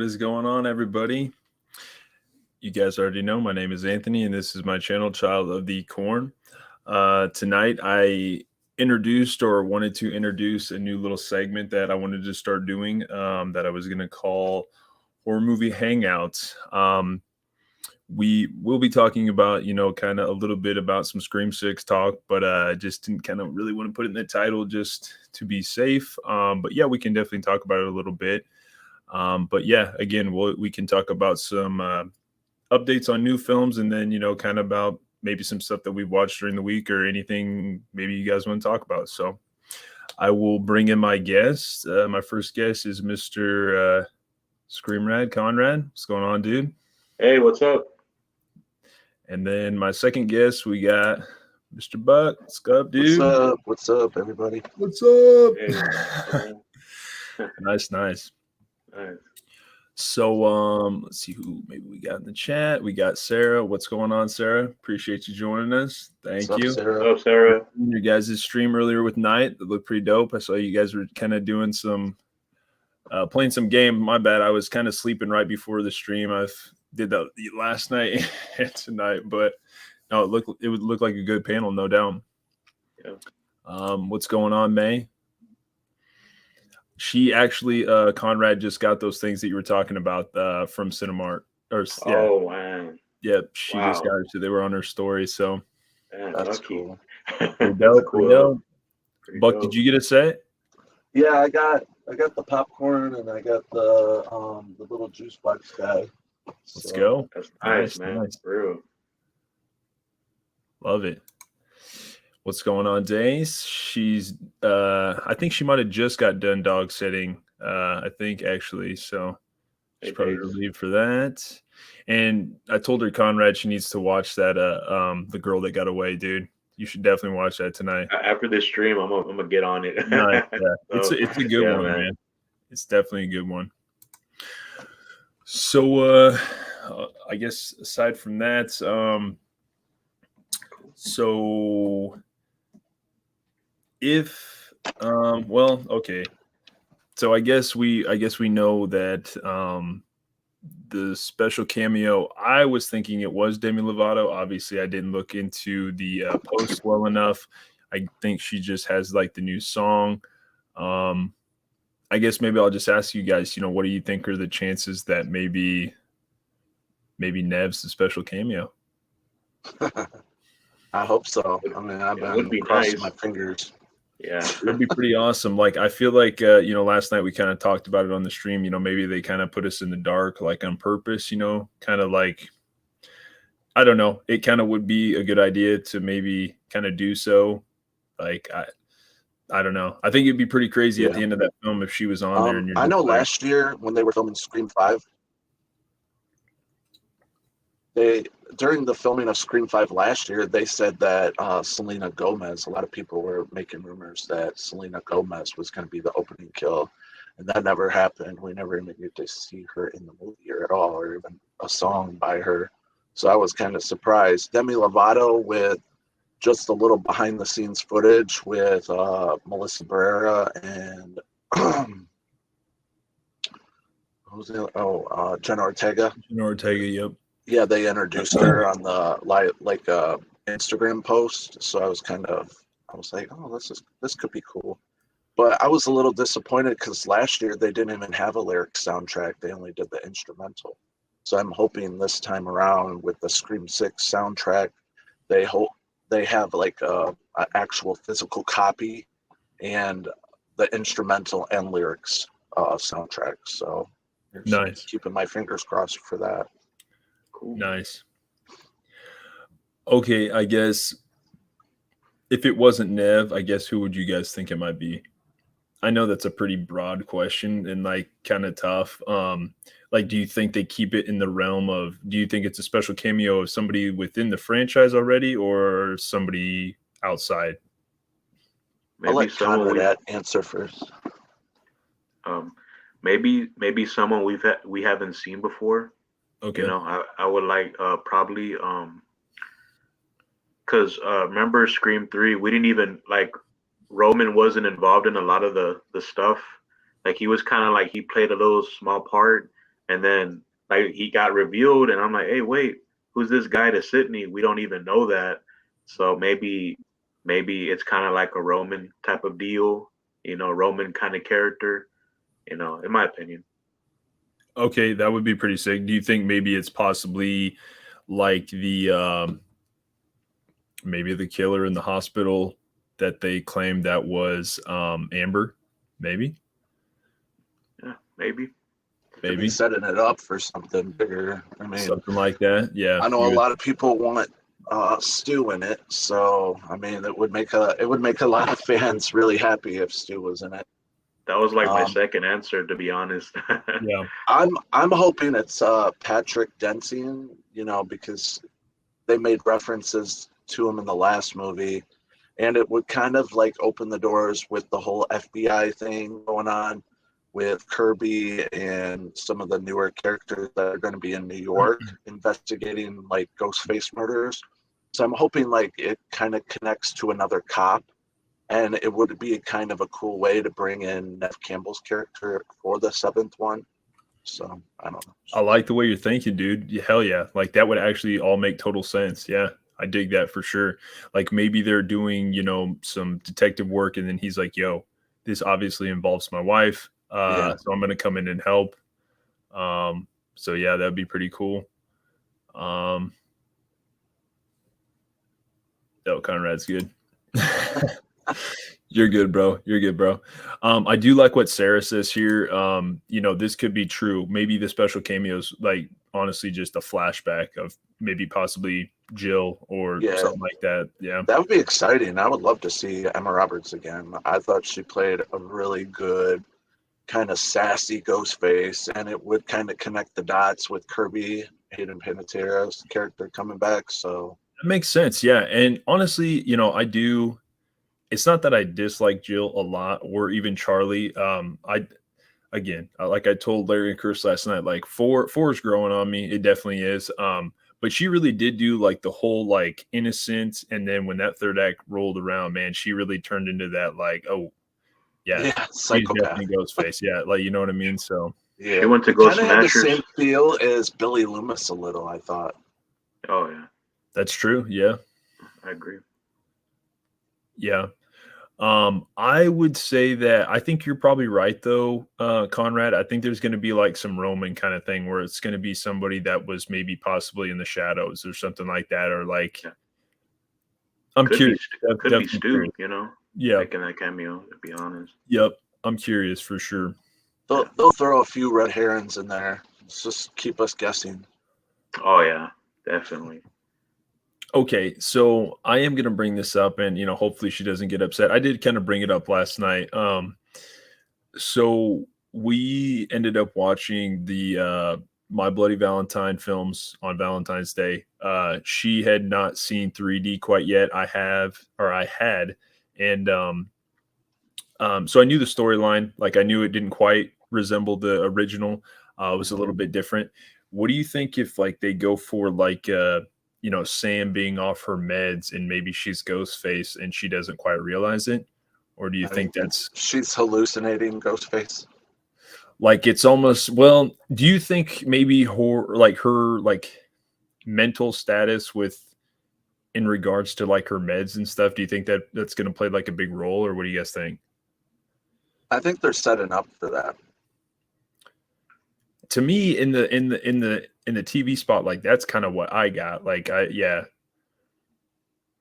is going on, everybody? You guys already know my name is Anthony, and this is my channel, Child of the Corn. Tonight, I introduced or wanted to introduce a new little segment that I wanted to start doing that I was going to call Horror Movie Hangouts. We will be talking about, kind of a little bit about some Scream 6 talk, but I just didn't kind of really want to put it in the title just to be safe. But yeah, we can definitely talk about it a little bit. But yeah, again, we can talk about some updates on new films, and then kind of about maybe some stuff that we've watched during the week or anything maybe you guys want to talk about. So I will bring in my guest. My first guest is Mr. Screamrad Conrad. What's going on, dude? Hey, what's up? And then my second guest, we got Mr. Buck. What's up, dude? What's up? What's up, everybody? What's up? Hey, Nice. nice. So let's see who maybe we got in the chat. We got Sarah. What's going on, Sarah? Appreciate you joining us. Thank What's you. up, Sarah? What's up, Sarah? Your guys' stream earlier with Night that looked pretty dope. I saw you guys were kind of doing some playing some game. My bad. I was kind of sleeping right before the stream. I did that last night and tonight, but no, it would look like a good panel, no doubt. Yeah. What's going on, May? She actually, Conrad just got those things that you were talking about from Cinemark. Yeah. Oh, man. Yep, she Wow. just got it. So they were on her story. So Man, That's lucky. cool. pretty dope. Cool. Pretty Buck, dope. did you get a set? Yeah, I got the popcorn and I got the little juice box guy. Let's go. That's nice, man. Nice. For real. Love it. What's going on, Dace? She's I think she might have just got done dog sitting. I think actually. So she's Hey, probably Dace. relieved for that. And I told her, Conrad, she needs to watch that The Girl That Got Away, dude. You should definitely watch that tonight. After this stream, I'm gonna get on it. Nice. Yeah. It's a good yeah, one, man. man. It's definitely a good one. So I guess aside from that, so if okay. So I guess we know that the special cameo, I was thinking it was Demi Lovato. Obviously, I didn't look into the post well enough. I think she just has like the new song. I guess maybe I'll just ask you guys, what do you think are the chances that maybe Nev's the special cameo? I hope so. I mean, I've It would been be crossing nice. my fingers. Yeah. It would be pretty awesome. Like, I feel like, last night we kind of talked about it on the stream, maybe they kind of put us in the dark, like on purpose, kind of like, I don't know. It kind of would be a good idea to maybe kind of do so. Like, I don't know. I think it'd be pretty crazy at the end of that film if she was on there. And I know like, last year when they were filming Scream 5, during the filming of Scream 5 last year, they said that Selena Gomez, a lot of people were making rumors that Selena Gomez was going to be the opening kill. And that never happened. We never even get to see her in the movie or at all, or even a song by her. So I was kind of surprised. Demi Lovato with just a little behind the scenes footage with Melissa Barrera and Jenna Ortega. Jenna Ortega, yep. Yeah, they introduced her on the Instagram post. So I was like, oh, this could be cool. But I was a little disappointed because last year they didn't even have a lyric soundtrack. They only did the instrumental. So I'm hoping this time around with the Scream 6 soundtrack, they have like an actual physical copy and the instrumental and lyrics soundtrack. So nice. Keeping my fingers crossed for that. Cool. Nice. Okay, I guess if it wasn't Nev, I guess who would you guys think it might be? I know that's a pretty broad question and like kind of tough. Like, do you think they keep it in the realm of, do you think it's a special cameo of somebody within the franchise already or somebody outside? I'll let Conrad answer first. Maybe someone we haven't seen before. Okay. I would like probably because remember Scream 3, we didn't even like Roman wasn't involved in a lot of the stuff. Like he was kind of like he played a little small part, and then like he got revealed, and I'm like, hey, wait, who's this guy to Sydney? We don't even know that. So maybe it's kind of like a Roman type of deal, Roman kind of character, in my opinion. Okay, that would be pretty sick. Do you think maybe it's possibly like the maybe the killer in the hospital that they claimed that was Amber? Maybe, Yeah, maybe. Could be maybe setting it up for something bigger. I mean, something like that. Yeah, I know a lot of people want Stu in it, so I mean, it would make a lot of fans really happy if Stu was in it. That was like my Um, second answer, to be honest. yeah. I'm hoping it's Patrick Dempsey, because they made references to him in the last movie, and it would kind of like open the doors with the whole FBI thing going on with Kirby and some of the newer characters that are going to be in New York investigating like Ghostface murders. So I'm hoping like it kind of connects to another cop, and it would be kind of a cool way to bring in Nev Campbell's character for the seventh one. So I don't know. I like the way you're thinking, dude. Hell yeah. Like that would actually all make total sense. Yeah. I dig that for sure. Like maybe they're doing, some detective work and then he's like, yo, this obviously involves my wife. Yeah. So I'm going to come in and help. So yeah, that'd be pretty cool. Conrad's good. You're good, bro. You're good, bro. I do like what Sarah says here. This could be true. Maybe the special cameos, like honestly, just a flashback of maybe possibly Jill or Yeah. something like that. Yeah. That would be exciting. I would love to see Emma Roberts again. I thought she played a really good, kind of sassy Ghostface, and it would kind of connect the dots with Kirby, Hayden Panettiere's character coming back. So That makes sense. Yeah. And honestly, I do. It's not that I dislike Jill a lot or even Charlie. Like I told Larry and Chris last night, like four is growing on me. It definitely is. But she really did do like the whole like innocence, and then when that third act rolled around, man, she really turned into that like, oh yeah, she's psychopath. definitely Ghostface. Yeah, like you know what I mean. So Yeah, She went to it kind Ghost of had the Smashers. same feel as Billy Loomis a little. I thought. Oh yeah, that's true. Yeah, I agree. yeah. I would say that I think you're probably right though, Conrad. I think there's going to be like some Roman kind of thing where it's going to be somebody that was maybe possibly in the shadows or something like that, or like Yeah. I'm Could curious. be Definitely Stu, curious. Yeah. making that cameo. To be honest. Yep. I'm curious for sure. They'll throw a few red herrings in there. Just keep us guessing. Oh yeah, definitely. Okay, so I am going to bring this up, and hopefully she doesn't get upset. I did kind of bring it up last night. So we ended up watching the My Bloody Valentine films on Valentine's Day. She had not seen 3D quite yet. I had, and so I knew the storyline. Like I knew it didn't quite resemble the original. It was a little bit different. What do you think if like they go for like Sam being off her meds and maybe she's Ghostface and she doesn't quite realize it? Or do you think that's she's hallucinating Ghostface? like it's almost well, do you think maybe her mental status with in regards to like her meds and stuff, do you think that that's going to play like a big role, or what do you guys think? I think they're setting up for that. To me, in the TV spot, like that's kind of what I got. Like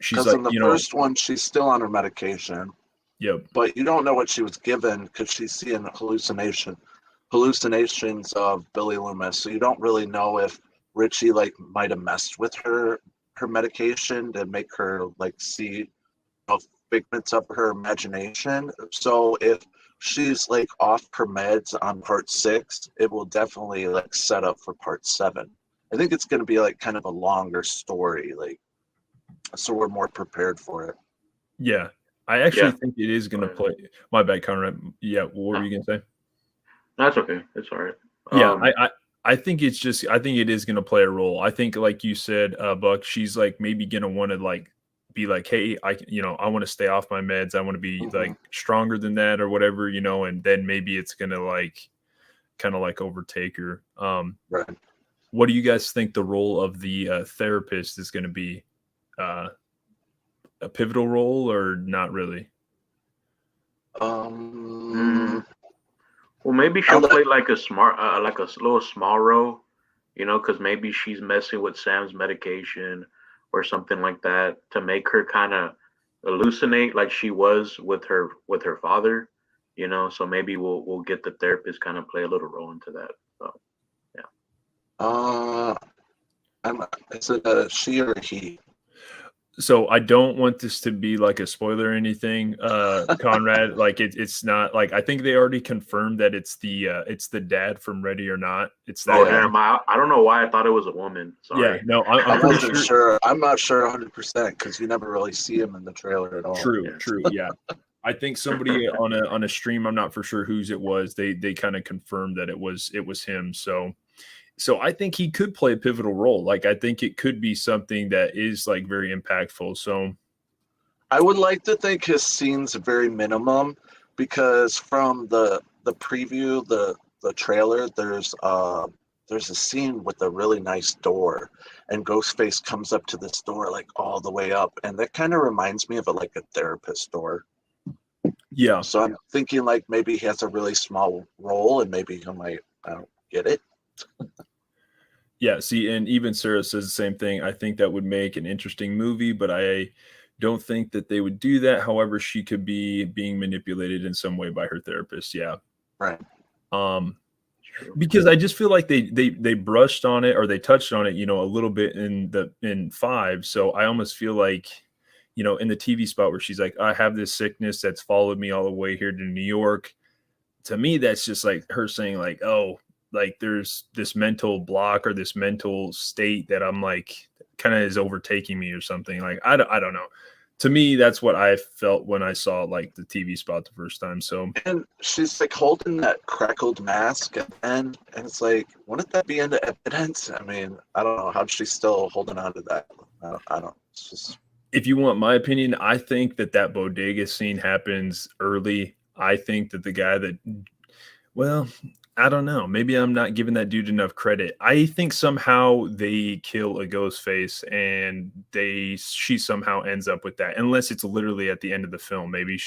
she's Because like, in the first one, she's still on her medication. Yep. But you don't know what she was given because she's seeing hallucinations of Billy Loomis. So you don't really know if Richie like might have messed with her medication to make her like see figments of her imagination. So if she's like off her meds on part 6, it will definitely like set up for part 7. I think it's going to be like kind of a longer story, like so we're more prepared for it. Yeah, I actually think it is going to play. My bad, Conrad. Yeah, what were you going to say? That's okay. It's all right. Yeah, I think it's just I think it is going to play a role. I think, like you said, Buck, she's like maybe going to want to like be like, hey, I want to stay off my meds. I want to be like stronger than that or whatever, and then maybe it's going to like kind of like overtake her. Right. What do you guys think the role of the therapist is going to be? A pivotal role or not really? Well, maybe she'll play like a little small role, because maybe she's messing with Sam's medication or something like that to make her kind of hallucinate like she was with her father, So maybe we'll get the therapist kind of play a little role into that. So yeah. Is it a she or a he? So I don't want this to be like a spoiler or anything, Conrad. Like it's not like, I think they already confirmed that it's the dad from Ready or Not. It's that. Oh damn! I don't know why I thought it was a woman. Sorry. Yeah, no, I I'm pretty wasn't sure. I'm not sure 100% because you never really see him in the trailer at all. True. Yeah, I think somebody on a stream, I'm not for sure whose it was. They kind of confirmed that it was him. So I think he could play a pivotal role. Like, I think it could be something that is like very impactful. So I would like to think his scene's very minimum because from the preview, the trailer, there's a scene with a really nice door, and Ghostface comes up to this door like all the way up, and that kind of reminds me of a therapist door. yeah. So I'm thinking like maybe he has a really small role, and maybe he might, I don't get it. Yeah, see, and even Sarah says the same thing. I think that would make an interesting movie, but I don't think that they would do that. However, she could be being manipulated in some way by her therapist. Yeah. Right. Because I just feel like they brushed on it, or they touched on it, a little bit in 5. So I almost feel like, in the TV spot where she's like, I have this sickness that's followed me all the way here to New York. To me, that's just like her saying like, oh, like there's this mental block or this mental state that I'm like kind of is overtaking me or something. Like, I don't know. To me, that's what I felt when I saw like the TV spot the first time. So, and she's like holding that crackled mask and it's like, wouldn't that be into evidence? I mean, I don't know how she's still holding on to that. I don't. It's just, if you want my opinion, I think that bodega scene happens early. I think that the guy that, well, I don't know. Maybe I'm not giving that dude enough credit. I think somehow they kill a ghost face and she somehow ends up with that. Unless it's literally at the end of the film. Maybe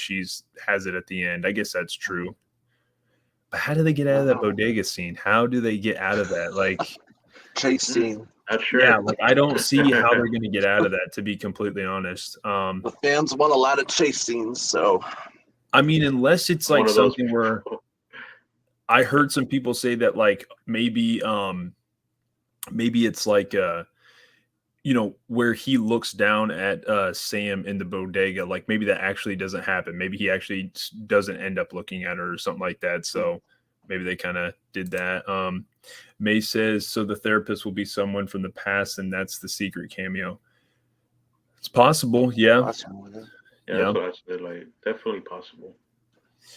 has it at the end. I guess that's true. But how do they get out of that bodega scene? How do they get out of that? Like, chase scene. Not sure. Yeah, like I don't see how they're going to get out of that, to be completely honest. The fans want a lot of chase scenes, so I mean, unless it's like something where I heard some people say that like maybe it's like where he looks down at Sam in the bodega, like maybe that actually doesn't happen. Maybe he actually doesn't end up looking at her or something like that. So maybe they kind of did that. May says, so the therapist will be someone from the past, and that's the secret cameo. It's possible, yeah. Possible, yeah. Yeah, that's what I said. Like, definitely possible.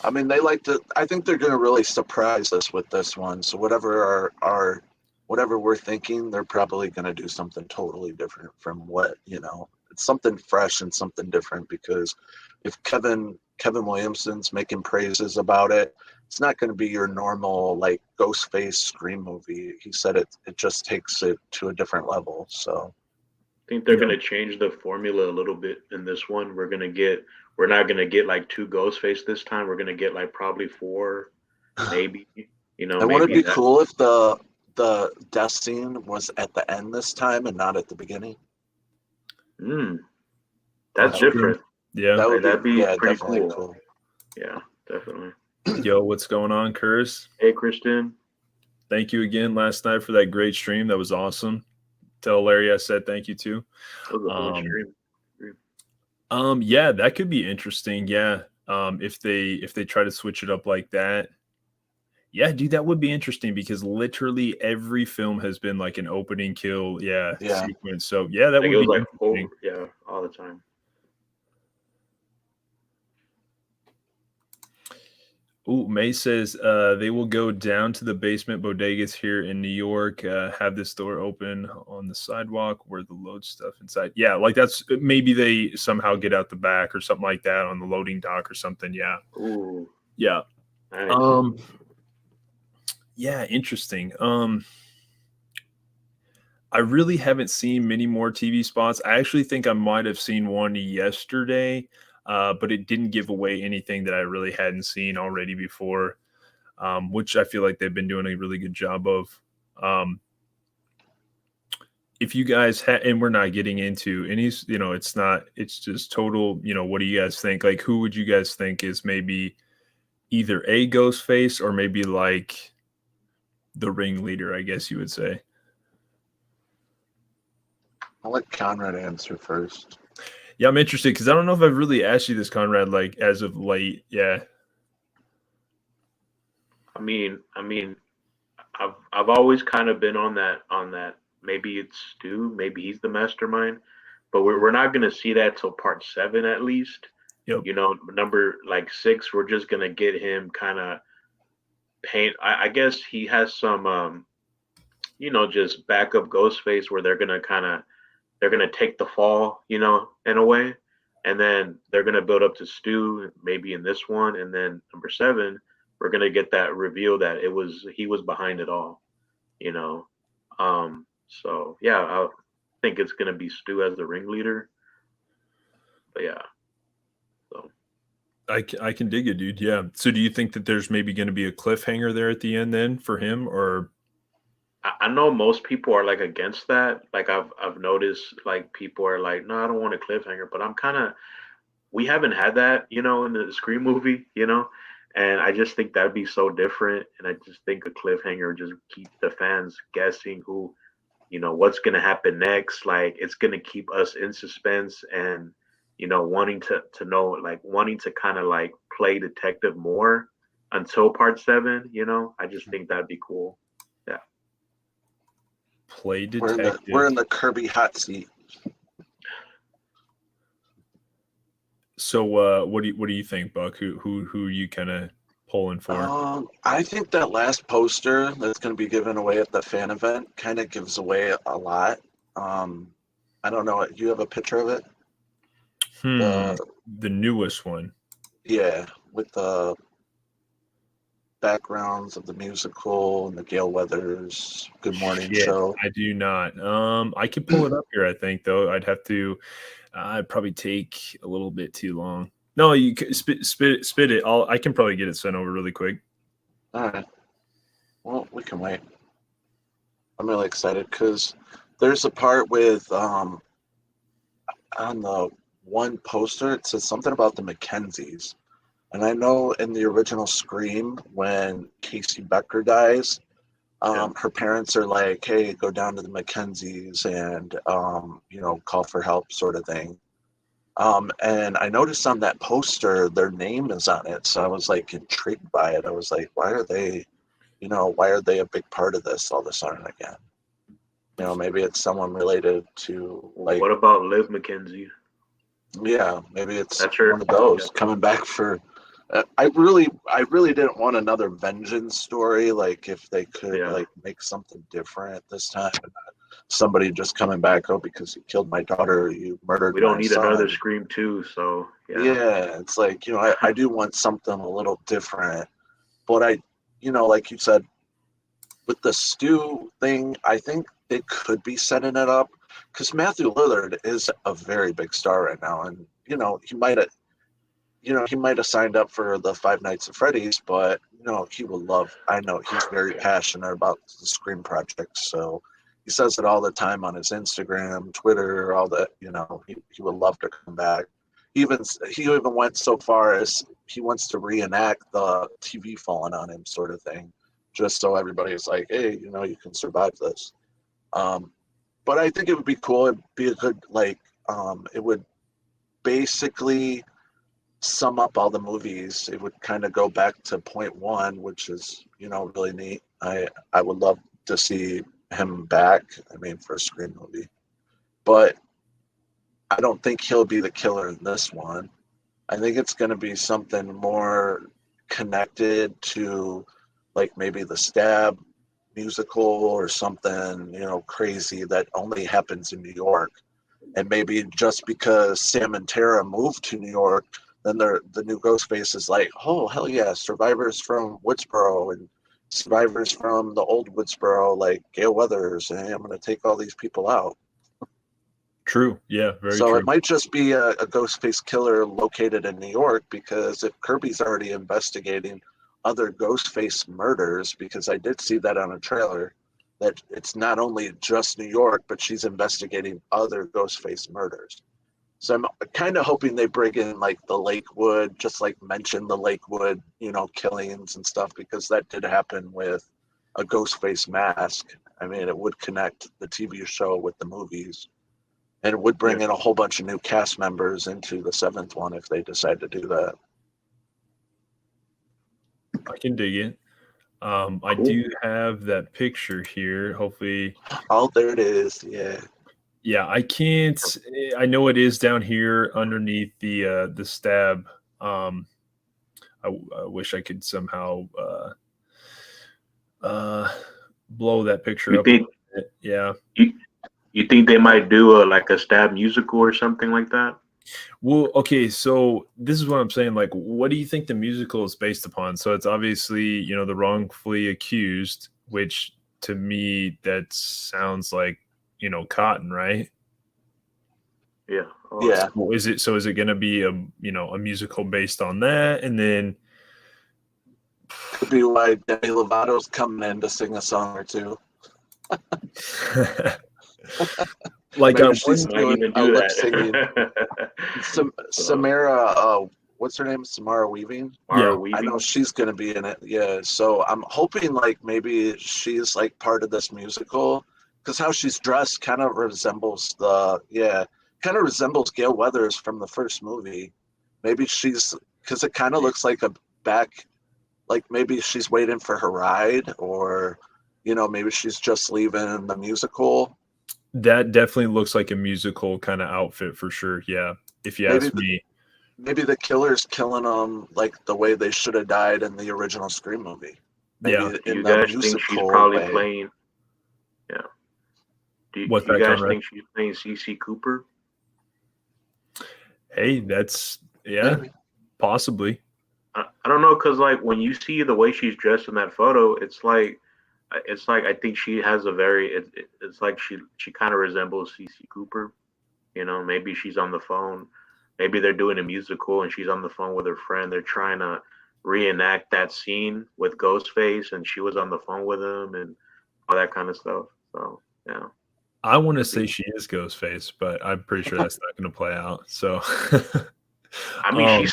I mean, I think they're going to really surprise us with this one. So whatever whatever we're thinking, they're probably going to do something totally different from what, it's something fresh and something different, because if Kevin Williamson's making praises about it, it's not going to be your normal like Ghostface Scream movie. He said it just takes it to a different level. So I think they're going to change the formula a little bit in this one. We're not going to get like 2 Ghostface this time. We're going to get like probably 4, maybe. And would it be cool if the death scene was at the end this time and not at the beginning? That's different. Yeah, that'd be pretty cool. Yeah, definitely. Yo, what's going on, Curtis? Hey, Kristen. Thank you again last night for that great stream. That was awesome. Tell Larry I said thank you too. That was a fun stream. Yeah, that could be interesting. Yeah. If they try to switch it up like that. Yeah, dude, that would be interesting, because literally every film has been like an opening kill, sequence. So yeah, that would be like all the time. Ooh, May says they will go down to the basement bodegas here in New York, have this door open on the sidewalk where the load stuff inside. Yeah, like that's maybe they somehow get out the back or something like that on the loading dock or something. Yeah. Ooh. Yeah. Nice. Yeah, interesting. I really haven't seen many more TV spots. I actually think I might have seen one yesterday, but it didn't give away anything that I really hadn't seen already before, which I feel like they've been doing a really good job of. Um, if you guys and we're not getting into any, it's not, it's just total, what do you guys think? Like, who would you guys think is maybe either a ghost face or maybe like the ringleader, I guess you would say? I'll let Conrad answer first. Yeah, I'm interested because I don't know if I've really asked you this, Conrad, like as of late. Yeah. I mean, I've always kind of been on that. Maybe it's Stu, maybe he's the mastermind, but we're not gonna see that till part 7 at least. Yep. Number like 6, we're just gonna get him kind of paint. I guess he has some just backup Ghostface where they're gonna take the fall, in a way, and then they're gonna build up to Stu maybe in this one, and then number 7, we're gonna get that reveal that he was behind it all, you know. So yeah, I think it's gonna be Stu as the ringleader, but yeah, so. I can dig it, dude. Yeah. So do you think that there's maybe going to be a cliffhanger there at the end then for him, or? I know most people are like against that. Like I've noticed like people are like, no, I don't want a cliffhanger, but I'm kind of we haven't had that, in the Scream movie, and I just think that'd be so different. And I just think a cliffhanger just keep the fans guessing what's gonna happen next. Like it's gonna keep us in suspense and wanting to know, like wanting to kind of like play detective more until part 7. I just think that'd be cool. Yeah. Play We're in detective. the Kirby hot seat. So what do you think, Buck? Who are you kind of pulling for? I think that last poster that's going to be given away at the fan event kind of gives away a lot. I don't know. You have a picture of it? Hmm. The newest one. Yeah, with the backgrounds of the musical and the Gale Weathers Good Morning Shit, show. I do not. I could pull it up here, I think, though. I'd have to. I'd probably take a little bit too long. No, you spit it. I can probably get it sent over really quick. All right. Well, we can wait. I'm really excited because there's a part with on the one poster it says something about the Mackenzies, and I know in the original Scream when Casey Becker dies, Yeah. her parents are like, "Hey, go down to the Mackenzies and call for help," sort of thing. And I noticed on that poster their name is on it, so I was like intrigued by it. I was like, why are they a big part of this all of a sudden again? Maybe it's someone related to like, What about Liv McKenzie? yeah, maybe it's That's her. one of those Yeah. coming back for. I really didn't want another vengeance story. Like if they could Yeah. like make something different this time, and not somebody just coming back, oh, because you killed my daughter, you murdered We don't my need another son. Scream 2, so yeah. Yeah, it's like I do want something a little different, but like you said, with the Stu thing, I think they could be setting it up because Matthew Lillard is a very big star right now, and he might have signed up for the Five Nights at Freddy's, but he would love. I know he's very passionate about the Scream project, so he says it all the time on his Instagram, Twitter, all that. He would love to come back. He even went so far as he wants to reenact the TV falling on him, sort of thing, just so everybody's like, hey, you can survive this. But I think it would be cool. It'd be a good it would basically sum up all the movies. It would kind of go back to point one, which is really neat. I would love to see him back. I mean, for a Scream movie, but I don't think he'll be the killer in this one. I think it's going to be something more connected to like maybe the Stab musical or something, crazy that only happens in New York. And maybe just because Sam and Tara moved to New York, then the new Ghostface is like, oh hell yeah, survivors from Woodsboro, and survivors from the old Woodsboro, like Gale Weathers, and I'm going to take all these people out. True. Yeah, very So true. it might just be a Ghostface killer located in New York, because if Kirby's already investigating other Ghostface murders, because I did see that on a trailer, that it's not only just New York, but she's investigating other Ghostface murders. So I'm kind of hoping they bring in like the Lakewood, just like mention the Lakewood, killings and stuff, because that did happen with a Ghostface mask. I mean, it would connect the TV show with the movies. And it would bring in a whole bunch of new cast members into the seventh one if they decide to do that. I can dig it. I do have that picture here. Hopefully. Oh, there it is. Yeah. Yeah, I can't. I know it is down here underneath the stab. I wish I could somehow blow that picture You up. think? Yeah. You think they might do a stab musical or something like that? Well, okay, so this is what I'm saying. Like, what do you think the musical is based upon? So it's obviously, the wrongfully accused, which to me that sounds like, Cotton, right? Yeah. Yeah. So is it going to be a musical based on that, and then could be why Demi Lovato's coming in to sing a song or two. Like maybe she's doing even a do lip that. singing. Samara, what's her name? Samara Weaving. Yeah, I know she's going to be in it. Yeah, so I'm hoping like maybe she's like part of this musical, because how she's dressed kind of resembles Gale Weathers from the first movie. Maybe because it kind of looks like a back, like maybe she's waiting for her ride, or maybe she's just leaving the musical. That definitely looks like a musical kind of outfit for sure. Yeah, if you ask me. Maybe the killer's killing them like the way they should have died in the original Scream movie. Maybe do you guys think she's probably playing? Yeah. Do you guys think she's playing CC Cooper? Hey, that's maybe. Possibly. I don't know, because like when you see the way she's dressed in that photo, it's like I think she has a very it's like she kind of resembles CC Cooper. Maybe she's on the phone. Maybe they're doing a musical and she's on the phone with her friend. They're trying to reenact that scene with Ghostface, and she was on the phone with him and all that kind of stuff. So yeah. I want to say she is Ghostface, but I'm pretty sure that's not going to play out. So I mean,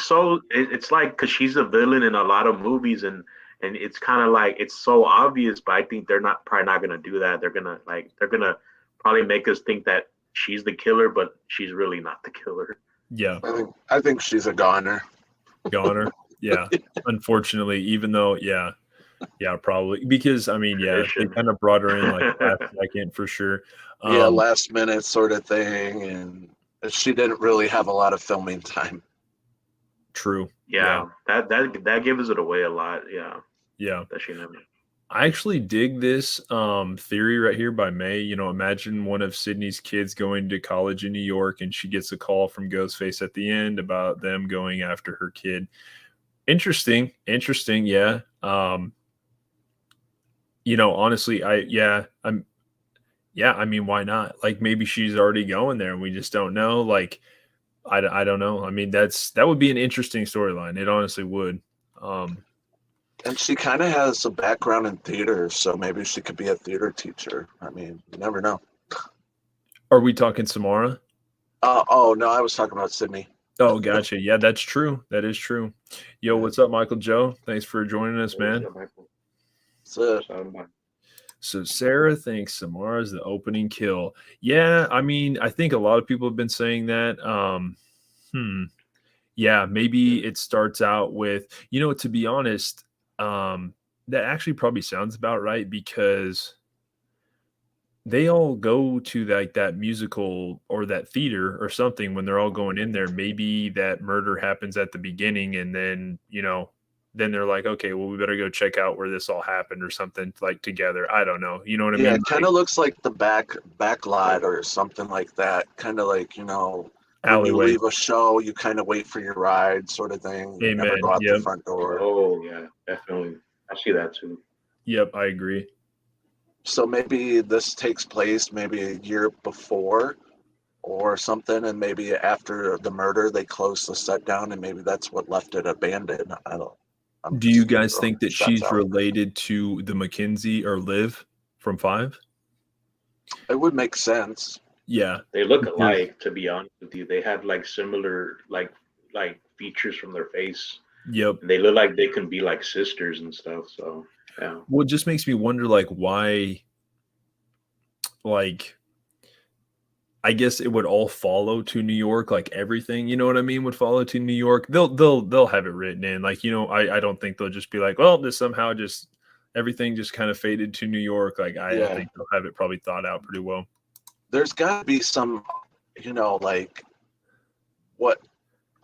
it's like, because she's a villain in a lot of movies, and it's kind of like it's so obvious, but I think they're probably not gonna do that. They're gonna probably make us think that she's the killer, but she's really not the killer. Yeah, I think she's a goner. Goner, yeah. Unfortunately, even though, yeah, probably, because I mean, yeah, they kind of brought her in like last second for sure. Last minute sort of thing, and she didn't really have a lot of filming time. True. Yeah. That gives it away a lot. Yeah. Yeah. That she never. I actually dig this theory right here by May. Imagine one of Sydney's kids going to college in New York, and she gets a call from Ghostface at the end about them going after her kid. Interesting. Yeah. Honestly, I mean, why not? Like, maybe she's already going there and we just don't know. Like, I don't know. I mean, that would be an interesting storyline. It honestly would. And she kind of has a background in theater, so maybe she could be a theater teacher. I mean, you never know. Are we talking Samara? Oh, no, I was talking about Sydney. Oh, gotcha. Yeah, that's true. That is true. Yo, what's up, Michael Joe? Thanks for joining us, man. So Sarah thinks Samara's the opening kill. Yeah, I mean, I think a lot of people have been saying that. Yeah, maybe it starts out with, to be honest, that actually probably sounds about right, because they all go to like that musical or that theater or something when they're all going in there. Maybe that murder happens at the beginning, and then, then they're like, okay, well, we better go check out where this all happened or something, like together. I don't know. You know what I mean? Yeah, it kind of looks like the back lot or something like that. Kind of like, when you leave a show, you kind of wait for your ride, sort of thing. You never go out the front door. Oh, yeah, definitely. I see that too. Yep, I agree. So maybe this takes place maybe a year before or something, and maybe after the murder they closed the set down, and maybe that's what left it abandoned. I don't. I'm Do you just guys throwing think that shots she's out. related to the Mackenzie or Liv from 5? It would make sense. Yeah. They look Because- alike, to be honest with you. They have like similar like features from their face. Yep. They look like they can be like sisters and stuff. So yeah. Well, it just makes me wonder, like, why, like, I guess it would all follow to New York, like everything, you know what I mean, would follow to New York. They'll have it written in. Like, I don't think they'll just be like, well, this somehow just everything just kind of faded to New York. Like, I think they'll have it probably thought out pretty well. There's got to be some, like what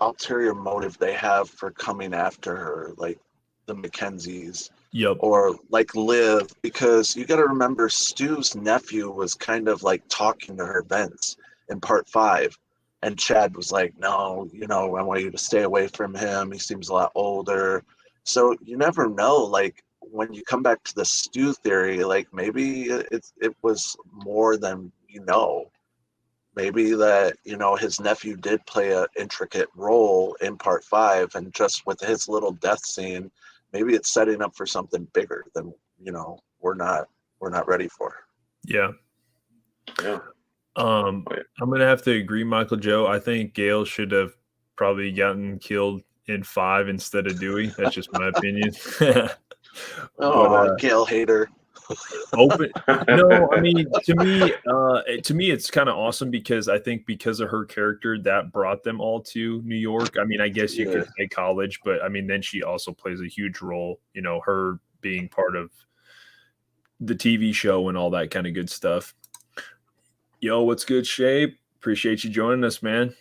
ulterior motive they have for coming after her, like the Mackenzies. Yep. Or like Liv, because you got to remember Stu's nephew was kind of like talking to her Vince in part 5, and Chad was like, no, I want you to stay away from him, he seems a lot older. So you never know, like when you come back to the Stu theory, like maybe it was more than maybe that his nephew did play an intricate role in part 5, and just with his little death scene, maybe it's setting up for something bigger than we're not ready for. Yeah. Yeah. I'm gonna have to agree, Michael Joe. I think Gale should have probably gotten killed in 5 instead of Dewey. That's just my opinion. Gale hater. Open. No, I mean, to me, it's kind of awesome because I think because of her character that brought them all to New York. I mean, I guess you could say college, but I mean, then she also plays a huge role. Her being part of the TV show and all that kind of good stuff. Yo, what's good, Shape? Appreciate you joining us, man.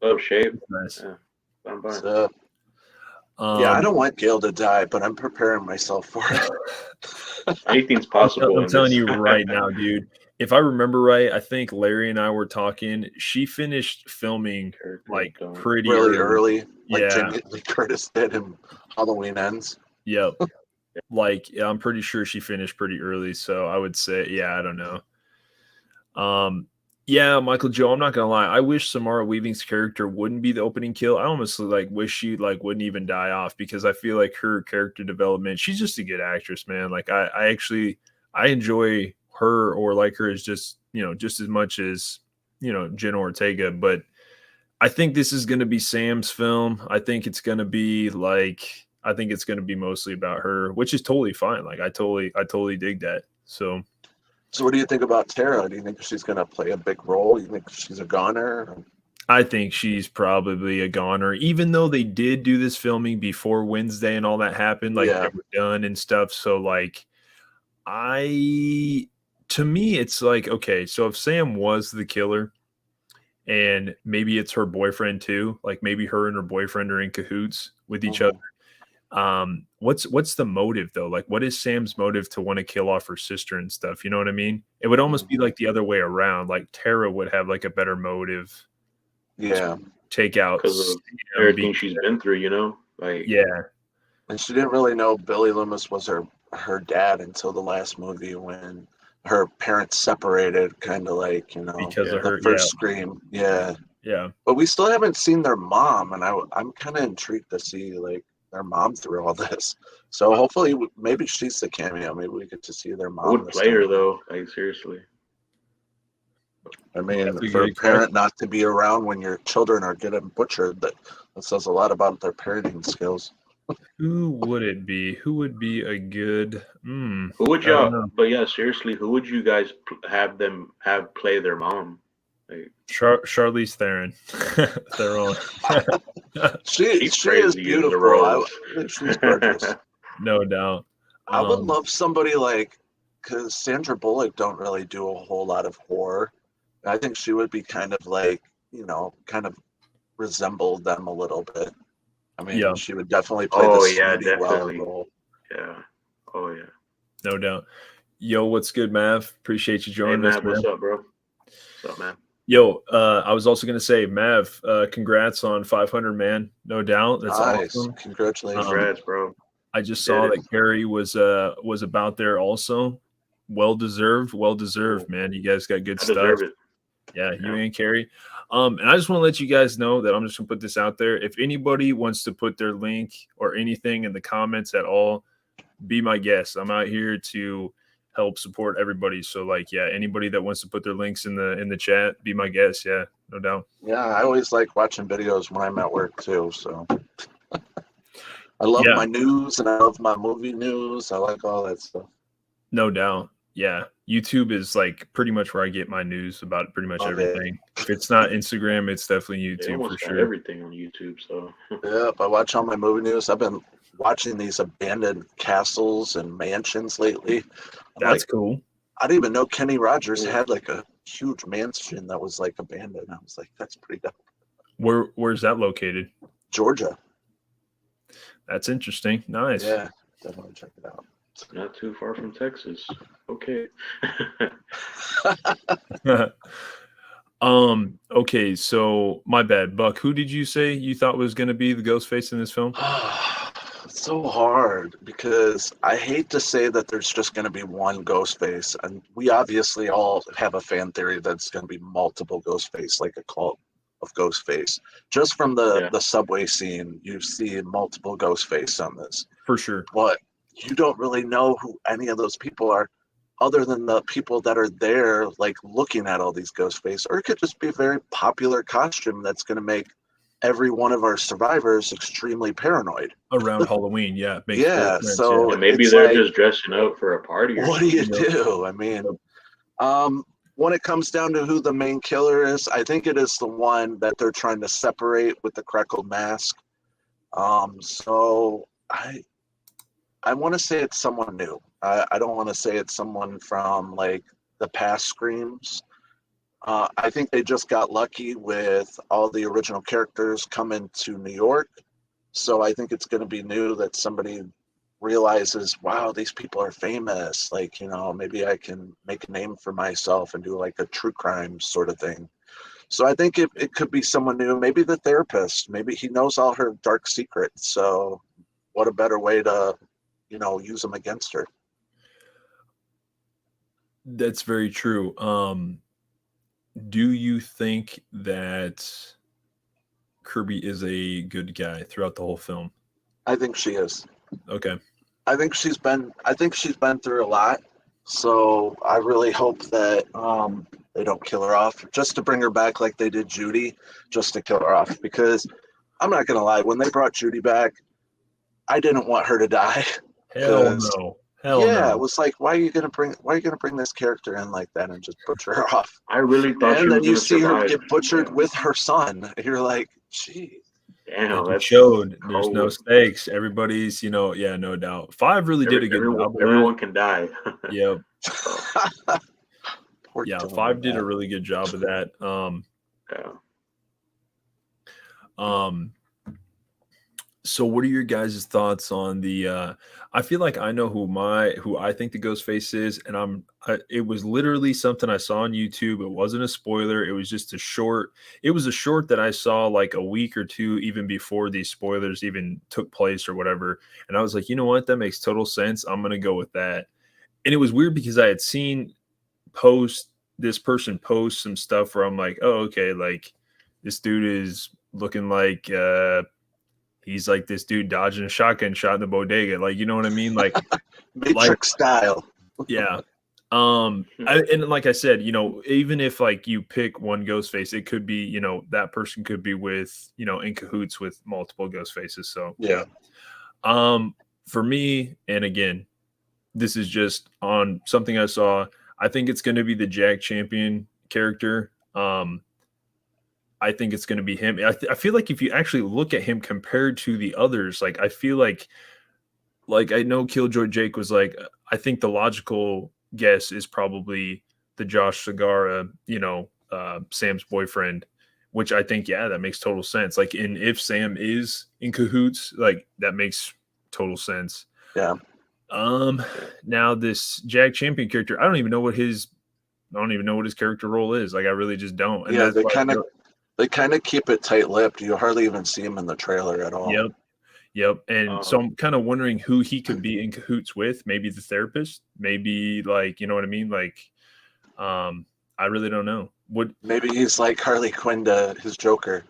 Oh, Shape. Nice. Yeah. What's up? I don't want Gale to die, but I'm preparing myself for it. Anything's possible. I'm telling you right now, dude. If I remember right, I think Larry and I were talking. She finished filming like pretty really early, like yeah. Jamie Lee Curtis did in Halloween Ends. Yep. Like I'm pretty sure she finished pretty early. So I would say, I don't know. Yeah, Michael Joe, I'm not gonna lie. I wish Samara Weaving's character wouldn't be the opening kill. I almost wish she wouldn't even die off, because I feel like her character development, she's just a good actress, man. Like I enjoy her, or like her as just as much as Jenna Ortega. But I think this is gonna be Sam's film. I think it's gonna be mostly about her, which is totally fine. Like I totally dig that. So what do you think about Tara? Do you think she's going to play a big role? You think she's a goner? I think she's probably a goner, even though they did do this filming before Wednesday and all that happened, like they were done and stuff. So to me, it's like, okay, so if Sam was the killer and maybe it's her boyfriend too, like maybe her and her boyfriend are in cahoots with each other. What's the motive though? Like, what is Sam's motive to want to kill off her sister and stuff? You know what I mean? It would almost be like the other way around. Like Tara would have like a better motive. Yeah. Take out because of everything she's been through, And she didn't really know Billy Loomis was her dad until the last movie, when her parents separated, kind of like, because of her first Scream. Yeah. But we still haven't seen their mom, and I'm kind of intrigued to see like their mom through all this. So hopefully, maybe she's the cameo. Maybe we get to see their mom. I would play her though, like seriously. I mean, for a parent not to be around when your children are getting butchered, that says a lot about their parenting skills. Who would it be? Who would be a good? Who would y'all? But yeah, seriously, who would you guys have play their mom? Like, Charlize Theron. She is beautiful. I think she's gorgeous. No doubt. I would love somebody because Sandra Bullock don't really do a whole lot of horror. I think she would be kind of like, kind of resemble them a little bit. I mean, she would definitely play definitely. Role. Yeah. Oh yeah. No doubt. Yo, what's good, Mav? Appreciate you joining us, man. What's up, bro? What's up, man? Yo, I was also gonna say, Mav, congrats on 500, man. No doubt. That's nice. awesome. Congratulations. Congrats, bro. I just saw that Carrie was about there also. Well deserved, man. You guys got good I stuff. deserve it. Yeah, you and Carrie. And I just want to let you guys know that I'm just gonna put this out there. If anybody wants to put their link or anything in the comments at all, be my guest. I'm out here to help support everybody. So like, yeah, anybody that wants to put their links in the chat, be my guest. Yeah, no doubt. Yeah, I always like watching videos when I'm at work too. So I love my news and I love my movie news. I like all that stuff. No doubt. Yeah. YouTube is like pretty much where I get my news about pretty much everything. If it's not Instagram, it's definitely YouTube for sure. Everything on YouTube. So yeah, I watch all my movie news. I've been watching these abandoned castles and mansions lately. That's cool. I didn't even know Kenny Rogers had like a huge mansion that was like abandoned. I was like, that's pretty dope. Where's that located? Georgia. That's interesting. Nice. Yeah, definitely check it out. Not too far from Texas. Okay. Okay, so my bad. Buck, who did you say you thought was going to be the Ghostface in this film? It's so hard because I hate to say that there's just going to be one Ghostface, and we obviously all have a fan theory that's going to be multiple Ghostface, like a cult of Ghostface. Just from the subway scene, you see multiple Ghostface on this. For sure. But you don't really know who any of those people are other than the people that are there, like looking at all these Ghostface. Or it could just be a very popular costume that's going to make every one of our survivors extremely paranoid. Around Halloween, yeah. So maybe they're just dressing up for a party. What do you do? I mean, when it comes down to who the main killer is, I think it is the one that they're trying to separate with the creckled mask. So I want to say it's someone new. I don't want to say it's someone from like the past Screams. I think they just got lucky with all the original characters coming to New York. So I think it's going to be new that somebody realizes, wow, these people are famous. Like, you know, maybe I can make a name for myself and do like a true crime sort of thing. So I think it could be someone new, maybe the therapist. Maybe he knows all her dark secrets. So what a better way to, you know, use them against her. That's very true. Do you think that Kirby is a good guy throughout the whole film? I think she is. Okay. I think she's been through a lot. So I really hope that they don't kill her off just to bring her back like they did Judy, just to kill her off. Because I'm not gonna lie, when they brought Judy back, I didn't want her to die. Hell no. Yeah, it was like, why are you gonna bring this character in like that and just butcher her off? I really thought. And then you see her get butchered with her son. You're like, gee. Damn, that showed there's no stakes. Everybody's, you know, yeah, no doubt. 5 really did a good job. Everyone can die. Yep. Yeah, 5 did a really good job of that. So what are your guys' thoughts on the I feel like I know who I think the Ghostface is, and it was literally something I saw on YouTube. It wasn't a spoiler, it was just a short. It was a short that I saw like a week or two even before these spoilers even took place or whatever. And I was like, you know what? That makes total sense. I'm gonna go with that. And it was weird because I had seen this person post some stuff where I'm like, oh, okay, like this dude is looking like he's like this dude dodging a shotgun shot in the bodega. Like, you know what I mean? Like Matrix style. Yeah. And like I said, you know, even if like you pick one Ghostface, it could be, you know, that person could be with, you know, in cahoots with multiple Ghostfaces. So yeah. For me, and again, this is just on something I saw. I think it's going to be the Jack Champion character. I think it's going to be him. I feel like if you actually look at him compared to the others, like I feel like I know Killjoy Jake was like, I think the logical guess is probably the Josh Segarra, you know, Sam's boyfriend, which I think, yeah, that makes total sense. Like, if Sam is in cahoots, like that makes total sense. Yeah. Now this Jack Champion character, I don't even know what his character role is. Like, I really just don't. And yeah, they kind of keep it tight-lipped. You hardly even see him in the trailer at all. Yep. Yep. And so I'm kind of wondering who he could be in cahoots with. Maybe the therapist, maybe like, you know what I mean? Like, I really don't know. What Maybe he's like Harley Quinn to his Joker.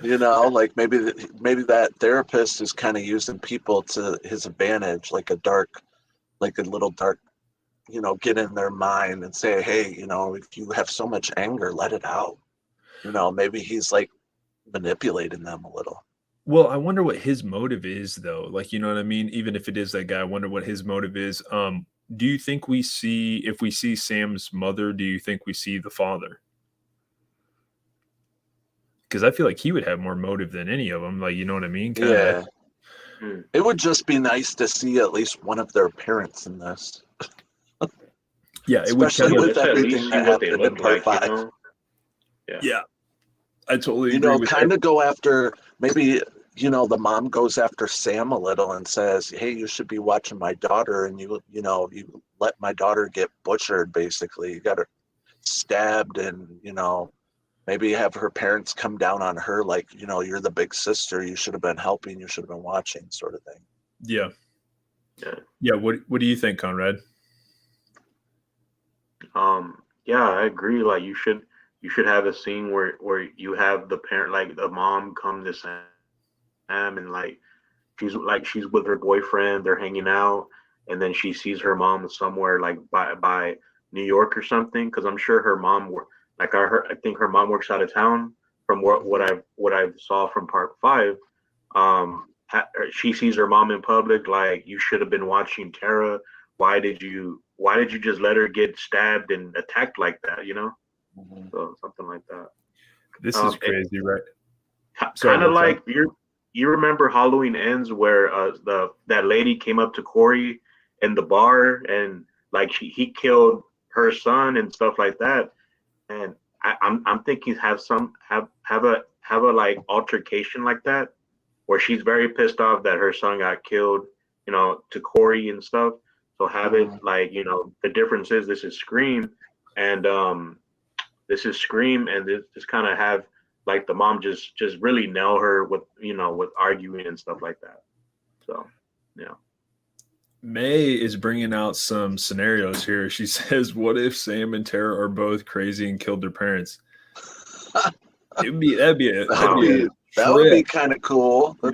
Like maybe that therapist is kind of using people to his advantage, like a little dark, get in their mind and say, hey, if you have so much anger, let it out. Maybe he's like manipulating them a little. Well, I wonder what his motive is, though. Like, you know what I mean? Even if it is that guy, I wonder what his motive is. Do you think if we see Sam's mother, do you think we see the father? Because I feel like he would have more motive than any of them. Like, you know what I mean? Yeah. It would just be nice to see at least one of their parents in this. Yeah, it especially would with everything that happened in part 5. Yeah, I totally agree with kind of go after, maybe, the mom goes after Sam a little and says, hey, you should be watching my daughter, and you let my daughter get butchered, basically. You got her stabbed, and, maybe have her parents come down on her, like, you're the big sister, you should have been helping, you should have been watching, sort of thing. Yeah. What do you think, Conrad? Yeah, I agree. Like you should have a scene where you have the parent, like the mom, come to Sam, and like she's with her boyfriend, they're hanging out, and then she sees her mom somewhere like by New York or something, because I'm sure her mom, like I think her mom works out of town from what I saw from part 5. She sees her mom in public, like, you should have been watching Tara. Why did you just let her get stabbed and attacked like that? So something like that. This is crazy, right? Kind of like you remember Halloween Ends, where that lady came up to Corey in the bar, and like he killed her son and stuff like that. And I'm thinking have a like altercation like that, where she's very pissed off that her son got killed, to Corey and stuff. So have it like, the difference is this is Scream, and this kind of have like the mom just really nail her with with arguing and stuff like that. So yeah. May is bringing out some scenarios here. She says, "What if Sam and Tara are both crazy and killed their parents?" That'd be kind of cool. I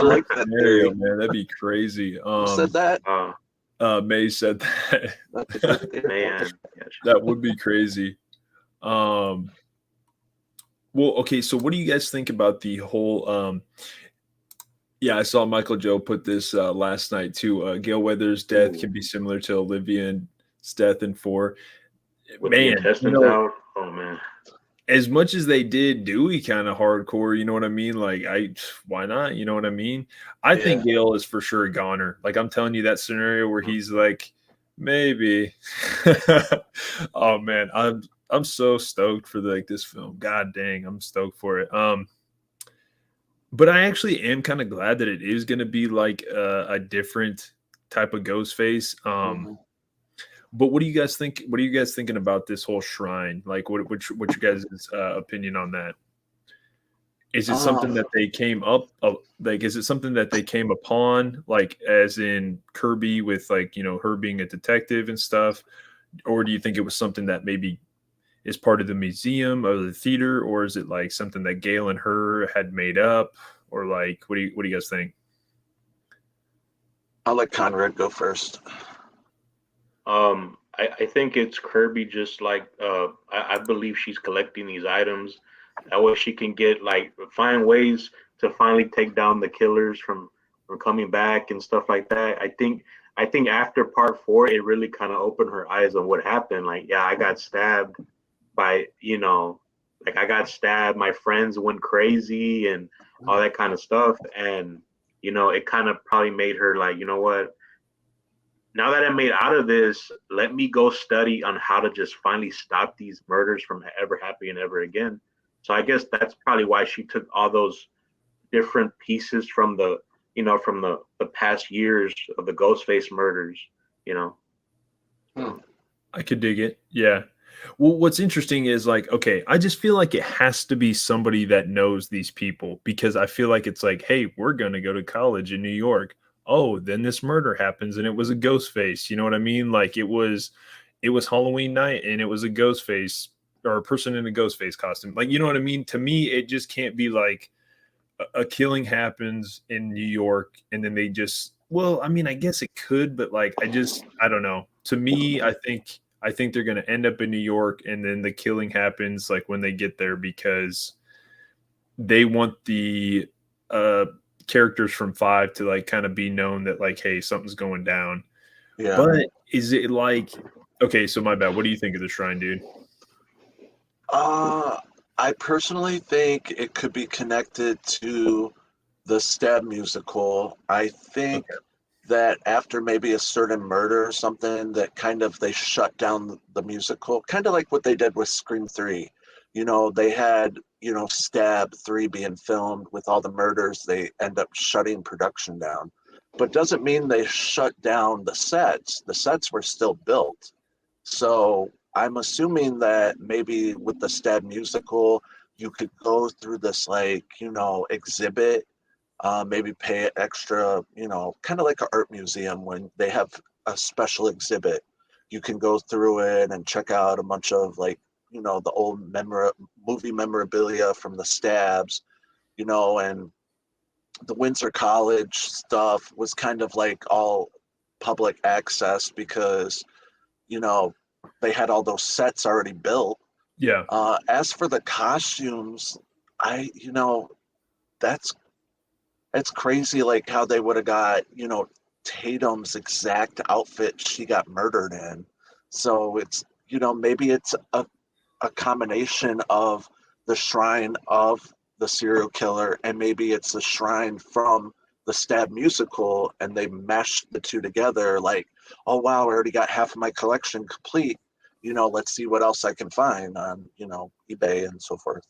like that theory, man. That'd be crazy. Who said that? May said that. Man, that would be crazy. Well, okay. So, what do you guys think about the whole? Yeah, I saw Michael Joe put this last night too. Gail Weathers' death can be similar to Olivia's death in 4. With the intestines out. Oh man. As much as they did Dewey kind of hardcore, you know what I mean? Like, why not? You know what I mean? I think Gail is for sure a goner. Like, I'm telling you, that scenario where he's like, maybe. Oh man, I'm so stoked for this film. God dang, I'm stoked for it. But I actually am kind of glad that it is going to be like a different type of Ghostface. But what do you guys think? What are you guys thinking about this whole shrine? Like, what's your guys' opinion on that? Is it something that they came up? Like, is it something that they came upon? Like, as in Kirby with like her being a detective and stuff, or do you think it was something that maybe is part of the museum or the theater, or is it like something that Gail and her had made up, or like what do you guys think? I'll let Conrad go first. I think it's Kirby, just like I believe she's collecting these items. That way she can find ways to finally take down the killers from coming back and stuff like that. I think after part 4, it really kind of opened her eyes on what happened. Like, yeah, I got stabbed by, I got stabbed, my friends went crazy and all that kind of stuff. And, it kind of probably made her like, you know what? Now that I'm made out of this, let me go study on how to just finally stop these murders from ever happening ever again. So I guess that's probably why she took all those different pieces from the past years of the Ghostface murders, I could dig it. Yeah. Well, what's interesting is like, okay, I just feel like it has to be somebody that knows these people because I feel like it's like, hey, we're gonna go to college in New York. Oh, then this murder happens and it was a ghost face. You know what I mean? Like it was Halloween night and it was a ghost face or a person in a ghost face costume. Like, you know what I mean? To me, it just can't be like a killing happens in New York and then they just well, I mean, I guess it could, but like I don't know. To me, I think they're going to end up in New York and then the killing happens like when they get there because they want the uh characters from 5 to like kind of be known that like hey, something's going down. Yeah. But is it like okay, so my bad. What do you think of the shrine, dude? Uh, I personally think it could be connected to the Stab musical. I think Okay. that after maybe a certain murder or something, that kind of they shut down the musical, kind of like what they did with Scream 3. You know, they had, Stab 3 being filmed with all the murders, they end up shutting production down. But doesn't mean they shut down the sets. The sets were still built. So I'm assuming that maybe with the Stab musical, you could go through this like, exhibit, maybe pay extra, kind of like an art museum when they have a special exhibit. You can go through it and check out a bunch of like, the old movie memorabilia from the Stabs, and the Windsor College stuff was kind of like all public access because you know, they had all those sets already built. Yeah. As for the costumes, I, that's it's crazy like how they would have got, Tatum's exact outfit she got murdered in. So it's, maybe it's a combination of the shrine of the serial killer and maybe it's a shrine from the Stab musical and they meshed the two together like, oh wow, I already got half of my collection complete. Let's see what else I can find on, eBay and so forth.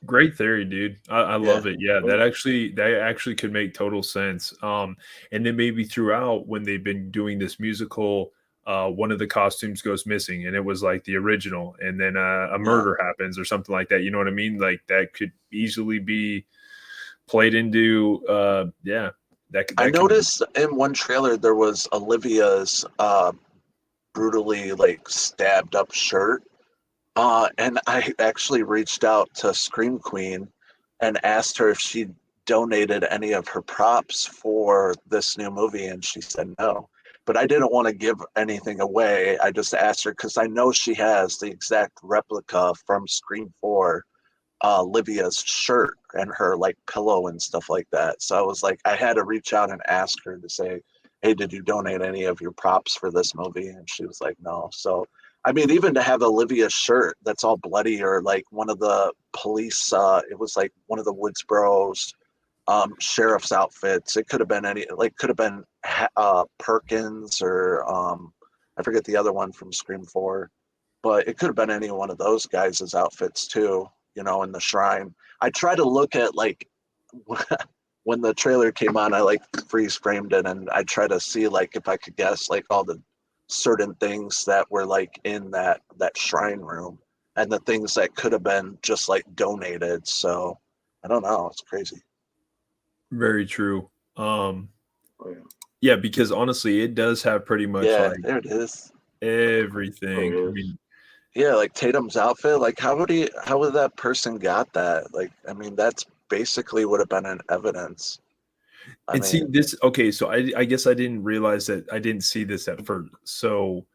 Great theory, dude. I Yeah. love it. Yeah, that actually could make total sense. And then maybe throughout when they've been doing this musical, one of the costumes goes missing, and it was like the original, and then a Yeah. murder happens or something like that. You know what I mean? Like that could easily be played into. Yeah, I that could be noticed in one trailer there was Olivia's brutally like stabbed up shirt. And I actually reached out to Scream Queen and asked her if she donated any of her props for this new movie, and she said no. But I didn't want to give anything away. I just asked her because I know she has the exact replica from Scream 4, Livia's shirt and her like pillow and stuff like that. So I was like, I had to reach out and ask her to say, hey, did you donate any of your props for this movie? And she was like, no. So I mean, even to have Olivia's shirt that's all bloody, or like one of the police, it was like one of the Woodsboro's sheriff's outfits. It could have been any, like, could have been Perkins or I forget the other one from Scream 4, but it could have been any one of those guys' outfits too, in the shrine. I try to look at like when the trailer came on, I like freeze framed it and I try to see like if I could guess like all the certain things that were like in that shrine room and the things that could have been just like donated. So I don't know. It's crazy. very true. Oh yeah. Yeah, because honestly, it does have pretty much Yeah, like there it is. Oh, everything. I it is. mean, Yeah, like Tatum's outfit. Like how would that person got that? Like, I mean, that's basically would have been an evidence. I and see mean, this okay, so I guess I didn't realize that I didn't see this at first. So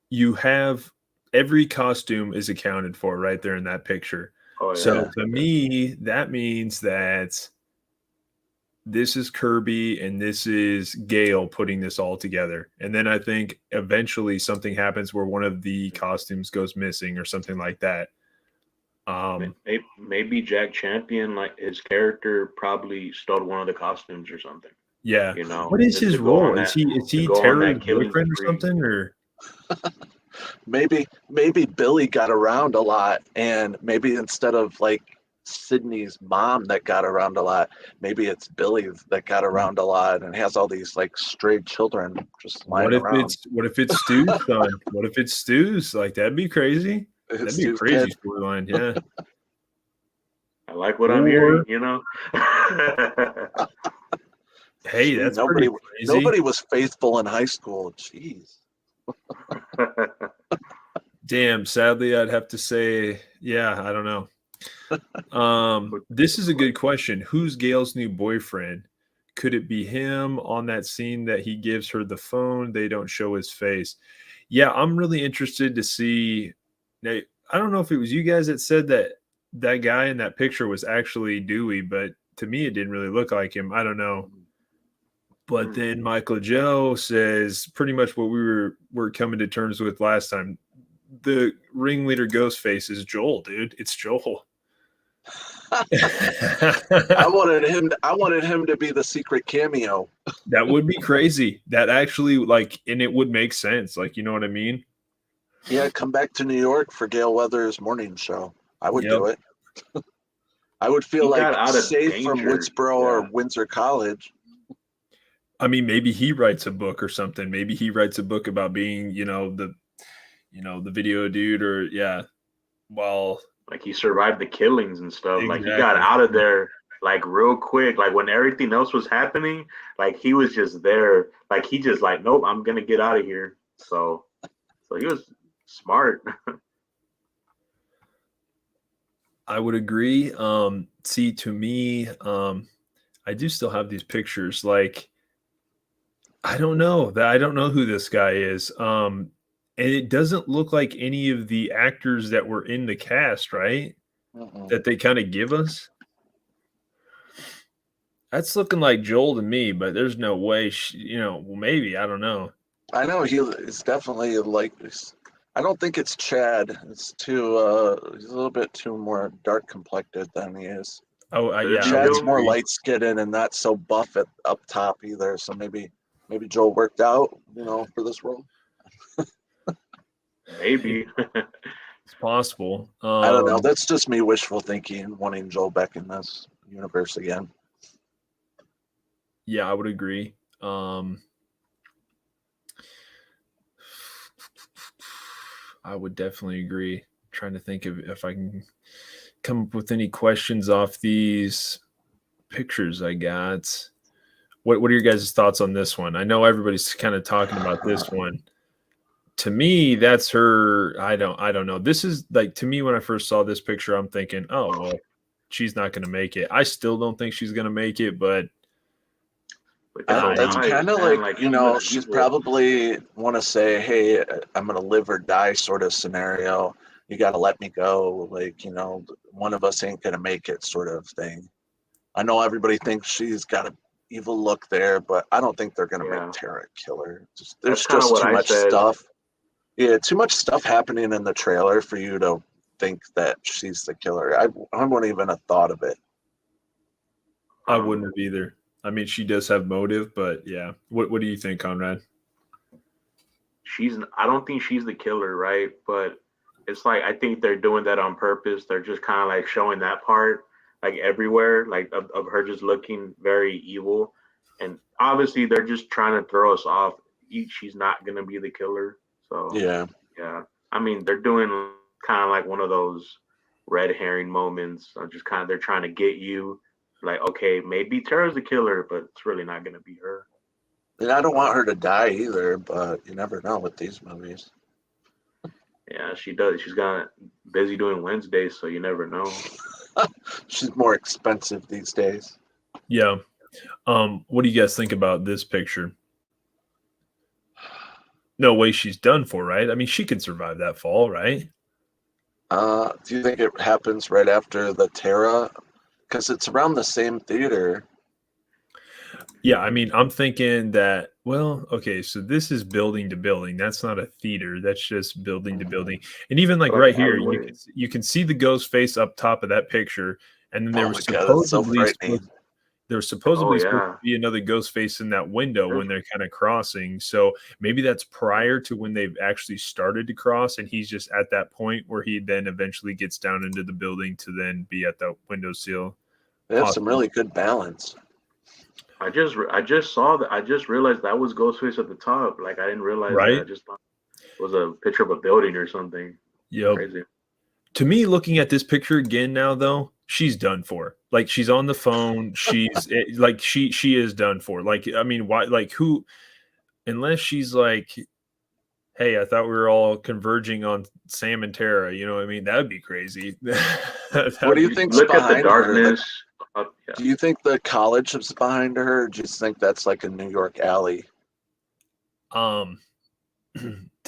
you have every costume is accounted for right there in that picture. Oh yeah. So yeah. to me, that means that this is Kirby and this is Gale putting this all together. And then I think eventually something happens where one of the costumes goes missing or something like that. Um, Maybe Jack Champion, like his character, probably stole one of the costumes or something. yeah. You know, What is his to go on role? Is that he that Terry's killing boyfriend or spree. something? Or Maybe Billy got around a lot, and maybe instead of like Sydney's mom that got around a lot, maybe it's Billy that got around a lot and has all these like stray children just lying around. what if it's Stu's son? What if it's Stu's? Like that'd be crazy. That'd be a crazy storyline, yeah. I like what I'm hearing, you know. Hey, Gee, that's pretty crazy. Nobody was faithful in high school. Jeez. Damn, sadly, I'd have to say, yeah, I don't know. This is a good question. Who's Gail's new boyfriend? Could it be him on that scene that he gives her the phone? They don't show his face. Yeah, I'm really interested to see. Now, I don't know if it was you guys that said that that guy in that picture was actually Dewey, but to me, it didn't really look like him. I don't know. But then Michael Joe says pretty much what we were coming to terms with last time. The ringleader Ghostface is Joel, dude. It's Joel. I wanted him to be the secret cameo. That would be crazy. That actually, like, and it would make sense. Like, you know what I mean? Yeah, come back to New York for Gail Weathers' morning show. I would do it. I would feel like safe from Woodsboro or Windsor College. I mean, maybe he writes a book or something. Maybe he writes a book about being, the video dude, or well, like he survived the killings and stuff. Exactly. Like he got out of there like real quick. Like when everything else was happening, like he was just there. Like he just like, nope, I'm gonna get out of here. So he was smart. I would agree. See, to me, I do still have these pictures. Like, I don't know who this guy is. And it doesn't look like any of the actors that were in the cast, right? That they kind of give us. That's looking like Joel to me, but there's no way, well, maybe, I don't know. I know he's definitely like, I don't think it's Chad. It's too, he's a little bit too more dark complected than he is. Oh, yeah. Chad's more light skinned and not so buff up top either. So maybe Joel worked out, for this role. Maybe. It's possible. I don't know. That's just me wishful thinking, wanting Joel back in this universe again. Yeah, I would agree. I would definitely agree. Trying to think of if I can come up with any questions off these pictures I got. What are your guys' thoughts on this one? I know everybody's kind of talking about this one. To me, that's her. I don't know. This is like, to me, when I first saw this picture, I'm thinking, oh, well, she's not going to make it. I still don't think she's going to make it, but that's kind of like, she's probably want to say, hey, I'm going to live or die sort of scenario. You got to let me go. Like, one of us ain't going to make it sort of thing. I know everybody thinks she's got an evil look there, but I don't think they're going to make Tara a killer. There's just too much stuff. Yeah, too much stuff happening in the trailer for you to think that she's the killer. I wouldn't even have thought of it. I wouldn't have either. I mean, she does have motive, but yeah. What do you think, Conrad? I don't think she's the killer, right? But it's like, I think they're doing that on purpose. They're just kind of like showing that part like everywhere, like of her just looking very evil. And obviously they're just trying to throw us off. She's not going to be the killer. So yeah. I mean, they're doing kind of like one of those red herring moments. Just kind of, they're trying to get you like, okay, maybe Tara's the killer, but it's really not going to be her. And I don't want her to die either, but you never know with these movies. Yeah, she does. She's got busy doing Wednesdays, so you never know. She's more expensive these days. Yeah. What do you guys think about this picture? No way she's done for, right? I mean, she could survive that fall, right? Do you think it happens right after the Tara? Because it's around the same theater. Yeah, I mean, I'm thinking that, well, okay, so this is building to building. That's not a theater. That's just building to building. And even like right here, you can see the ghost face up top of that picture. And then there was supposedly supposed to be another ghost face in that window when they're kind of crossing. So maybe that's prior to when they've actually started to cross, and he's just at that point where he then eventually gets down into the building to then be at the windowsill. They have some really good balance. I just saw that. I just realized that was Ghostface at the top. Like, I didn't realize that. I just thought it was a picture of a building or something. Yep. Crazy. To me, looking at this picture again now, though, she's done for. Like she's on the phone. She's like she is done for. Like I mean, why? Like who? Unless she's like, hey, I thought we were all converging on Sam and Tara. You know what I mean? That would be crazy. What do you think's Look at the behind her? darkness. Yeah. Do you think the college is behind her? Or do you think that's like a New York alley? To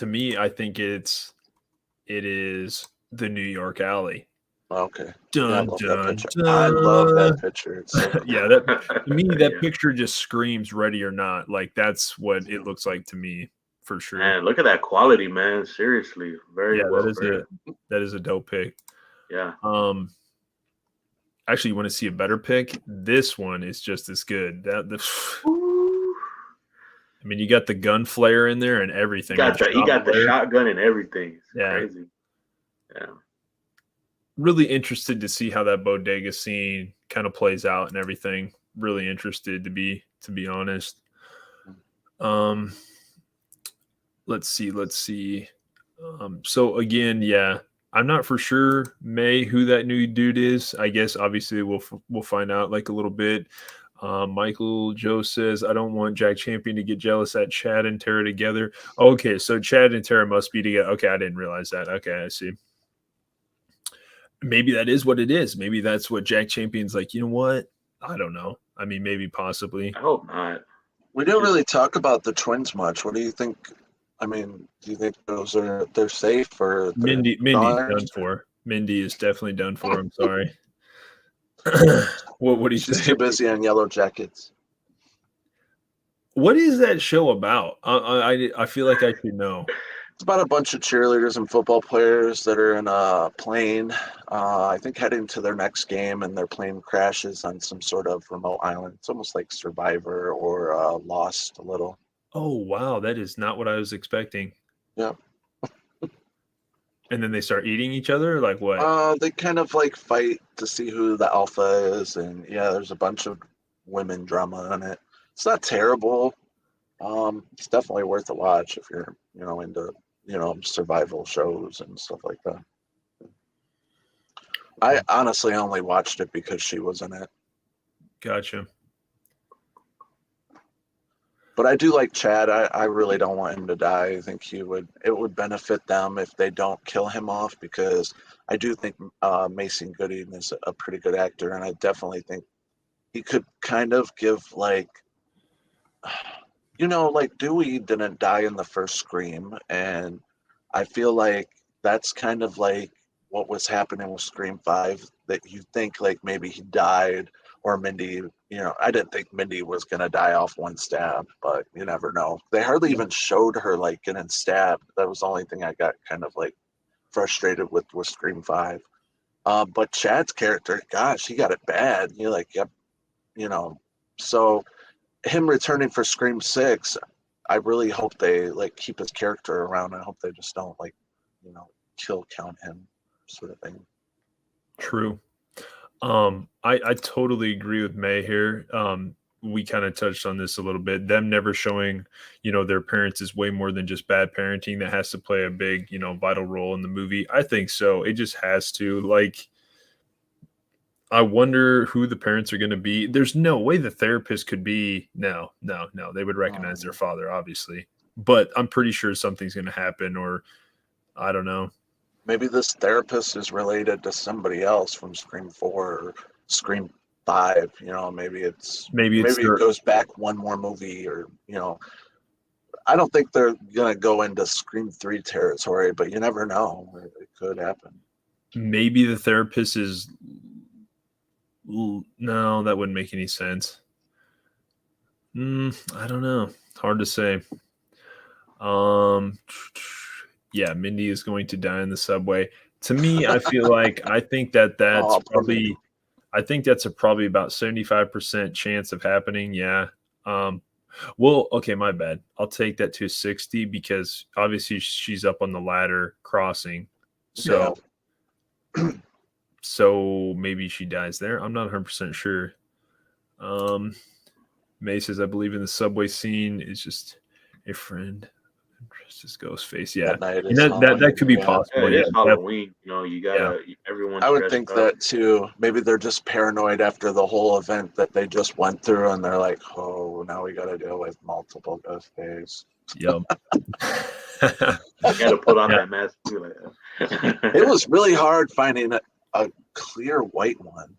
me, I think it is the New York alley. Okay. Dun, Yeah, I love that dun, picture. dun. I love that picture. It's so cool. Yeah, that to me, that Yeah. picture just screams ready or not. Like that's what it looks like to me for sure. Man, look at that quality, man. Seriously, very Yeah, well. that is a dope pick. Yeah. Actually, you want to see a better pick? This one is just as good. I mean, you got the gun flare in there and everything. He got the shotgun and everything. It's Yeah. crazy. Yeah. Really interested to see how that bodega scene kind of plays out and everything. Really interested to be honest. Let's see. So again, yeah, I'm not for sure, May, who that new dude is. I guess obviously we'll find out like a little bit. Michael Joe says, I don't want Jack Champion to get jealous at Chad and Tara together. Okay, so Chad and Tara must be together. Okay, I didn't realize that. Okay, I see. Maybe that is what it is. Maybe that's what Jack Champion's like, you know what? I don't know. I mean, maybe possibly. I hope not. We didn't really talk about the twins much. What do you think? I mean, do you think they're safe or Mindy's done for? Mindy is definitely done for. I'm sorry. What do you She's say? too busy on Yellow Jackets. What is that show about? I feel like I should know. It's about a bunch of cheerleaders and football players that are in a plane, I think heading to their next game, and their plane crashes on some sort of remote island. It's almost like Survivor or Lost a little. Oh, wow. That is not what I was expecting. Yeah. And then they start eating each other? Like what? They kind of like fight to see who the alpha is, and yeah, there's a bunch of women drama in it. It's not terrible. It's definitely worth a watch if you're, into, survival shows and stuff like that. I honestly only watched it because she was in it. Gotcha. But I do like Chad. I really don't want him to die. I think it would benefit them if they don't kill him off, because I do think Mason Gooding is a pretty good actor, and I definitely think he could kind of give like Dewey didn't die in the first Scream, and I feel like that's kind of like what was happening with Scream 5, that you think like maybe he died, or Mindy, I didn't think Mindy was going to die off one stab, but you never know. They hardly even showed her like getting stabbed. That was the only thing I got kind of like frustrated with Scream 5. But Chad's character, gosh, he got it bad. You're like, yep, so him returning for Scream 6, I really hope they like keep his character around. I hope they just don't like, kill count him sort of thing. True. I totally agree with May here. We kind of touched on this a little bit. Them never showing, their parents is way more than just bad parenting. That has to play a big, vital role in the movie. I think so. It just has to. Like, I wonder who the parents are going to be. There's no way the therapist could be. No. They would recognize their father, obviously. But I'm pretty sure something's going to happen, or I don't know. Maybe this therapist is related to somebody else from Scream 4 or Scream 5. Maybe it goes back one more movie, or I don't think they're gonna go into Scream 3 territory, but you never know. It could happen. Maybe the therapist is. No, that wouldn't make any sense. I don't know. Hard to say. Yeah, Mindy is going to die in the subway. To me, I feel like I think that's probably about 75% chance of happening. Yeah. Well, okay, my bad. I'll take that to 60 because obviously she's up on the ladder crossing. So so maybe she dies there. I'm not 100% sure. May says, I believe in the subway scene is just a friend. Dressed as Ghostface. Yeah, That night and is that could be Halloween, yeah. possible. Yeah, it Yeah, is Halloween. You know, you gotta everyone's I would dressed think up. that too. Maybe they're just paranoid after the whole event that they just went through, and they're like, "Oh, now we got to deal with multiple Ghostface." Yep. You gotta put on Yeah. that mask too. Like It was really hard finding a clear white one.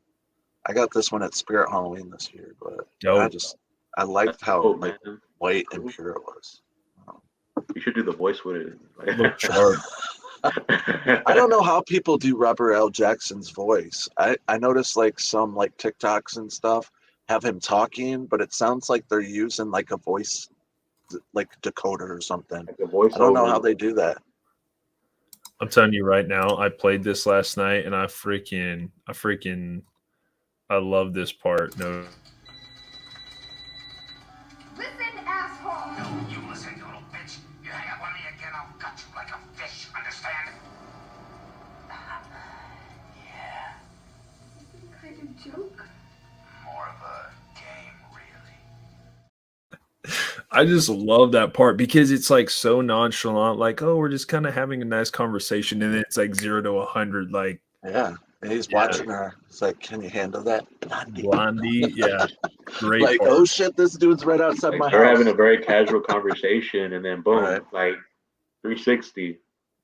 I got this one at Spirit Halloween this year, but Oh, I liked how oh, like man. white and pure it was. You should do the voice with it. look sharp. I don't know how people do Robert L. Jackson's voice. I noticed like some like TikToks and stuff have him talking, but it sounds like they're using like a voice like decoder or something. Like a voice I don't know how over. they do that. I'm telling you right now, I played this last night and I love this part. No. Listen, asshole! No, you listen, you little bitch. You hang up on me again, I'll gut you like a fish, understand? Yeah, Some kind of joke? more of a game, really. I just love that part because it's like so nonchalant, like, oh, we're just kind of having a nice conversation, and then it's like 0 to 100, like Yeah. And he's watching her. It's like, can you handle that? Blondie. Yeah, great Like, part. oh shit, this dude's right outside Like my they're house. having a very casual conversation, and then boom, Right. like 360.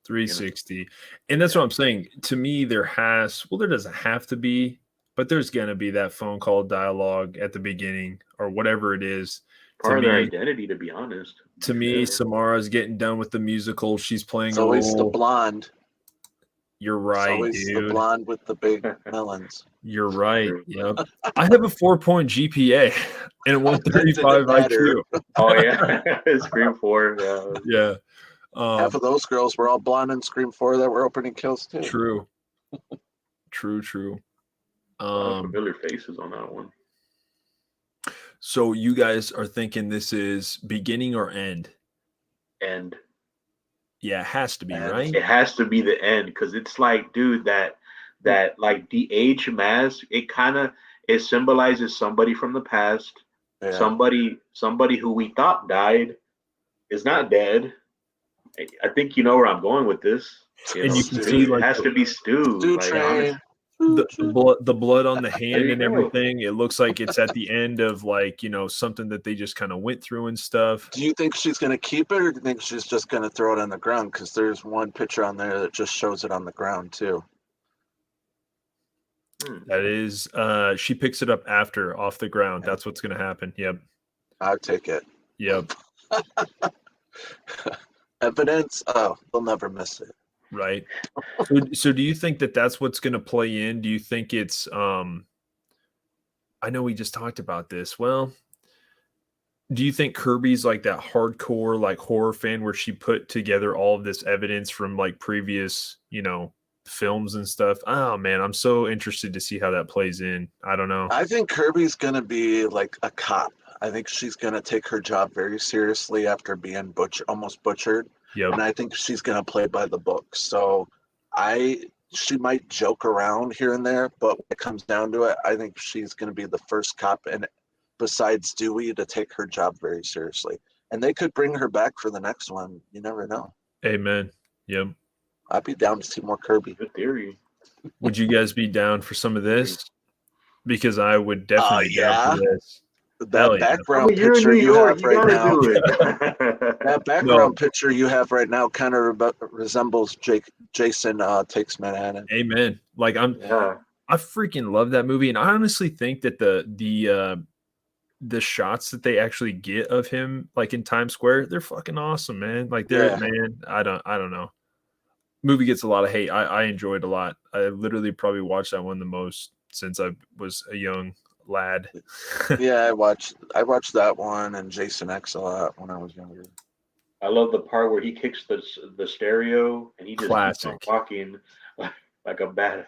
360. And that's what I'm saying. To me, there doesn't have to be, but there's going to be that phone call dialogue at the beginning or whatever it is. Part To of their me, identity, to be honest. to me, Samara's getting done with the musical. She's playing It's a always the role. blonde. You're It's right, always the dude. blonde with the big melons. You're right. Yep. I have a 4-point GPA and a 135 matter. IQ. Oh yeah, Scream 4. Yeah, Yeah. Half of those girls were all blonde in Scream 4 that were opening kills too. True. True. a lot of familiar faces on that one. So you guys are thinking this is beginning or end? And Yeah, it has to be, And right? it has to be the end because it's like, dude, that like the age mask, it symbolizes somebody from the past, Yeah. somebody who we thought died is not dead. I think you know where I'm going with this. And you can Stu, see, it like, has to be Stu. Stew Like, train. honestly. The blood on the There hand you and go. everything. It looks like it's at the end of, like, something that they just kind of went through and stuff. Do you think she's going to keep it, or do you think she's just going to throw it on the ground? Because there's one picture on there that just shows it on the ground too. That is, she picks it up after off the ground. That's what's going to happen. Yep. I'd take it. Yep. Evidence? Oh, they'll never miss it. Right. So do you think that that's what's going to play in? Do you think it's I know we just talked about this. Well, do you think Kirby's like that hardcore like horror fan where she put together all of this evidence from like previous, films and stuff? Oh man, I'm so interested to see how that plays in. I don't know. I think Kirby's going to be like a cop. I think she's going to take her job very seriously after being almost butchered. Yep. And I think she's going to play by the book. So she might joke around here and there, but when it comes down to it, I think she's going to be the first cop, and besides Dewey, to take her job very seriously. And they could bring her back for the next one. You never know. Amen. Yep. I'd be down to see more Kirby. Good theory. Would you guys be down for some of this? Because I would definitely be down for this. That yeah. background You're in picture New you York, have right gotta now. do it. That background picture you have right now kind of resembles Jason Takes Manhattan. Amen. Like Yeah. I freaking love that movie, and I honestly think that the shots that they actually get of him, like in Times Square, they're fucking awesome, man. Like man, I don't know. Movie gets a lot of hate. I enjoyed it a lot. I literally probably watched that one the most since I was a young lad. Yeah, I watched that one and Jason X a lot when I was younger. I love the part where he kicks the stereo and he just keeps on Classic. walking like a badass.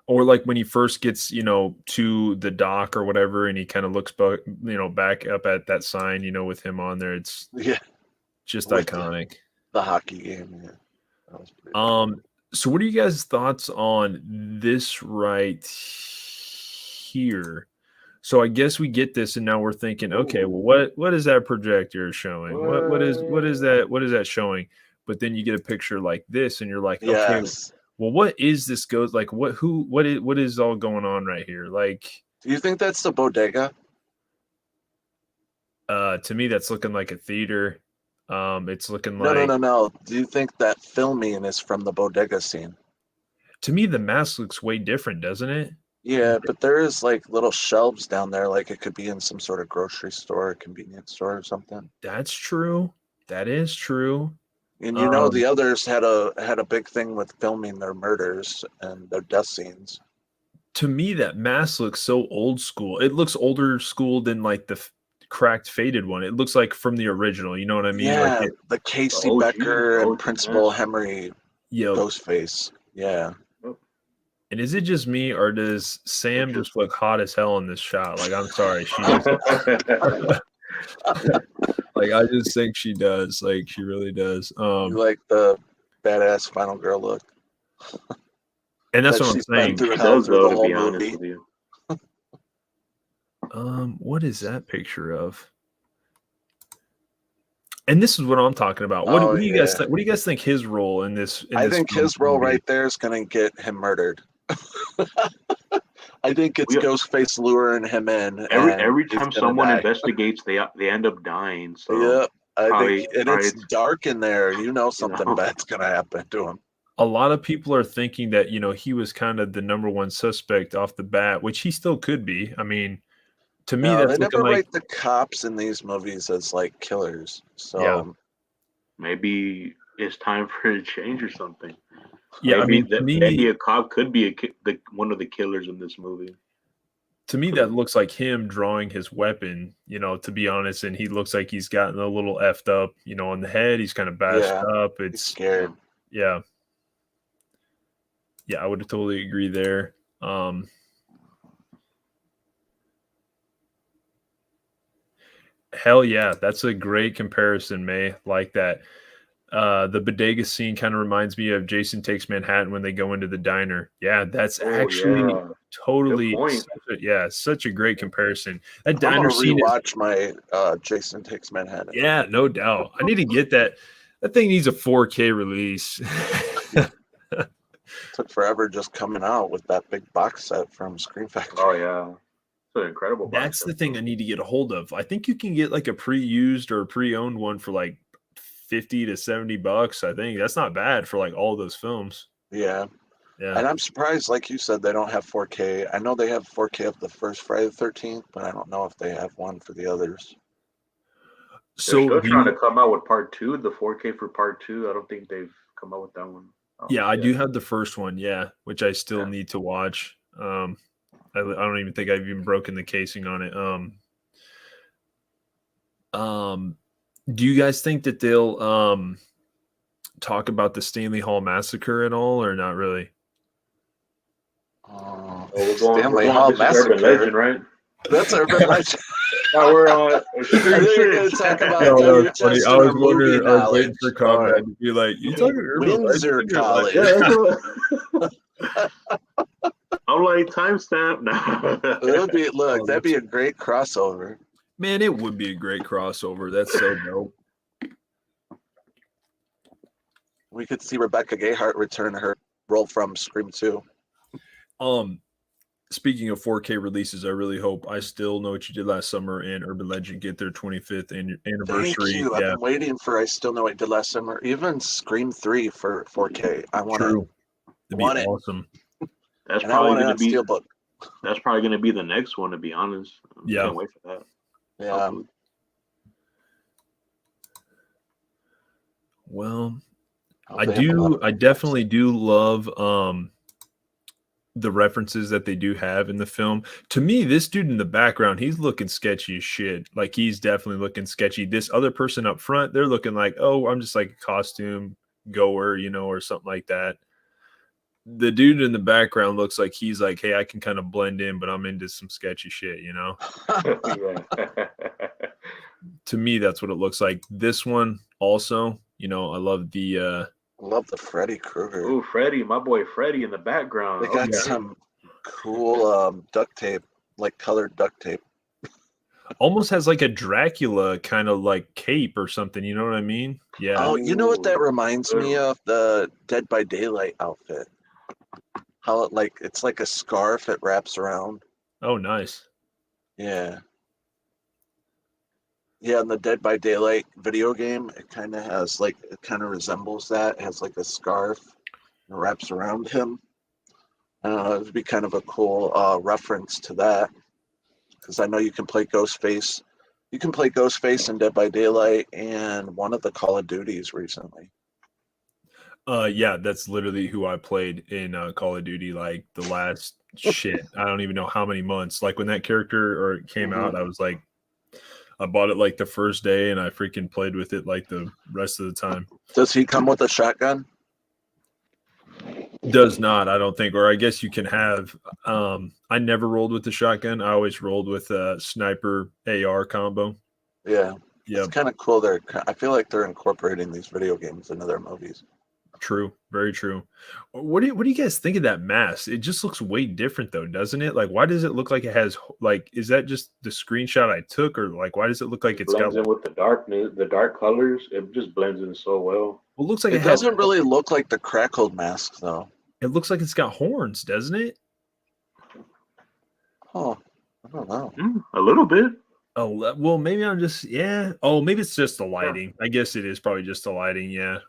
Or like when he first gets, to the dock or whatever, and he kind of looks back up at that sign, with him on there. It's just With iconic. The hockey game, yeah. That was pretty So what are you guys' thoughts on this right here? So I guess we get this, and now we're thinking, okay, well, what is that projector showing? What is that? What is that showing? But then you get a picture like this, and you're like, okay, Yes. well, what is this? Goes like what is all going on right here? Like, Do you think that's the bodega? to me, that's looking like a theater. It's looking No, like no. Do you think that filming is from the bodega scene? to me the mask looks way different, doesn't it? Yeah, but there is like little shelves down there, like it could be in some sort of grocery store, or convenience store, or something. That's true. That is true. And the others had a big thing with filming their murders and their death scenes. To me, that mask looks so old school. It looks older school than like the cracked faded one. It looks like from the original. You know what I mean? Yeah, Like the Casey OG Becker and OG Principal mask. Henry yo. Ghostface. Yeah. And is it just me, or does Sam just look hot as hell in this shot? Like, I'm sorry, she just like I just think she does. Like, she really does. You like the badass final girl look. And that's that what I'm she's been saying. through She hell does, through though, the to whole be honest movie. with you. What is that picture of? And this is what I'm talking about. What do you guys think? What do you guys think his role in this? I think film his role will be? right there is going to get him murdered. I think it's Yeah. Ghostface luring him in. Every and he's time gonna someone die. investigates, they end up dying. So Yep. I probably- think, and probably it's dark in there. Something bad's going to happen to him. A lot of people are thinking that he was kind of the number one suspect off the bat, which he still could be. I mean, to me, No, that's they never looking like write the cops in these movies as like killers. So Yeah. maybe it's time for a change or something. yeah. I Maybe mean, to maybe me, a cop could be one of the killers in this movie. that looks like him drawing his weapon. To be honest, and he looks like he's gotten a little effed up. On the head, he's kind of bashed up. he's It's scared. yeah. Yeah, I would totally agree there. Hell yeah, that's a great comparison, May. Like that. The bodega scene kind of reminds me of Jason Takes Manhattan when they go into the diner. Yeah, that's actually yeah. totally Good point. such a great comparison. That I'm gonna diner scene is rewatch my Jason Takes Manhattan. yeah, no doubt. I need to get that. That thing needs a 4K release. Took forever just coming out with that big box set from Screen Factory. Oh yeah, it's an incredible. That's box the set. thing I need to get a hold of. I think you can get like a pre-used or pre-owned one for like $50 to $70. I think that's not bad for like all those films. Yeah. Yeah. And I'm surprised, like you said, they don't have 4K. I know they have 4K of the first Friday the 13th, but I don't know if they have one for the others. So They're still trying to come out with part 2, the 4K for part 2. I don't think they've come out with that one. yeah, I do have the first one, yeah, which I still need to watch. I don't even think I've even broken the casing on it. Do you guys think that they'll talk about the Stanley Hall massacre at all, or not really? Stanley Hall Massacre. Urban Legend, right? That's Urban Legend. Now we're on. I think we're going to talk about No, that was funny. just I was our wondering, movie I was waiting knowledge. for Conrad to be like, "You talking Urban Windsor Legend?" College. Yeah, I'm like timestamp now. It would be that'd be a great crossover. Man, it would be a great crossover. That's so dope. We could see Rebecca Gayheart return her role from Scream 2. Speaking of 4K releases, I really hope I Still Know What You Did Last Summer and Urban Legend get their 25th anniversary. Thank you. I've been waiting for I Still Know What You Did Last Summer. Even Scream 3 for 4K. I want it. It'd be awesome. That's And I want probably it going on to be. Steelbook. That's probably going to be the next one. To be honest, Yeah. Can't wait for that. Yeah. Well, I definitely do love the references that they do have in the film. To me, this dude in the background, he's looking sketchy as shit. Like, he's definitely looking sketchy. This other person up front, they're looking like, oh, I'm just like a costume goer, or something like that. The dude in the background looks like he's like, hey, I can kind of blend in, but I'm into some sketchy shit, Yeah. To me, that's what it looks like. This one also, I love the love the Freddy Krueger. Ooh, Freddy, my boy Freddy in the background. They got some cool duct tape like colored duct tape. Almost has like a Dracula kind of like cape or something. You know what I mean? Yeah. Oh, you know what that Ooh, reminds good me one. of? The Dead by Daylight outfit. How it's like a scarf it wraps around. Oh, nice. Yeah. Yeah, in the Dead by Daylight video game, it kind of has like it kind of resembles that. It has like a scarf and wraps around him. I don't know, it'd be kind of a cool reference to that because I know you can play Ghostface. You can play Ghostface in Dead by Daylight and one of the Call of Duties recently. Yeah, that's literally who I played in Call of Duty like the last shit. I don't even know how many months. Like when that character or it came out, I was like, I bought it like the first day and I freaking played with it like the rest of the time. Does he come with a shotgun? Does not, I don't think, or I guess you can have. I never rolled with the shotgun. I always rolled with a sniper AR combo. Yeah, it's Yep, kind of cool. I feel like they're incorporating these video games into their movies. true, very true. What do you guys think of that mask? It just looks way different though, doesn't it? Like, why does it look like it has like? Is that just the screenshot I took, or like, why does it look like It it's got? blends in with the darkness, the dark colors. It just blends in so well. Well, it looks like It it has. doesn't really look like the crackled mask, though. It looks like it's got horns, doesn't it? Oh, I don't know. A little bit. Oh, well, maybe I'm just yeah. Oh, maybe it's just the Yeah. lighting. I guess it is probably just the lighting. Yeah.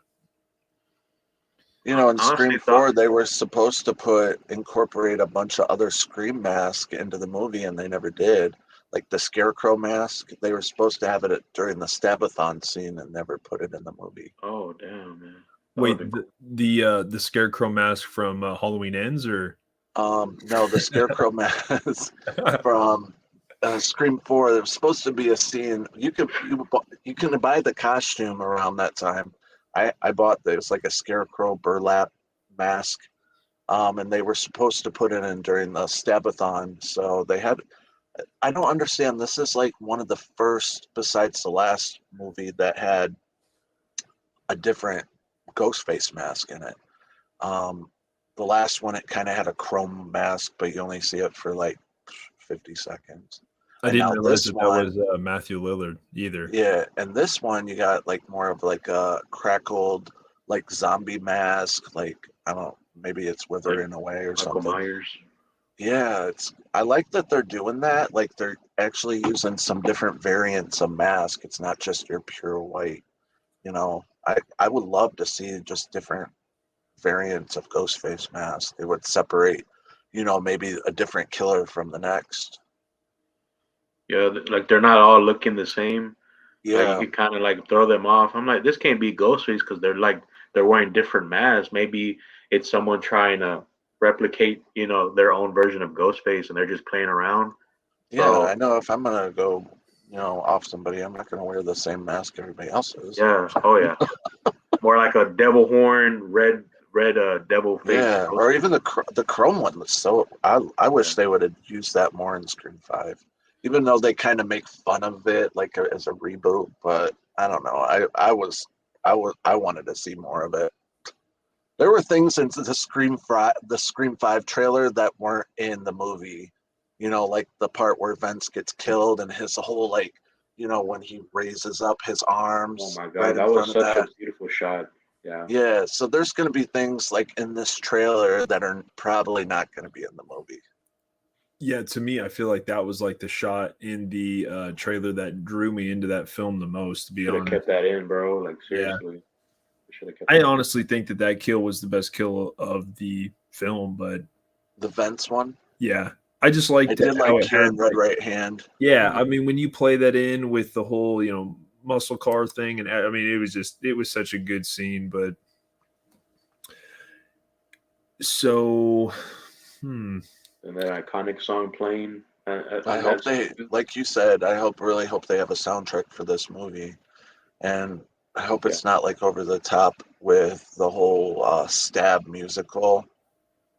You know, in Honestly, Scream 4, they were supposed to incorporate a bunch of other Scream masks into the movie, and they never did. Like the Scarecrow mask, they were supposed to have it during the Stabathon scene and never put it in the movie. Oh damn, man. Wait, the scarecrow mask from Halloween Ends, or No, the Scarecrow mask from Scream 4. There was supposed to be a scene. You can buy the costume around that time. I bought it was like a Scarecrow burlap mask, and they were supposed to put it in during the Stabathon. So they had. I don't understand. This is like one of the first, besides the last movie, that had a different Ghostface mask in it. The last one, it kind of had a chrome mask, but you only see it for like 50 seconds. I And didn't now realize this that one, was Matthew Lillard either. yeah, and this one you got like more of like a crackled like zombie mask, like I don't know, maybe it's withering away or Michael something. Myers. Yeah, I like that they're doing that. Like they're actually using some different variants of mask. It's not just your pure white. You know, I would love to see just different variants of Ghostface mask. It would separate, maybe a different killer from the next. Yeah, like they're not all looking the same. Like you Yeah, could kind of like throw them off. I'm like, this can't be Ghostface because they're wearing different masks. Maybe it's someone trying to replicate, their own version of Ghostface, and they're just playing around. yeah. So I know if I'm gonna go, off somebody, I'm not gonna wear the same mask everybody else is. yeah, oh yeah, more like a devil horn, red devil face. Yeah, or even the chrome one was so. I wish they would have used that more in Scream 5, even though they kind of make fun of it like as a reboot. But I don't know. I wanted to see more of it. There were things in the Scream 5 trailer that weren't in the movie. Like the part where Vince gets killed and his whole like, when he raises up his arms Oh my right god, in that was front of such a that. beautiful shot. Yeah. Yeah, so there's going to be things like in this trailer that are probably not going to be in the movie. Yeah, to me, I feel like that was like the shot in the trailer that drew me into that film the most. To be Should have honest, kept that in, bro. Like yeah, seriously, should have kept I that in. honestly think that kill was the best kill of the film. But The Vents one, yeah, I just I liked did how like it had hearing Red like Right Hand. yeah. I mean, when you play that in with the whole muscle car thing, and I mean, it was such a good scene. But so, And that iconic song playing. I On hope that they, scene. like you said, really hope they have a soundtrack for this movie. And I hope Yeah. it's not like over the top with the whole stab musical.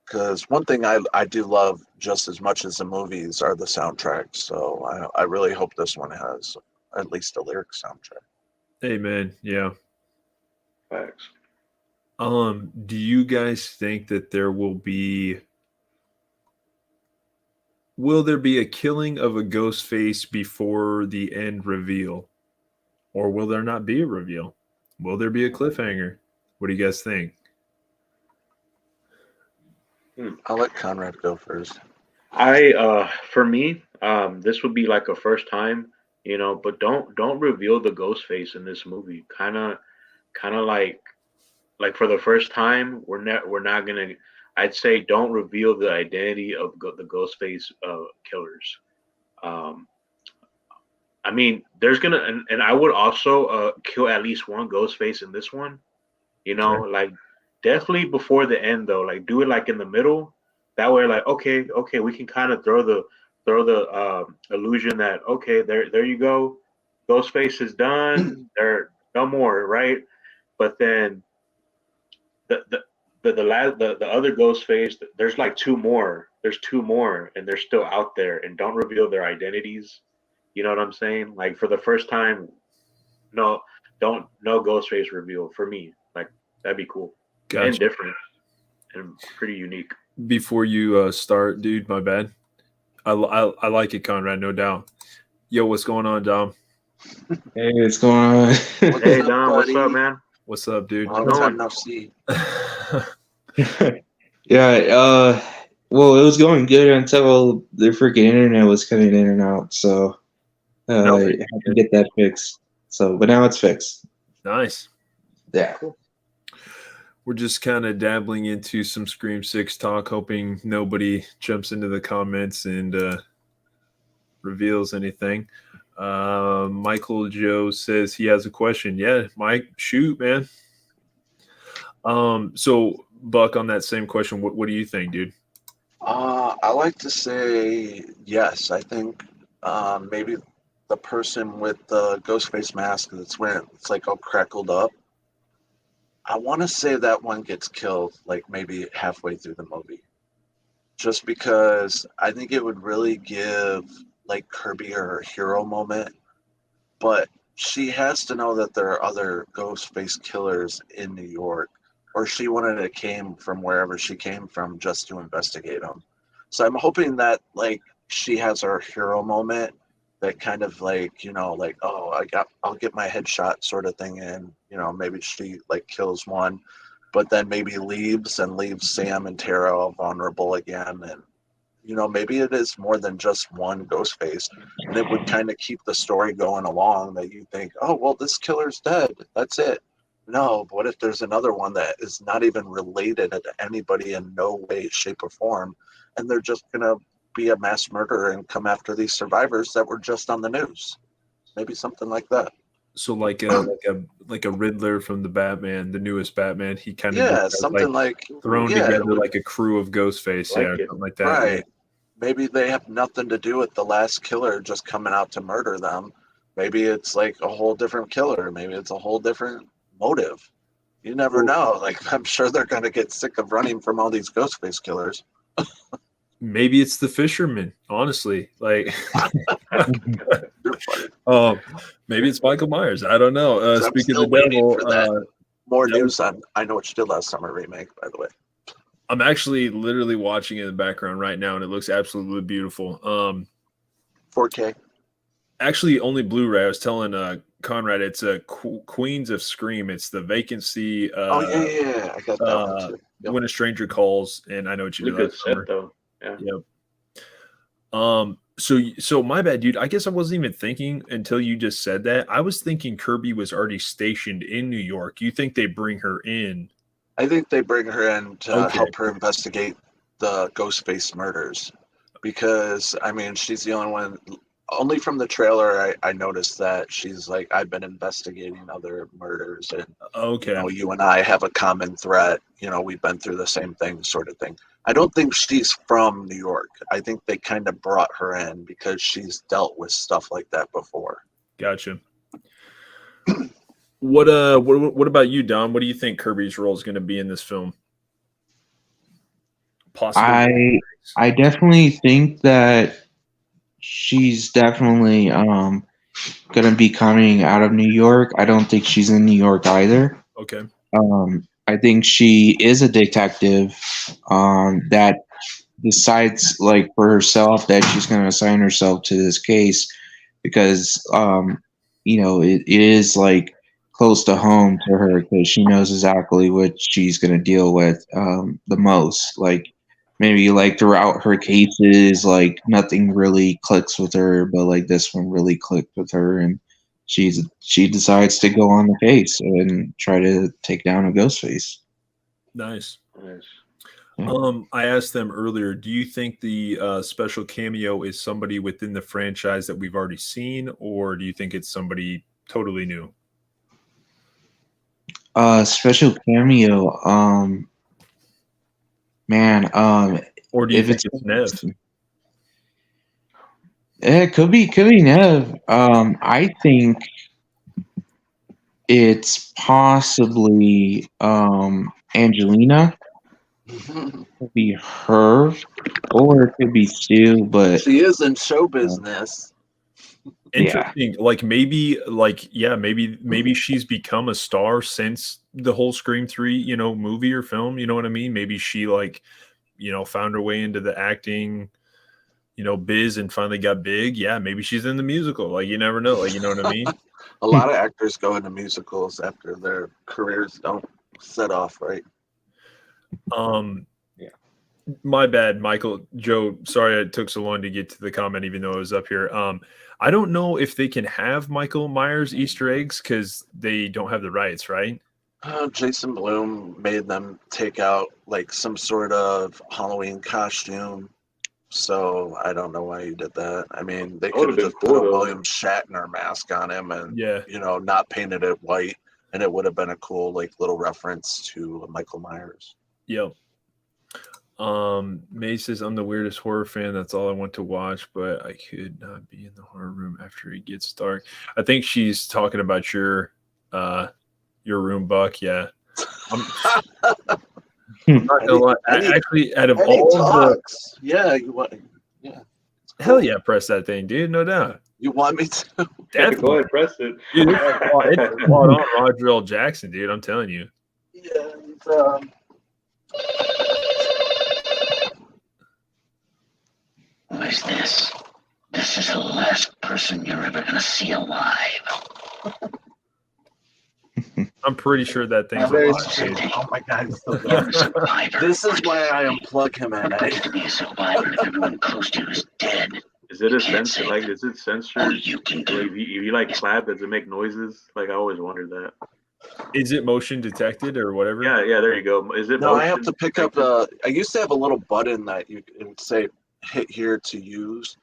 Because one thing I do love just as much as the movies are the soundtracks. So I really hope this one has at least a lyric soundtrack. hey man, yeah. Facts. Do you guys think that there will be will there be a killing of a ghost face before the end reveal? Or will there not be a reveal? Will there be a cliffhanger? What do you guys think? I'll let Conrad go first. For me, this would be like a first time, but don't reveal the ghost face in this movie. Kind of like for the first time, we're not gonna. I'd say don't reveal the identity of the Ghostface killers. Um, I mean, there's gonna and I would also kill at least one Ghostface in this one. Okay. Like definitely before the end though. Like do it like in the middle. That way, like okay, we can kind of throw the illusion that okay, there you go, Ghostface is done. There no more, right? But then the the other ghost face, there's like two more, there's two more, and they're still out there and don't reveal their identities. You know what I'm saying? Like for the first time, no, don't, no ghost face reveal for me. Like that'd be cool and Gotcha. different and pretty unique. Before you start, dude, my bad. I like it, Conrad, no doubt. Yo, what's going on, Dom? Hey, what's going on? Hey up, Don, what's buddy? up, man? What's up, dude? Long going? time no see. Yeah, well, it was going good until the freaking internet was cutting in and out, so No, I had to get that fixed. So, but now it's fixed. nice. Yeah. We're just kind of dabbling into some Scream 6 talk, hoping nobody jumps into the comments and reveals anything. Michael Joe says he has a question. Yeah, Mike, shoot, man. So Buck, on that same question, what do you think, dude? I like to say yes. I think maybe the person with the ghost face mask that's wearing it's like all crackled up. I want to say that one gets killed like maybe halfway through the movie, just because I think it would really give like Kirby her hero moment. But she has to know that there are other ghost face killers in New York, or she wouldn't have came from wherever she came from just to investigate them. So I'm hoping that like she has her hero moment, that kind of like like, oh, I'll get my headshot sort of thing in. Maybe she like kills one, but then maybe leaves Sam and Tara all vulnerable again, and maybe it is more than just one ghost face, and it would kind of keep the story going along, that you think, oh, well, this killer's dead, that's it. No, but what if there's another one that is not even related to anybody in no way, shape, or form, and they're just gonna be a mass murderer and come after these survivors that were just on the news? Maybe something like that. So like a Riddler from the Batman, the newest Batman, he kind of Yeah, just has, something like thrown yeah, together like a crew of Ghostface, Like yeah, or it. something like that. right. Maybe they have nothing to do with the last killer just coming out to murder them. Maybe it's like a whole different killer. Maybe it's a whole different motive. You never know. Like, I'm sure they're going to get sick of running from all these Ghostface killers. Maybe it's the fisherman, honestly. Like, You're funny. maybe it's Michael Myers. I don't know. 'Cause I'm Speaking still of the waiting devil, for that. More that news on I Know What You Did Last Summer remake, by the way. I'm actually literally watching it in the background right now, and it looks absolutely beautiful. 4K. Actually, only Blu-ray. I was telling Conrad, it's a Queens of Scream. It's the Vacancy. Oh, yeah. I got that one too. Yep. When a Stranger Calls, and I Know What You It's a Did good Last Summer. set though. Yeah. Yep. So my bad, dude. I guess I wasn't even thinking until you just said that. I was thinking Kirby was already stationed in New York. You think they bring her in? I think they bring her in to Okay. help her investigate the Ghostface murders, because I mean she's the only one. Only from the trailer, I noticed that she's like, I've been investigating other murders, and Okay. you and I have a common threat. We've been through the same thing, sort of thing. I don't think she's from New York. I think they kind of brought her in because she's dealt with stuff like that before. Gotcha. What about you, Dom? What do you think Kirby's role is going to be in this film? Possibly. I definitely think that she's definitely gonna be coming out of New York. I don't think she's in New York either. Okay. I think she is a detective that decides like for herself that she's going to assign herself to this case because it is like close to home to her because she knows exactly what she's going to deal with the most. Like maybe like throughout her cases, like nothing really clicks with her, but like this one really clicked with her, and she decides to go on the case and try to take down a ghost face. Nice. Nice. I asked them earlier, do you think the special cameo is somebody within the franchise that we've already seen, or do you think it's somebody totally new? Special cameo, man, Or do you if think it's it's Nev? it could be Nev. I think it's possibly Angelina. Could be her, or it could be Stu. But She is in show business. Interesting. Like maybe maybe she's become a star since the whole Scream 3, movie or film, you know what I mean? Maybe she found her way into the acting, biz and finally got big. Yeah, maybe she's in the musical. Like you never know. Like you know what I mean? A lot of actors go into musicals after their careers don't set off right. Yeah. My bad, Michael. Joe, sorry it took so long to get to the comment, even though I was up here. I don't know if they can have Michael Myers Easter eggs because they don't have the rights, right? Jason Blum made them take out like some sort of Halloween costume. So I don't know why he did that. I mean, they could have just put a William Shatner mask on him and not painted it white, and it would have been a cool like little reference to Michael Myers. Yep. May says I'm the weirdest horror fan. That's all I want to watch, but I could not be in the horror room after it gets dark. I think she's talking about your room, Buck. Yeah. I'm not gonna lie. Actually, out of all the you want, cool. Hell yeah, press that thing, dude. No doubt. You want me to? Yeah, go ahead, press it. Dude, it's spot on Roger L. Jackson, dude. I'm telling you. Yeah. Who is this? This is the last person you're ever gonna see alive. I'm pretty sure that thing's alive, dude. Oh my god, this is why I unplug him at night. To be a survivor if everyone close to you is dead. Is it a sensor? Like, is it censored? All you can do. If you like clap, does it make noises? Like, I always wondered that. Is it motion detected or whatever? Yeah, there you go. Is it? No, I have to pick up I used to have a little button that it would say hit here to use,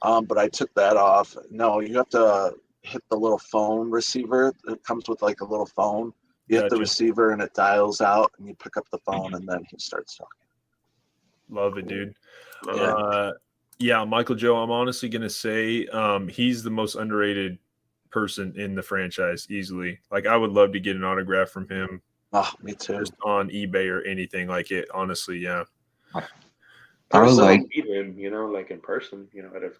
but I took that off. No, you have to hit the little phone receiver. It comes with like a little phone. You hit the receiver and it dials out, and you pick up the phone, and then he starts talking. Love it, dude. Yeah. Michael Joe, I'm honestly gonna say he's the most underrated person in the franchise, easily. Like I would love to get an autograph from him. Oh, me too. Just on eBay or anything like it. Honestly, yeah. I would like meet him, like in person,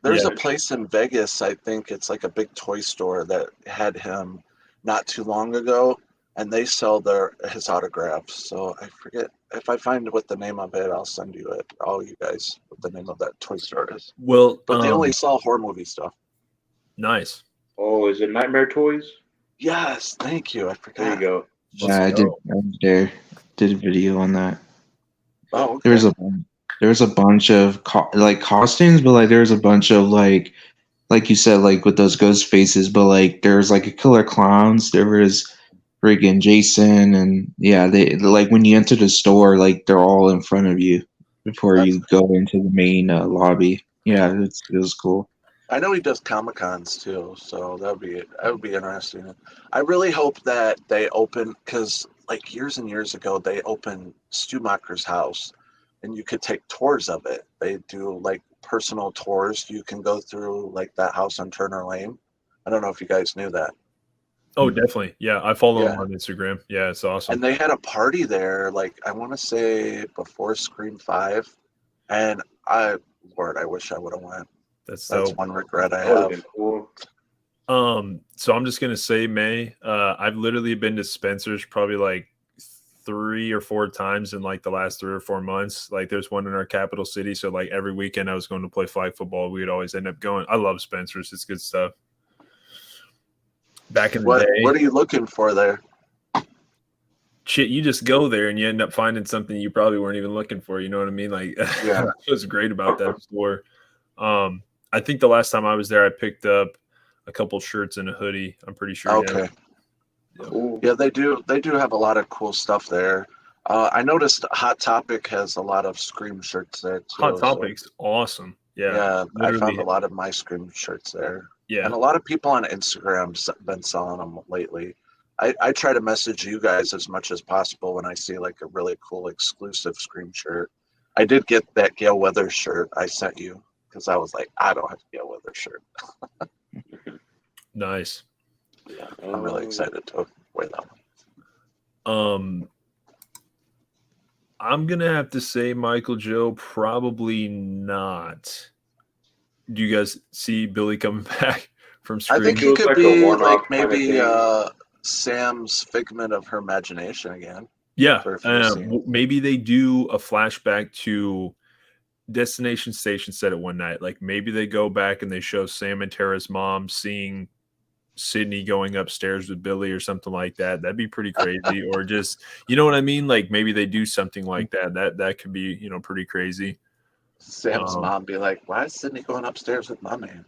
There's a place in Vegas, I think it's like a big toy store that had him not too long ago, and they sell his autographs. So I forget, if I find what the name of it, I'll send you it. All you guys, what the name of that toy store is. Well, but they only sell horror movie stuff. Nice. Oh, is it Nightmare Toys? Yes, thank you. I forgot. There you go. I did a video on that. Oh, okay. There's a bunch of costumes, but like there's a bunch of like you said, like with those ghost faces, but like there's like a killer clowns. There was friggin' Jason, and yeah, they like when you enter the store, like they're all in front of you before you go into the main lobby. Yeah, it was cool. I know he does Comic-Cons too, so that would be interesting. I really hope that they open, because like years and years ago they opened Stumacher's house, and you could take tours of it. They do like personal tours. You can go through like that house on Turner Lane. I don't know if you guys knew that. Oh, definitely. Yeah, I follow him on Instagram. Yeah, it's awesome. And they had a party there, like I want to say before Scream 5, and I wish I would have went. That's one regret I have. Cool. So I'm just gonna say, May, I've literally been to Spencer's probably like 3 or 4 times in like the last 3 or 4 months. Like there's one in our capital city, so like every weekend I was going to play flag football. We would always end up going. I love Spencer's; it's good stuff. Back in the day, What are you looking for there? shit, you just go there and you end up finding something you probably weren't even looking for. You know what I mean? Like, Yeah. that's what's great about that store. I think the last time I was there, I picked up a couple shirts and a hoodie. I'm pretty sure. Okay. Cool. Yeah, they do have a lot of cool stuff there. I noticed Hot Topic has a lot of Scream shirts there too. Hot Topic's awesome. Yeah, I found a lot of my Scream shirts there. Yeah, And a lot of people on Instagram been selling them lately. I try to message you guys as much as possible when I see like a really cool exclusive Scream shirt. I did get that Gail Weathers shirt I sent you because I was like, I don't have a Gail Weathers shirt. nice. Yeah, I'm really excited to wear that one. I'm gonna have to say Michael Joe, probably not. Do you guys see Billy coming back from I Scream? think he Feels could like a be one-off like kinda maybe thing. Sam's figment of her imagination again. Yeah, for a few scenes. maybe they do a flashback to Destination Station set it one night. Like maybe they go back and they show Sam and Tara's mom seeing Sydney going upstairs with Billy or something like that. That'd be pretty crazy. Or just, you know what I mean? Like maybe they do something like that. That could be, pretty crazy. Sam's mom be like, "Why is Sydney going upstairs with my man?"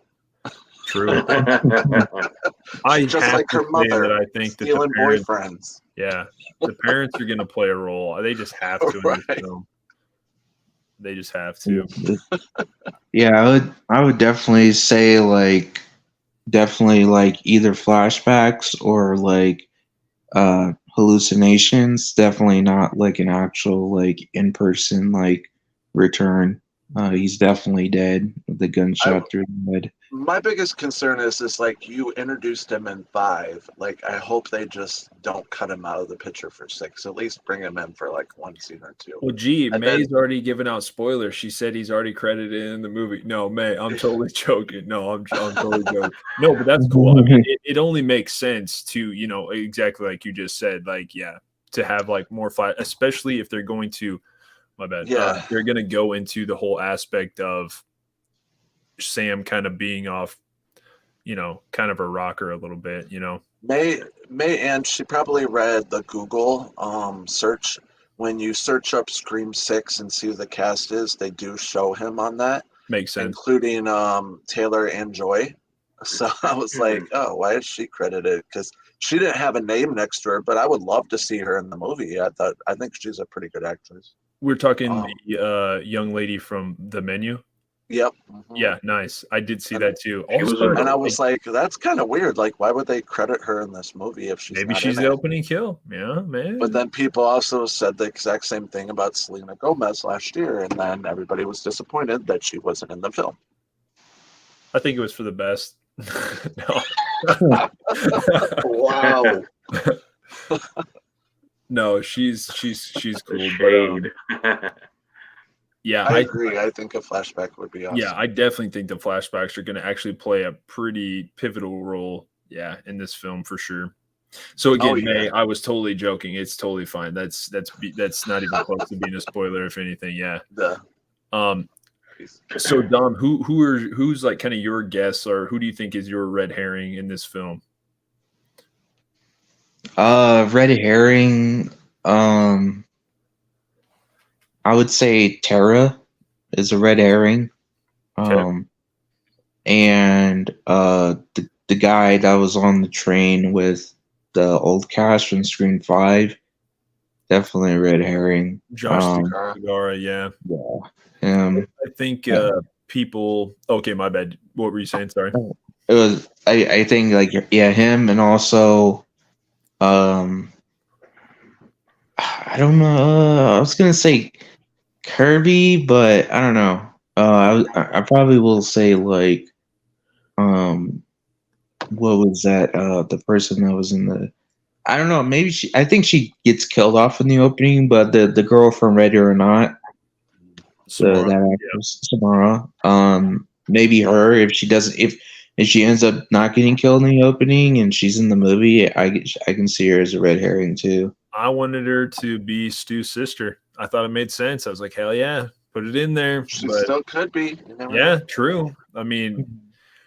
True. I She's just have like to her say mother, that I think that the stealing parents, boyfriends. yeah, the parents are going to play a role. They just have to in Right. this film. They just have to. Yeah, I would definitely say like either flashbacks or like hallucinations. Definitely not like an actual like in person like return. He's definitely dead with the gunshot through the head. My biggest concern is like you introduced him in 5. Like I hope they just don't cut him out of the picture for 6. At least bring him in for like 1 scene or 2. Well, gee, And May's already given out spoilers. She said he's already credited in the movie. No, May, I'm totally joking. No, I'm totally joking. No, but that's cool. I mean, it only makes sense to, exactly like you just said, like, yeah, to have like more flat, especially if they're going to, my bad. Yeah. They're going to go into the whole aspect of Sam kind of being off, kind of a rocker a little bit, May and she probably read the Google search. When you search up Scream 6 and see who the cast is, they do show him on that, Makes sense. including Taylor and Joy. So I was like, oh, why is she credited? Because she didn't have a name next to her, but I would love to see her in the movie. I think she's a pretty good actress. We're talking the young lady from The Menu. Yep. Yeah, nice. I did see And that too. it was Also, And I was like, that's kind of weird. Like, why would they credit her in this movie if she's maybe not she's in the it? opening kill. Yeah, man. But then people also said the exact same thing about Selena Gomez last year, and then everybody was disappointed that she wasn't in the film. I think it was for the best. No. Wow. No, she's cool. The But, shade. yeah, I agree. I think a flashback would be awesome. yeah, I definitely think the flashbacks are going to actually play a pretty pivotal role. Yeah, in this film for sure. So again, May, I was totally joking. It's totally fine. That's not even close to being a spoiler, if anything. Yeah. So Dom, who's like kind of your guess, or who do you think is your red herring in this film? Red herring. I would say Tara is a red herring. Okay. And the guy that was on the train with the old cast from Scream 5, definitely a red herring. Josh Segarra, yeah. Yeah. I think people. Okay, my bad. What were you saying? Sorry. It was. I think like him, and also, I don't know. I was gonna say Kirby, but I don't know. I probably will say like, what was that? The person that was in the. I don't know. Maybe I think she gets killed off in the opening, but the girl from Ready or Not, that actress Samara. Maybe her if she doesn't if she ends up not getting killed in the opening and she's in the movie, I can see her as a red herring too. I wanted her to be Stu's sister. I thought it made sense. I was like, hell yeah, put it in there. She But still could be. You never yeah, know. true. I mean,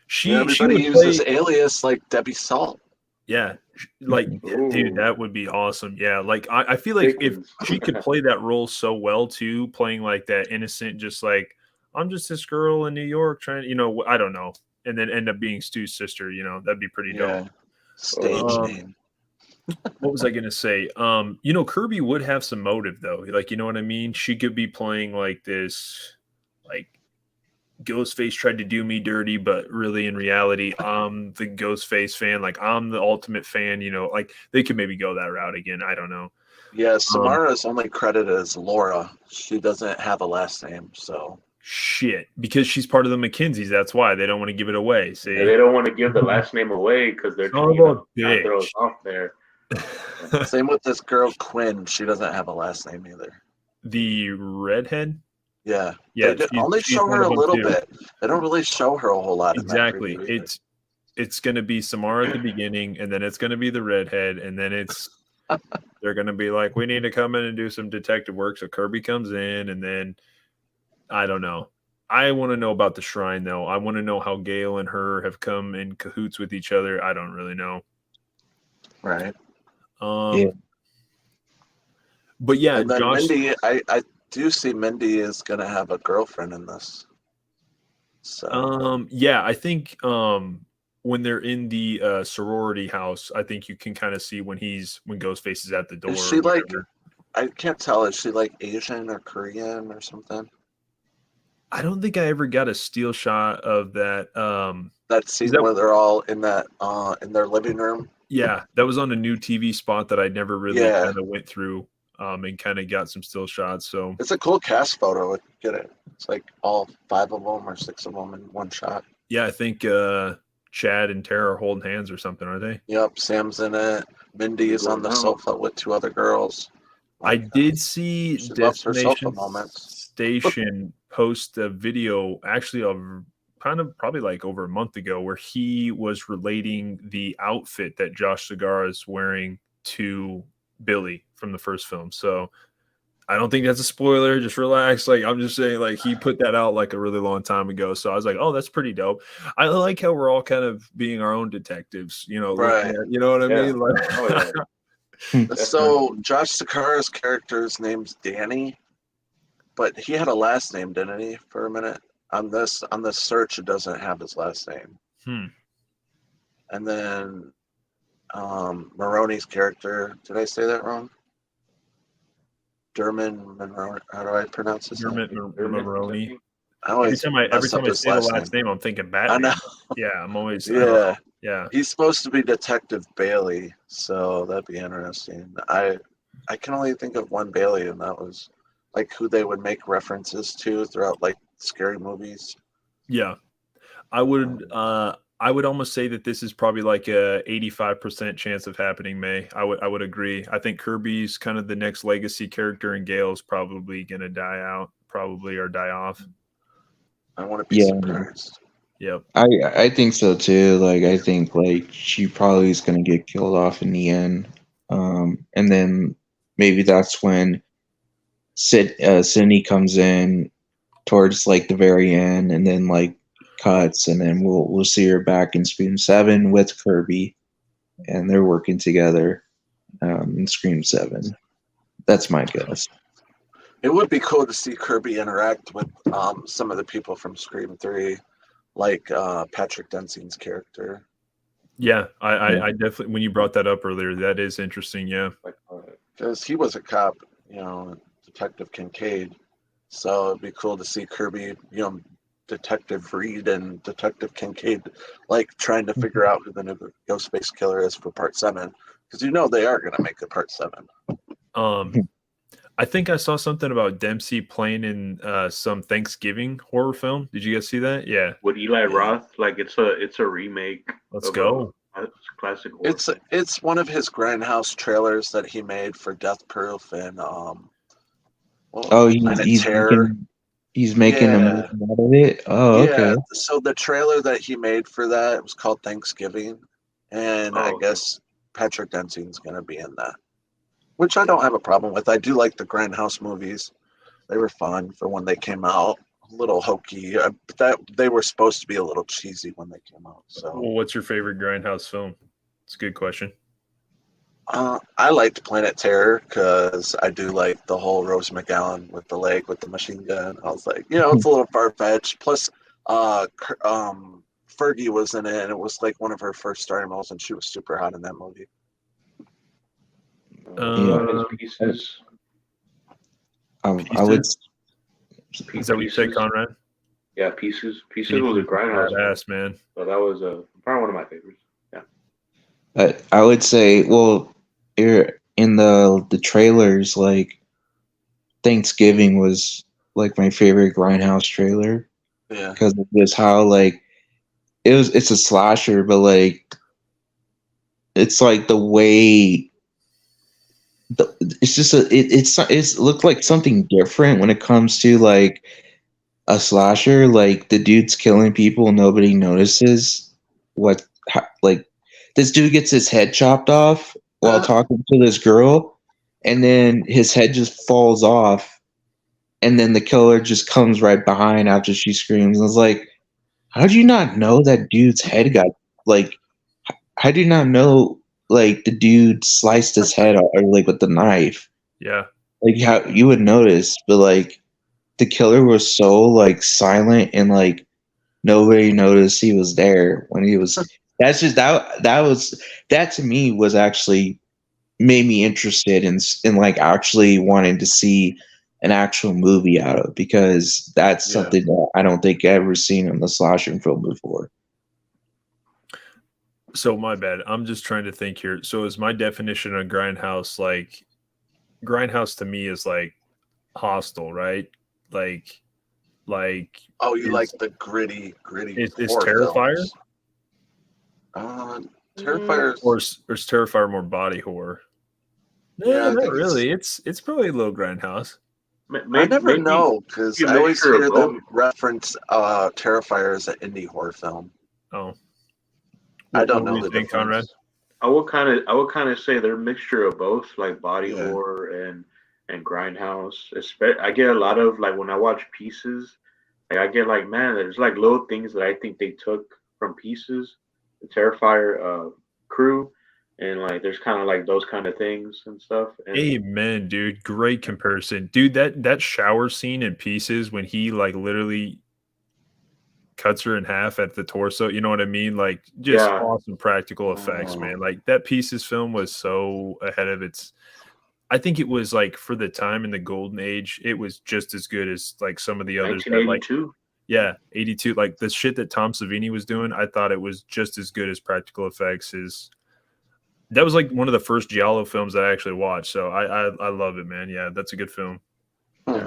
she Everybody would uses play. alias like Debbie Salt. Yeah, like dude, Ooh. that would be awesome. Yeah, like I feel like if Dickens. she could play that role so well too, playing like that innocent, just like I'm just this girl in New York trying, I don't know, and then end up being Stu's sister. That'd be pretty dope. Stage Um, name. What was I gonna say? Kirby would have some motive though. Like, you know what I mean? She could be playing like this, like Ghostface tried to do me dirty, but really in reality, I'm the Ghostface fan. Like I'm the ultimate fan. Like they could maybe go that route again. I don't know. Yeah, Samara's only credited as Laura. She doesn't have a last name, so Shit, because she's part of the McKinseys. That's why they don't want to give it away. See, And they don't want to give the last name away because they're Son of trying a to not throw bitch. us off there. same with this girl Quinn. She doesn't have a last name either. The redhead. Yeah, Yeah, they only she's show one her of a them little too. bit. They don't really show her a whole lot in that Exactly. preview either. It's going to be Samara at the beginning, and then it's going to be the redhead, and then they're going to be like, we need to come in and do some detective work. So Kirby comes in, and then I don't know. I want to know about the shrine, though. I want to know how Gale and her have come in cahoots with each other. I don't really know. Right. Yeah. But yeah, and then Josh. Mindy, I do see Mindy is gonna have a girlfriend in this. So Yeah, I think when they're in the sorority house, I think you can kind of see when Ghostface is at the door. is she or like? whatever. I can't tell. Is she like Asian or Korean or something? I don't think I ever got a steal shot of that. That scene that- where they're all in that in their living room. Yeah, that was on a new TV spot that I never really Yeah. kind of went through and kind of got some still shots. So It's a cool cast photo. Get it? It's like all 5 of them or 6 of them in one shot. yeah, I think Chad and Tara are holding hands or something, are they? Yep, Sam's in it. Mindy is on the sofa with 2 other girls. I did see she loves her sofa Destination moments. Station post a video actually of kind of probably like over a month ago where he was relating the outfit that Josh Segarra is wearing to Billy from the first film. So I don't think that's a spoiler. Just relax. Like I'm just saying, like he put that out like a really long time ago. So I was like, oh, that's pretty dope. I like how we're all kind of being our own detectives, Right. You know what I Yeah. mean? Like, Oh, So Josh Segarra's character's name's Danny, but he had a last name, didn't he, for a minute? On this search, it doesn't have his last name. And then Maroney's character, did I say that wrong? Dermot Monroe. How do I pronounce his name? Dermot Mulroney. I always Every time I his say the last name, I'm thinking Batman. I know. Yeah, I'm always Yeah. He's supposed to be Detective Bailey, so that'd be interesting. I can only think of one Bailey, and that was like who they would make references to throughout like scary movies. Yeah. I would almost say that this is probably like a 85% chance of happening, May. I would agree. I think Kirby's kind of the next legacy character, and Gale's probably gonna die out, or die off. I want to be surprised. Yep. I think so too. Like I think like she probably is gonna get killed off in the end. And then maybe that's when Sydney comes in towards like the very end, and then like cuts, and then we'll see her back in Scream 7 with Kirby, and they're working together in Scream 7. That's my guess. It would be cool to see Kirby interact with some of the people from Scream 3, like Patrick Dempsey's character. Yeah, I definitely, when you brought that up earlier, that is interesting. Yeah, because he was a cop, Detective Kincaid. So it'd be cool to see Kirby, Detective Reed and Detective Kincaid, like trying to figure out who the new Ghostface killer is for Part 7, because they are going to make a Part 7. I think I saw something about Dempsey playing in some Thanksgiving horror film. Did you guys see that? Yeah. With Eli Roth, like it's a remake. Let's go. A classic horror. It's one of his Grindhouse trailers that he made for Death Proof and he's making a movie out of it. Oh, okay. So the trailer that he made for that was called Thanksgiving, and I guess Patrick Dempsey's going to be in that. which I don't have a problem with. I do like the Grindhouse movies. They were fun for when they came out. A little hokey, but that they were supposed to be a little cheesy when they came out. So, Well, what's your favorite Grindhouse film? It's a good question. I liked Planet Terror because I do like the whole Rose McGowan with the leg with the machine gun. I was like, it's a little far fetched. Plus, Fergie was in it, and it was like one of her first starring roles, and she was super hot in that movie. Pieces. I would. Is that what you said, Conrad? Yeah, Pieces. Pieces was a Grindhouse. Badass, man. So that was probably one of my favorites. Yeah. I would say, well, in the trailers, like Thanksgiving was like my favorite Grindhouse trailer. Yeah, because of just how like it's a slasher, but like it's like the way it's just it's looked like something different when it comes to like a slasher. Like the dude's killing people, nobody notices like this dude gets his head chopped off while talking to this girl, and then his head just falls off, and then the killer just comes right behind after she screams. And I was like, how did you not know that dude's head got like? How do you not know like the dude sliced his head off, or like with the knife? Yeah. Like how you would notice, but like the killer was so like silent and like nobody noticed he was there when he was. That's just that to me was actually made me interested in like actually wanting to see an actual movie out of, because that's something that I don't think I've ever seen in the slasher film before. So my bad. I'm just trying to think here. So is my definition of Grindhouse like Grindhouse to me is like Hostel, right? Like oh, you like the gritty is horror Terrifier? films. Terrifier Or is Terrifier more body horror? Yeah, I not think really. It's probably a little Grindhouse. I never know, because I always mixture hear of them both. reference Terrifier as an indie horror film. Oh, I don't what know do you the think, Conrad? difference. I would kind of say they're a mixture of both, like body Yeah. horror and Grindhouse. I get a lot of like when I watch Pieces, like I get like, man, there's like little things that I think they took from Pieces, the Terrifier crew, and like there's kind of like those kind of things and stuff. And Amen, dude. Great comparison, dude. That shower scene in Pieces when he like literally cuts her in half at the torso. You know what I mean? Like just yeah, awesome practical effects, man. Like that Pieces film was so ahead of its. I think it was like for the time in the golden age, it was just as good as like some of the others that like 1982. yeah, 82. Like the shit that Tom Savini was doing, I thought it was just as good as practical effects. That was like one of the first Giallo films that I actually watched. So I love it, man. Yeah, that's a good film.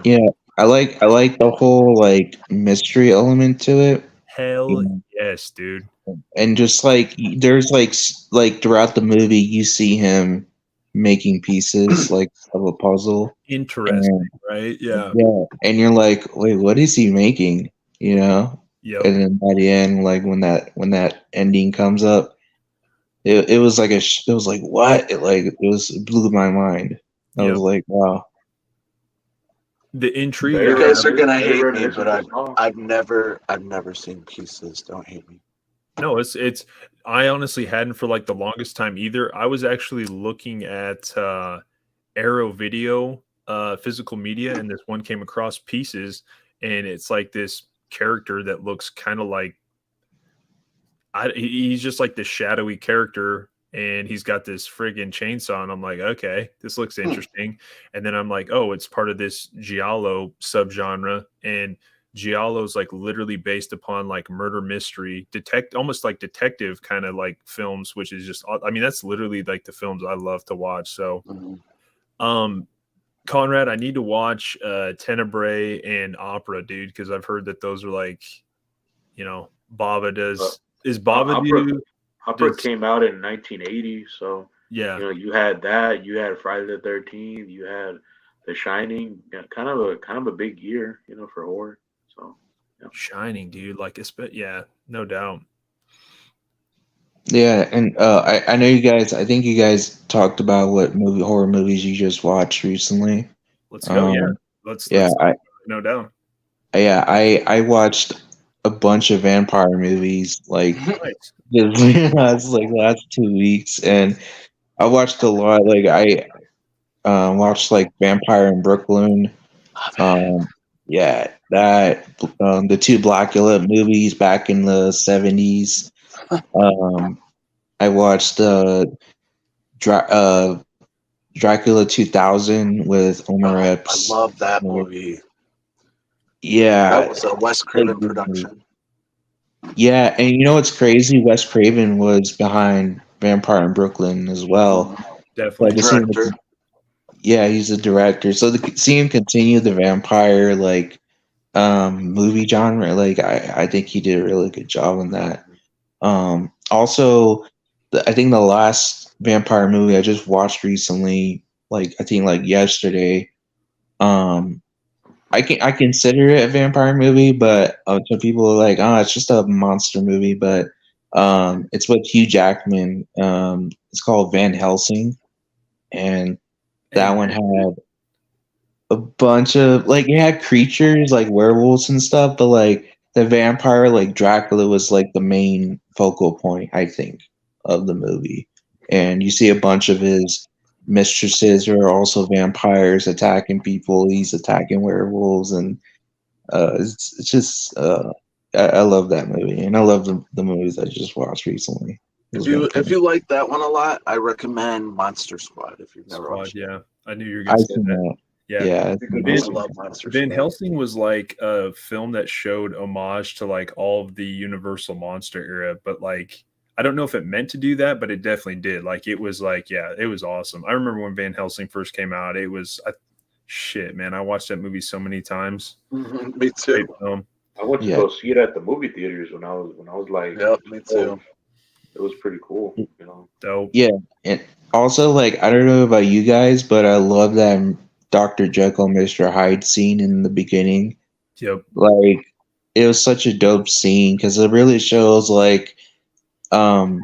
Yeah, I like the whole like mystery element to it. Hell yes, dude. And just like there's like throughout the movie you see him making pieces like of a puzzle. Interesting, right? Yeah. Yeah, and you're like, wait, what is he making? You know? Yep. And then by the end, like when that ending comes up, it was like it was like what? It blew my mind. I was like, wow. The intrigue. You guys are gonna hate me, reminiscent but of I've never seen Pieces. Don't hate me. No, it's I honestly hadn't for like the longest time either. I was actually looking at Arrow Video physical media, and this one came across Pieces, and it's like this character that looks kind of like he's just like this shadowy character, and he's got this friggin' chainsaw, and I'm like, okay, this looks interesting. And then I'm like, oh, it's part of this Giallo subgenre, and Giallo's like literally based upon like murder mystery, almost like detective kind of like films, which is just, I mean, that's literally like the films I love to watch. So, Conrad, I need to watch Tenebrae and Opera, dude, because I've heard that those are like, you know, Bava does. Is Bava Opera came out in 1980, so yeah, you know you had that, you had Friday the 13th, you had The Shining, kind of a big year, you know, for horror. So Shining, dude, like it's yeah, no doubt. Yeah, and I know you guys. I think you guys talked about what horror movies you just watched recently. Let's go. Yeah, Um, let's yeah, no doubt. I watched a bunch of vampire movies like Nice. just last 2 weeks, and I watched a lot. Like I watched like Vampire in Brooklyn. Um, yeah, that the two Blackula movies back in the 70s. I watched Dracula 2000 with Omar I Epps. love that movie. Yeah, That was a Wes Craven like, production. yeah, and you know what's crazy? Wes Craven was behind Vampire in Brooklyn as well. Definitely. To see him, Director. yeah, he's a director. So to see him continue the vampire movie genre, like I think he did a really good job on that. Also, I think the last vampire movie I just watched recently, like I think like yesterday, um, I consider it a vampire movie, but some people are like, oh, it's just a monster movie. But it's with Hugh Jackman. It's called Van Helsing, and that And one had a bunch of like it had creatures like werewolves and stuff, but like the vampire like Dracula was like the main focal point, I think, of the movie. And you see a bunch of his mistresses are also vampires attacking people. He's attacking werewolves, and it's just I love that movie, and I love the movies I just watched recently. If you like that one a lot, I recommend Monster Squad. If you've never Squad, watched it. yeah. I knew you were I've gonna say seen that. that. Yeah. Yeah, I Van, love Monster Van Squad. Helsing was like a film that showed homage to like all of the Universal monster era, but like I don't know if it meant to do that, but it definitely did. Like it was like, yeah, it was awesome. I remember when Van Helsing first came out, it was shit, man. I watched that movie so many times. Me too. Great film. I went to Yeah. go see it at the movie theaters when I was like, Yep, me too. it was pretty cool, you know. Dope. Yeah, and also like I don't know about you guys, but I love that Dr. Jekyll, Mr. Hyde scene in the beginning. Yep. Like it was such a dope scene because it really shows like um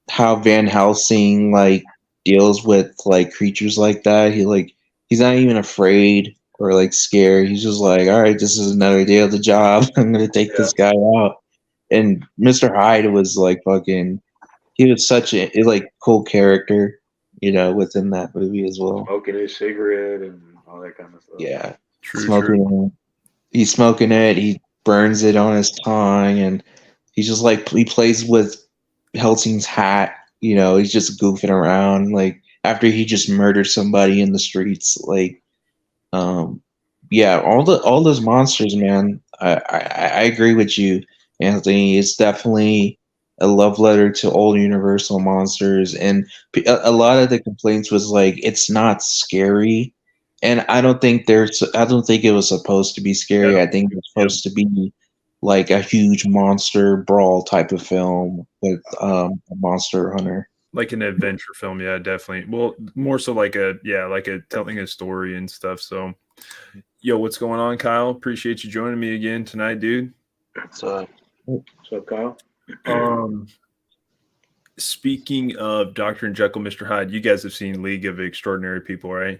how Van Helsing like deals with like creatures like that. He's not even afraid or like scared. He's just like, all right, this is another day of the job. I'm gonna take this guy out. And Mr. Hyde was like fucking. He was such a like cool character, within that movie as well. Smoking his cigarette and all that kind of stuff. Yeah, True. smoking. He's smoking it. He burns it on his tongue, and he's just like he plays with Helsing's hat. He's just goofing around. Like after he just murdered somebody in the streets. Like, yeah, all those monsters, man. I agree with you, Anthony. It's definitely a love letter to old Universal monsters, and a lot of the complaints was like it's not scary, and I don't think it was supposed to be scary. Yeah. I think it was supposed to be like a huge monster brawl type of film with a monster hunter. Like an adventure film, yeah, definitely. Well, more so like like a telling a story and stuff. So, yo, what's going on, Kyle? Appreciate you joining me again tonight, dude. So What's up, Kyle? Speaking of Dr. and Jekyll, Mr. Hyde, you guys have seen League of Extraordinary People, right?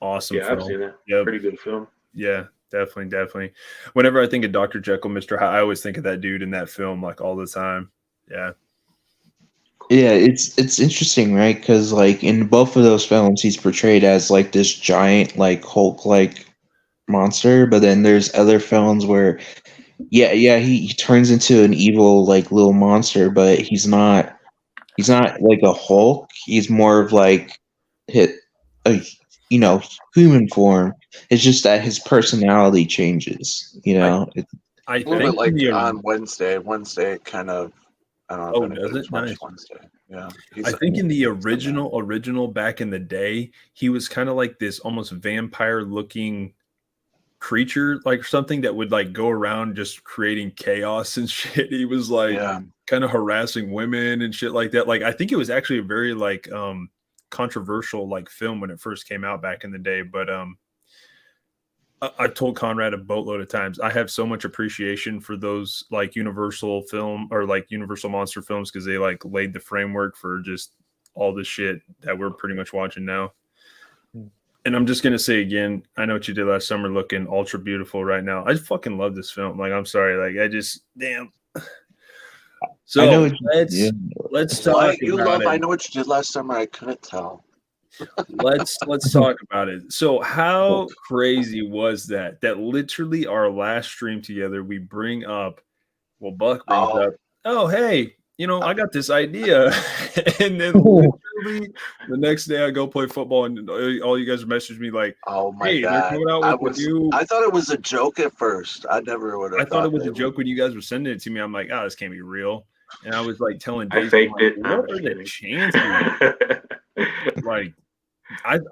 Awesome Yeah, film. I've seen it. Yep. Pretty good film. Yeah, definitely. Whenever I think of Dr. Jekyll, Mr. Hyde, I always think of that dude in that film like all the time. Yeah. Yeah, it's interesting, right? Because like in both of those films, he's portrayed as like this giant, like Hulk, like monster. But then there's other films where, he turns into an evil, like little monster, but he's not like a Hulk. He's more of like hit a human form. It's just that his personality changes. I a little think bit like the, on Wednesday. Wednesday kind of. I don't know. Oh, if does anybody's it? watched Nice. Wednesday. Yeah. I think in the original back in the day, he was kind of like this almost vampire looking creature, like something that would like go around just creating chaos and shit. He was like kind of harassing women and shit like that. Like I think it was actually a very like controversial like film when it first came out back in the day. But I've told Conrad a boatload of times. I have so much appreciation for those like Universal film or like Universal monster films because they like laid the framework for just all the shit that we're pretty much watching now. And I'm just gonna say again, I know what you did last summer, looking ultra beautiful right now. I fucking love this film. Like, I'm sorry, like I just damn. So I know what let's Why talk you about love it. I Know What You Did Last Summer? I couldn't tell. Let's talk about it. So how crazy was that? That literally our last stream together, we bring up, well, Buck brings Oh. up, oh hey, I got this idea, and then literally the next day I go play football, and all you guys message me like, Oh my hey, they're god! coming out with a new. I thought it was a joke at first. I never would have. I thought it was a joke when you guys were sending it to me. I'm like, oh, this can't be real. And I was like telling I Jason, faked like, it. what are the chances? Like,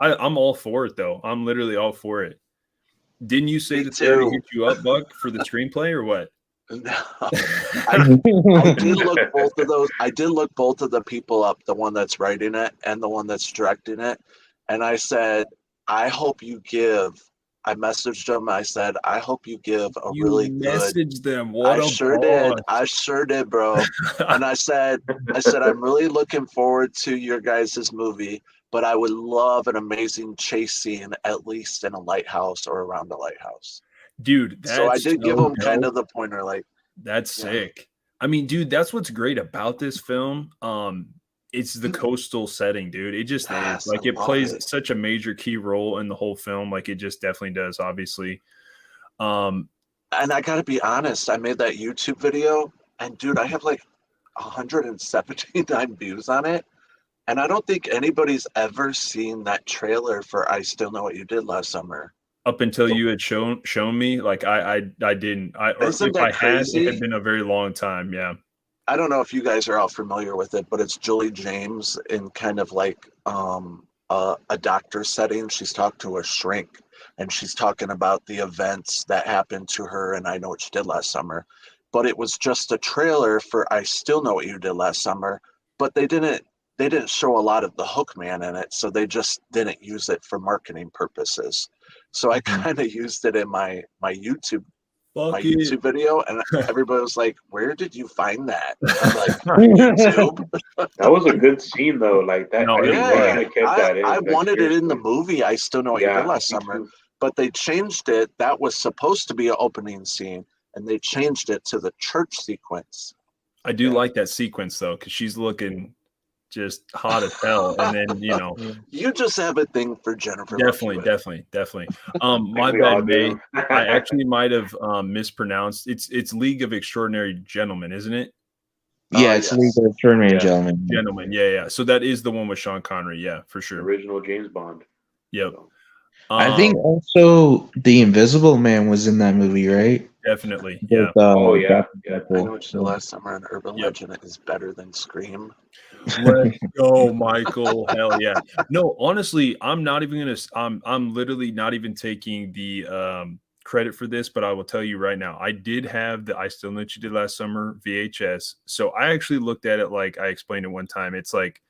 I'm all for it though. I'm literally all for it. Didn't you say Me that they already too. hit you up, Buck, for the screenplay or what? No. I did look both of those. I did look both of the people up, the one that's writing it and the one that's directing it. And I said, I hope you give. I messaged them. I said, I hope you give a You really good. messaged them. What I a sure boss. did. I sure did, bro. And I said, I'm really looking forward to your guys' movie, but I would love an amazing chase scene, at least in a lighthouse or around a lighthouse. Dude, that's So I did give so them kind dope. of the pointer, like, That's yeah. sick. I mean, dude, that's what's great about this film. It's the coastal setting, dude. It just Yes, is. Like, I it love plays it. such a major key role in the whole film. Like, it just definitely does, obviously. And I gotta be honest, I made that YouTube video, and dude, I have like 179 views on it. And I don't think anybody's ever seen that trailer for I Still Know What You Did Last Summer. Up until you had shown me, like I didn't. Or Isn't if that I had, it crazy? had been a very long time. Yeah. I don't know if you guys are all familiar with it, but it's Julie James in kind of like a doctor setting. She's talking to a shrink, and she's talking about the events that happened to her, and I Know What You Did Last Summer. But it was just a trailer for I Still Know What You Did Last Summer, but they didn't show a lot of the hook man in it, so they just didn't use it for marketing purposes. So I kind of used it in my YouTube video, and everybody was like, "Where did you find that?" I'm like, "YouTube." That was a good scene though. Like that. No, I it think they was. should have kept that in. I like, wanted it in the seriously. movie. I Still Know What You Did Last me Summer, too. but they changed it. That was supposed to be an opening scene, and they changed it to the church sequence. I do like that sequence though, because she's looking just hot as hell, and then You just have a thing for Jennifer. definitely. My we all bad, May. do. I actually might have mispronounced. It's League of Extraordinary Gentlemen, isn't it? Yeah, it's yes. Legal Extraordinary Yeah. Gentlemen. Gentlemen, yeah. So that is the one with Sean Connery, yeah, for sure. Original James Bond. Yep. So, I think also The Invisible Man was in that movie, right? Definitely, yeah. With, oh yeah, I Know What You Did Last Summer, and Urban Legend is better than Scream. Let's go, Michael. Hell yeah. No, honestly, I'm not even gonna. I'm literally not even taking the credit for this, but I will tell you right now, I did have the I Still Know What You Did Last Summer VHS. So I actually looked at it like I explained it one time. It's like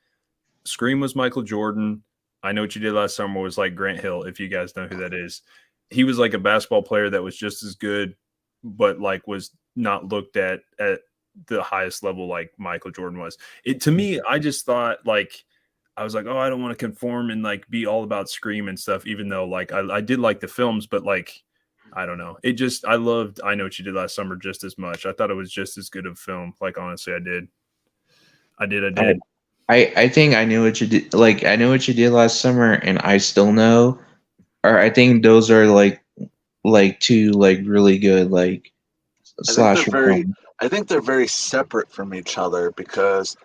Scream was Michael Jordan. I Know What You Did Last Summer was like Grant Hill, if you guys know who that is. He was like a basketball player that was just as good, but like was not looked at the highest level like Michael Jordan was. It to me, I just thought like I was like, oh, I don't want to conform and like be all about Scream and stuff, even though like I did like the films, but like I don't know. It just I loved I Know What You Did Last Summer just as much. I thought it was just as good of a film. Like honestly, I did. I think I Knew What You Did. Like I Know What You Did Last Summer, and I Still Know. Or I think those are like two like really good like slasher films. I think they're very separate from each other because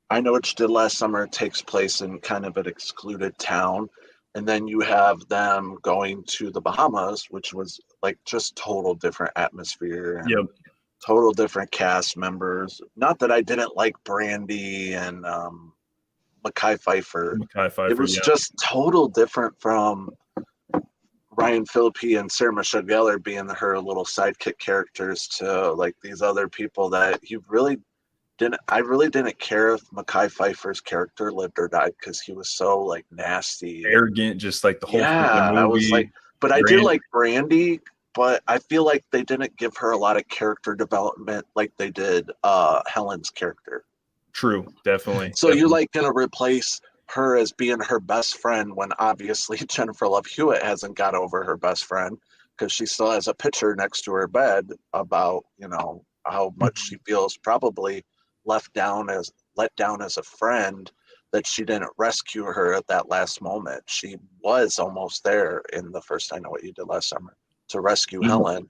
I Know What You Did Last Summer takes place in kind of an excluded town, and then you have them going to the Bahamas, which was like just total different atmosphere and Yep. total different cast members. Not that I didn't like Brandy and Mekhi Phifer. It was just total different from Ryan Phillippe and Sarah Michelle Gellar being her little sidekick characters to like these other people that he really didn't. I really didn't care if Mekhi Phifer's character lived or died because he was so like nasty, arrogant, just like the whole yeah. movie. I was like, But I do like Brandy, but I feel like they didn't give her a lot of character development like they did Helen's character. True, definitely. So you're like gonna replace her as being her best friend when obviously Jennifer Love Hewitt hasn't got over her best friend because she still has a picture next to her bed about, you know, how much she feels probably let down as a friend, that she didn't rescue her at that last moment. She was almost there in the first I Know What You Did Last Summer to rescue Helen,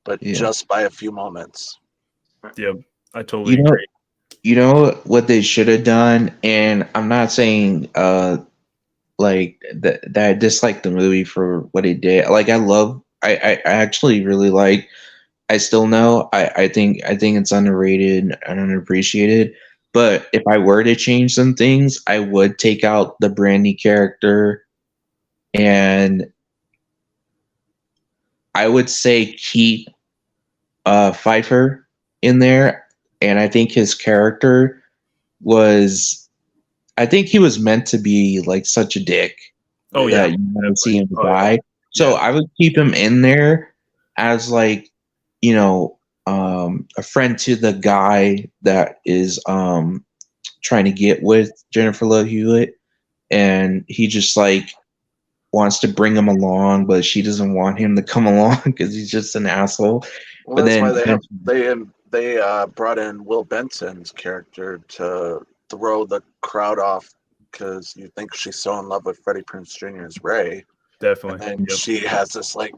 but just by a few moments. Yeah, I totally agree. You know what they should have done, and I'm not saying like that I dislike the movie for what it did. Like I actually really like I Still Know. I think it's underrated and underappreciated. But if I were to change some things, I would take out the Brandy character, and I would say keep Pfeiffer in there. And I think his character I think he was meant to be like such a dick. Oh yeah, that you want to see him die. So I would keep him in there as like, you know, a friend to the guy that is trying to get with Jennifer Love Hewitt, and he just like wants to bring him along, but she doesn't want him to come along because he's just an asshole. Well, but that's then why they brought in Will Benson's character to throw the crowd off because you think she's so in love with Freddie Prinze Jr.'s Ray. Definitely. And then she has this like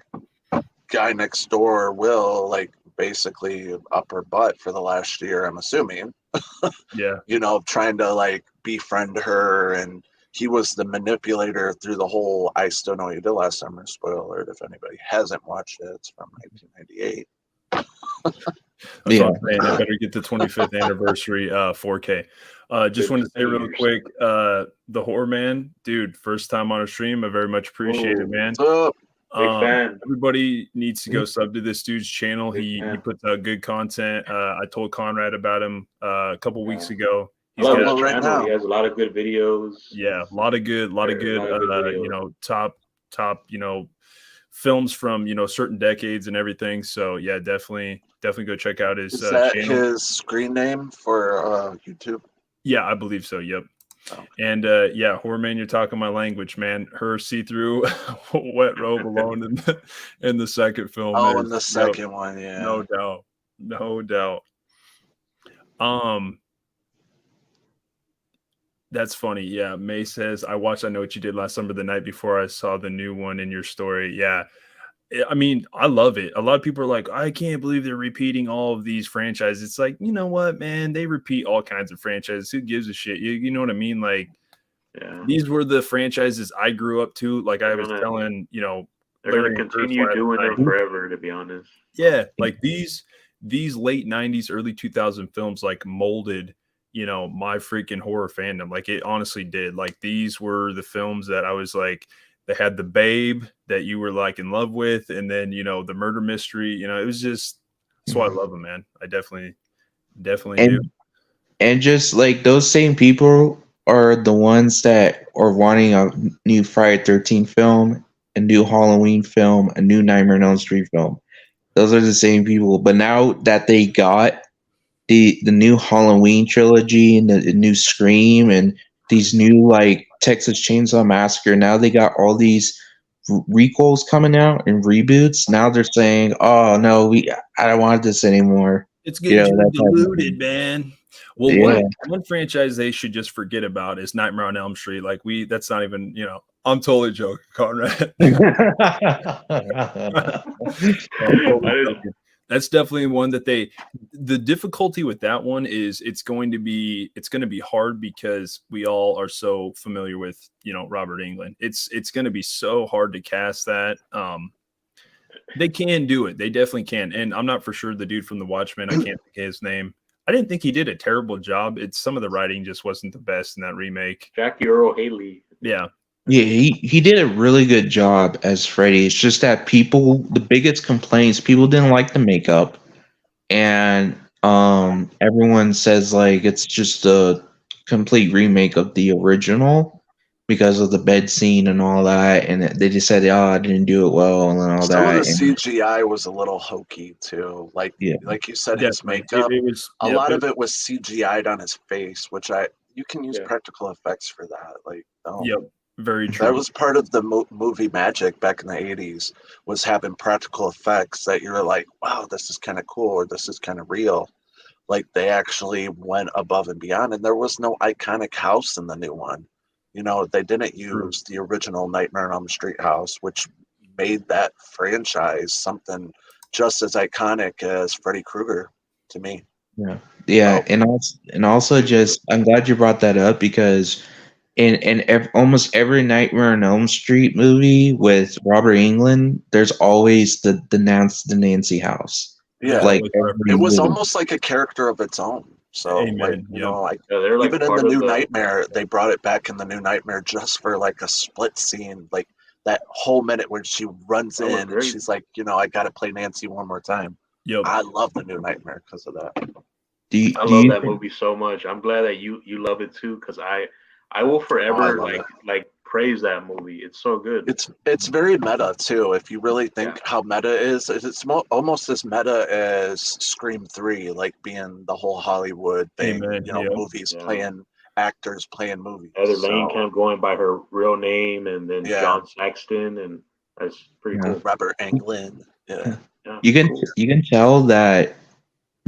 guy next door, Will, like basically up her butt for the last year, I'm assuming. Yeah. You know, trying to like befriend her, and he was the manipulator through the whole I Still Know What You Did Last Summer. Spoiler alert if anybody hasn't watched it, it's from 1998. That's what I'm saying. They better get the 25th anniversary 4K. Just want to say real quick, the Horror Man, dude, first time on a stream. I very much appreciate it, man. What's up? Big fan. Everybody needs to go sub to this dude's channel. He puts out good content. I told Conrad about him a couple weeks ago. He's got his channel. He has a lot of good videos. Yeah, a lot of good, you know, top, you know, films from, you know, certain decades and everything. So yeah, definitely go check out his channel. Is that channel. his screen name for YouTube? Yeah, I believe so. Yep. Oh. And yeah, Horror Man, you're talking my language, man. Her see-through wet robe alone in the second film. Oh, in the second one, yeah. No doubt. No doubt. That's funny. Yeah. May says, I watched I Know What You Did Last Summer the night before I saw the new one in your story. Yeah. I mean, I love it. A lot of people are like, I can't believe they're repeating all of these franchises. It's like, you know what, man? They repeat all kinds of franchises. Who gives a shit? You know what I mean? Like, these were the franchises I grew up to. Like I was telling, you know, they're going to continue doing them forever, to be honest. Yeah. Like these late 90s, early 2000 films like molded, you know, my freaking horror fandom. Like it honestly did. Like these were the films that I was like, they had the babe that you were like in love with, and then, you know, the murder mystery, you know, it was just, that's why I love them, man. I definitely do. And just like those same people are the ones that are wanting a new Friday 13 film, a new Halloween film, a new Nightmare on Elm Street film. Those are the same people. But now that they got the new Halloween trilogy and the new Scream and these new like Texas Chainsaw Massacre, now they got all these requels coming out and reboots. Now they're saying, "Oh no, I don't want this anymore." It's getting diluted, man. Well, one franchise they should just forget about is Nightmare on Elm Street. Like that's not even, you know, I'm totally joking, Conrad. That's definitely one that the difficulty with that one is it's going to be hard because we all are so familiar with, you know, Robert Englund. It's going to be so hard to cast that. They can do it. They definitely can. And I'm not for sure the dude from The Watchmen, I can't think of his name. I didn't think he did a terrible job. It's some of the writing just wasn't the best in that remake. Jackie Earl Haley. Yeah. Yeah, he did a really good job as Freddy. It's just that the biggest complaints, people didn't like the makeup. And everyone says like it's just a complete remake of the original. because of the bed scene and all that, and they just said, "Oh, I didn't do it well," and all Some of the that. And CGI was a little hokey too. Like yeah, you said, his Definitely. makeup. It was A lot of it was CGI'd on his face, which you can use Yeah. practical effects for that. Like, Yep, very that true. was part of the movie magic back in the 80s, was having practical effects that you're like, wow, this is kind of cool, or this is kind of real. Like, they actually went above and beyond, and there was no iconic house in the new one. You know, they didn't use the original Nightmare on Elm Street house, which made that franchise something just as iconic as Freddy Krueger to me. yeah, So, and also just I'm glad you brought that up because almost every Nightmare on Elm Street movie with Robert England, there's always the Nancy house. yeah, Like always every it was movie. almost like a character of its own. So, like, Amen. you Yep. know, Yeah, they're like even in part the of new the. Nightmare, they brought it back in the new Nightmare just for like a split scene, like that whole minute where she runs That was in and great. she's like, you know, I got to play Nancy one more time. Yep. I love the new Nightmare because of that. I Do love you that think, movie so much. I'm glad that you love it too, because I will Oh, I forever love it. like praise that movie. It's so good. It's very meta too. If you really think Yeah. how meta is, it's almost as meta as Scream 3, like being the whole Hollywood thing. Amen. You know, Yep. movies Yeah. playing actors playing movies. Heather Lane So kept going by her real name, and then yeah, John Saxton, and that's pretty Yeah. cool. Robert Englund. Yeah, Yeah, you can cool. you can tell that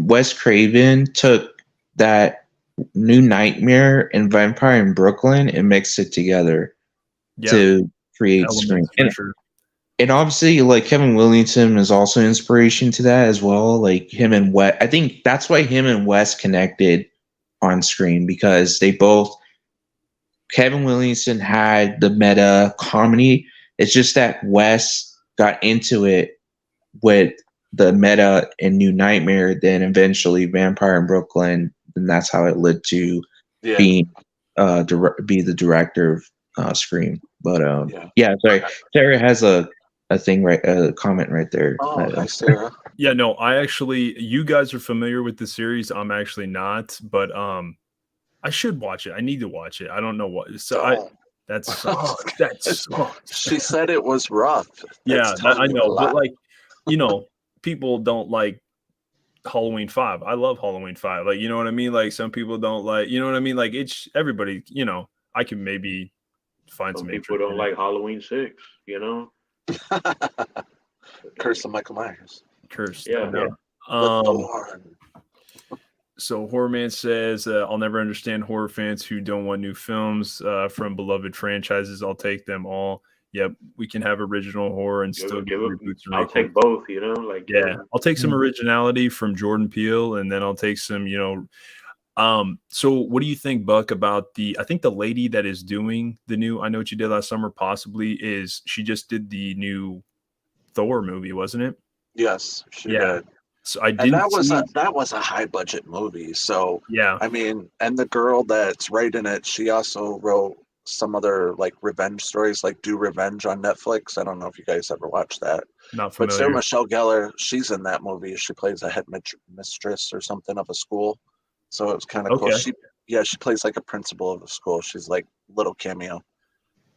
Wes Craven took that New Nightmare and Vampire in Brooklyn and mixed it together Yeah. to create Scream. Elements for sure. And obviously, like Kevin Williamson is also inspiration to that as well. Like him and Wes, I think that's why him and Wes connected on screen because they both. Kevin Williamson had the meta comedy. It's just that Wes got into it with the meta in New Nightmare, then eventually Vampire in Brooklyn, and that's how it led to yeah, being be the director of Scream. But yeah. yeah, sorry, Sarah has a thing a comment right there. Oh, hi, Sarah. Yeah, no, I actually, you guys are familiar with the series. I'm actually not, but I should watch it. I need to watch it. I don't know what. So Don't. that sucks. That sucks. She said it was rough. Yeah, It's telling I you a know, but lot. like, you know, people don't like Halloween 5. I love Halloween 5. Like, you know what I mean? Like, some people don't like, you know what I mean? Like, it's everybody, you know, I can maybe find Some some people interest don't in like Halloween 6. You know. Curse of Michael Myers. it. Cursed. Yeah. I know. The Thorn. So Horror Man says, I'll never understand horror fans who don't want new films from beloved franchises. I'll take them all. Yep, we can have original horror and still get reboots and I'll requels. take both. You know, like Yeah, I'll take some originality from Jordan Peele, and then I'll take some, you know. So what do you think, Buck, about I think the lady that is doing the new I Know What You Did Last Summer possibly she just did the new Thor movie, wasn't it? Yes, she Yeah. did. So I And didn't that was a high budget movie. So yeah. I mean, and the girl that's writing it, she also wrote some other like revenge stories, like Do Revenge on Netflix. I don't know if you guys ever watched that. Not But Sarah familiar. Michelle Gellar, she's in that movie. She plays a head mistress or something of a school. So it was kind of cool. Okay. She plays like a principal of a school. She's like little cameo.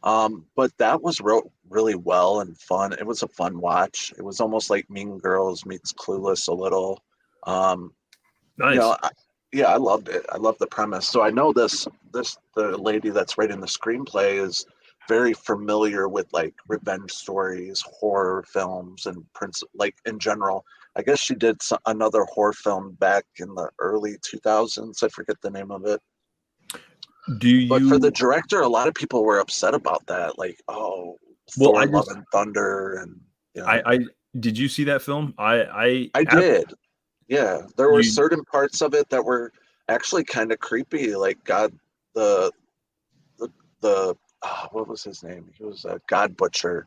But that was wrote really well and fun. It was a fun watch. It was almost like Mean Girls meets Clueless a little. Nice. You know, I loved it. I loved the premise. So I know the lady that's writing the screenplay is very familiar with like revenge stories, horror films, and like in general. I guess she did another horror film back in the early 2000s. I forget the name of it. But for the director, a lot of people were upset about that. Like, oh, Well, Thor: Love and Thunder, and you know. I did you see that film? I did. Yeah, there were You- certain parts of it that were actually kind of creepy. Like the what was his name? He was a God Butcher.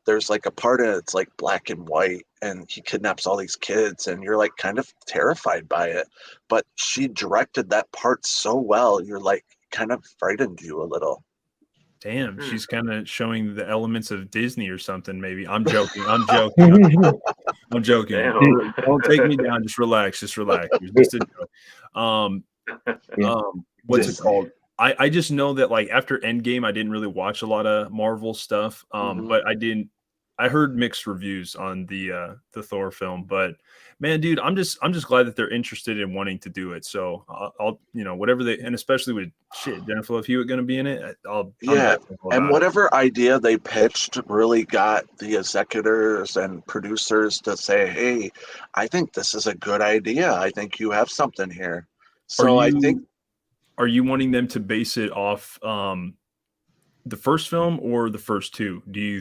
There's like a part in it's like black and white, and he kidnaps all these kids, and you're like kind of terrified by it. But she directed that part so well, you're like kind of frightened you a little. Damn, she's kind of showing the elements of Disney or something. Maybe I'm joking. I'm joking. I'm joking. Damn. Don't take me down. Just relax. Just relax. It was just a joke. What's it called? I just know that like after Endgame, I didn't really watch a lot of Marvel stuff. But I heard mixed reviews on the Thor film. But man, dude, I'm just glad that they're interested in wanting to do it. So I'll whatever they, and especially with Jennifer Love Hewitt going to be in it. I'm Yeah, all and about it. whatever idea they pitched really got the executors and producers to say, "Hey, I think this is a good idea. I think you have something here." So I think Are you wanting them to base it off the first film or the first two? Do you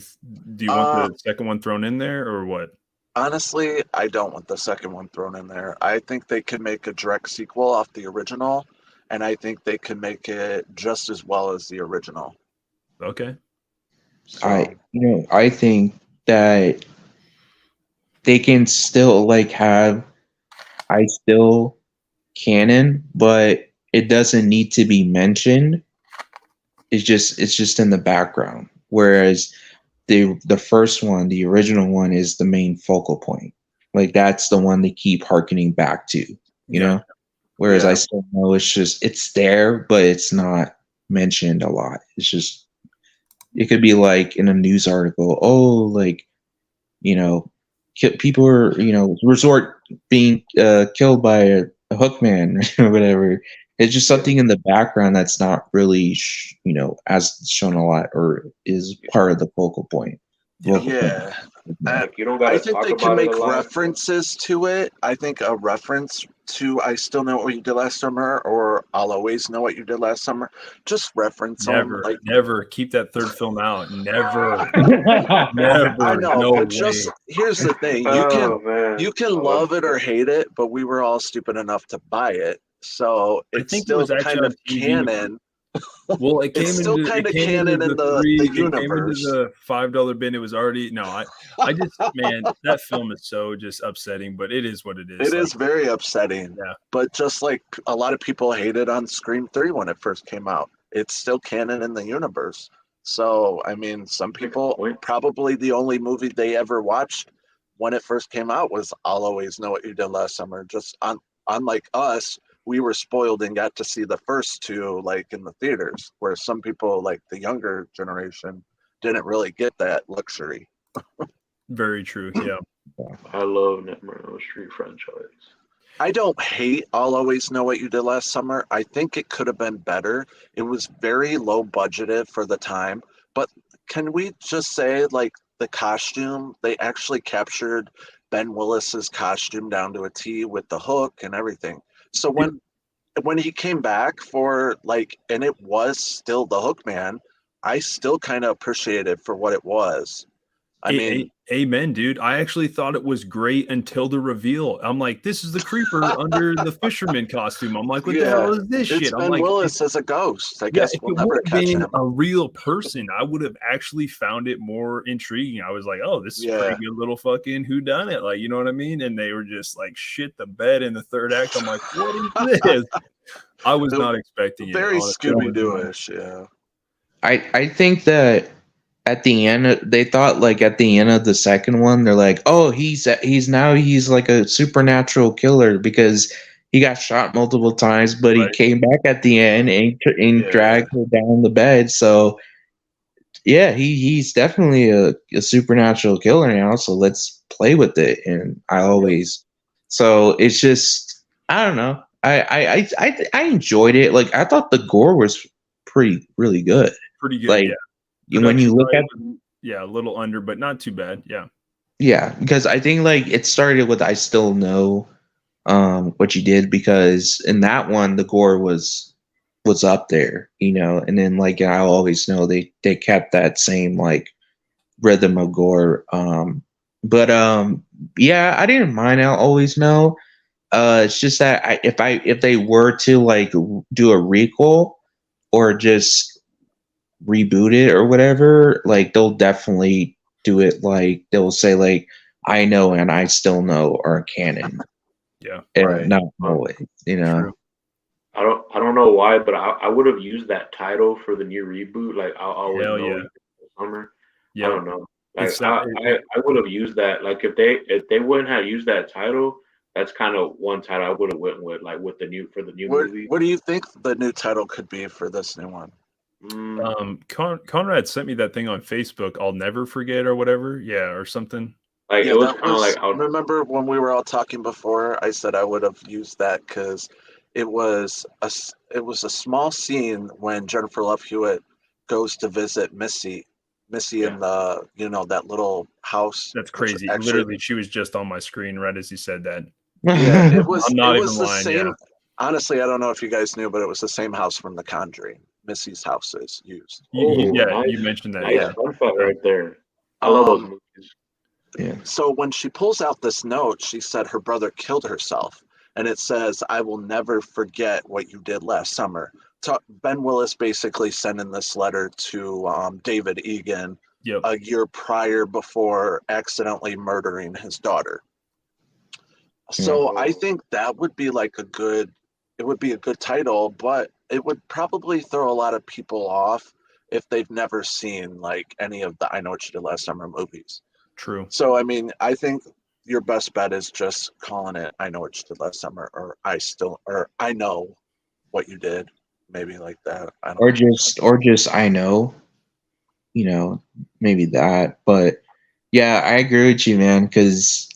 want the second one thrown in there or what? honestly, I don't want the second one thrown in there. I think they can make a direct sequel off the original, and I think they can make it just as well as the original. Okay. So, I think that they can still like have I still canon, but it doesn't need to be mentioned. It's just in the background. Whereas the first one, the original one, is the main focal point. Like that's the one they keep harkening back to, you know? Whereas Yeah. I still know it's there, but it's not mentioned a lot. It's just it could be like in a news article, oh, like, people are, resort being killed by a hookman or whatever. It's just something in the background that's not really, as shown a lot or is part of the focal point. yeah. Like you don't I gotta think talk they can about it a make lot. references to it. I think a reference to "I Still Know What You Did Last Summer" or "I'll Always Know What You Did Last Summer." Just reference them. Like, Never keep that third film out. Never. I know, No but way. just here's the thing: Oh man, you can love it or hate it, but we were all stupid enough to buy it, so I it's think it still was actually kind on of TV. canon. Well, it It's came still into kind of canon in the it came into universe. the $5 bin. It was already I just man, that film is so just upsetting, but it is what it is. It Like, is very upsetting. yeah. But just like a lot of people hated on Scream 3 when it first came out, it's still canon in the universe. So, I mean, some people, probably the only movie they ever watched when it first came out was "I'll Always Know What You Did Last Summer." Just unlike us, we were spoiled and got to see the first two like in the theaters, where some people, like the younger generation, didn't really get that luxury. Very true. Yeah. I love Nightmare on Elm Street franchise. I don't hate "I'll Always Know What You Did Last Summer." I think it could have been better. It was very low budgeted for the time. But can we just say, like, the costume, they actually captured Ben Willis's costume down to a T with the hook and everything. So when he came back for like, and it was still the Hook Man, I still kind of appreciated it for what it was. I mean, Amen, dude. I actually thought it was great until the reveal. I'm like, this is the creeper under the fisherman costume. I'm like, what the hell is this it's shit? I'm Ben like, Willis as a ghost. I yeah, guess if we'll it never would have catch been him. a real person, I would have actually found it more intriguing. I was like, oh, this is a pretty good little fucking whodunit. Like, you know what I mean? And they were just like shit the bed in the third act. I'm like, what is this? I was not expecting it. Very Honestly. Scooby-Doo-ish, yeah. I think that at the end they thought like at the end of the second one they're like, oh, he's like a supernatural killer because he got shot multiple times, but he came back at the end and dragged her down the bed. So yeah, he's definitely a supernatural killer now. So let's play with it. And so it's just I don't know. I enjoyed it. Like I thought the gore was really good. Pretty good, like, yeah. When you look at a little under, but not too bad. Yeah, because I think like it started with "I Still Know What You Did," because in that one the gore was up there, and then like "I'll Always Know" they kept that same like rhythm of gore. But yeah, I didn't mind "I'll Always Know." It's just that if they were to like do a requel or just reboot it or whatever, like they'll definitely do it. Like they'll say like "I Know" and "I Still Know" are canon. Yeah, and not always. True. I don't know why, but I would have used that title for the new reboot. Like I'll always know summer. Yeah. I don't know. Like I would have used that. Like if they wouldn't have used that title, that's kind of one title I would have went with, like with the new movie. What do you think the new title could be for this new one? Conrad sent me that thing on Facebook. I'll never forget or whatever. Yeah, or something. Like Yeah, it was that kind of like remember when we were all talking before, I said I would have used that because it was a small scene when Jennifer Love Hewitt goes to visit Missy in the that little house. That's crazy. Actually, Literally, she was just on my screen right as he said that. yeah, it was. I'm not it even was the lying. same. Yeah. Honestly, I don't know if you guys knew, but it was the same house from The Conjuring. Missy's house is used. nice, you mentioned that. Nice Yeah. fun fact right there. I love those movies. Yeah. So when she pulls out this note, she said her brother killed herself. And it says, "I will never forget what you did last summer." Ben Willis basically sending this letter to David Egan a year prior before accidentally murdering his daughter. So I think that would be like it would be a good title, but it would probably throw a lot of people off if they've never seen like any of the I Know What You Did Last Summer movies. True. So, I mean, I think your best bet is just calling it I Know What You Did Last Summer, or I Know What You Did, maybe like that. Or just I know, maybe that. But yeah, I agree with you, man, because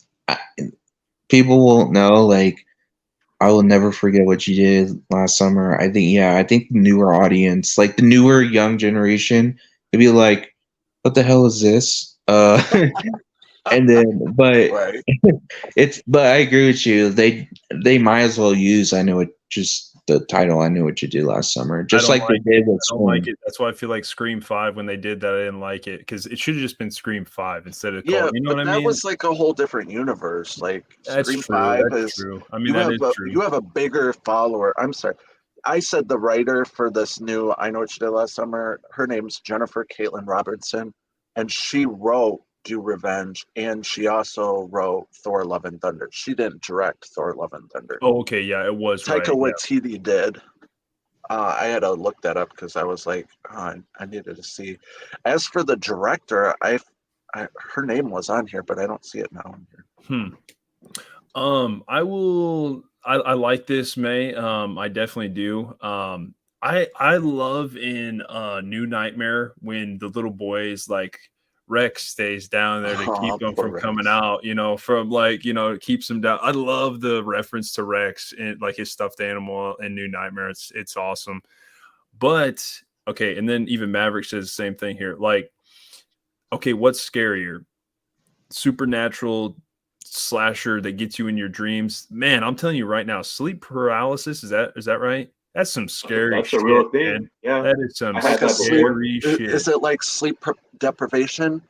people won't know. Like, I will never forget what you did last summer. I think the newer audience, like the newer young generation, they'd be like, "What the hell is this?" And then, but Right. but I agree with you. They might as well use I know it just the title I Knew What You Did Last Summer, just like they did with I don't like it. That's why I feel like Scream 5 when they did that I didn't like it because it should have just been Scream 5 instead of Yeah, you know what I that mean? was like a whole different universe. Like That's Scream true. 5 That's is true. I mean, that is true. you have a bigger follower. I'm sorry. I said the writer for this new I Know What You Did Last Summer, her name's Jennifer Caitlin Robertson, and she wrote Do Revenge, and she also wrote Thor Love and Thunder. She didn't direct Thor Love and Thunder. Oh, okay. Yeah, it was Taika right. Waititi did. I had to look that up because I was like, I needed to see. As for the director, her name was on here, but I don't see it now on here. I like this, May. I definitely do. I love in New Nightmare when the little boy is like Rex stays down there to keep them from coming out, from keeps him down. I love the reference to Rex and like his stuffed animal in New Nightmare. It's awesome. But okay, and then even Maverick says the same thing here. Like, okay, what's scarier? Supernatural slasher that gets you in your dreams. Man, I'm telling you right now, sleep paralysis, is that right? That's some scary shit. That's a real thing. Man. Yeah. That is some I had that scary shit. Is it like sleep deprivation?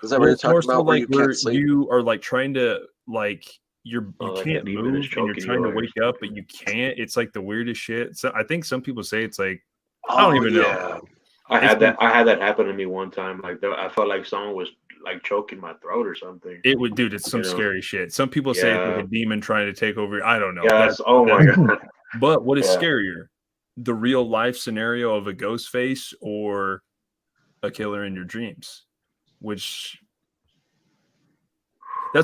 Is that what Well, you're it's more talking so about? Where like you where can't sleep? you are like trying to like you like can't a demon is move and you're choking trying you to out or wake up, but you can't. It's like the weirdest shit. So I think some people say it's like I Oh don't even yeah. know. I had that happen to me one time. Like I felt like someone was like choking my throat or something. It would, dude. It's some scary shit. Some people say it's like Yeah. a demon trying to take over. I don't know. Yes. Oh my god. But what is Yeah. scarier, the real life scenario of a ghost face or a killer in your dreams? That's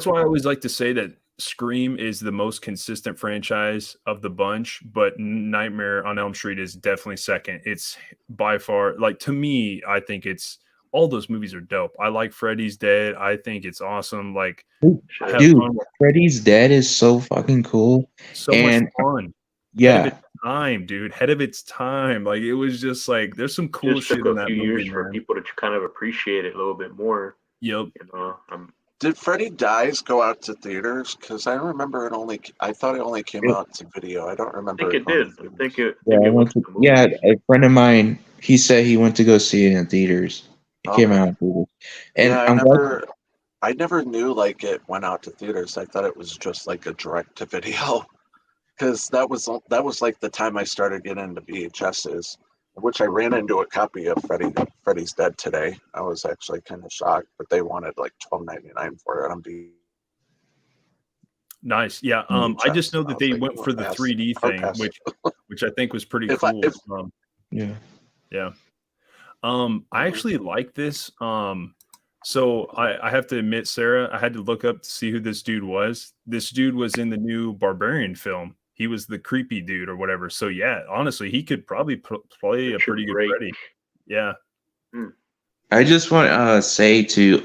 why I always like to say that Scream is the most consistent franchise of the bunch, but Nightmare on Elm Street is definitely second. It's by far, like, to me, I think it's all those movies are dope. I like Freddy's Dead. I think it's awesome. Like, dude, Freddy's Dead is so fucking cool. So much fun. Yeah. Head of its time, dude. Head of its time. Like, it was just like, there's some cool shit in that movie, years for people to kind of appreciate it a little bit more. Yep. Did Freddy Dies go out to theaters? Because I remember I thought it only came out to video. I don't remember. I think it did. I think it a friend of mine, he said he went to go see it in theaters. It came out in theaters. And yeah, I never knew like it went out to theaters. I thought it was just like a direct to video. Because that was like the time I started getting into VHSs, which I ran into a copy of Freddy's Dead today. I was actually kind of shocked, but they wanted like $12.99 for it on DVD. Nice. Yeah. I just know that they went for the 3D thing, which I think was pretty cool. Yeah. I actually like this. So I have to admit, Sarah, I had to look up to see who this dude was. This dude was in the new Barbarian film. He was the creepy dude or whatever. So yeah, honestly, he could probably play a pretty good Great. Freddy. Yeah. I just want to say to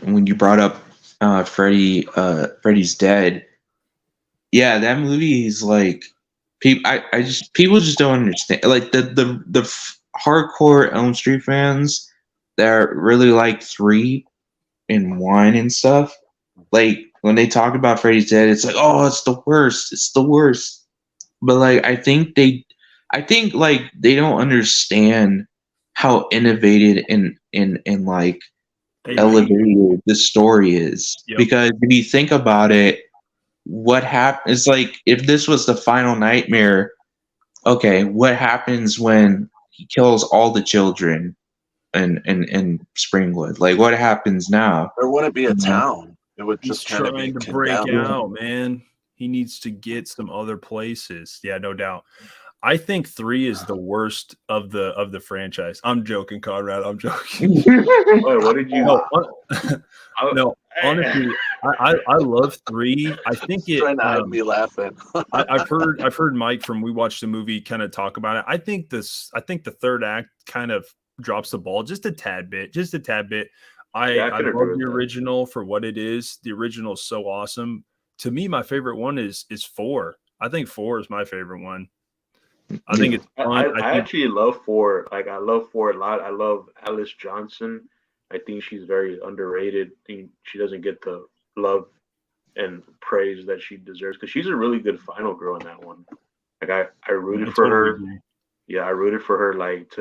when you brought up Freddy's Dead, yeah, that movie is like people just don't understand, like the hardcore Elm Street fans that really like 3 and 1 and stuff. Like when they talk about Freddy's Dead, it's like, oh, it's the worst, it's the worst. But like I think like they don't understand how innovated and like elevated the story is. Yep. Because if you think about it, what happens? It's like if this was the final nightmare, okay, what happens when he kills all the children in Springwood? Like what happens now? There wouldn't be a town. It would He's just kind of be trying to break condemned. out, man. He needs to get some other places. Yeah, no doubt. I think 3 is the worst of the franchise. I'm joking, Conrad. I'm joking. Wait, what did you? No, honestly, I love 3. I think it. Trying to hide me laughing. I've heard Mike from We Watched the Movie kind of talk about it. I think the third act kind of drops the ball just a tad bit. I love the original for what it is. The original is so awesome. To me, my favorite one is 4. I think 4 is my favorite one. I think it's fun. I actually love 4. Like I love 4 a lot. I love Alice Johnson. I think she's very underrated. I think she doesn't get the love and praise that she deserves because she's a really good final girl in that one. Like I rooted for her. Yeah, I rooted for her. Like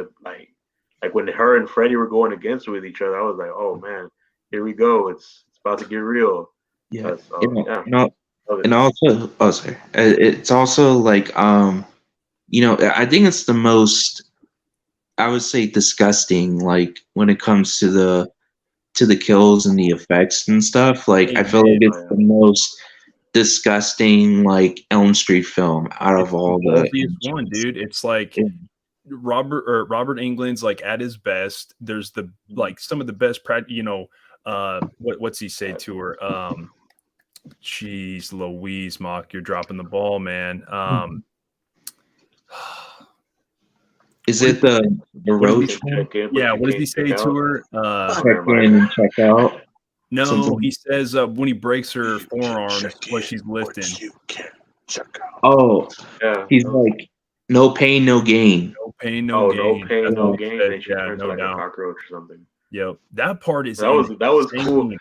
when her and Freddie were going against with each other, I was like, oh man, here we go. It's about to get real. Yeah. And also, oh sorry, it's also like I think it's the most, I would say, disgusting, like when it comes to the kills and the effects and stuff. Like I feel like it's the most disgusting like Elm Street film out of all the one, dude. It's like Robert Englund's like at his best. There's the like some of the best what's he say to her? Jeez Louise, Mock, you're dropping the ball, man. Is it the roach? Yeah, what does he say to her? Check in and check out. No, Something. He says when he breaks her forearms, what she's lifting. You can't check out. Oh, yeah, he's like, no pain, no gain. No pain, no gain. No pain, That's no what he gain. said. They should Yeah, turn no to like doubt. a cockroach or something. Yep, that part is that was insane. cool.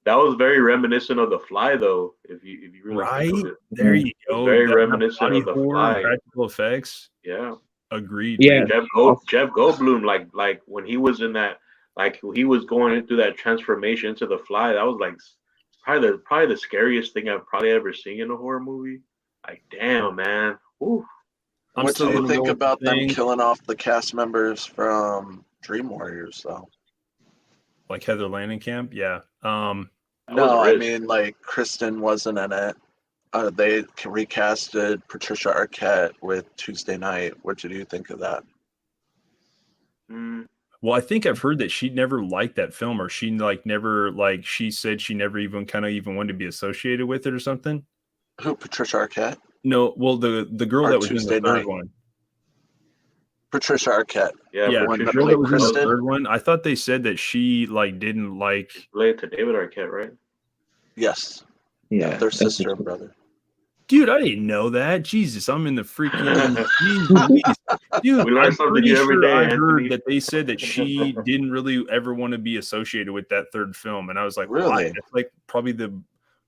That was very reminiscent of The Fly, though. If you really think of it. There you go. Very reminiscent of The Fly. Practical effects. Yeah, agreed. Yeah, Jeff Goldblum, like when he was in that, like he was going through that transformation into The Fly. That was like probably the scariest thing I've probably ever seen in a horror movie. Like, damn, man. Woo. What do you think about them killing off the cast members from Dream Warriors, though? Like Heather Langenkamp? Yeah. No, I mean, like, Kristen wasn't in it. They recasted Patricia Arquette with Tuesday Night. What did you think of that? Well, I think I've heard that she never liked that film, or she she said she never even wanted to be associated with it or something. Who, Patricia Arquette? No, well, the girl that was Tuesday in the third Night. one. Patricia Arquette. Yeah, the girl that was in the third one. I thought they said that she didn't like. Related to David Arquette, right? Yes. Yeah, their sister and brother. Dude, I didn't know that. Jesus, I'm in the freaking. Dude, we learn something every day. I heard that they said that she didn't really ever want to be associated with that third film, and I was like, really? Why? It's like probably the,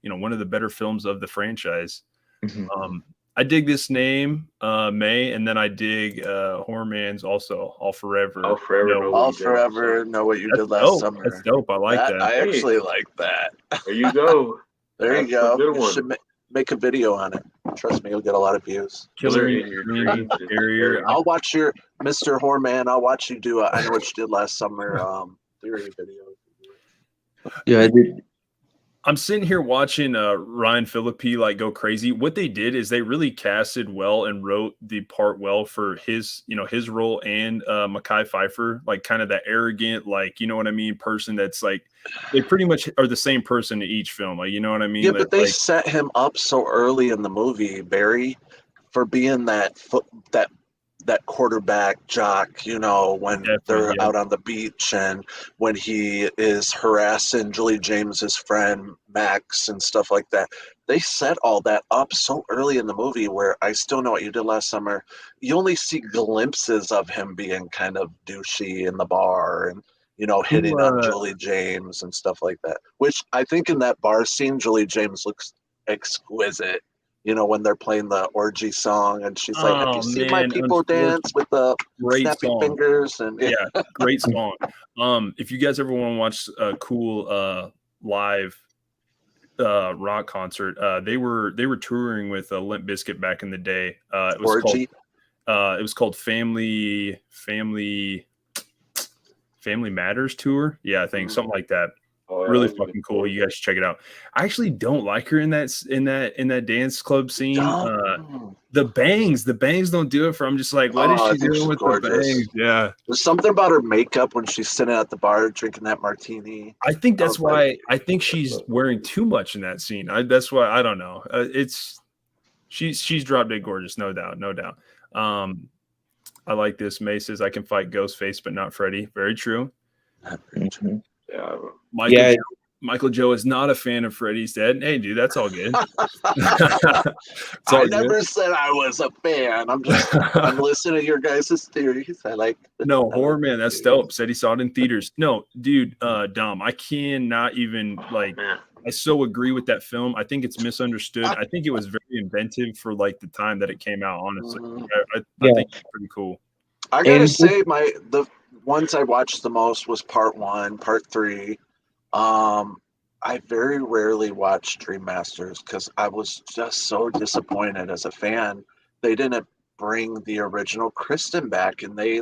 one of the better films of the franchise. Mm-hmm. I dig this name, May, and then I dig Horror Man's also All Forever. All Forever, Know What You Did Last Summer. That's dope. I like that. I actually like that. There you go. There you go. Good one. You should make a video on it. Trust me, you'll get a lot of views. Killer in Your Dreams. I'll watch your Mr. Horrorman. I'll watch you do I Know What You Did Last Summer theory video. Yeah, I did. I'm sitting here watching Ryan Phillippe like go crazy. What they did is they really casted well and wrote the part well for his, his role, and Mekhi Phifer, like kind of that arrogant, like, you know what I mean, person that's like, they pretty much are the same person in each film, like, you know what I mean? Yeah, but they Like, set him up so early in the movie, Barry, for being that quarterback jock, when definitely, they're yeah. out on the beach and when he is harassing Julie James's friend Max and stuff like that. They set all that up so early in the movie where I Still Know What You Did Last Summer. You only see glimpses of him being kind of douchey in the bar and, hitting on Julie James and stuff like that. Which I think in that bar scene, Julie James looks exquisite. When they're playing the orgy song and she's like, have you Oh seen my man, people dance with the great snappy song. fingers? And Yeah, great song. If you guys ever want to watch a cool live rock concert, they were touring with Limp Bizkit back in the day. It was orgy. called Family Matters Tour. Yeah, I think something like that. Oh, yeah, Really that was fucking cool. You guys should check it out. I actually don't like her in that dance club scene. The bangs don't do it for. I'm just like, what is I she think doing she's with gorgeous. the bangs? Yeah, There's something about her makeup when she's sitting at the bar drinking that martini. I think that's was like- why I think she's wearing too much in that scene. That's why I don't know. She's drop dead gorgeous, no doubt, no doubt. I like this. May says I can fight Ghostface, but not Freddy. Very true. Mhm. Yeah. Michael Joe is not a fan of Freddy's Dead. Hey, dude, that's all good. I never said I was a fan. I'm listening to your guys' theories. I like No, horror man, that's dope. Said he saw it in theaters. No, dude, Dom, I cannot even like. Man. I so agree with that film. I think it's misunderstood. I think it was very inventive for like the time that it came out. Honestly, I think it's pretty cool. I gotta say, the ones I watched the most was part 1, part 3. I very rarely watch Dream Masters because I was just so disappointed as a fan. They didn't bring the original Kristen back, and they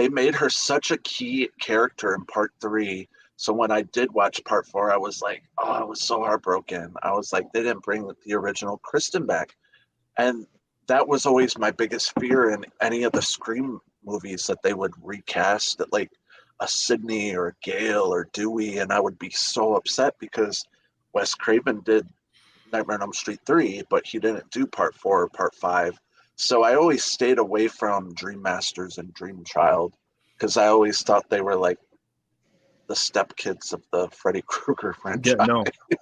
made her such a key character in part 3. So when I did watch part 4, I was like, oh, I was so heartbroken. I was like, they didn't bring the original Kristen back. And that was always my biggest fear in any of the Scream movies, that they would recast it like a Sydney or Gail or Dewey, and I would be so upset because Wes Craven did Nightmare on Elm Street 3, but he didn't do part 4 or part 5. So I always stayed away from Dream Masters and Dream Child because I always thought they were like the stepkids of the Freddy Krueger franchise.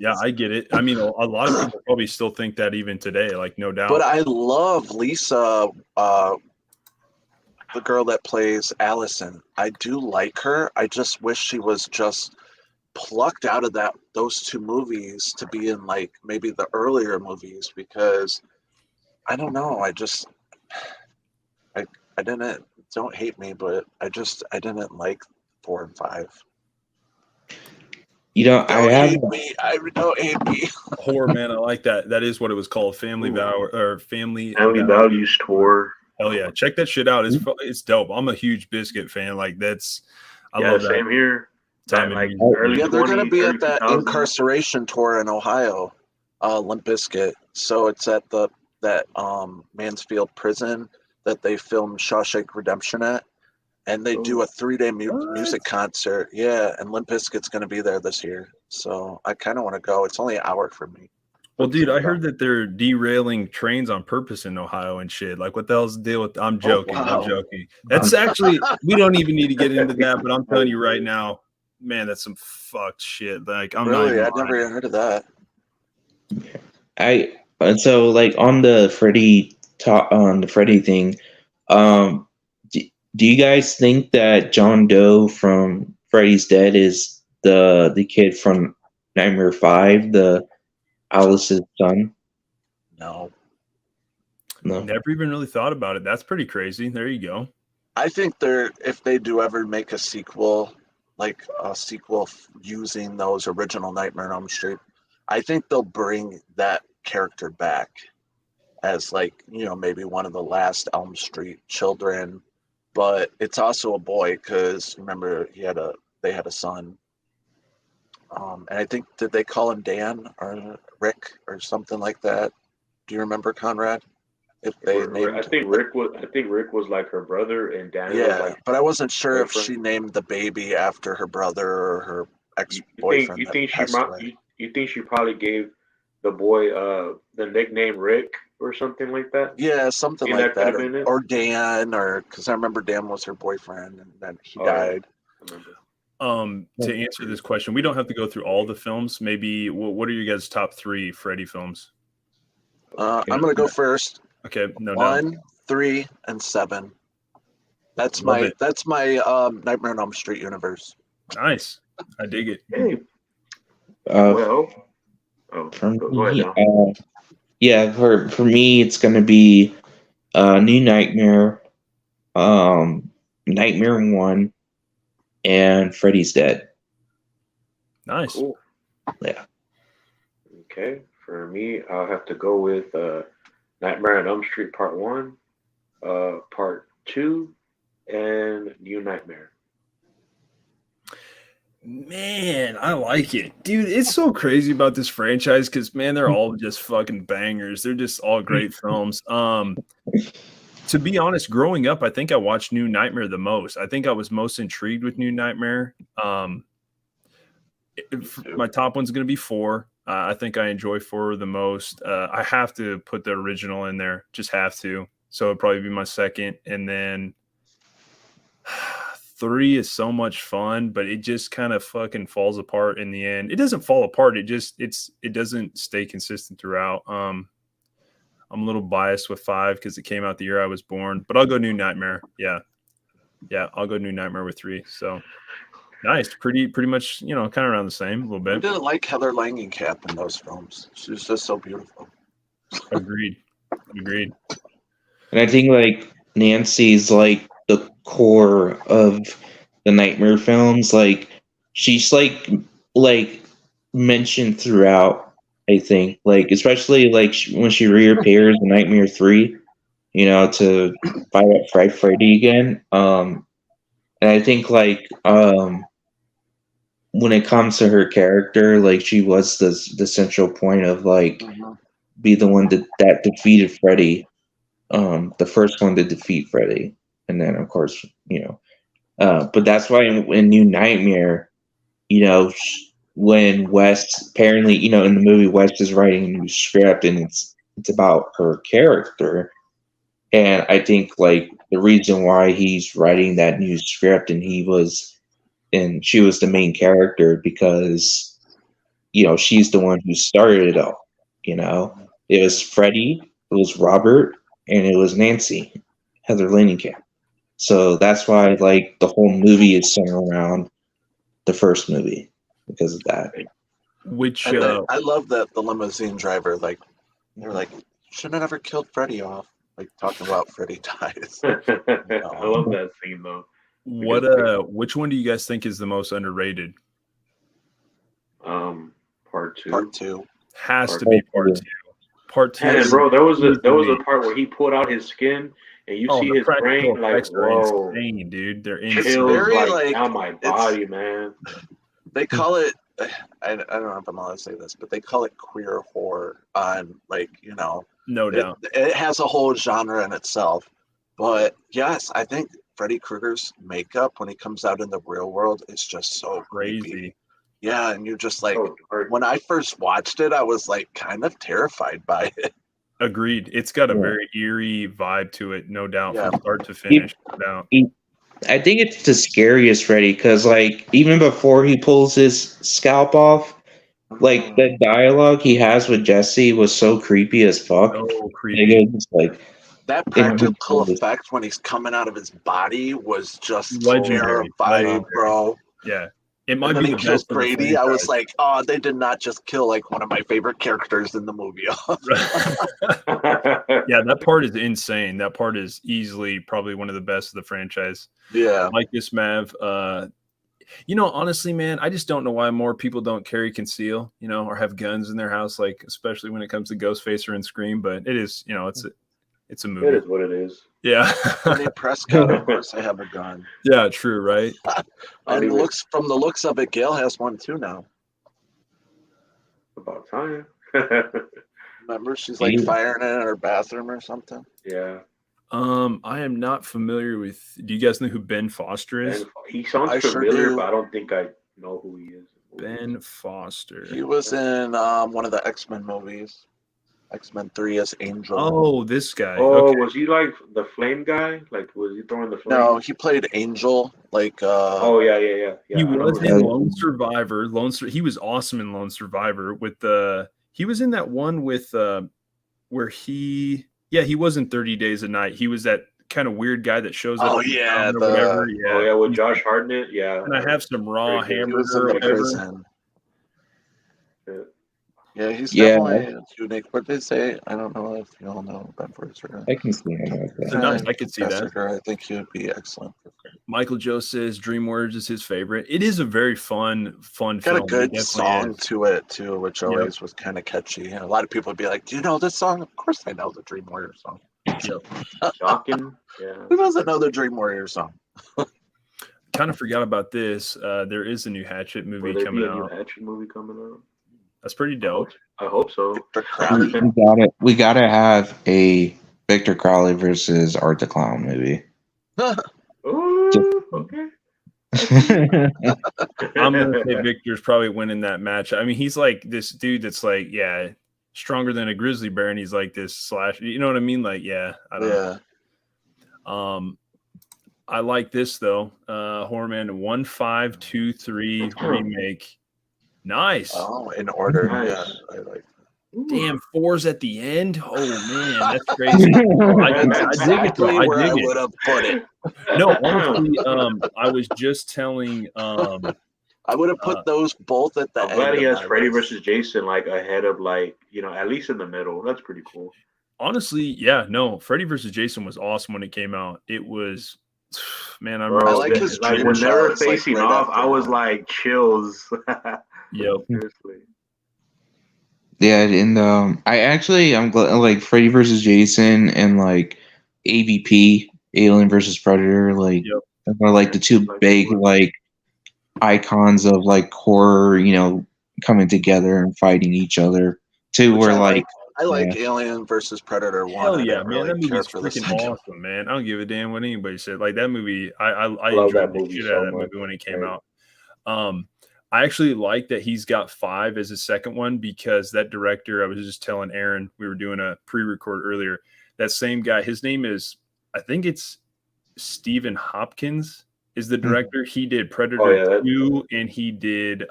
Yeah, I get it. I mean, a lot of people probably still think that even today, like no doubt. But I love Lisa, the girl that plays Allison. I do like her. I just wish she was just plucked out of those 2 movies to be in like maybe the earlier movies, because I don't know. I didn't, don't hate me, but I didn't like 4 and 5. I hate me. Don't hate me. Horror man, I like that. That is what it was called. Family Family Values Tour. Hell yeah, check that shit out. It's dope. I'm a huge Bizkit fan. Like I love that. Same here. They're gonna be at that incarceration tour in Ohio, Limp Bizkit. So it's at that Mansfield prison that they filmed Shawshank Redemption at. And they do a 3-day music concert. Yeah, and Limp Bizkit's going to be there this year. So I kind of want to go. It's only an hour from me. Well, dude, I heard that they're derailing trains on purpose in Ohio and shit. Like, what the hell's the deal with? I'm joking. Wow. I'm joking. That's actually, we don't even need to get into that, but I'm telling you right now, man, that's some fucked shit. Like, I'm really, not I've never even heard of that. So like on the Freddy thing, do you guys think that John Doe from Freddy's Dead is the kid from Nightmare 5, the Alice's son? No. Never even really thought about it. That's pretty crazy. There you go. I think if they do ever make a sequel, like a sequel using those original Nightmare on Elm Street, I think they'll bring that character back as like, maybe one of the last Elm Street children. But it's also a boy because remember they had a son. And I think, did they call him Dan or Rick or something like that? Do you remember, Conrad? If they named, I think Rick was like her brother, and Dan was yeah, like but I wasn't sure if boyfriend. she named the baby after her brother or her You ex-boyfriend you that think she passed away. you think she probably gave the boy the nickname Rick or something like that? Yeah, something And like that could that, have been it. or Dan, or because I remember Dan was her boyfriend and then he Oh, yeah. died. I remember. To answer this question, we don't have to go through all the films. Maybe what are your guys' top 3 Freddy films? I'm gonna go first. Okay, no doubt. 1, 3, and 7. That's Love my it. Nightmare on Elm Street universe. Nice. I dig it. Hey, Uh, well, for go ahead me, now. yeah, for me, it's gonna be New Nightmare, Nightmare 1, and Freddy's Dead. Nice. Cool. Yeah. Okay, for me, I'll have to go with Nightmare on Elm Street Part 1, Part 2, and New Nightmare. Man, I like it. Dude, it's so crazy about this franchise because man, they're all just fucking bangers. They're just all great films. To be honest, growing up, I think I watched New Nightmare the most. I think I was most intrigued with New Nightmare. My top one's going to be 4. I think I enjoy 4 the most. I have to put the original in there, just have to. So it'd probably be my second, and then 3 is so much fun, but it just kind of fucking falls apart in the end. It doesn't fall apart. It doesn't stay consistent throughout. I'm a little biased with 5 because it came out the year I was born, but I'll go New Nightmare. Yeah, I'll go New Nightmare with 3. So nice, pretty much, kind of around the same a little I bit. didn't like Heather Langenkamp in those films. She was just so beautiful. Agreed. And I think like Nancy's like the core of the Nightmare films. Like she's like mentioned throughout. I think like especially like when she reappears in Nightmare 3, to fight up Freddy again. And I think like when it comes to her character, like she was the central point of like be the one that defeated Freddy. The first one to defeat Freddy, and then of course, but that's why in New Nightmare, when West apparently, in the movie, West is writing a new script, and it's about her character, and I think like the reason why he's writing that new script, and she was the main character because, she's the one who started it all. It was Freddy, it was Robert, and it was Nancy, Heather Langenkamp. So that's why like the whole movie is centered around the first movie because of that. Which And I love that the limousine driver, like, they're like, should have never killed Freddy off. Like talking about Freddy dies. I love that scene though. which one do you guys think is the most underrated? Part 2. Part 2. Has to be Part 2. Part 2. And bro, there was a part where he pulled out his skin and you see the his brain, practical like, effects are whoa, insane, dude. They're It's insane. chills very, like down my body, man. They call it, I don't know if I'm allowed to say this, but they call it queer horror on, like, No doubt. It has a whole genre in itself. But yes, I think Freddy Krueger's makeup when he comes out in the real world is just so Crazy. creepy. Yeah, and you're just like, when I first watched it, I was like kind of terrified by it. Agreed. It's got a very eerie vibe to it, no doubt, Yeah. from start to finish. No doubt. I think it's the scariest Freddy because, like, even before he pulls his scalp off, like the dialogue he has with Jesse was so creepy as fuck. So creepy. Like that practical effect when he's coming out of his body was just legendary, terrifying, bro. Yeah. It might and then be he the kills best of the Grady. I was franchise. like, oh, they did not just kill like one of my favorite characters in the movie. Yeah, that part is insane. That part is easily probably one of the best of the franchise. Yeah. Like this, Mav. Honestly, man, I just don't know why more people don't carry conceal, or have guns in their house, like especially when it comes to Ghostface or in Scream. But it is, it's a movie. It is what it is. Yeah. Sidney Prescott, of course, I have a gun. Yeah, true, right? And from the looks of it, Gail has one too now. About time. Remember, she's like Yeah. firing it in her bathroom or something. Yeah. I am not familiar with. Do you guys know who Ben Foster is? And he sounds I sure familiar, do. but I don't think I know who he is. Ben Foster. He was in one of the X-Men movies. X-Men 3 as Angel. Oh, this guy. Oh, Okay. was he like the flame guy? Like, was he throwing the flame? No, he played Angel. Like, Oh yeah. He I know was who in that is. Lone Survivor. He was awesome in Lone Survivor with the. He was in that one with where he was in 30 Days a Night. He was that kind of weird guy that shows up. Oh, in yeah, town or whatever. Yeah. Oh yeah, with Josh Hartnett. Yeah. And I have some raw Very good. he was in hamburger or the whatever. prison. Yeah. Yeah, he's Yeah. definitely unique. What did they say? I don't know if you all know Ben Foster. I can see him like that. Nice, I could see that. I think he would be excellent. Michael Joe says DreamWorks is his favorite. It is a very fun Got film. a good It definitely song is. to it too, which always was kind of catchy. And a lot of people would be like, "Do you know this song?" Of course, I know the Dream Warrior song. Shocking. Yeah. Who doesn't know the Dream Warrior song? Kind of forgot about this. There is a new Hatchet Will movie there be coming a new out. Hatchet movie coming out? That's pretty dope. I hope so. Victor Crowley. We gotta have a Victor Crowley versus Art the Clown movie. Ooh, okay. I'm gonna say Victor's probably winning that match. I mean, he's like this dude that's like, yeah, stronger than a grizzly bear, and he's like this slash. You know what I mean? Like, yeah, I don't know. I like this though. Horrorman 1523 remake. Nice. Oh, in order. Nice. Yeah, I like. Damn, 4's at the end. Oh man, that's crazy. I dig it though. Exactly where I I dig would it. have put it. No, honestly, I was just telling. I would have put those both at the I'm end. glad he of has my Freddy list. versus Jason like ahead of like, at least in the middle. That's pretty cool. Honestly, yeah, no, Freddy versus Jason was awesome when it came out. It was, man, I Bro, remember. like his like dream when they were shots, like, facing right off, after I was one. like chills. Yep. Seriously. Yeah, and I'm glad like Freddy versus Jason and like AVP, Alien versus Predator, like Yep. are like the two big like icons of like horror, coming together and fighting each other. Two Which were I like I like Alien versus Predator 1. Hell I yeah, didn't man! really That care movie's for the freaking second. awesome, man. I don't give a damn what anybody said. Like that movie, I love enjoyed that the movie shit so out of that much. movie when it came Right. out. I actually like that he's got 5 as his second one because that director, I was just telling Aaron, we were doing a pre-record earlier. That same guy, his name is, I think it's Stephen Hopkins, is the director. He did Predator 2, and he did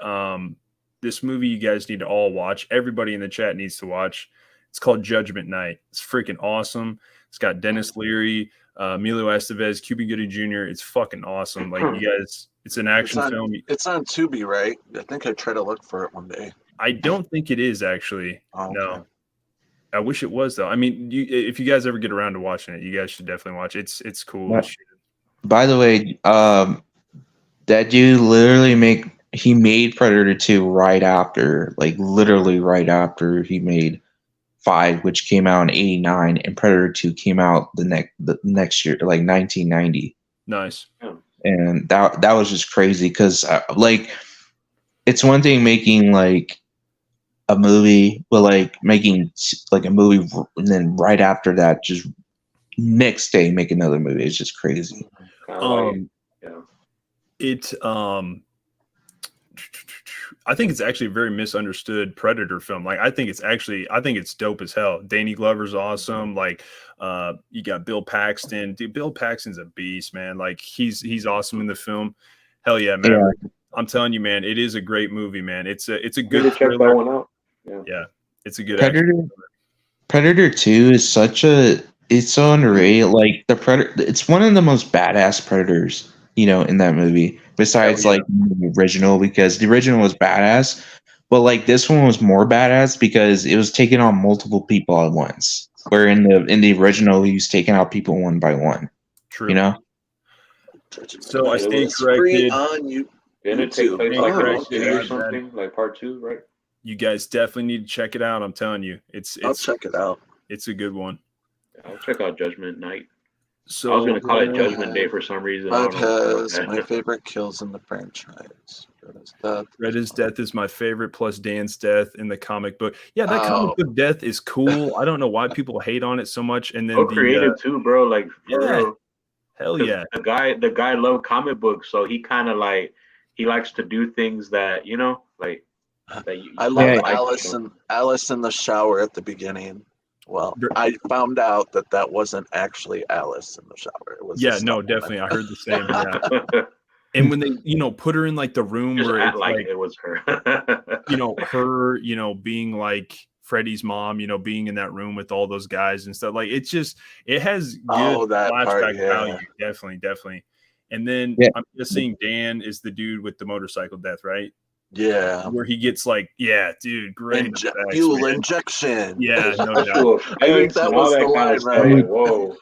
this movie you guys need to all watch. Everybody in the chat needs to watch. It's called Judgment Night. It's freaking awesome. It's got Dennis Leary, Emilio Estevez, Cuba Gooding Jr. It's fucking awesome. Like you guys, it's an action film. It's on Tubi, right? I think I tried to look for it one day. I don't think it is actually. Oh, okay. No. I wish it was though. I mean, if you guys ever get around to watching it, you guys should definitely watch it. It's cool. Yeah. By the way, that dude literally made Predator 2 right after, like literally right after he made 5, which came out in '89, and Predator 2 came out the next year, like 1990. Nice. And that was just crazy because like it's one thing making like a movie, but like making like a movie and then right after that, just next day make another movie. It's just crazy. I think it's actually a very misunderstood Predator film. Like I think it's dope as hell. Danny Glover's awesome. Like you got Bill Paxton. Dude, Bill Paxton's a beast, man. Like he's awesome in the film. Hell yeah, man. Yeah. I'm telling you, man, it is a great movie, man. It's a good check that one out. Yeah, it's a good Predator 2 is it's so underrated. Like the Predator, it's one of the most badass Predators, in that movie. Besides like the original, because the original was badass, but like this one was more badass because it was taking on multiple people at once. Where in the original, he was taking out people one by one. True. So I stand corrected. On you. Didn't it take place like or something, like part 2, right? You guys definitely need to check it out. I'm telling you, I'll check it out. It's a good one. I'll check out Judgment Night. So I was gonna call it Judgment Day for some reason. I Bud don't know has about my that. favorite kills in the franchise. Death. Red's death is my favorite, plus Dan's death in the comic book. Yeah, that Oh. comic book death is cool. I don't know why people hate on it so much. And then So creative too, bro. Like for real. hell 'Cause yeah. the guy loved comic books, so he kind of like he likes to do things that like that you I love like, Alice in the shower at the beginning. Well, Ver- I found out that wasn't actually Alice in the shower. It was a Yeah, stunt no, woman. definitely. I heard the same. Yeah. And when they, put her in like the room Just where act it's like like, it was her. her, being like Freddie's mom, being in that room with all those guys and stuff. Like it's just, it has good that flashback part, yeah. value. Definitely. And then Yeah. I'm just seeing Dan is the dude with the motorcycle death, right? Yeah. Where he gets like, yeah, dude, great. effects, Fuel man. injection. Yeah, no doubt. Actual I think effects that and all was that the kind line, of stuff. right? Like, whoa,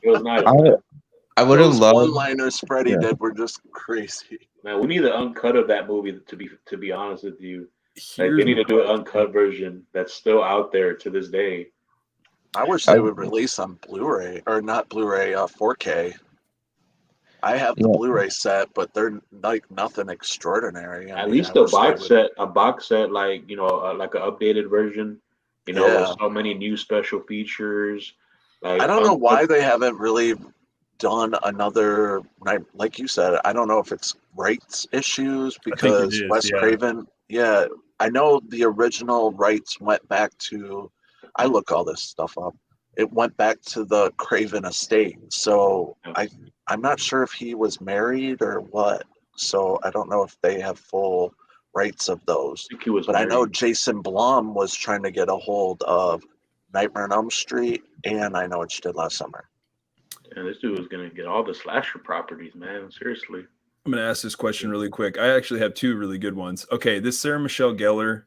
it was nice. I would have Those loved. one-liners Freddie Yeah. did were just crazy. Man, we need the uncut of that movie to be honest with you. Like Here's they need my to do an question. uncut version that's still out there to this day. I wish they would release on Blu-ray, or not Blu-ray, 4K. I have the Yeah. Blu-ray set, but they're like nothing extraordinary. At least a box set, like like an updated version. With so many new special features. Like I don't know why they haven't really done another, like you said. I don't know if it's rights issues because Wes Craven. Yeah, I know the original rights went back to. I look all this stuff up. It went back to the Craven estate. So I'm not sure if he was married or what. So I don't know if they have full rights of those. I think he was but married. I know Jason Blum was trying to get a hold of Nightmare on Elm Street, and I Know What You Did Last Summer. And this dude was gonna get all the slasher properties, man. Seriously. I'm going to ask this question really quick. I actually have two really good ones. Okay, this Sarah Michelle Gellar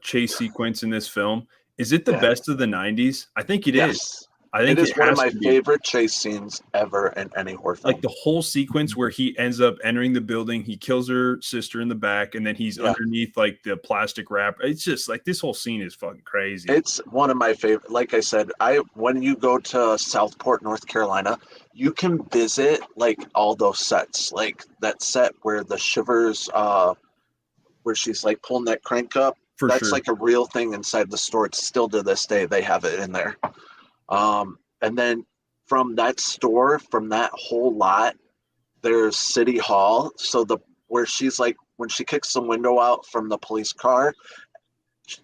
chase sequence in this film, is it the best of the 90s? I think it is. I think it is one of my to be. favorite chase scenes ever in any horror film. Like the whole sequence where he ends up entering the building, he kills her sister in the back, and then he's underneath like the plastic wrap. It's just like this whole scene is fucking crazy. It's one of my favorite. Like I said, when you go to Southport, North Carolina, you can visit like all those sets, like that set where the Shivers, where she's like pulling that crank up. That's like a real thing inside the store. It's still to this day they have it in there. And then from that store, from that whole lot, there's City Hall. So where she's like, when she kicks the window out from the police car,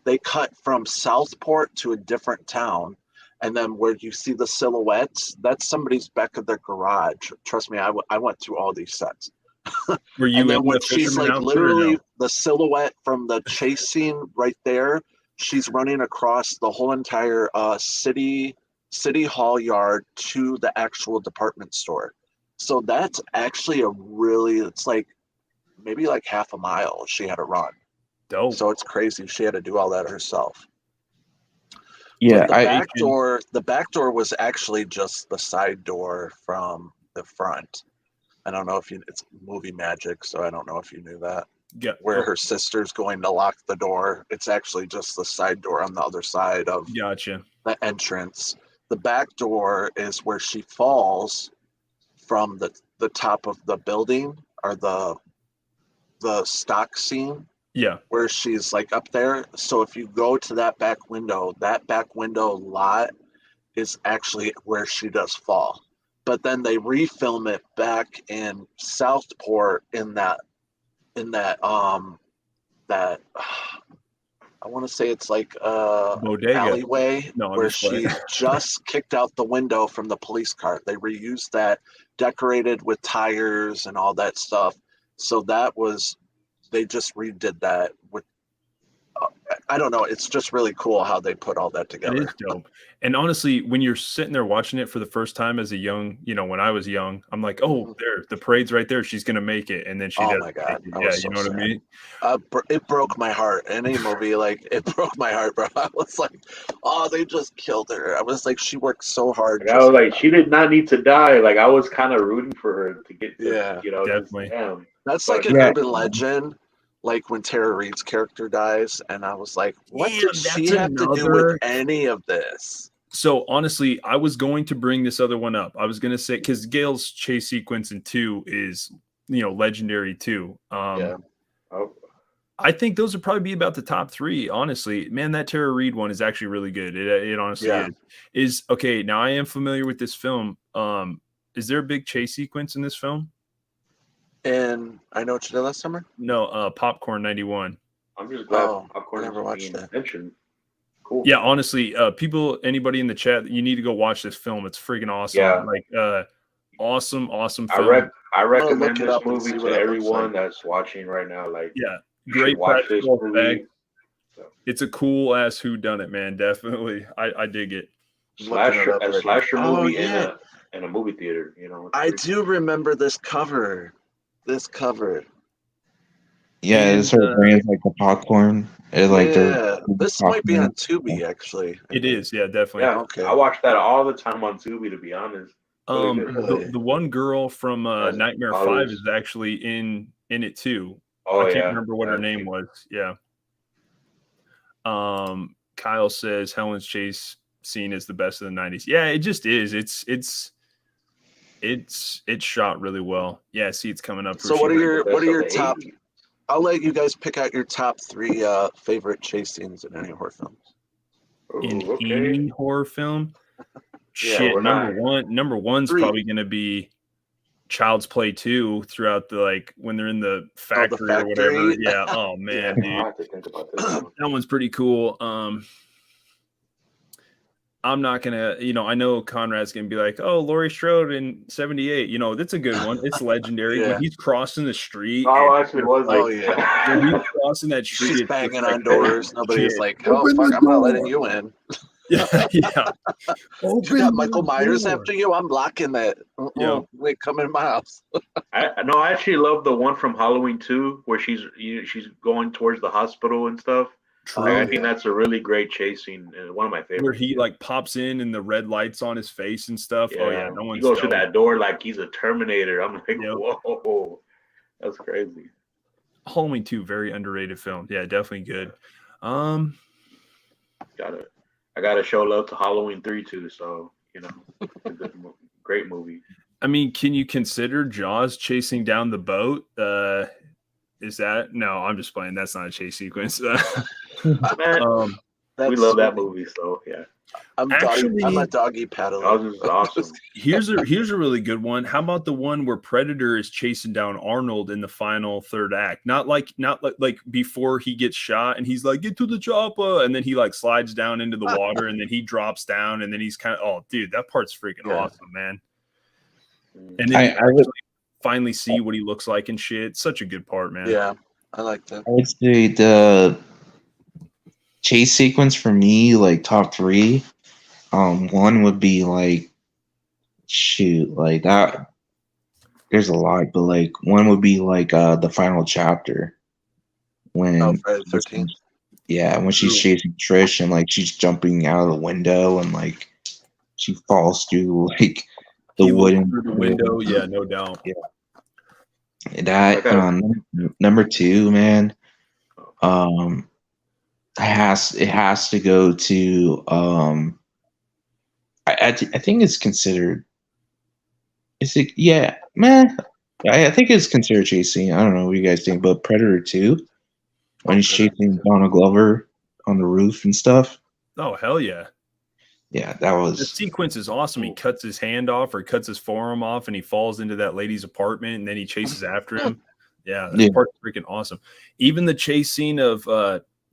they cut from Southport to a different town. And then where you see the silhouettes, that's somebody's back of their garage. Trust me, I went through all these sets. Were you and then in when the she's Fisherman like outfit or literally no? the silhouette from the chase scene right there, she's running across the whole entire city hall yard to the actual department store. So that's actually it's like maybe like half a mile she had to run. Dope. So it's crazy. She had to do all that herself. Yeah, but the back door was actually just the side door from the front. I don't know if it's movie magic, so I don't know if you knew that. Yeah. Where her sister's going to lock the door, it's actually just the side door on the other side of Gotcha. the entrance. The back door is where she falls from the top of the building, or the stock scene. Yeah. Where she's like up there. So if you go to that back window lot is actually where she does fall. But then they refilm it back in Southport in that I want to say it's like bodega alleyway where she just kicked out the window from the police car. They reused that, decorated with tires and all that stuff. So they just redid that with. I don't know. It's just really cool how they put all that together. It is dope. And honestly, when you're sitting there watching it for the first time as a young, when I was young, I'm like, oh, there, the parade's right there. She's going to make it. And then she does. Oh my God. Yeah, you know what I mean? It broke my heart. Any movie, it broke my heart, bro. I was like, oh, they just killed her. I was like, she worked so hard. I was like, she did not need to die. Like, I was kind of rooting for her to get to, definitely. Damn. That's like an urban legend. Like when Tara Reid's character dies, and I was like, what did she have to do with any of this? So honestly, I was going to bring this other one up. I was going to say because Gale's chase sequence in 2 is legendary too. Yeah. Oh, I think those would probably be about the top 3. Honestly, man, that Tara Reid one is actually really good. It honestly Yeah. is. Okay, now I am familiar with this film. Is there a big chase sequence in this film? And I Know What You Did Last Summer? No, Popcorn 91. I'm just glad Oh, I popcorn never is watched being that. mentioned. Cool. Yeah, honestly, anybody in the chat, you need to go watch this film. It's freaking awesome. Yeah. Like, awesome I film. recommend look it this up and movie see to what it looks everyone like. that's watching right now. Like, Yeah, you great should watch this practical movie. effect. It's a cool ass whodunit, man. Definitely, I dig it. I'm looking it up right now. Slasher Oh, movie yeah. in a movie theater. It's I pretty do remember this cover. Yeah, And, it's her brand's like the popcorn. Like Yeah, this might be on popcorn. Tubi, actually. I it think. is, yeah, definitely. Yeah, Okay. I watch that all the time on Tubi, to be honest. Really good. Really? The one girl from As Nightmare always. 5 is actually in it too. Oh, I can't yeah. remember what her name was. Yeah. Kyle says Helen's chase scene is the best of the 90s. Yeah, it just is. It's shot really well. Yeah, see, it's coming up. So what are your The top? 80s. I'll let you guys pick out your top 3 favorite chase scenes in any horror films. in Ooh, okay. any horror film? Yeah, Shit, we're not- number one's 3. probably gonna be Child's Play 2 throughout the when they're in the factory, or whatever. factory? Yeah. Oh man, I dude. have to think about this one. That one's pretty cool. I'm not gonna, I know Conrad's gonna be like, "Oh, Laurie Strode in '78." That's a good one. It's legendary Yeah. when he's crossing the street. Oh, and actually, was Oh, it? yeah. when he's crossing that street, She's it's banging just on doors. Nobody's shit. like, "Oh Open fuck, the I'm not letting door." you in." Yeah. You got Michael the Myers door. after you. I'm blocking that. Yeah. Wait, come in my house. I actually love the one from Halloween 2 where she's going towards the hospital and stuff. True. I think that's a really great chase scene and one of my favorites. Where he pops in and the red lights on his face and stuff. Oh yeah, no he one's goes through dope. that door like he's a Terminator. I'm like, Yep. whoa, that's crazy. Halloween 2, very underrated film. Yeah, definitely good. I gotta show love to Halloween 3 too. So it's a good great movie. I mean, can you consider Jaws chasing down the boat? Is that no? I'm just playing. That's not a chase sequence. Man, we That's love that funny. movie. So yeah, I'm Actually- a doggy paddler. Jaws is awesome. here's a really good one. How about the one where Predator is chasing down Arnold in the final third act? Not like before he gets shot and he's like, "Get to the chopper," and then he slides down into the water and then he drops down and then he's kind of, oh dude, that part's freaking awesome, man. And then I would finally see what he looks like and shit. It's such a good part, man. Yeah, I like that. I would say the chase sequence for me, top 3. One would be that. There's a lot, but one would be the final chapter when Friday the 13th. Yeah, when she's chasing Trish and she's jumping out of the window and she falls through the He looks wooden through the window. Yeah, no doubt. Yeah. That number 2, man. It has to go to I think it's considered. Is it? Yeah, man. I think it's considered chasing. I don't know what you guys think, but Predator 2, when he's chasing Donald Glover on the roof and stuff. Oh hell yeah! Yeah, that was. The sequence is awesome. He cuts his hand off or cuts his forearm off, and he falls into that lady's apartment, and then he chases after him. Yeah, that part's freaking awesome. Even the chase scene of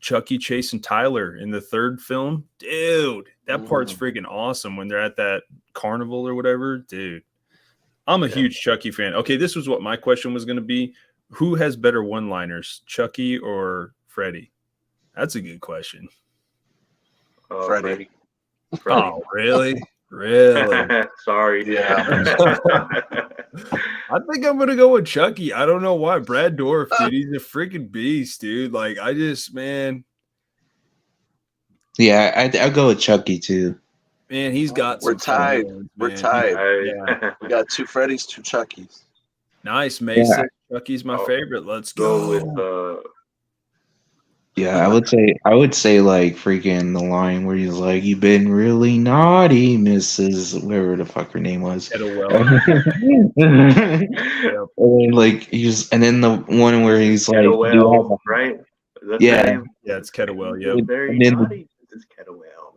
Chucky chasing Tyler in the third film, dude, that part's freaking awesome when they're at that carnival or whatever, dude. I'm a huge Chucky fan. Okay, this was what my question was going to be. Who has better one-liners, Chucky or Freddy? That's a good question. Freddy. Oh, really? Really? Sorry. Yeah. I think I'm gonna go with Chucky. I don't know why. Brad Dourif, dude, he's a freaking beast, dude. Man. Yeah, I'll go with Chucky too. Man, he's got. We're tied. We're tied. Yeah. We got 2 Freddys, 2 Chuckies. Nice, Mason. Yeah. Chucky's my favorite. Let's go go. with Yeah, I would say like freaking the line where he's like, "You've been really naughty, Mrs. whatever the fuck her name was." Kettlewell. And Yep. then, like and then the one where he's like, "Do you have Kettlewell, a-" right? Is that Yeah, the name? Yeah, it's Kettlewell. You're Yep. very and then naughty, Mrs. Kettlewell.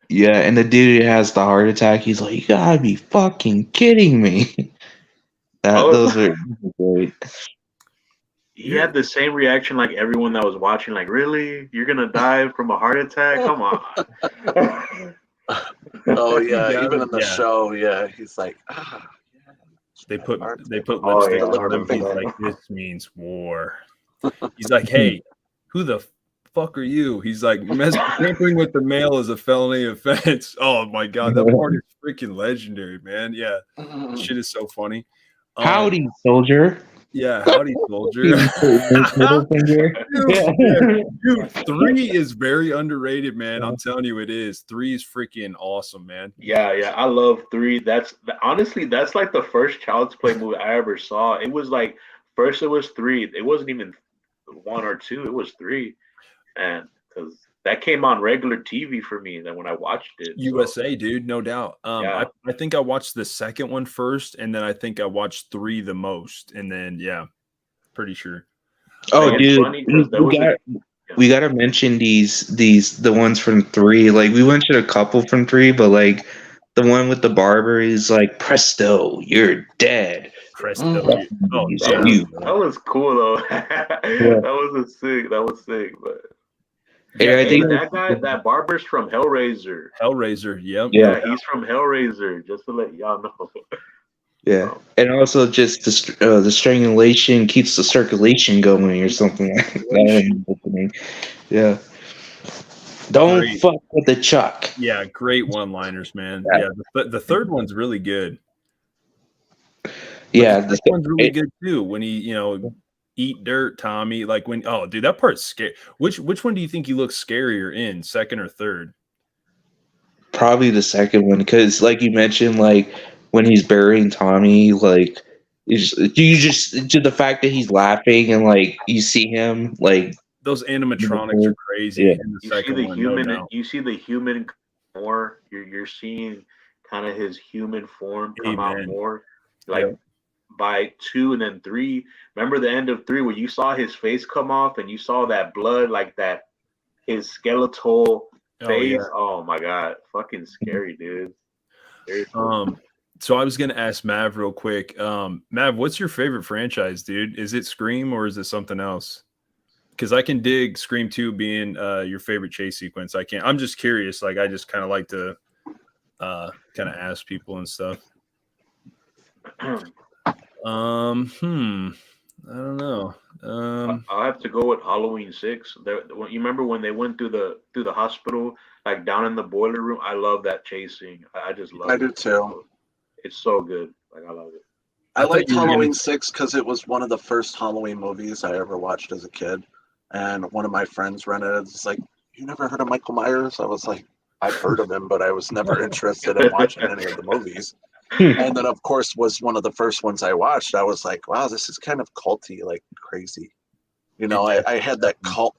yeah, and the dude who has the heart attack, he's like, "You gotta be fucking kidding me." Oh, Those are great. he had the same reaction like everyone that was watching. Like, really? You're gonna die from a heart attack? Come on. Oh yeah, Yeah, even in the yeah. show, yeah, he's like, They put Oh, lipstick yeah, on him. He's yeah. like, this means war. He's like, hey, who the fuck are you? He's like, tampering with the mail is a felony offense. Oh my god, that part is freaking legendary, man. Yeah, shit is so funny. Howdy, soldier. Yeah, howdy, soldier. Middle finger. Yeah. Dude, 3 is very underrated, man. I'm telling you, it is. 3 is freaking awesome, man. Yeah, I love 3. That's honestly, that's like the first Child's Play movie I ever saw. It was like first it was 3. It wasn't even 1 or 2. It was 3, and because that came on regular TV for me. Then when I watched it, USA, dude, no doubt. Yeah. I think I watched the second one first, and then I think I watched 3 the most, and then yeah, pretty sure. Oh, Like, dude, funny 'cause there was we gotta mention the ones from 3. Like we mentioned a couple from 3, but like the one with the barber is like, "Presto, you're dead." Presto. Oh, He's yeah. you. that was cool though. That was sick, but Yeah, I hey, think that guy, that barber's from Hellraiser. Hellraiser. Yep. Yeah. Yeah, he's from Hellraiser. Just to let y'all know. Yeah, and also just the strangulation keeps the circulation going or something like that. Yeah. Don't Great. fuck with the Chuck. Yeah, great one-liners, man. Yeah. Yeah, the third one's really good. Yeah, the second one's really good too. When he, eat dirt, Tommy. Like when, oh, dude, that part's scary. Which one do you think he looks scarier in, second or third? probably the second one because, like you mentioned, like when he's burying Tommy, like you just the fact that he's laughing and like you see him like those animatronics are crazy. Yeah. In the You second see the one, human. no doubt. You see the human more. You're seeing kind of his human form come out Amen. more. Like by 2 and then 3. Remember the end of 3 where you saw his face come off and you saw that blood, like that, his skeletal face. Oh my god, fucking scary, dude. Very cool. So I was gonna ask Mav real quick. Mav, what's your favorite franchise, dude? Is it Scream or is it something else? Because I can dig Scream 2 being your favorite chase sequence. I can't. I'm just curious. Like I just kind of like to kind of ask people and stuff. I don't know. I'll have to go with Halloween 6. You remember when they went through the hospital, like down in the boiler room? I love that chasing. I just love it. I do too. It's so good. Like I love it. I liked Halloween 6 because it was one of the first Halloween movies I ever watched as a kid. And one of my friends rented it. It's like, you never heard of Michael Myers? I was like, I've heard of him, but I was never interested in watching any of the movies. And then, of course, was one of the first ones I watched. I was like, wow, this is kind of culty, like crazy. I had that cult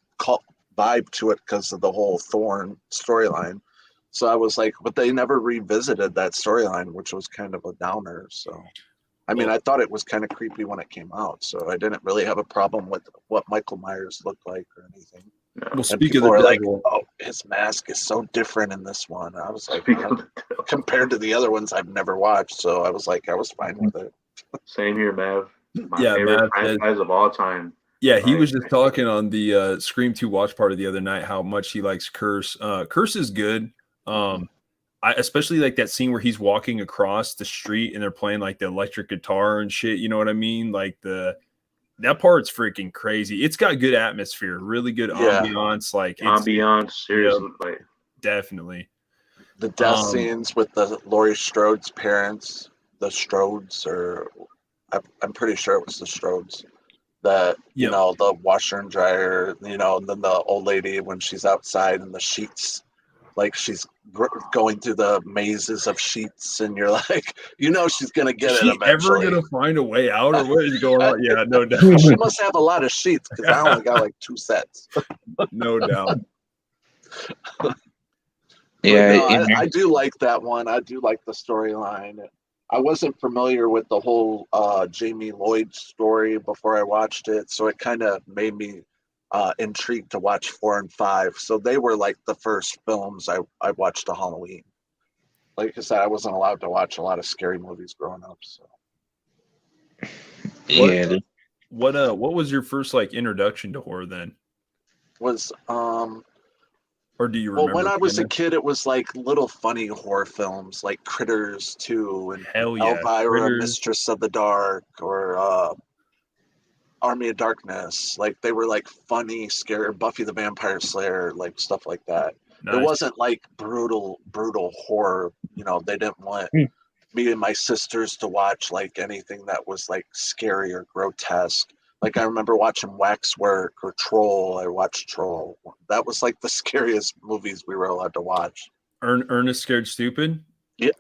vibe to it because of the whole Thorn storyline. So I was like, but they never revisited that storyline, which was kind of a downer. So, I mean, I thought it was kind of creepy when it came out. So I didn't really have a problem with what Michael Myers looked like or anything. Well, And speak of people the are like, devil, oh, his mask is so different in this one. I was like, compared to the other ones I've never watched. So I was like, I was fine with it. Same here, Mav. My Yeah, favorite Mav franchise of all time. yeah, he was just talking on the Scream 2 watch party the other night how much he likes Curse. Curse is good. I especially like that scene where he's walking across the street and they're playing like the electric guitar and shit. You know what I mean? Like that part's freaking crazy. It's got good atmosphere, really good ambiance. Like ambiance, seriously, like The definitely. death scenes with the Laurie Strode's parents, the Strodes, or I'm pretty sure it was the Strodes. That the washer and dryer, and then the old lady when she's outside and the sheets like she's going through the mazes of sheets, and you're like, she's gonna get Is it she ever eventually. gonna find a way out, or what is going on? Yeah, no doubt. She must have a lot of sheets because I only got like 2 sets. No doubt. Yeah, But no, I do like that one. I do like the storyline. I wasn't familiar with the whole Jamie Lloyd story before I watched it, so it kind of made me intrigued to watch 4 and 5. So they were like the first films I watched of Halloween. Like I said, I wasn't allowed to watch a lot of scary movies growing up. So yeah. What was your first like introduction to horror then? was Or do you remember? Well, when I was a kid, it was like little funny horror films like Critters 2 and Hell yeah. Elvira, Critters. Mistress of the Dark, or Army of Darkness. Like they were like funny, scary, Buffy the Vampire Slayer, like stuff like that. Nice. It wasn't like brutal horror. They didn't want me and my sisters to watch like anything that was like scary or grotesque. Like I remember watching Waxwork or Troll. I watched Troll. That was like the scariest movies we were allowed to watch. Ernest Scared Stupid? Yeah,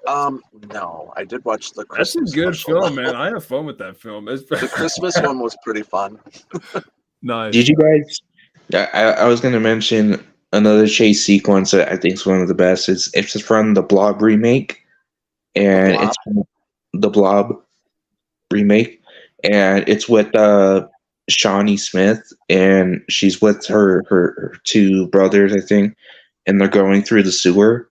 no, I did watch the That's Christmas a good special. film, man. I have fun with that film. The Christmas one was pretty fun. Nice. Did you guys? I was going to mention another chase sequence that I think is one of the best. It's from the Blob remake, and it's the Blob remake, and it's with Shawnee Smith, and she's with her 2 brothers, I think, and they're going through the sewer,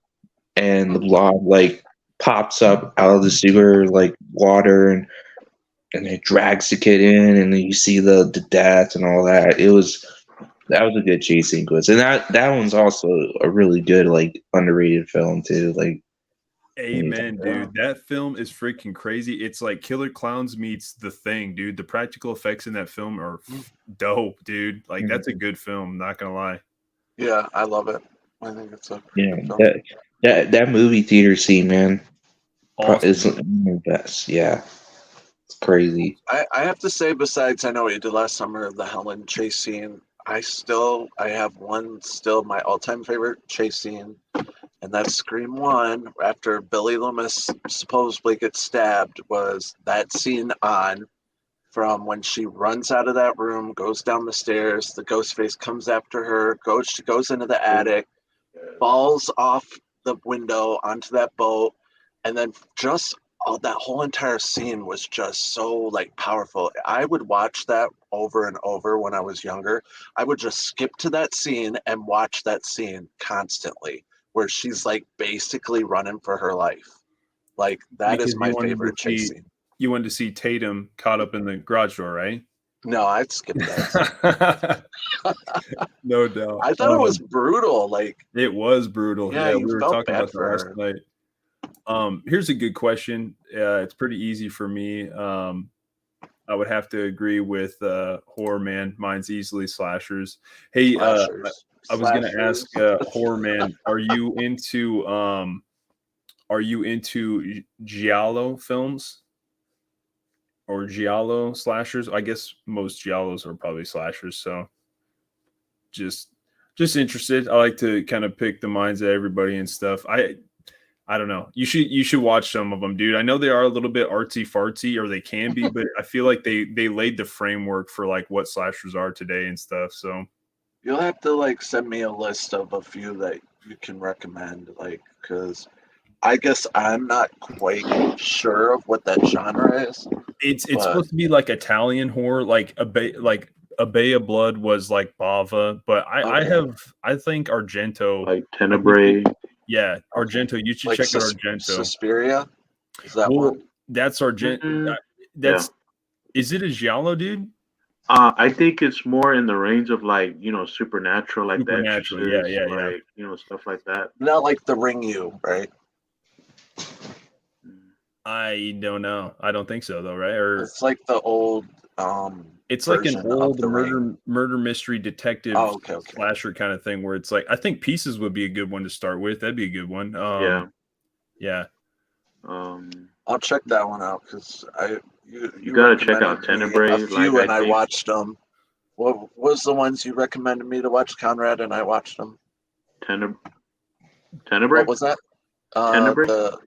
and the Blob like pops up out of the sewer like water, and it drags the kid in, and then you see the death and all that. That was a good chase sequence, and that one's also a really good like underrated film too. Like, amen, dude. That film is freaking crazy. It's like Killer Clowns meets The Thing, dude. The practical effects in that film are dope, dude. Like that's a good film. Not gonna lie. Yeah, I love it. I think it's a yeah, good film. that movie theater scene, man, Awesome. is the best. Yeah, it's crazy. I have to say, besides I know what you did last summer, the Helen chase scene, I have one still my all-time favorite chase scene, and that's Scream 1 after Billy Loomis supposedly gets stabbed. Was that scene from when she runs out of that room, goes down the stairs, the ghost face comes after her, she goes into the attic, falls off the window onto that boat, and then just that whole entire scene was just so like powerful. I would watch that over and over when I was younger. I would just skip to that scene and watch that scene constantly, where she's like basically running for her life. Like that is my favorite chase scene. You wanted to see Tatum caught up in the garage door, right? No, I'd skip that. No doubt. I thought it was brutal. Like it was brutal. Yeah, we were talking about that last night. Here's a good question. It's pretty easy for me. I would have to agree with Horror Man. Mine's easily slashers. Hey, I was going to ask Horror Man, are you into giallo films or giallo slashers? I guess most giallos are probably slashers. So just interested. I like to kind of pick the minds of everybody and stuff. I don't know. You should watch some of them, dude. I know they are a little bit artsy fartsy, or they can be, but I feel like they laid the framework for like what slashers are today and stuff. So you'll have to like send me a list of a few that you can recommend, like, because I guess I'm not quite sure of what that genre is. It's supposed to be like Italian horror, like a Bay of Blood was like Bava, but I think Argento, like Tenebrae. Yeah, Argento. You should check out Argento. Suspiria? Is that one? That's Argento. Mm-hmm. Is it a giallo, dude? I think it's more in the range of like, supernatural, like Supernatural, The Exorcist, yeah. like, stuff like that. Not like The Ring You, right? I don't know. I don't think so, though, right? Or it's like the old. It's like an old murder mystery detective slasher kind of thing, where it's like I think Pieces would be a good one to start with. That'd be a good one. Yeah. I'll check that one out because you gotta check out Tenebrae. A few, and I watched them. What was the ones you recommended me to watch, Conrad? And I watched them. Tenebrae? What was that? Tenebrae? The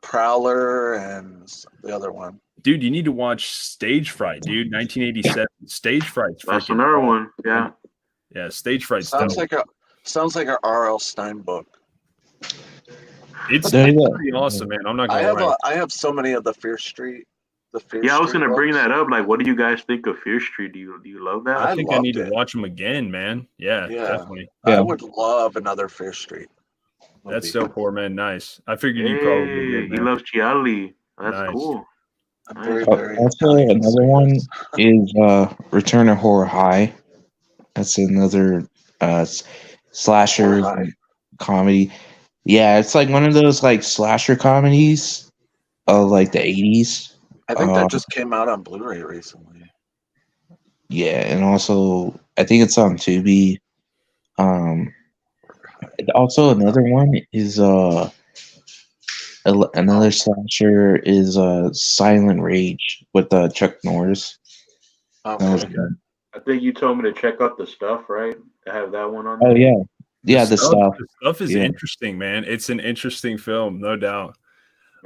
Prowler and the other one. Dude, you need to watch Stage Fright, dude. 1987. Stage Fright's That's freaking another dope, one. Yeah. man. Yeah, Stage Fright's Sounds dope. like a R.L. Stein book. It's There you go. pretty awesome, man. I'm not gonna lie. I have so many of the Fear Street. Yeah, I was Street gonna bring books. that up. Like, what do you guys think of Fear Street? Do you love that? I think I need loved to it. watch them again, man. Yeah, Yeah. definitely. Yeah. I would love another Fear Street movie. That's so poor, man. Nice. I figured you Hey, probably would, he man. loves Chiali. That's Nice. cool. I'm very, Oh, very also, Italian, another so one yes. is Return to Horror High. That's another slasher Horror High. comedy. Yeah, it's like one of those like slasher comedies of like the 80s. I think that just came out on Blu-ray recently. Yeah, and also I think it's on Tubi. Also another one is another slasher is Silent Rage with Chuck Norris. That was Okay. good. I think you told me to check out the stuff, right? I have that one on Oh there. yeah, the stuff. The stuff is Yeah. interesting, man. It's an interesting film, no doubt.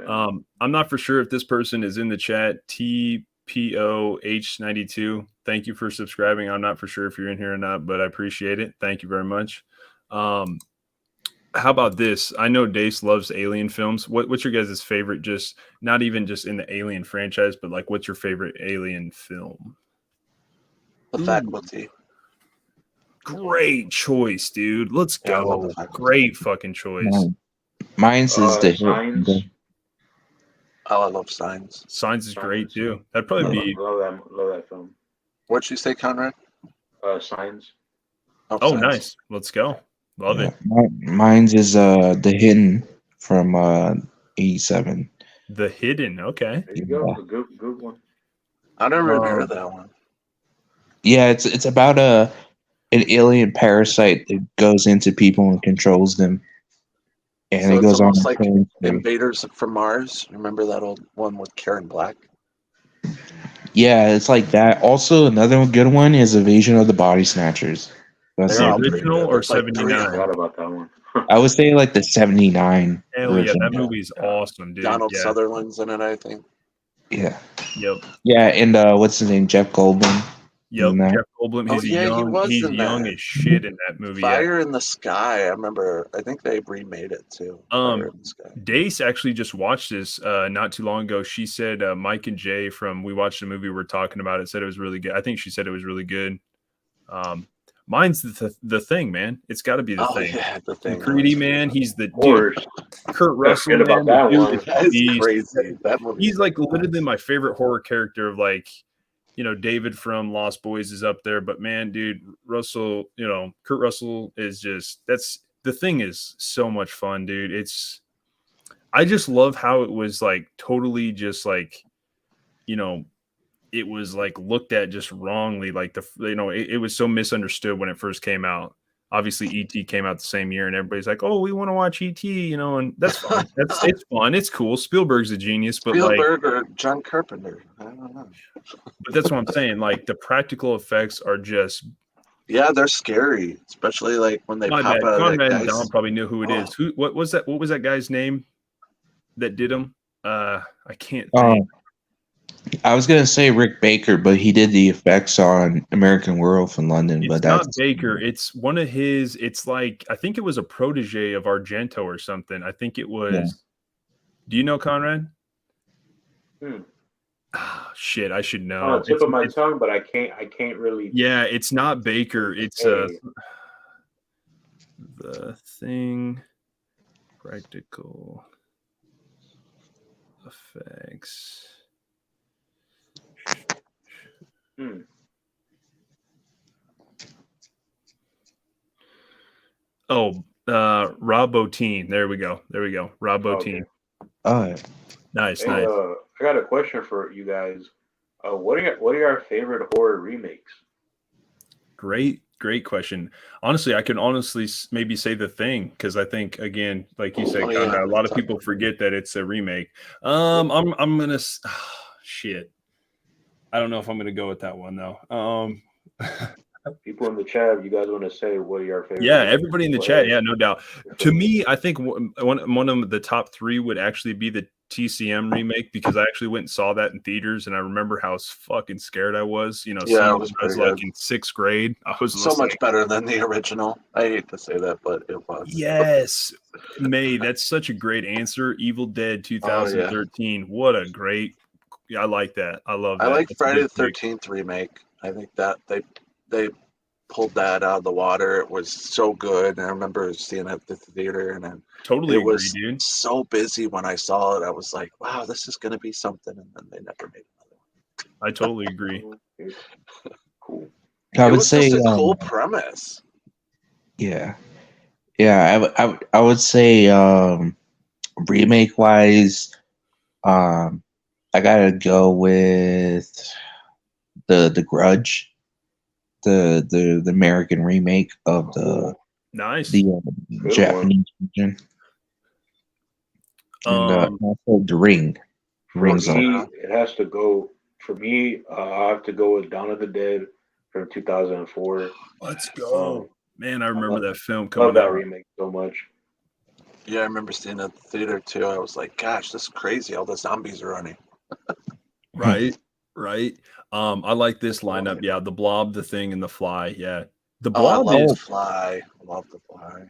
I'm not for sure if this person is in the chat. TPOH92. Thank you for subscribing. I'm not for sure if you're in here or not, but I appreciate it. Thank you very much. How about this? I know Dace loves Alien films. What's your guys' favorite? Just not even just in the Alien franchise, but like, what's your favorite Alien film? The Faculty. Great choice, dude. Let's Yeah, I love go. The Faculty. Great fucking choice. Mine's is the Signs. Oh, I love Signs. Signs is great too. That'd probably be. Love that film. What'd you say, Conrad? Signs. Oh, Signs. nice. Let's go. Love it. Mine's is The Hidden from 87. The Hidden. Okay. There you go. A good one. I never even heard of that one. Yeah, it's about an alien parasite that goes into people and controls them. And So it it's goes on. almost like killing them. Invaders from Mars. Remember that old one with Karen Black? Yeah, it's like that. Also, another good one is Invasion of the Body Snatchers. That's The They're all it. pretty original good. or There's like 3 of I 79? them. forgot about that one. I would say like the 79 Hell yeah, version. that movie's awesome, dude. Donald Yeah. Sutherland's in it, I think. Yeah. Yep. Yeah, and what's his name? Jeff Goldblum. Yep. in that. Jeff Goldblum. He's Oh, yeah, he was he's in young that. as shit in that movie. Yeah. Fire in the Sky. I remember. I think they remade it too. Fire in the Sky. Dace actually just watched this not too long ago. She said Mike and Jay from We Watched the Movie we're talking about it said it was really good. I think she said it was really good. Mine's the Thing, man. It's got to be the Thing. Yeah, the Thing. McCready, man. He's the Of course. dude. Kurt Russell, Forget about man. that the one. dude is That is beast. crazy. That movie. He's like literally my favorite horror character of like, you know, David from Lost Boys is up there, but man, dude, Russell, you know, Kurt Russell is just the Thing is so much fun, dude. I just love how it was like totally just like, you know, it was like looked at just wrongly. Like it was so misunderstood when it first came out. Obviously, E.T. came out the same year, and everybody's like, "Oh, we want to watch E.T." You know, and that's fine. It's fun. It's cool. Spielberg's a genius, but Spielberg or John Carpenter. I don't know. But that's what I'm saying. Like the practical effects are just. Yeah, they're scary, especially like when they My pop bad. out of Conrad that and guy's. Don probably knew who it is. What was that? What was that guy's name that did them? I can't think. I was gonna say Rick Baker, but he did the effects on American Werewolf in London. It's but not that's Baker. It's one of his. It's like I think it was a protege of Argento or something. I think it was. Yeah. Do you know Conrad? Shit, I should know. On the tip of my tongue, but I can't really. Yeah, it's not Baker. It's The Thing. Practical effects. Oh, Rob Bottin. There we go. Rob Bottin. oh Nice, Hey, nice. I got a question for you guys. What are your favorite horror remakes? Great question. Honestly, I can maybe say The Thing because I think again, like you said, Conrad, a lot of people forget that it's a remake. I'm gonna shit. I don't know if I'm gonna go with that one though. People in the chat, you guys want to say what are your favorite? Yeah, movies? everybody in the Go chat. ahead. Yeah, no doubt. To me, I think one of the top three would actually be the TCM remake because I actually went and saw that in theaters, and I remember how fucking scared I was. You know, Yeah, seeing it it was when I was pretty like good. in sixth grade. I was So just much like, better than the original. I hate to say that, but it was. yes, May. That's such a great answer. Evil Dead Oh yeah. 2013. What a great. I like that. I love I that. like That's a Friday good the pick. 13th remake. I think that they pulled that out of the water. It was so good. And I remember seeing it at the theater, and then Totally it agree, was dude. so busy when I saw it. I was like, wow, this is gonna be something, and then they never made another I totally agree. Cool. I one. It would was say, just a cool premise. yeah, yeah. I would say, remake wise, I gotta go with the Grudge, the American remake of Nice. the Good Japanese version, and also the Ring. For Rings on. me, it has to go. For me, I have to go with Dawn of the Dead from 2004. Let's go. Man, I remember that film Love coming that out. remake so much. Yeah, I remember seeing it at the theater too. I was like, gosh, this is crazy. All the zombies are running. Right, right. I like this lineup. Yeah, the Blob, the Thing, and the Fly. Yeah, the Oh, I Blob love is the Fly. I love the Fly.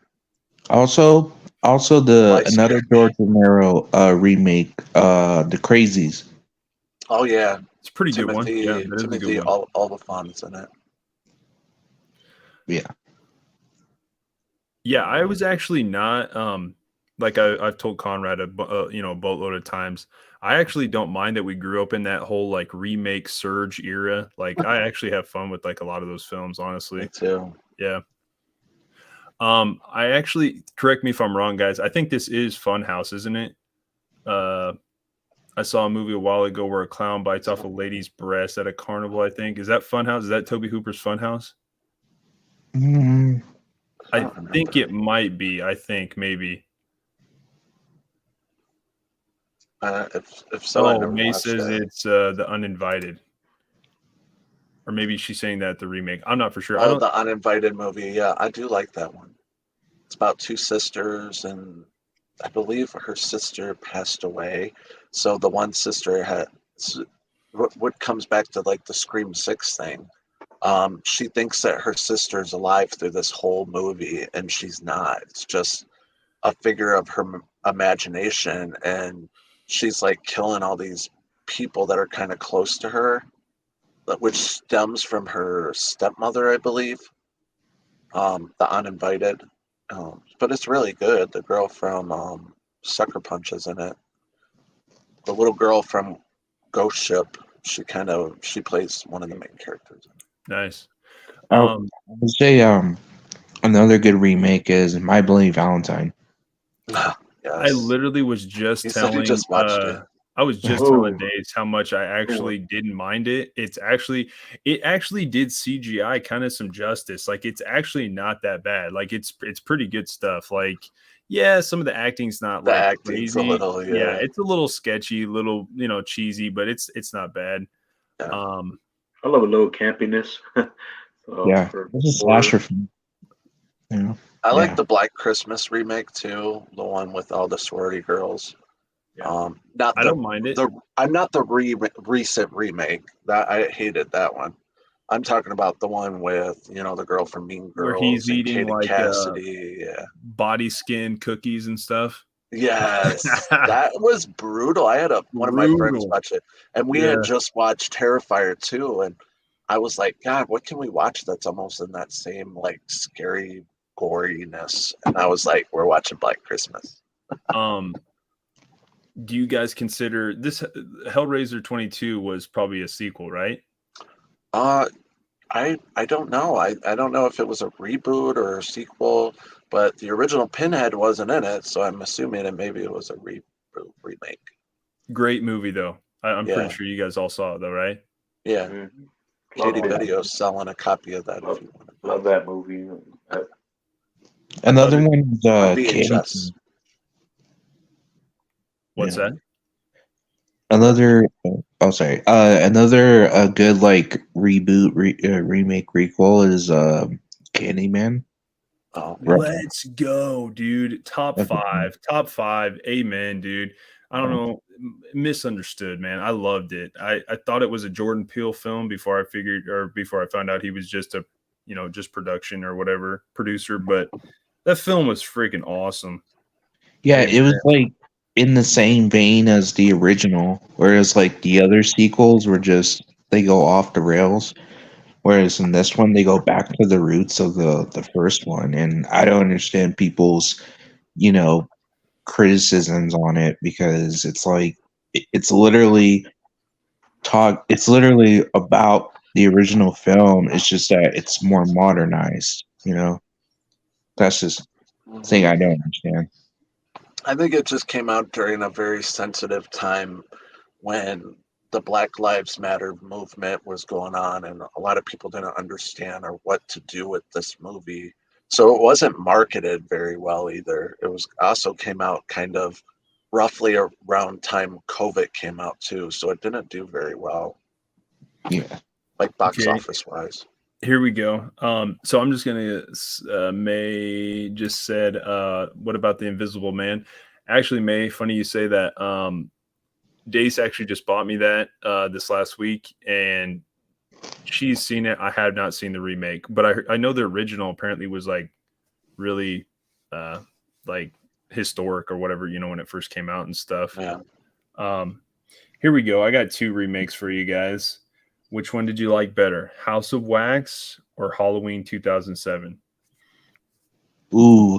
Also, Fly another scared me. George Romero remake, The Crazies. Oh yeah, it's a pretty good one. Yeah, that is a good Timothy, one. all the fun's in it. Yeah. Yeah, I was actually not like I've told Conrad a boatload of times. I actually don't mind that we grew up in that whole like remake surge era. Like I actually have fun with like a lot of those films, honestly. Me too. Yeah. I actually correct me if I'm wrong, guys. I think this is Funhouse, isn't it? I saw a movie a while ago where a clown bites off a lady's breast at a carnival. I think is that Funhouse? Is that Toby Hooper's Funhouse? Mm, I I don't remember. think it might be. I think maybe. If so, I Oh, never May watched says it. it's The Uninvited, or maybe she's saying that the remake. I'm not for sure. I Oh, don't. the Uninvited movie. Yeah, I do like that one. It's about two sisters, and I believe her sister passed away. So the one sister had what comes back to like the Scream 6 thing. She thinks that her sister's alive through this whole movie, and she's not. It's just a figure of her imagination, and she's like killing all these people that are kind of close to her, which stems from her stepmother, I believe. The Uninvited, but it's really good. The girl from Sucker Punch is in it. The little girl from Ghost Ship, she plays one of the main characters. Nice. I would say another good remake is My Bloody Valentine. Yes. I literally was just You said you telling. just watched it. I was just Oh. telling Days how much I actually didn't mind it. It actually did CGI kind of some justice. Like it's actually not that bad. Like it's pretty good stuff. Like yeah, some of the acting's not The like acting's crazy. a little, yeah. It's a little sketchy, little cheesy, but it's not bad. Yeah. I love a little campiness. So, Yeah, for this is horror. slasher film. You know? I like Yeah. the Black Christmas remake too, the one with all the sorority girls. Yeah. Not I don't mind it. I'm not the recent remake. That I hated that one. I'm talking about the one with the girl from Mean Where Girls he's and eating Katie like Cassidy. Yeah. body skin cookies and stuff. Yes, that was brutal. I had one of my friends Brutal. watch it, and we Yeah. had just watched Terrifier 2, and I was like, God, what can we watch that's almost in that same like scary goriness? And I was like, we're watching Black Christmas. Do you guys consider this Hellraiser 22 was probably a sequel, right? I don't know. I don't know if it was a reboot or a sequel, but the original Pinhead wasn't in it, so I'm assuming that maybe it was a reboot remake. Great movie though. I'm Yeah. pretty sure you guys all saw it though, right? Yeah. Mhm. Katie Love it. Video's selling a copy of that if you want it. Love that movie. Another one is On Chaos. VHS. What's Yeah. that? Another Oh, sorry. Another good like reboot, remake, requel is Candyman. Oh, Right. Let's go, dude. Top Okay. five. Top five. Amen, dude. I don't know. Misunderstood, man. I loved it. I thought it was a Jordan Peele film before before I found out he was just just production or whatever producer. But that film was freaking awesome. Yeah, Amen. it was like in the same vein as the original, whereas like the other sequels were just they go off the rails. Whereas in this one, they go back to the roots of the first one, and I don't understand people's you know criticisms on it because it's like it's literally it's literally about the original film. It's just that it's more modernized. That's just the thing mhm. I don't understand. I think it just came out during a very sensitive time when the Black Lives Matter movement was going on, and a lot of people didn't understand or what to do with this movie. So it wasn't marketed very well either. It was also came out kind of roughly around time COVID came out too, so it didn't do very well, Yeah. like box Okay. office wise. Here we go. So I'm just gonna. May just said, "What about the Invisible Man?" Actually, May, funny you say that. Dace actually just bought me that this last week, and she's seen it. I have not seen the remake, but I know the original apparently was like really uh, like historic or whatever. When it first came out and stuff. Yeah. Um, Here we go. I got two remakes for you guys. Which one did you like better, House of Wax or Halloween 2007? Ooh.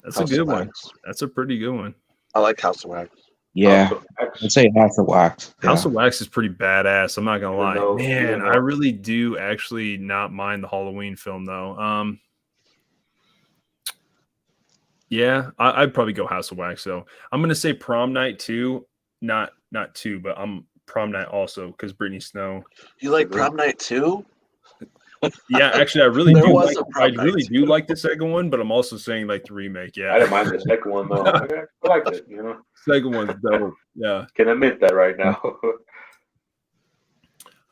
That's a House of good one. Wax. That's a pretty good one. I like House of Wax. Yeah. Also, I'd say House of Wax. House Yeah. of Wax is pretty badass. I'm not gonna lie, man. even I though really do actually not mind the Halloween film though. Yeah, I'd probably go House of Wax though. I'm gonna say Prom Night too, not two, but I'm Prom Night also because Brittany Snow. You like Prom Night too? Yeah, actually, I really There do was like. a I Prom Night really do too. like the second one, but I'm also saying like the remake. I Yeah, didn't mind the second one though. I liked it. second one's dope. Yeah. Can admit that right now.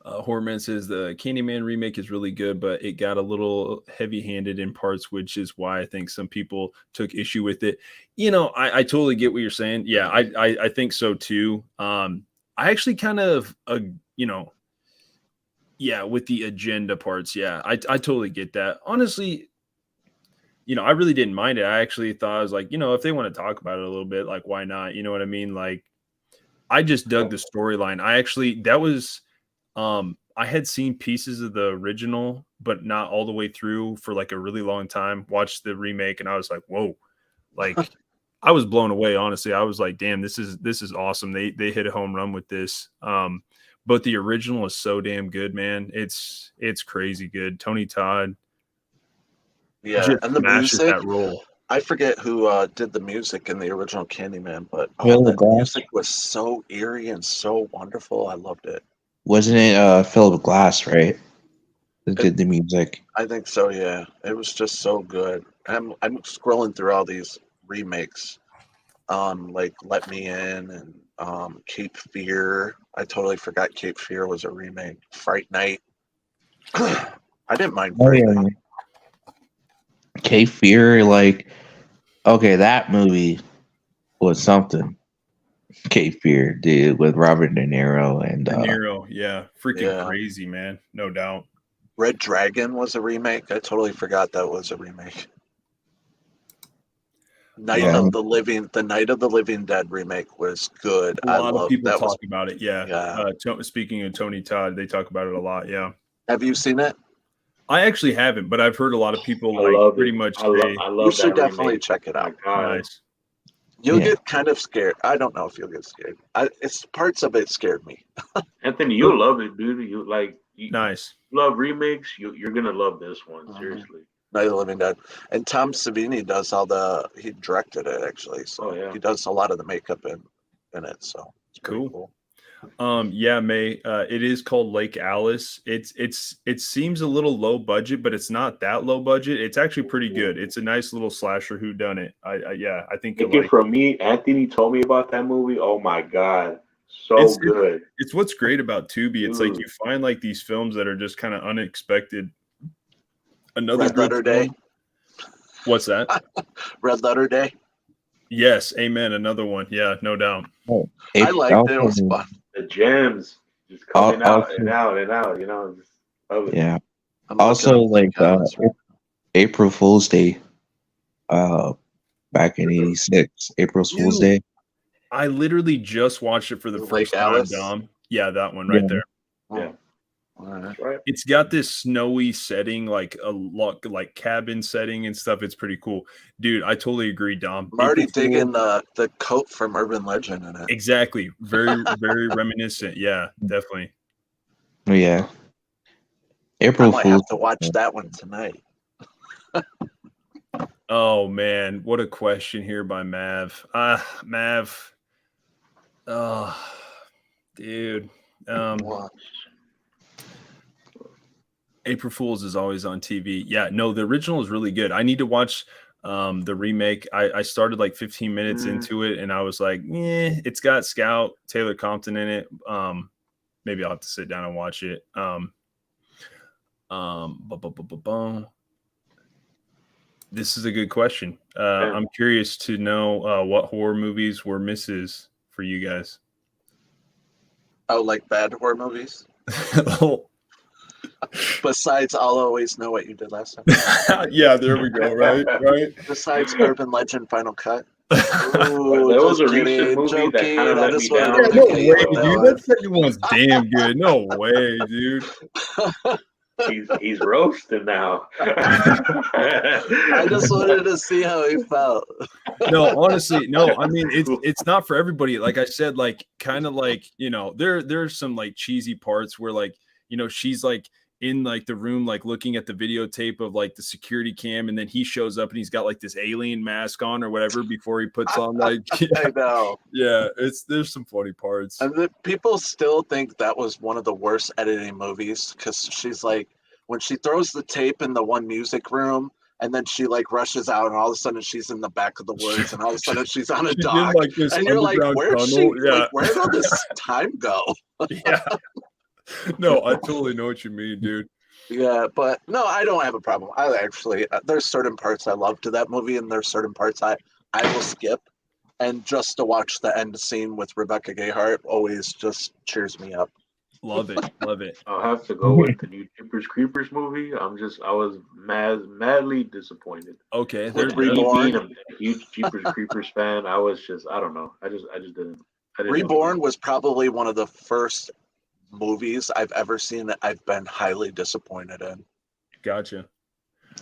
Horman says the Candyman remake is really good, but it got a little heavy-handed in parts, which is why I think some people took issue with it. I totally get what you're saying. Yeah, I think so too. I actually kind of yeah, with the agenda parts, yeah, I totally get that. Honestly, I really didn't mind it. I actually thought I was like, if they want to talk about it a little bit, like why not? You know what I mean? Like I just dug the storyline. I had seen pieces of the original, but not all the way through for like a really long time. Watched the remake and I was like, whoa. Like I was blown away, honestly. I was like, damn, this is awesome. They hit a home run with this. But the original is so damn good, man. It's crazy good. Tony Todd Yeah, just and the smashes music. that role. I forget who did the music in the original Candyman, but Philip that Glass. music was so eerie and so wonderful. I loved it. Wasn't it Philip Glass, right? That did the music. I think so. Yeah, it was just so good. I'm scrolling through all these remakes, like Let Me In and Cape Fear. I totally forgot Cape Fear was a remake. Fright Night. I didn't mind Oh Fright yeah. Night. Cape Fear, like okay, that movie was something. Cape Fear, dude, with Robert De Niro and De Niro, yeah, freaking Yeah. crazy, man. No doubt. Red Dragon was a remake. I totally forgot that was a remake. The Night of the Living Dead remake was good. A I lot of love people that. talk about it. Yeah. Speaking of Tony Todd, they talk about it a lot. Yeah. Have you seen it? I actually haven't, but I've heard a lot of people I like love pretty it. much I say love You should that definitely remake. check it My out. God. nice. You'll Yeah. get kind of scared. I don't know if you'll get scared. It's parts of it scared me. Anthony, you'll love it, dude. You Nice. love remakes. You're gonna love this one. Mhm. Seriously. Night of the Living Dead. And Tom Savini does he directed it actually. So Oh, yeah. he does a lot of the makeup in it. So it's pretty Cool. cool. Yeah, May. It is called Lake Alice. It seems a little low budget, but it's not that low budget. It's actually pretty good. It's a nice little slasher whoudunit. I think you'll Take it like. from me. Anthony told me about that movie. Oh my God. So good. It's what's great about Tubi. It's like Dude. you find like these films that are just kind of unexpected. Another Red Letter good film. Day. What's that? Red Letter Day. Yes, amen. Another one. Yeah, no doubt. I liked it. It was fun. The gems just coming out and out and out. Just love it. Yeah. I'm Also, looking like at this right April Fool's Day, back in '86, April Fool's Day. I literally just watched it for the Lake first time, Alice? Dom. Yeah, that one right there. now. Yeah. All right. That's right. It's got this snowy setting, like a lot, like cabin setting and stuff. It's pretty cool, dude. I totally agree, Dom. I'm already April Fool- digging the coat from Urban Legend in it. Exactly. Very, very reminiscent. Yeah, definitely. Oh, yeah. I April might Fool's. have to watch that one tonight. Oh man, what a question here by Mav. Mav. Oh, dude. Wow. April Fools is always on TV. Yeah, no, the original is really good. I need to watch the remake. I started like 15 minutes into it and I was like, it's got Scout, Taylor Compton in it. Maybe I'll have to sit down and watch it. This is a good question. I'm curious to know what horror movies were misses for you guys. Oh, like bad horror movies? Oh, Besides, I'll always know what you did last time. yeah, there we go. Right. Besides Urban Legend Final Cut. There Ooh, was just a recent kidding, movie that joking. kind of I let just me wanted down. to Yeah, no pick way, you up that dude. one. That second one's damn good. No way, dude. He's roasting now. I just wanted to see how he felt. No, honestly, no. I mean, it's not for everybody. Like I said, like kind of like there's some like cheesy parts where like she's like in like the room like looking at the videotape of like the security cam, and then he shows up and he's got like this alien mask on or whatever before he puts on like I know. yeah, there's some funny parts. And people still think that was one of the worst editing movies because she's like, when she throws the tape in the one music room and then she like rushes out and all of a sudden she's in the back of the woods and all of a sudden she's on a She did, dock. like, this And you're like, underground where's she? tunnel. Yeah. Like, where did all this time go? Yeah. No, I totally know what you mean, dude. Yeah, but no, I don't have a problem. I actually, there's certain parts I love to that movie and there's certain parts I will skip. And just to watch the end scene with Rebecca Gayheart always just cheers me up. Love it. I'll have to go with the new Jeepers Creepers movie. I was madly disappointed. Okay. With Me Reborn. being a huge Jeepers Creepers fan, I was just, I don't know. I just didn't. Reborn was probably one of the first movies I've ever seen that I've been highly disappointed in. Gotcha.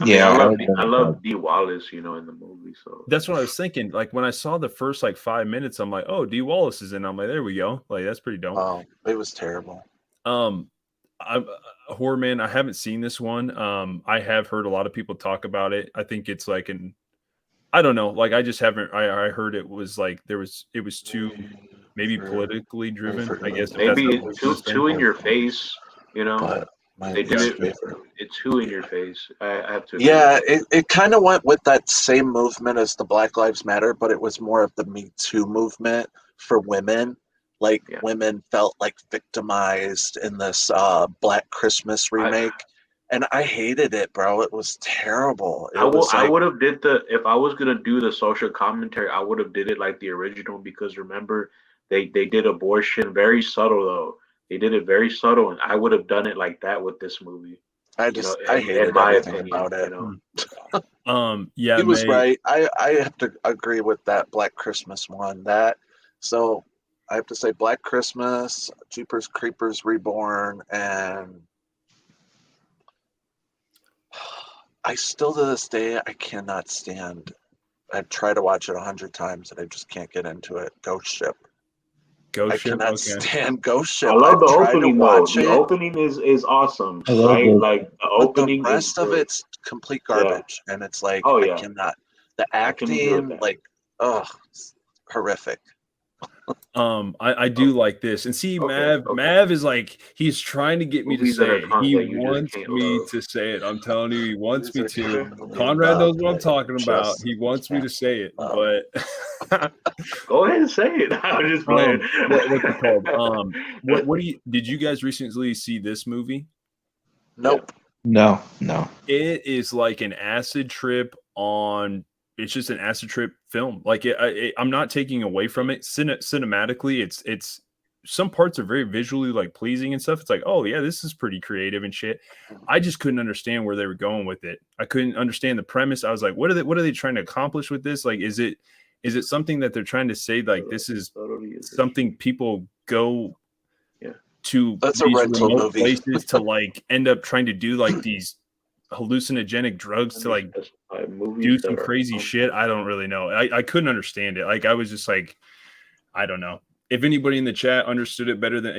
Yeah, I love Dee Wallace, in the movie. So that's what I was thinking. Like when I saw the first like 5 minutes, I'm like, oh, Dee Wallace is in. I'm like, there we go. Like that's pretty dope. Oh, it was terrible. I'm Horror Man. I haven't seen this one. I have heard a lot of people talk about it. I think it's like I don't know. Like I just haven't. I heard it was like it was too maybe politically driven. I guess maybe it's too in your face. But they did it. It's too in your face. I have to. Yeah, it kind of went with that same movement as the Black Lives Matter, but it was more of the Me Too movement for women. Like women felt like victimized in this Black Christmas remake, and I hated it, bro. It was terrible. I would have did if I was gonna do the social commentary, I would have did it like the original because remember they did abortion very subtle though. They did it very subtle, and I would have done it like that with this movie. I hated everything about it. Yeah, he was right. I have to agree with that Black Christmas one. So I have to say Black Christmas, Jeepers Creepers Reborn, and I still to this day I cannot stand. I try to watch it 100 times and I just can't get into it. Ghost Ship. I cannot stand Ghost Ship. I love the opening though. The opening is awesome, right? Like the opening. But the rest of it's complete garbage, and it's like I cannot. The acting, like, it's horrific. I do like this. And see, Okay, Mav is like, he's trying to get me to movies that say are it. fun He that you just wants can't me love. to say it. I'm telling you, he wants These me are to. killing me, Conrad knows what I'm like, talking about. just He wants me to can't say it, love. but Go ahead and say it. I'm just playing. what's it called? What do you did you guys recently see this movie? Nope. No, no. It is like an acid trip on. It's just an acid trip film. Like I'm not taking away from it. Cinematically, it's some parts are very visually like pleasing and stuff. It's like, oh yeah, this is pretty creative and shit. I just couldn't understand where they were going with it. I couldn't understand the premise. I was like, what are they trying to accomplish with this? Like, is it something that they're trying to say like this is something people go Yeah. to That's a these rental remote movie. places to like end up trying to do like these hallucinogenic drugs to like do some crazy shit. I don't really know. I couldn't understand it. Like I was just like, I don't know. If anybody in the chat understood it better than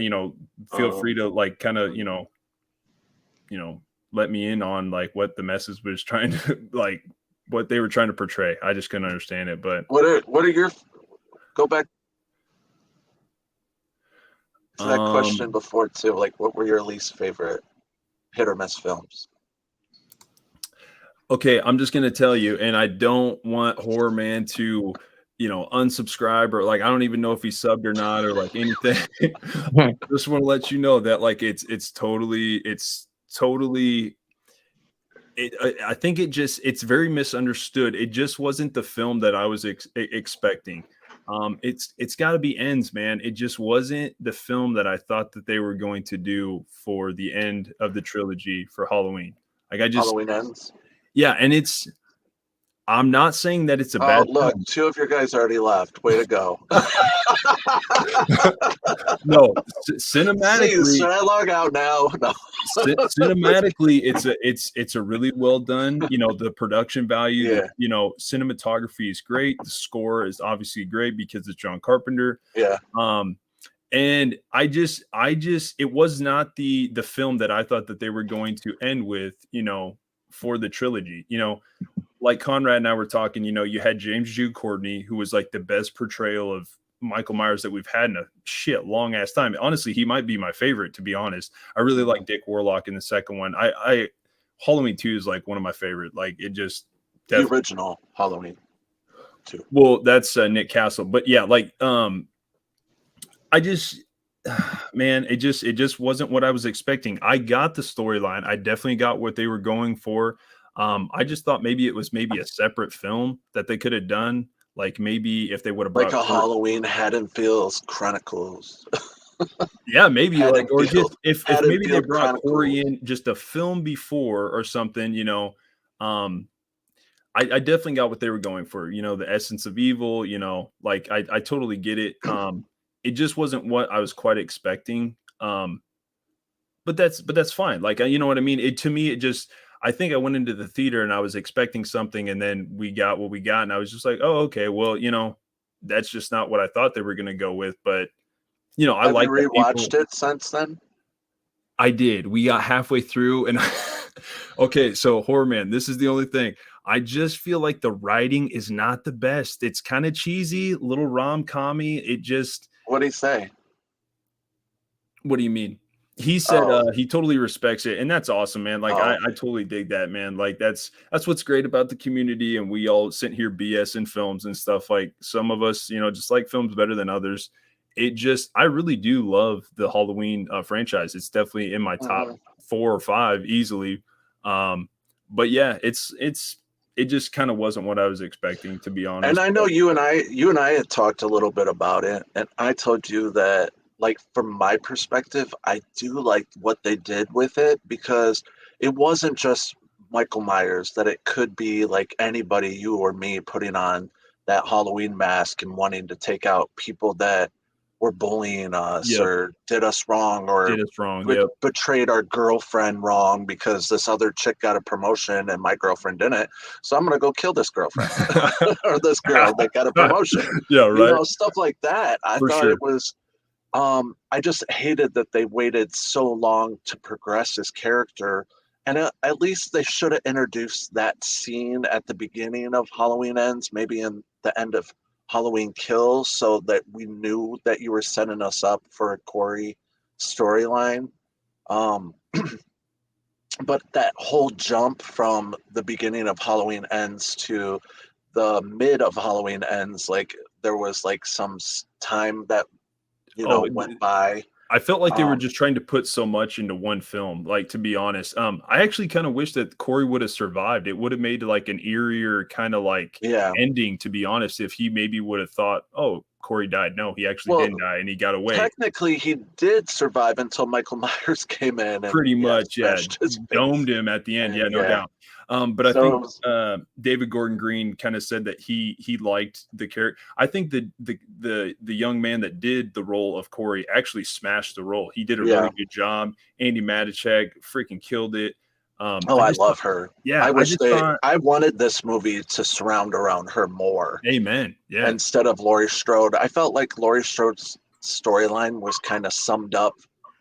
feel free to like kind of let me in on like what the message was trying to like what they were trying to portray. I just couldn't understand it. But What are your go back to that question before too? Like, what were your least favorite hit or miss films? Okay, I'm just gonna tell you, and I don't want Horror Man to, unsubscribe or like I don't even know if he subbed or not or like anything. Just want to let you know that like it's totally I think it's very misunderstood. It just wasn't the film that I was expecting. It's got to be ends, man. It just wasn't the film that I thought that they were going to do for the end of the trilogy for Halloween. Like Halloween Ends. yeah, and I'm not saying that it's a bad look, film. 2 of your guys already left. Way to go. No, See, cinematically, should I log out now? No. cinematically, it's a really well done. The production value, Yeah. cinematography is great. The score is obviously great because it's John Carpenter. Yeah. And I just it was not the film that I thought that they were going to end with, for the trilogy. Like Conrad and I were talking, you had James Jude Courtney, who was like the best portrayal of Michael Myers that we've had in a long ass time. Honestly, he might be my favorite, to be honest. I really like Dick Warlock in the second one. I Halloween 2 is like one of my favorite. Like it just the original Halloween 2. Well, that's Nick Castle, but yeah, like I just man, it just wasn't what I was expecting. I got the storyline. I definitely got what they were going for. I just thought maybe it was a separate film that they could have done. Like maybe if they would have Like brought a Halloween Haddonfield's Chronicles. yeah, maybe like or just if maybe they Haddonfield brought Chronicles. Corey in just a film before or something, I definitely got what they were going for, the essence of evil, like I totally get it. It just wasn't what I was quite expecting. But that's fine. Like, you know what I mean? To me, I think I went into the theater and I was expecting something and then we got what we got. And I was just like, oh, okay, well, that's just not what I thought they were going to go with. But, I Have like you rewatched it since then? I did. We got halfway through and okay, so Horror Man, this is the only thing. I just feel like the writing is not the best. It's kind of cheesy, little rom-commy. It just What did he say? What do you mean? He said he totally respects it, and that's awesome, man. Like I totally dig that, man. Like that's what's great about the community, and we all sit here BS in films and stuff. Like some of us, just like films better than others. I really do love the Halloween franchise. It's definitely in my top 4 or 5 easily. But yeah, it just kind of wasn't what I was expecting, to be honest. And I know you and I had talked a little bit about it, and I told you that, like, from my perspective, I do like what they did with it because it wasn't just Michael Myers, that it could be like anybody, you or me, putting on that Halloween mask and wanting to take out people that were bullying us or did us wrong or betrayed our girlfriend wrong because this other chick got a promotion and my girlfriend didn't. So I'm going to go kill this girlfriend or this girl that got a promotion. Yeah, right. Stuff like that. I thought it was, I just hated that they waited so long to progress his character. And at least they should have introduced that scene at the beginning of Halloween Ends, maybe in the end of Halloween Kills, so that we knew that you were setting us up for a Corey storyline. But that whole jump from the beginning of Halloween Ends to the mid of Halloween Ends, like there was like some time that went by. I felt like they were just trying to put so much into one film. Like, to be honest, I actually kind of wish that Corey would have survived. It would have made like an eerier kind of like ending. To be honest, if he maybe would have thought, "Oh, Corey died." No, he actually didn't die, and he got away. Technically, he did survive until Michael Myers came in. And, pretty much, domed him at the end. No doubt. But I think David Gordon Green kind of said that he liked the character. I think the young man that did the role of Corey actually smashed the role. He did a really good job. Andy Matichak freaking killed it. I love her. Yeah, I wanted this movie to surround around her more. Amen. Yeah. Instead of Laurie Strode, I felt like Laurie Strode's storyline was kind of summed up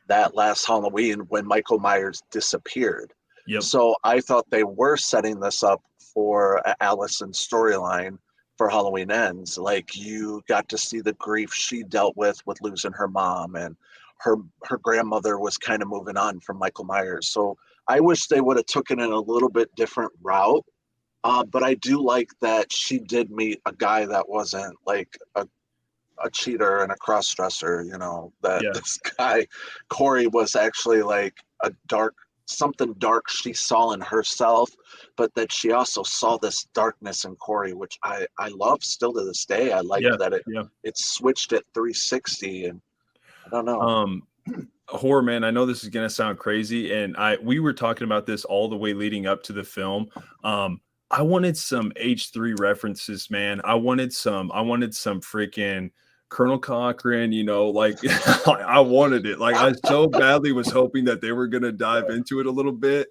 that last Halloween when Michael Myers disappeared. Yep. So I thought they were setting this up for Allison's storyline for Halloween Ends. Like, you got to see the grief she dealt with losing her mom, and her grandmother was kind of moving on from Michael Myers. So I wish they would have taken it a little bit different route. But I do like that she did meet a guy that wasn't like a cheater and a cross-dresser, this guy, Corey, was actually like something dark she saw in herself, but that she also saw this darkness in Corey, which I love still to this day. I like that it switched at 360, and I don't know. Horror Man, I know this is gonna sound crazy, and we were talking about this all the way leading up to the film. I wanted some H3 references, man. I wanted some freaking Colonel Cochran, like I wanted it. Like, I so badly was hoping that they were gonna dive into it a little bit.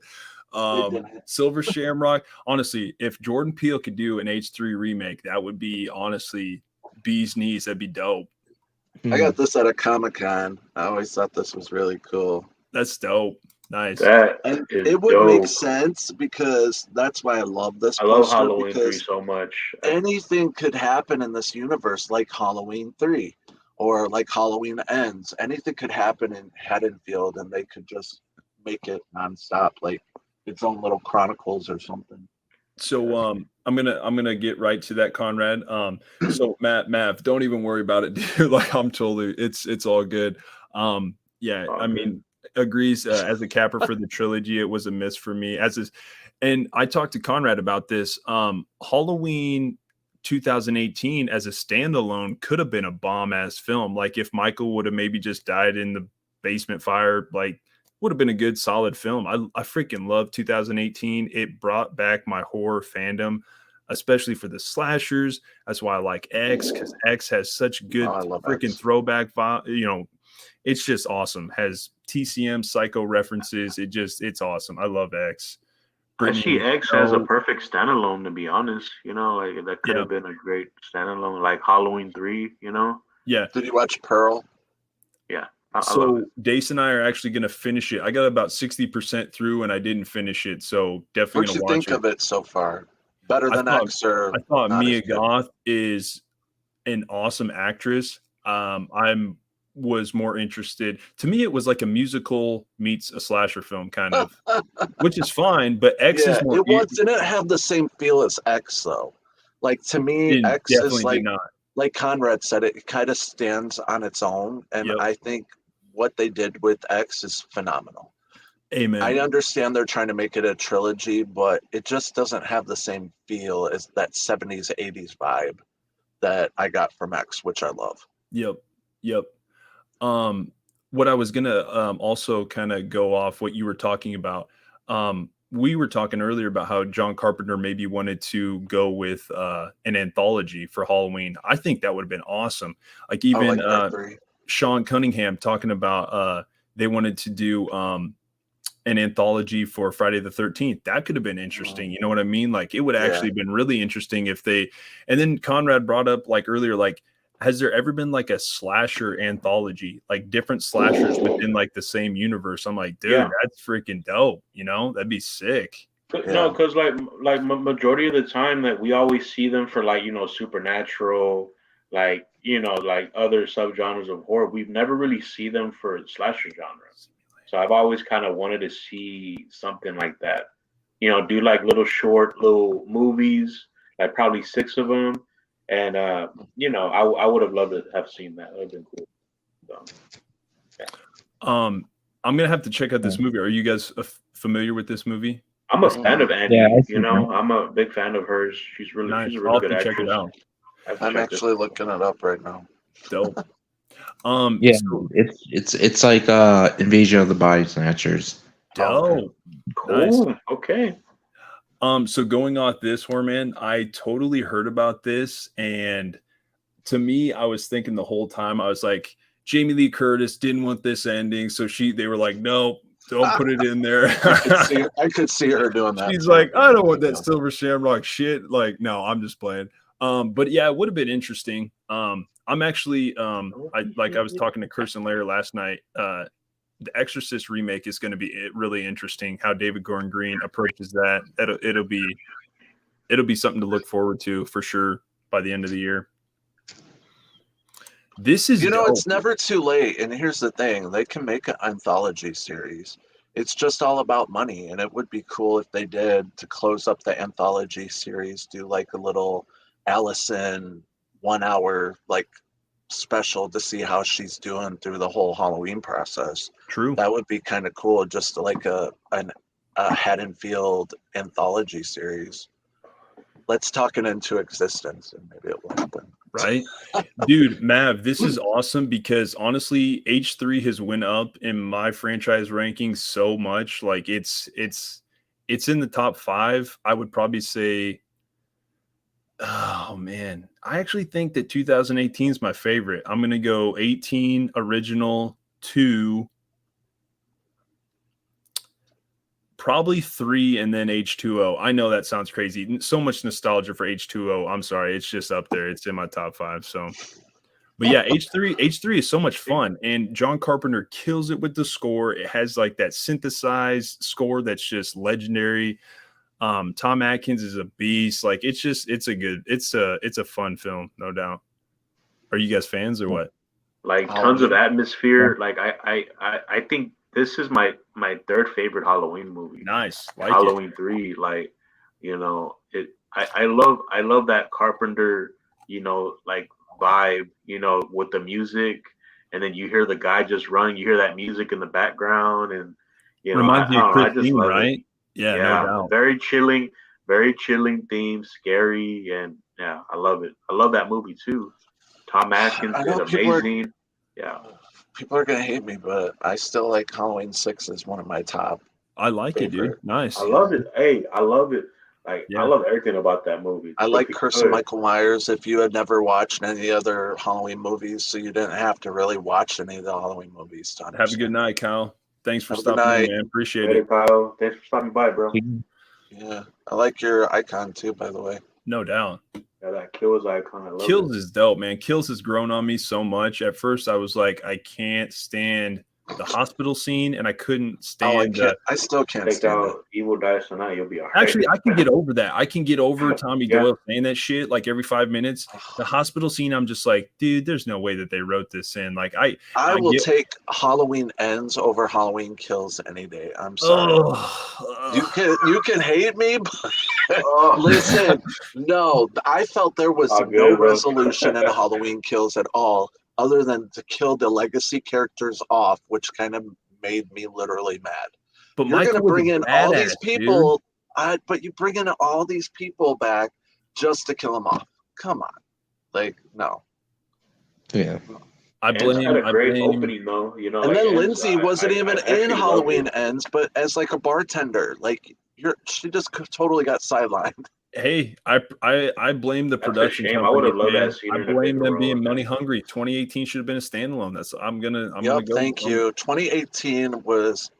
Silver Shamrock. Honestly, if Jordan Peele could do an H3 remake, that would be honestly bee's knees. That'd be dope. I got this at a Comic-Con. I always thought this was really cool. That's dope. Nice. It would make sense, because that's why I love this. I love Halloween 3 so much. Anything could happen in this universe, like Halloween 3 or like Halloween Ends. Anything could happen in Haddonfield, and they could just make it nonstop, like its own little chronicles or something. So I'm gonna get right to that, Conrad. So Mav, don't even worry about it, dude. Like, I'm totally, it's all good. I mean, agrees. As a capper for the trilogy, it was a miss for me. And I talked to Conrad about this. Halloween 2018 as a standalone could have been a bomb ass film. Like, if Michael would have maybe just died in the basement fire, like, would have been a good solid film. I freaking love 2018. It brought back my horror fandom, especially for the slashers. That's why I like X, because X has such good freaking throwback vibe. It's just awesome. Has TCM Psycho references. It's awesome. I love X. I see X as a perfect standalone, to be honest. Like, that could have been a great standalone, like Halloween 3, Yeah. Did you watch Pearl? Yeah. So Dace and I are actually going to finish it. I got about 60% through, and I didn't finish it. So definitely going to watch it. What do you think of it so far? Better than X, or? I thought Mia Goth is an awesome actress. Was more interested. To me, it was like a musical meets a slasher film, kind of, which is fine. But X is more. It didn't have the same feel as X, though. Like, to me, X is like Conrad said, it kind of stands on its own, and I think what they did with X is phenomenal. Amen. I understand they're trying to make it a trilogy, but it just doesn't have the same feel as that 70s, 80s vibe that I got from X, which I love. Yep. What I was gonna also kind of go off what you were talking about. We were talking earlier about how John Carpenter maybe wanted to go with an anthology for Halloween. I think that would have been awesome. Like, even Sean Cunningham talking about they wanted to do an anthology for Friday the 13th. That could have been interesting. You know what I mean? Like, it would actually been really interesting if they. And then Conrad brought up, like, earlier, like, has there ever been like a slasher anthology, like different slashers within like the same universe? I'm like, dude, that's freaking dope. That'd be sick. No, because like majority of the time that we always see them for, like, Supernatural, like like other subgenres of horror. We've never really seen them for slasher genre. So I've always kind of wanted to see something like that. Do like little movies, like probably 6 of them, and I would have loved to have seen that. That would have been cool. So, yeah. I'm gonna have to check out this movie. Are you guys familiar with this movie? I'm a fan of Andy. Yeah, I'm a big fan of hers. She's Nice. she's a I'll really have good to check it actress. out. I'm actually looking it up right now. Dope. Yeah, So, it's like Invasion of the Body Snatchers. dope. Cool. Nice. Okay. So going off this horror, man, I totally heard about this, and to me, I was thinking the whole time, I was like, Jamie Lee Curtis didn't want this ending, so they were like, no, don't put it in there. I could see her doing that. She's too. like, I don't want that Silver Shamrock shit. Like, no, I'm just playing. But yeah, it would have been interesting. I'm actually, I was talking to Kirsten Lair last night. The Exorcist remake is going to be really interesting. How David Gordon Green approaches that. It'll be something to look forward to for sure by the end of the year. This is dope. It's never too late. And here's the thing: they can make an anthology series. It's just all about money, and it would be cool if they did, to close up the anthology series, do like a little Allison 1 hour like special to see how she's doing through the whole Halloween process. True. That would be kind of cool, just like a Haddonfield anthology series. Let's talk it into existence, and maybe it will happen. Right, dude, Mav, this is awesome because honestly, H3 has went up in my franchise rankings so much. Like it's in the top 5. I would probably say, oh man, I actually think that 2018 is my favorite. I'm gonna go 18 original, 2, probably 3, and then H2O. I know that sounds crazy. So much nostalgia for H2O. I'm sorry. It's just up there. It's in my top 5. So, but yeah, H3 is so much fun. And John Carpenter kills it with the score. It has like that synthesized score that's just legendary. Tom Atkins is a beast. Like it's a fun film, no doubt. Are you guys fans or what? Like tons of atmosphere. Like I think this is my 3rd favorite Halloween movie. Nice. Halloween 3. Like, I love that Carpenter, like vibe, with the music, and then you hear the guy just running, you hear that music in the background, and reminds me of I just Christine, love right? it. Yeah, no doubt. Very chilling theme, scary, and yeah, I love it. I love that movie too. Tom Atkins did amazing. People are gonna hate me, but I still like Halloween 6 as one of my top. I like it, dude. Nice. I love it. Hey, I love it. Like I love everything about that movie. I like Curse of Michael Myers. If you had never watched any other Halloween movies, so you didn't have to really watch any of the Halloween movies. Have a good night, Kyle. Thanks for Have a good stopping in, night. man. Appreciate Later, it. Kyle. Thanks for stopping by, bro. Yeah, I like your icon too, by the way. No doubt. Yeah, that Kills icon. I love Kills it. is dope, man. Kills has grown on me so much. At first, I was like, I can't stand the hospital scene, and I couldn't stand. I still can't Take stand it. out Evil Dies Tonight. You'll be all right. Actually, I can get over that. I can get over Tommy Doyle saying that shit like every 5 minutes. The hospital scene, I'm just like, dude, there's no way that they wrote this in. Like, I will take Halloween Ends over Halloween Kills any day. I'm sorry. You can hate me, but listen, no, I felt there was no resolution in Halloween Kills at all, other than to kill the legacy characters off, which kind of made me literally mad. But you're going to bring in all these people, but you bring in all these people back just to kill them off. Come on, like no. Yeah. I blame. Had a great opening though, And like then Lindsay wasn't even in Halloween Ends, but as like a bartender. Like she just totally got sidelined. Hey, I blame the production company. I would have loved that scene. I blame them being money hungry. 2018 should have been a standalone. I'm gonna go. Thank you. 2018 was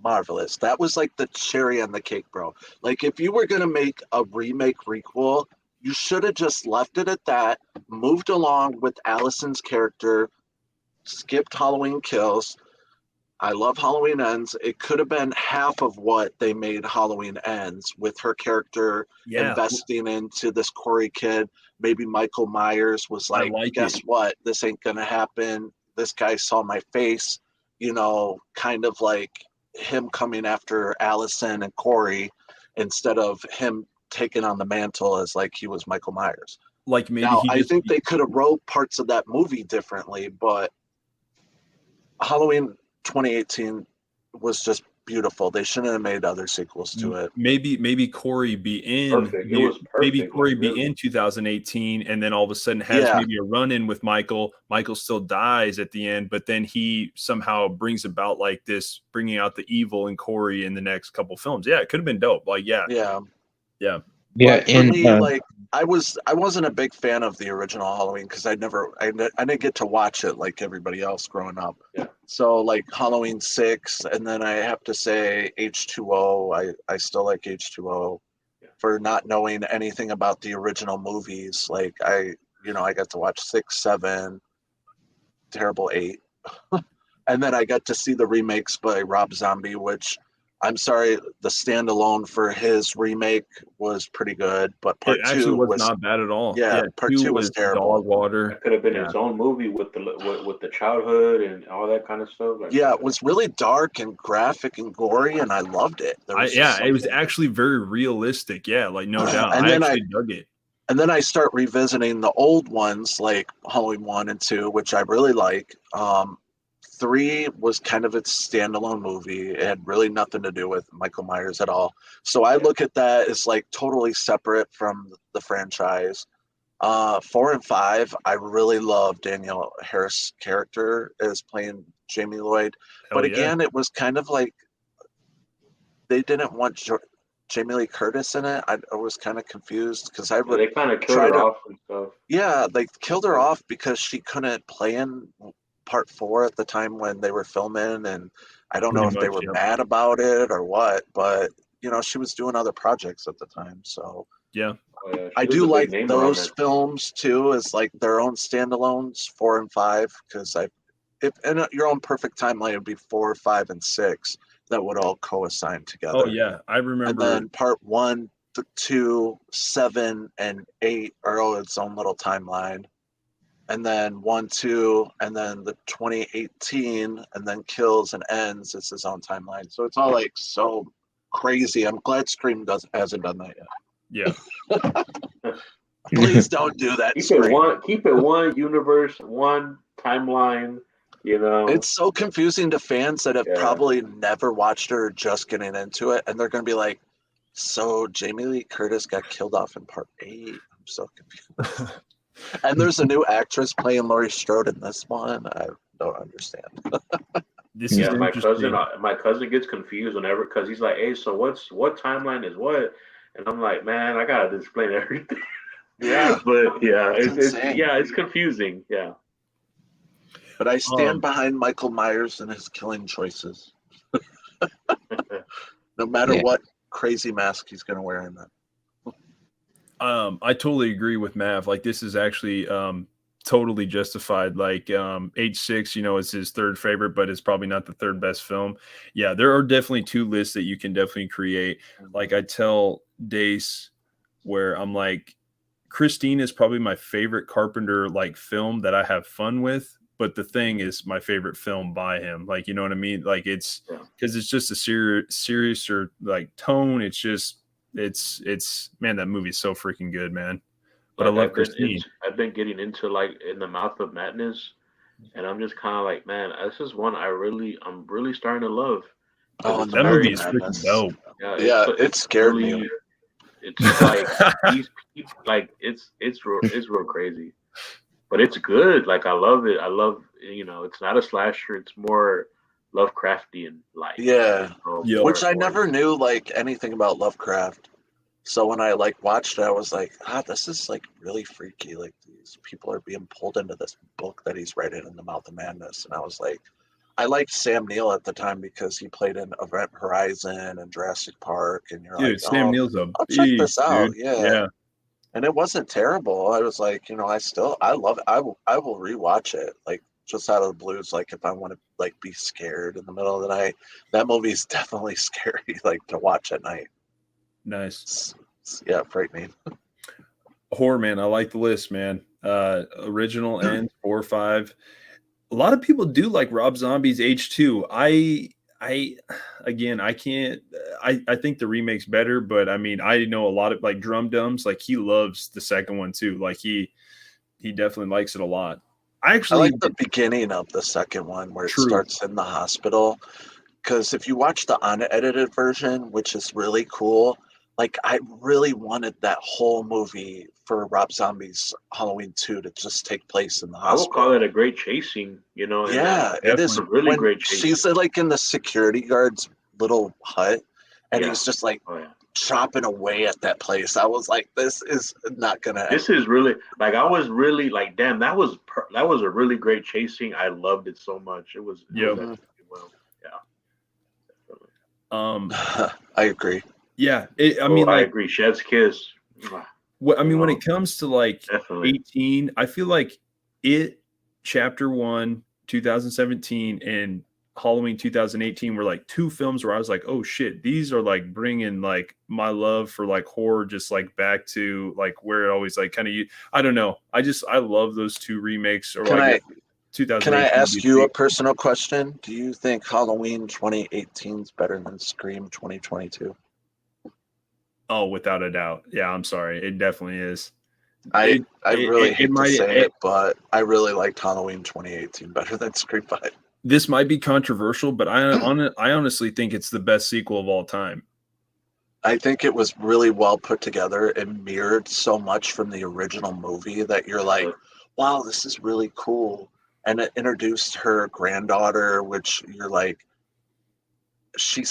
marvelous. That was like the cherry on the cake, bro. Like if you were gonna make a remake requel, you should have just left it at that, moved along with Allison's character, skipped Halloween Kills, I love Halloween Ends. It could have been half of what they made Halloween Ends with her character Yeah, investing into this Corey kid. Maybe Michael Myers was I like, like guess it. what? This ain't going to happen. This guy saw my face, kind of like him coming after Allison and Corey instead of him taking on the mantle as like he was Michael Myers. Like maybe Now, he I just think they could have wrote parts of that movie differently, but Halloween 2018 was just beautiful. They shouldn't have made other sequels to it. maybe Corey be in Perfect. It was maybe perfect. Corey Like, be really. in 2018 and then all of a sudden has Yeah. maybe a run in with Michael. Michael still dies at the end, but then he somehow brings about like this, bringing out the evil in Corey in the next couple films. Yeah, it could have been dope. Like, yeah. Yeah. Yeah. Yeah, But for and me, like I wasn't a big fan of the original Halloween because I didn't get to watch it like everybody else growing up. Yeah. So like Halloween 6, and then I have to say H2O. I still like H2O for not knowing anything about the original movies. Like I got to watch 6, 7, terrible 8. And then I got to see the remakes by Rob Zombie, which I'm sorry, the standalone for his remake was pretty good, but part It actually 2 was was not bad at all. yeah, part 2 was terrible. dog water. That could have been Yeah. its own movie with the childhood and all that kind of stuff. Like, Yeah, it was really dark and graphic and gory, and I loved it. There was just It was something. actually very realistic. Yeah, like no doubt. And I then actually dug it. And then I start revisiting the old ones like Halloween 1 and 2, which I really like. 3 was kind of its standalone movie. It had really nothing to do with Michael Myers at all. So I look at that as like totally separate from the franchise. 4 and 5, I really love Danielle Harris' character as playing Jamie Lloyd. Hell But yeah. again, it was kind of like they didn't want Jamie Lee Curtis in it. I was kind of confused because I would they kind of killed try her to. off and stuff. Yeah, they killed her off because she couldn't play in part 4 at the time when they were filming, and I don't know Pretty if they much, were yep. mad about it or what, but she was doing other projects at the time. So Yeah. Oh, yeah. I She was do a big like name around those that. films too as like their own standalones, 4 and 5, because if in your own perfect timeline, it would be 4, 5, and 6 that would all co-assign together. Oh yeah. I And remember then part 1, 2, 7, and 8 are all its own little timeline. And then 1, 2, and then the 2018, and then Kills and Ends is his own timeline. So it's all like so crazy. I'm glad Scream hasn't done that yet. yeah. Please don't do that. Scream. Keep it one universe, one timeline. It's so confusing to fans that have Yeah. probably never watched it or just getting into it, and they're going to be like, "So Jamie Lee Curtis got killed off in part 8." I'm so confused. And there's a new actress playing Laurie Strode in this one. I don't understand. This is my interesting. cousin gets confused whenever because he's like, "Hey, so what timeline is what?" And I'm like, "Man, I gotta explain everything." Yeah, but yeah, It's insane. it's confusing. Yeah. But I stand behind Michael Myers and his killing choices. No matter Yeah. what crazy mask he's going to wear in that. I totally agree with Mav. Like this is actually totally justified. Like H6, is his third favorite, but it's probably not the third best film. Yeah, there are definitely 2 lists that you can definitely create. Like I tell Dace where I'm like, Christine is probably my favorite Carpenter like film that I have fun with. But the Thing is my favorite film by him. Like, you know what I mean? Like it's because it's just a serious or like tone. It's just, it's man, that movie's so freaking good, man. But I love Christine. I've been getting into like In the Mouth of Madness, and I'm just kind of like, man, this is one I'm really starting to love. Oh, It's That Mouth movie of is Madness. freaking dope. Yeah, it scared me. It's like these people, like it's real crazy, but it's good. Like I love it. I love it's not a slasher. It's more Lovecraftian like. Yeah. Yeah. Which I never knew like anything about Lovecraft. So when I like watched it, I was like, this is like really freaky. Like these people are being pulled into this book that he's writing in the Mouth of Madness. And I was like, I liked Sam Neill at the time because he played in Event Horizon and Jurassic Park. And you're Dude, like, Sam Neill's a I'll check this beast, out. dude. Yeah. And it wasn't terrible. I was like, I love it. I will rewatch it like just out of the blues, like if I want to like be scared in the middle of the night, that movie is definitely scary, like to watch at night. Nice. Yeah, frightening. Horror, man. I like the list, man. Original and 4 or 5. A lot of people do like Rob Zombie's H2. Again, I can't. I think the remake's better, but I mean, I know a lot of like Drum Dums. Like he loves the second one too. Like he definitely likes it a lot. I like the beginning of the second one where it starts in the hospital. Because if you watch the unedited version, which is really cool, like I really wanted that whole movie for Rob Zombie's Halloween 2 to just take place in the hospital. I would call it a great chase scene, you know. Yeah, it is a really when great chase she's scene. like in the security guard's little hut, and he's just like chopping away at that place. I was like, this is not gonna. This is really like I was really like, damn, that was a really great chase scene. I loved it so much. It was well, yeah. I agree. Yeah, I mean, I agree. Chef's kiss. I mean, when it comes to like 18, I feel like it Chapter 1, 2017, and Halloween 2018 were like 2 films where I was like, oh shit, these are like bringing like my love for like horror just like back to like where it always like kind of I don't know. I love those 2 remakes. Or Can I ask you a 2018. personal question? Do you think Halloween 2018 is better than Scream 2022? Oh, without a doubt. Yeah, I'm sorry. It definitely is. I really hate to say it, but I really liked Halloween 2018 better than Scream 5. This might be controversial, but I honestly think it's the best sequel of all time. I think it was really well put together and mirrored so much from the original movie that you're like, wow, this is really cool. And it introduced her granddaughter, which you're like, she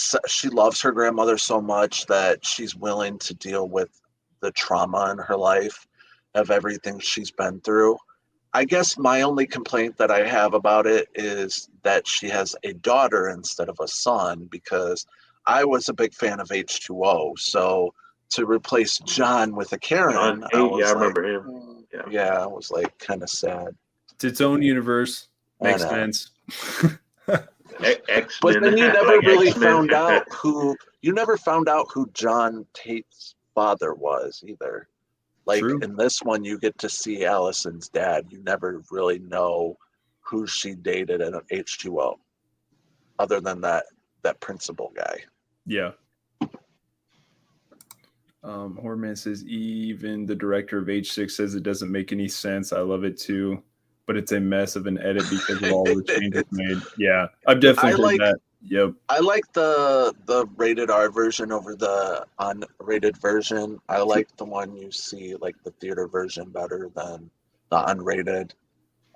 loves her grandmother so much that she's willing to deal with the trauma in her life of everything she's been through. I guess my only complaint that I have about it is that she has a daughter instead of a son, because I was a big fan of H2O. So to replace John with a Karen, I remember him. Yeah, I was like kind of sad. It's its own universe. Makes sense. But then you never really found out who John Tate's father was either. Like in this one, you get to see Allison's dad. You never really know who she dated in H2O, other than that principal guy. Yeah. Horman says even the director of H6 says it doesn't make any sense. I love it too, but it's a mess of an edit because of all the changes made. Yeah, I've definitely heard that. Yep. I like the rated R version over the unrated version. I like the one you see, like the theater version, better than the unrated.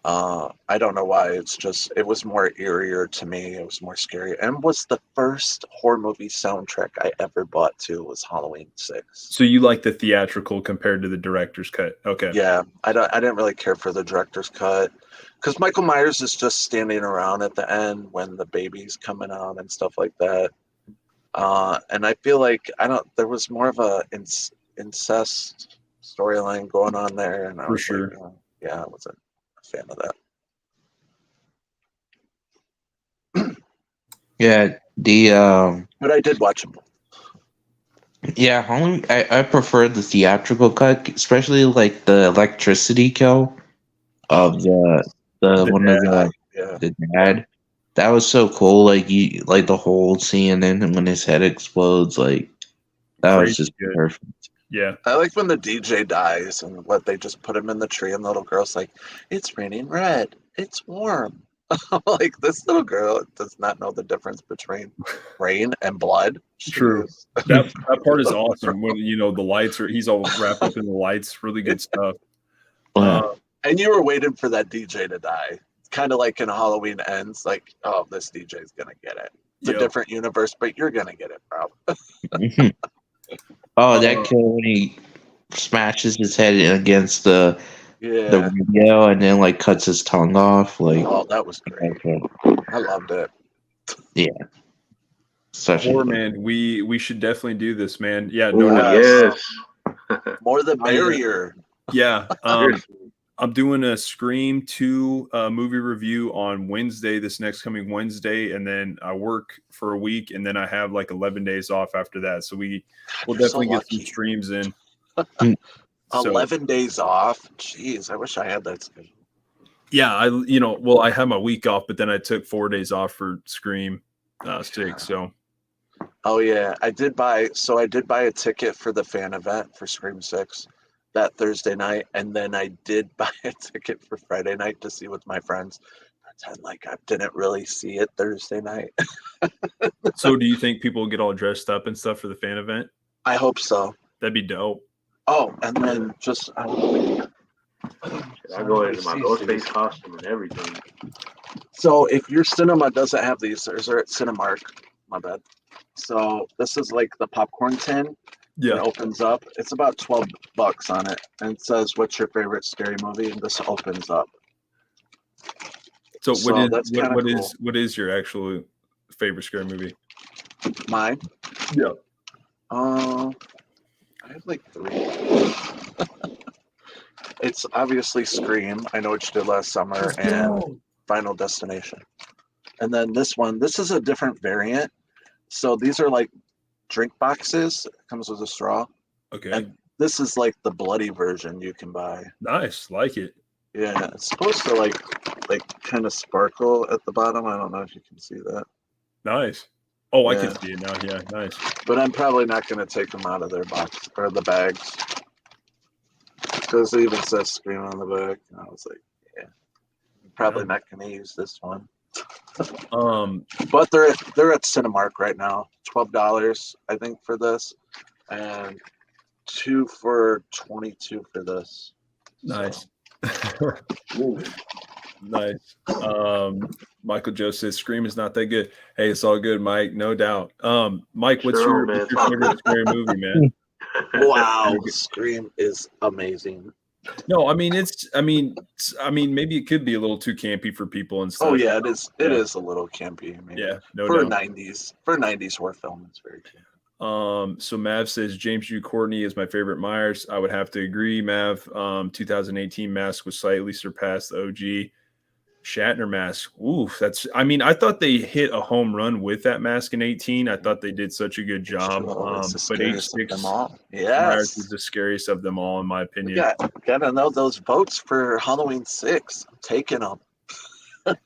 I don't know why. It was more eerier to me. It was more scary, and was the first horror movie soundtrack I ever bought to was Halloween 6. So you like the theatrical compared to the director's cut? Okay. Yeah, I didn't really care for the director's cut, because Michael Myers is just standing around at the end when the baby's coming out and stuff like that. And I feel like there was more of a incest storyline going on there, and I was like, I wasn't a fan of that. Yeah, but I did watch them. Yeah, I prefer the theatrical cut, especially like the electricity kill of the dad. That was so cool. Like the whole scene, and then when his head explodes, like that was just perfect. Yeah, I like when the DJ dies and they just put him in the tree, and the little girl's like, "It's raining red. It's warm." Like, this little girl does not know the difference between rain and blood. True. That part is awesome. When the lights he's all wrapped up in the lights. Really good stuff. And you were waiting for that DJ to die. It's kind of like in Halloween Ends, like, oh, this DJ's gonna get it. It's a different universe, but you're gonna get it, bro. Oh, that kill when he smashes his head against the radio and then like cuts his tongue off. Like, oh, that was great. I loved it. Yeah. Horror, man, we should definitely do this, man. Yeah, no doubt. Yes. More the merrier. Yeah. I'm doing a Scream 2 movie review on Wednesday, this next coming Wednesday, and then I work for a week, and then I have like 11 days off after that. So we'll You're definitely so get some lucky. streams in. 11 days off. Jeez, I wish I had that schedule. Yeah, I had my week off, but then I took 4 days off for Scream 6. So Oh yeah, I did buy a ticket for the fan event for Scream 6 that Thursday night, and then I did buy a ticket for Friday night to see with my friends. Pretend like I didn't really see it Thursday night. So do you think people will get all dressed up and stuff for the fan event? I hope so. That'd be dope. Oh, and then just I go into my Ghostface costume and everything. So if your cinema doesn't have these, they're at Cinemark. My bad. So this is like the popcorn tin. Yeah. It opens up. It's about $12 on it, and it says, "What's your favorite scary movie?" And this opens up. So that's kinda cool. what is your actual favorite scary movie? Mine. Yeah. I have like 3. It's obviously Scream. I Know What You Did Last Summer, and Final Destination. And then this is a different variant. So these are like drink boxes. It comes with a straw. Okay. And this is like the bloody version you can buy. Nice. Like it. Yeah, it's supposed to like kind of sparkle at the bottom. I don't know if you can see that. Nice. Oh, I Yeah. can see it now. Yeah, nice. But I'm probably not going to take them out of their box or the bags. Because it even says Scream on the back. And I was like, yeah, I'm probably not going to use this one. But they're at Cinemark right now. $12, I think, for this, and 2 for $22 for this. Nice. Nice. Michael Joe says Scream is not that good. Hey, it's all good, Mike. No doubt. Mike, what's your favorite scary movie, man? Wow, Scream is amazing. No, I mean maybe it could be a little too campy for people and stuff. Oh yeah, it is. It is a little campy. Maybe. Yeah, no for doubt. 90s horror film, it's very cool. So Mav says James Hugh Courtney is my favorite Myers. I would have to agree, Mav. 2018 mask was slightly surpassed the OG Shatner mask. Oof, I thought they hit a home run with that mask in 18. I thought they did such a good job. But H6 Myers is the scariest of them all, in my opinion. Gotta know those votes for Halloween 6. I'm taking them.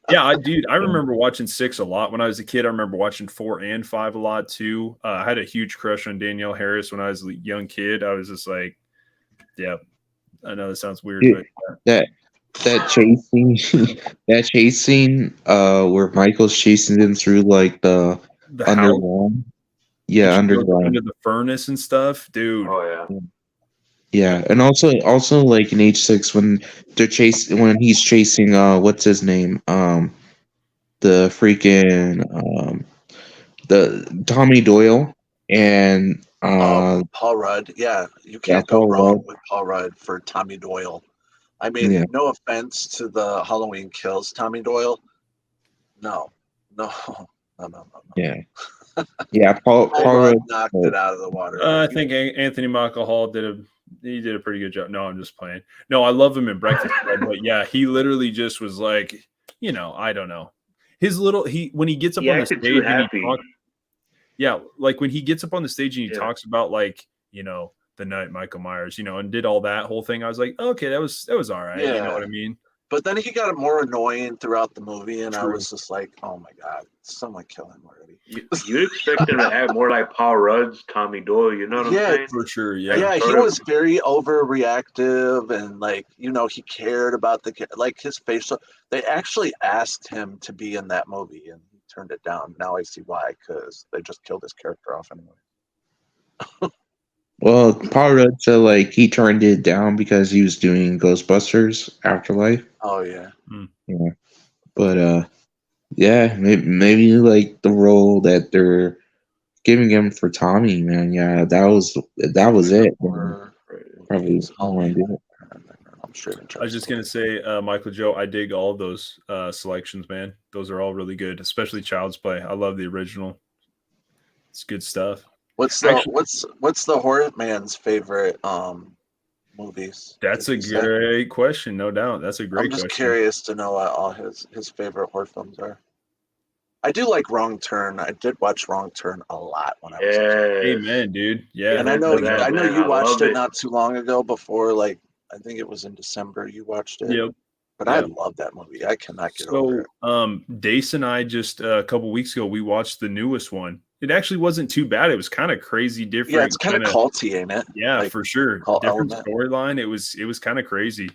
Yeah, I remember watching 6 a lot when I was a kid. I remember watching 4 and 5 a lot too. I had a huge crush on Danielle Harris when I was a young kid. I was just like, yeah, I know that sounds weird, but that chase scene, where Michael's chasing them through like the underground. Yeah, underground. Under the furnace and stuff, dude. Oh yeah. Yeah, and also like in H6 when he's chasing what's his name? The freaking the Tommy Doyle and Paul Rudd. Yeah, you can't go wrong with Paul Rudd for Tommy Doyle. I mean, no offense to the Halloween Kills Tommy Doyle. No. Yeah. Yeah, Paul Rudd knocked it out of the water. I think Anthony Michael Hall did a pretty good job. No, I'm just playing. No, I love him in Breakfast Club, but yeah, he literally just was like, I don't know. When he gets up on the stage and he talks, like when he gets up on the stage and he talks about like, the night Michael Myers, and did all that whole thing. I was like, okay, that was all right. Yeah. You know what I mean? But then he got more annoying throughout the movie, and I was just like, oh my God, someone kill him already. You expect him to act more like Paul Rudd's Tommy Doyle, you know what I'm saying? For sure, yeah. Yeah, he was very overreactive, and like, he cared about his facial. They actually asked him to be in that movie, and he turned it down. Now I see why, because they just killed his character off anyway. Well, Paul Rudd said like he turned it down because he was doing Ghostbusters Afterlife. Oh yeah. Yeah. But yeah, maybe like the role that they're giving him for Tommy, man. Yeah, that was it. Probably I'm sure. I was just gonna say, Michael Joe, I dig all of those selections, man. Those are all really good, especially Child's Play. I love the original. It's good stuff. What's the horror man's favorite movies? That's a would you say? great question, no doubt. That's a great I'm just question. curious to know what all his favorite horror films are. I do like Wrong Turn. I did watch Wrong Turn a lot when I was a kid. Yes. Amen, dude. Yeah. And I Amen know to that, I know man. you I watched love it it. not too long ago before, like I think it was in December you watched it. Yep. But I Yep. love that movie. I cannot get over it. So, Dace and I just a couple weeks ago we watched the newest one. It actually wasn't too bad. It was kind of crazy, different. Yeah, it's kind of culty, ain't it? Yeah, Like, for sure. cult Different element. storyline. It was kind of crazy.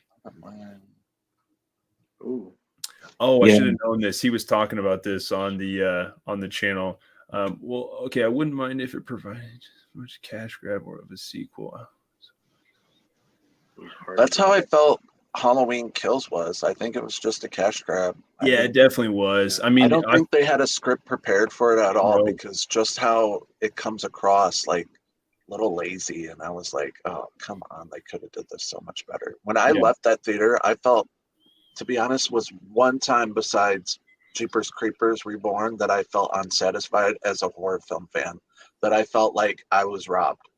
Ooh. Oh, I Yeah. should have known this. He was talking about this on the channel. Well, okay, I wouldn't mind if it provided as much cash grab or of a sequel. That's how I felt Halloween Kills was. I think it was just a cash grab. Yeah, it definitely was. I mean, I don't think they had a script prepared for it at all No. because just how it comes across, like a little lazy. And I was like, oh, come on. They could have did this so much better. When I left that theater, I felt, to be honest, was one time besides Jeepers Creepers Reborn that I felt unsatisfied as a horror film fan, that I felt like I was robbed.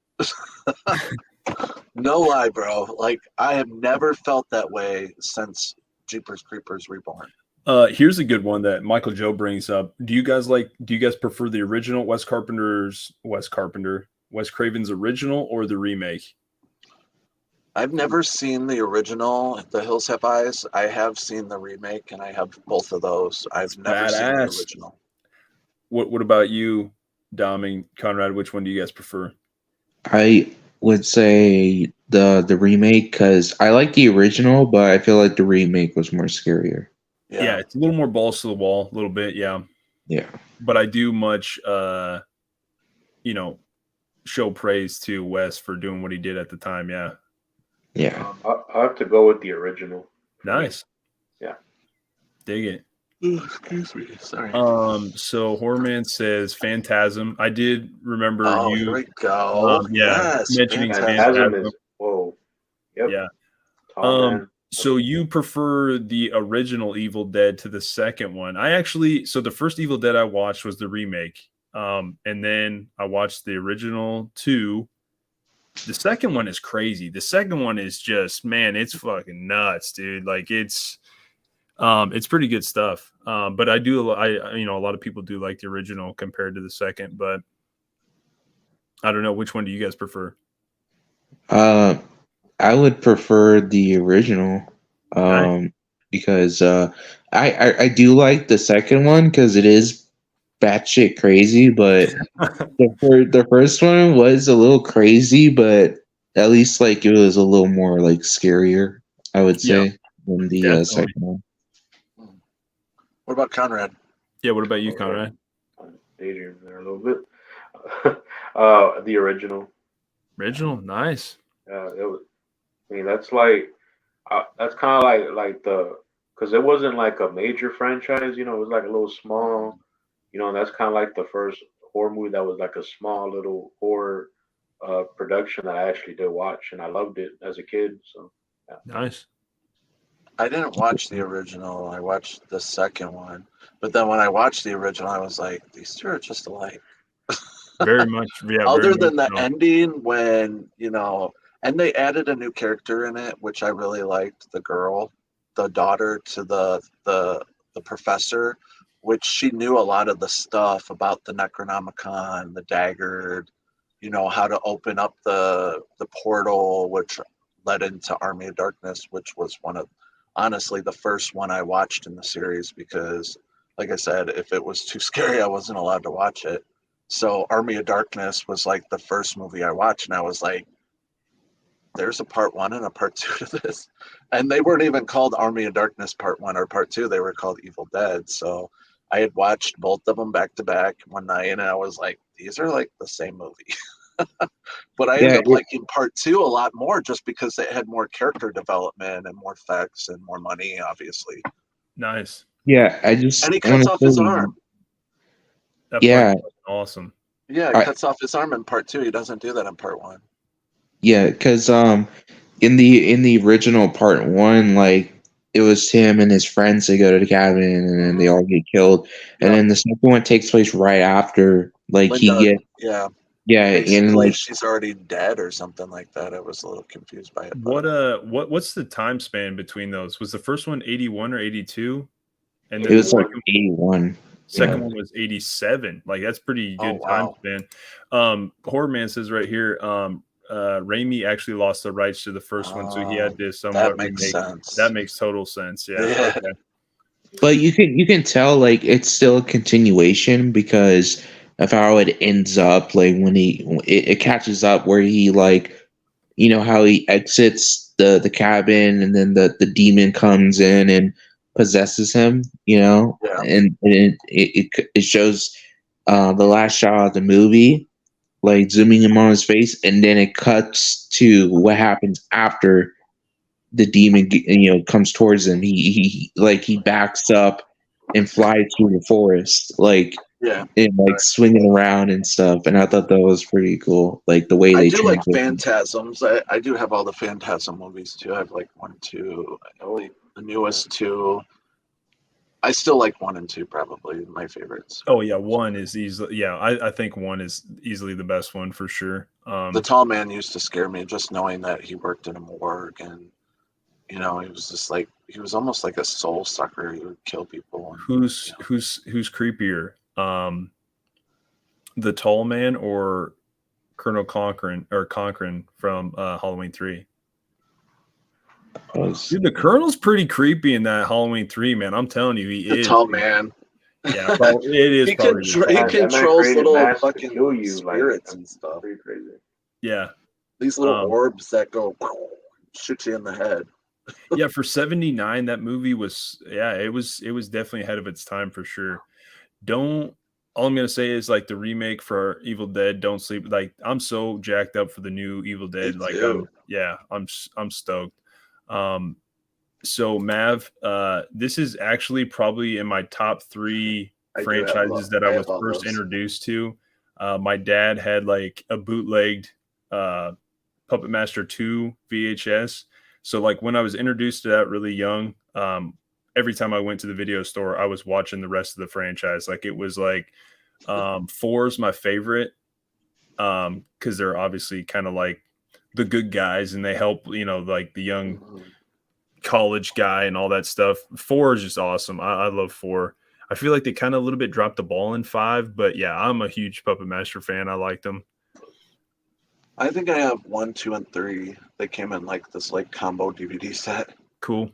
No lie, bro. Like, I have never felt that way since Jeepers Creepers Reborn. Here's a good one that Michael Joe brings up. Do you guys prefer the original Wes Craven's original or the remake? I've never seen the original, The Hills Have Eyes. I have seen the remake, and I have both of those. I've never seen the Badass. original. What about you, Dom and Conrad? Which one do you guys prefer? I would say the remake because I like the original, but I feel like the remake was more scarier. Yeah, it's a little more balls to the wall, a little bit, yeah. Yeah. But I do much show praise to Wes for doing what he did at the time, yeah. Yeah. I have to go with the original. Nice. Yeah. Dig it. Excuse me. Sorry. So Horrorman says Phantasm. I did remember Oh, here we go. Yes, mentioning Phantasm is whoa. Yep. Yeah. Man. So you prefer the original Evil Dead to the second one? So the first Evil Dead I watched was the remake. And then I watched the original 2. The second one is crazy. The second one is just, man, it's fucking nuts, dude. Like it's pretty good stuff. But a lot of people do like the original compared to the second, but I don't know, which one do you guys prefer? I would prefer the original because I do like the second one because it is batshit crazy, but the first one was a little crazy, but at least like it was a little more like scarier, I would say, than the second one. What about Conrad? Yeah, what about you, Conrad? Daydream there a little bit. The original. Original, nice. It was. I mean, that's like that's kind of like because it wasn't like a major franchise, it was like a little small, and that's kind of like the first horror movie that was like a small little horror production that I actually did watch, and I loved it as a kid. So yeah. Nice. I didn't watch the original. I watched the second one, but then when I watched the original, I was like, these two are just alike. Very much, yeah. Other than the ending, when and they added a new character in it, which I really liked. The girl, the daughter to the professor, which she knew a lot of the stuff about the Necronomicon, the dagger, how to open up the portal, which led into Army of Darkness, which was honestly the first one I watched in the series because, like I said, if it was too scary, I wasn't allowed to watch it. So Army of Darkness was like the first movie I watched, and I was like, there's a part 1 and a part 2 to this. And they weren't even called Army of Darkness part 1 or part 2. They were called Evil Dead. So I had watched both of them back to back one night, and I was like, these are like the same movie. But I ended up liking part 2 a lot more just because it had more character development and more effects and more money, obviously. Nice. Yeah, and he cuts off his arm. That awesome. Yeah, he cuts off his arm in part 2. He doesn't do that in part 1. Yeah, because in the original part 1, like it was him and his friends that go to the cabin and then they all get killed. And then the second one takes place right after, like Linda, he gets Yeah, and Basically, like she's already dead or something like that. I was a little confused by it. What's the time span between those? Was the first one 81 or 82? And it then the was like second 81. second Yeah. one was 87. Like that's pretty Oh, good time wow. span. Horror Man says right here, Raimi actually lost the rights to the first one, so he had to That somewhat makes remake. sense. That makes total sense. Yeah. Yeah. Okay. But you can tell like it's still a continuation because of how it ends up. Like when it catches up where he like how he exits the cabin and then the demon comes in and possesses him. Yeah. And it shows the last shot of the movie like zooming him on his face, and then it cuts to what happens after the demon comes towards him. He backs up and flies through the forest Yeah. and like swinging around and stuff, and I thought that was pretty cool, like the way I they do like transitioned. Phantasms. I do have all the Phantasm movies too. I have like 1, 2, only the newest 2. I still like 1 and 2, probably my favorites. Oh yeah, one is easily. Yeah, I think one is easily the best one for sure. The tall man used to scare me just knowing that he worked in a morgue, and he was just like, he was almost like a soul sucker. He would kill people. And, who's creepier, the tall man or Colonel Conquerin from Halloween 3? Dude, the Colonel's pretty creepy in that Halloween 3, man. I'm telling you, he the is. tall man. Yeah, it is He probably. he controls little fucking you, spirits and stuff. Pretty crazy. Yeah. These little orbs that go shoot you in the head. Yeah, for 79, that movie was it was definitely ahead of its time for sure. All I'm gonna say is like the remake for Evil Dead, Don't Sleep. Like I'm so jacked up for the new Evil Dead. Me Like too. I'm stoked. So Mav, this is actually probably in my top 3 franchises that I was first introduced to. My dad had like a bootlegged Puppet Master 2 VHS. So like when I was introduced to that really young, every time I went to the video store, I was watching the rest of the franchise. Like it was like 4 is my favorite because they're obviously kind of like the good guys and they help, like the young college guy and all that stuff. 4 is just awesome. I love 4. I feel like they kind of a little bit dropped the ball in 5, but yeah, I'm a huge Puppet Master fan. I like them. I think I have 1, 2, and 3. They came in like this like combo DVD set. Cool.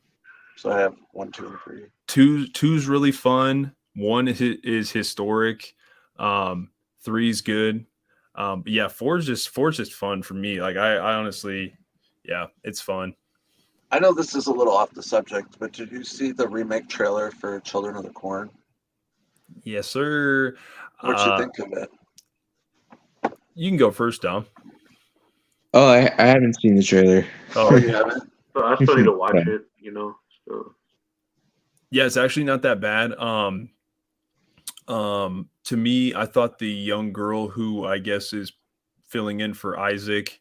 So I have 1, 2, and 3. 2's really fun. 1 is historic. 3's good. But yeah, 4's just fun for me. Like I honestly, yeah, it's fun. I know this is a little off the subject, but did you see the remake trailer for Children of the Corn? Yes, sir. What'd you think of it? You can go first, Dom. Oh, I haven't seen the trailer. Oh, you haven't? So I still need to watch it, So. Yeah, it's actually not that bad. To me, I thought the young girl who I guess is filling in for Isaac,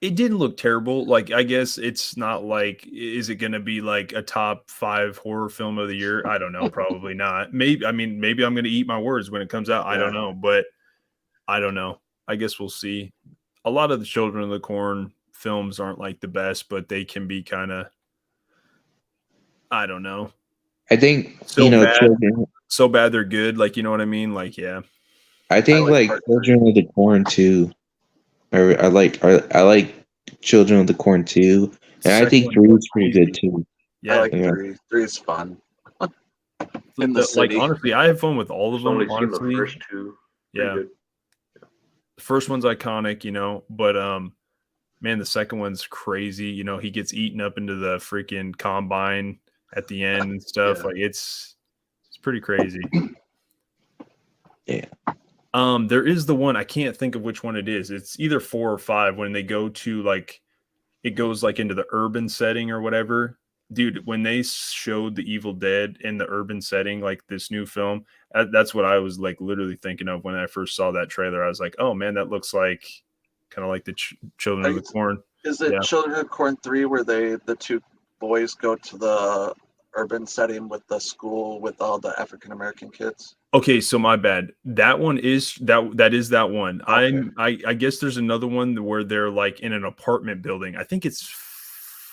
it didn't look terrible. Like, I guess it's not like, is it going to be like a top 5 horror film of the year? I don't know. Probably not. Maybe I'm going to eat my words when it comes out. I don't know, but I don't know. I guess we'll see. A lot of the Children of the Corn films aren't like the best, but they can be kind of, I don't know. I think so bad they're good. Like, you know what I mean? Like, yeah. I think like Children of the Corn 2. I like Children of the Corn 2, and I think 3 is pretty good too. Yeah, I like 3. 3 is fun. In the like city. honestly, I have fun with all of them. Only Honestly, seen the first 2. Yeah. The first one's iconic, but man, the second one's crazy. He gets eaten up into the freaking combine at the end and stuff. Yeah. Like it's pretty crazy. Yeah. There is the one, I can't think of which one it is. It's either 4 or 5 when they go to like, it goes like into the urban setting or whatever. Dude, when they showed the Evil Dead in the urban setting, like this new film, that's what I was like literally thinking of when I first saw that trailer. I was like, oh man, that looks like kind of like the Children of the Corn. Is it Children of the Corn 3 where the 2 boys go to the urban setting with the school with all the African American kids? Okay, so my bad. That one is that is that one. Okay. I guess there's another one where they're like in an apartment building. I think it's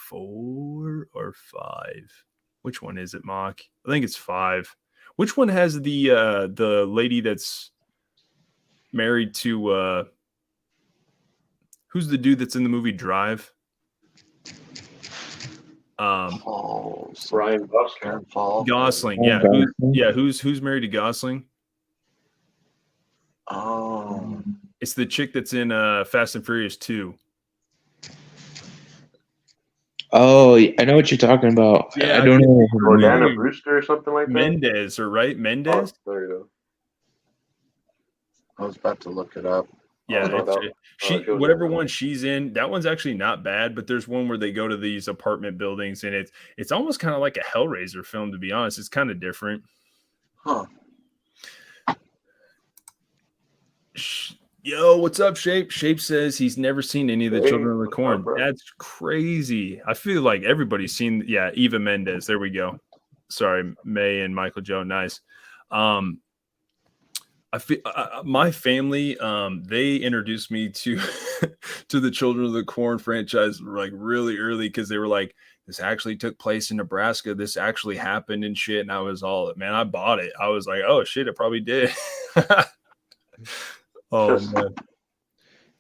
4 or 5. Which one is it, Mock? I think it's 5. Which one has the lady that's married to who's the dude that's in the movie Drive? Falls. Ryan Gosling. Karen Fall. Gosling. Ryan Yeah, Gosling? who's married to Gosling? Oh. It's the chick that's in Fast and Furious 2. Oh, I know what you're talking about. Yeah, I don't know her name. Jordana Brewster or something like that. Mendez, or right? Mendez? Oh, there you go. I was about to look it up. Yeah, no, it's- she was whatever in that. one she's in, that one's actually not bad. But there's one where they go to these apartment buildings, and it's almost kind of like a Hellraiser film, to be honest. It's kind of different. Huh. Yo, what's up, Shape? Shape says he's never seen any of the Hey, Children of the what's Corn. up, bro? That's crazy. I feel like everybody's seen. Yeah, Eva Mendes. There we go. Sorry, May and Michael Joe. Nice. I feel my family. They introduced me to to the Children of the Corn franchise like really early because they were like, "This actually took place in Nebraska. This actually happened and shit." And I was all, man, I bought it. I was like, "Oh shit, it probably did." Oh man.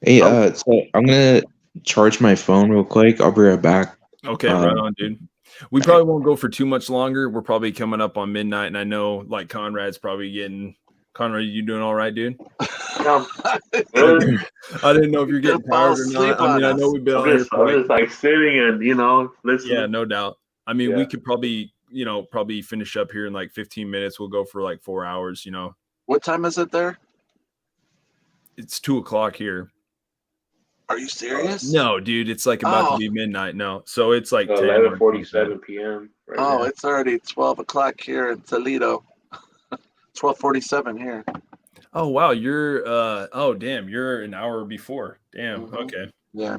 Hey, so I'm gonna charge my phone real quick. I'll be right back. Okay, right on, dude. We probably won't go for too much longer. We're probably coming up on midnight, and I know like Conrad's probably getting. Conrad, you doing all right, dude? Yeah, I didn't know if you're getting Fall tired or asleep not. I mean, I on know us. we've been I'm on here just, for I'm just like sitting and listening. yeah, no doubt. I mean, we Yeah. could probably, probably finish up here in like 15 minutes. We'll go for like 4 hours. What time is it there? It's 2:00 here. Are you serious? No, dude, it's like about Oh. to be midnight. No, so it's like 10 or 11:47 p.m. Right Oh, now. it's already 12 o'clock here in Toledo. 12:47 here. Oh wow, you're oh damn, you're an hour before. Damn. Mhm. Okay. Yeah.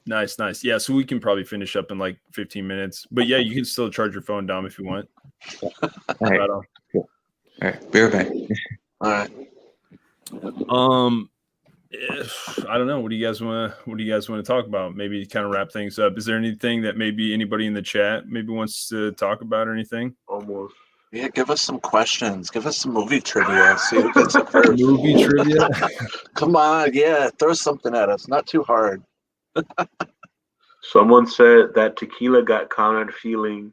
Nice. Yeah, so we can probably finish up in like 15 minutes. But yeah, you can still charge your phone, Dom, if you want. All right. Right on. All right. Be right back. All right. I don't know. What do you guys want to talk about? Maybe kind of wrap things up. Is there anything that maybe anybody in the chat maybe wants to talk about or anything? Almost. Yeah, give us some questions. Give us some movie trivia. See who gets it first. Movie trivia? Come on, yeah, throw something at us. Not too hard. Someone said that tequila got Conrad feeling.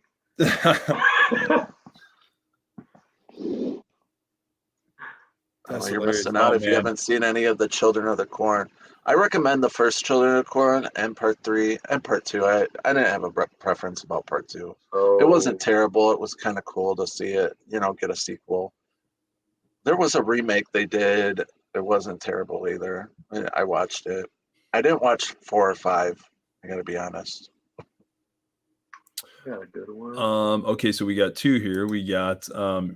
That's You're hilarious. missing out Oh, if you man. haven't seen any of the Children of the Corn. I recommend the first Children of the Corn and part 3 and part 2. I didn't have a preference about part 2. So It wasn't terrible. It was kind of cool to see it, get a sequel. There was a remake they did. It wasn't terrible either. I watched it. I didn't watch 4 or 5. I got to be honest. yeah, a good one. Okay, so we got 2 here. We got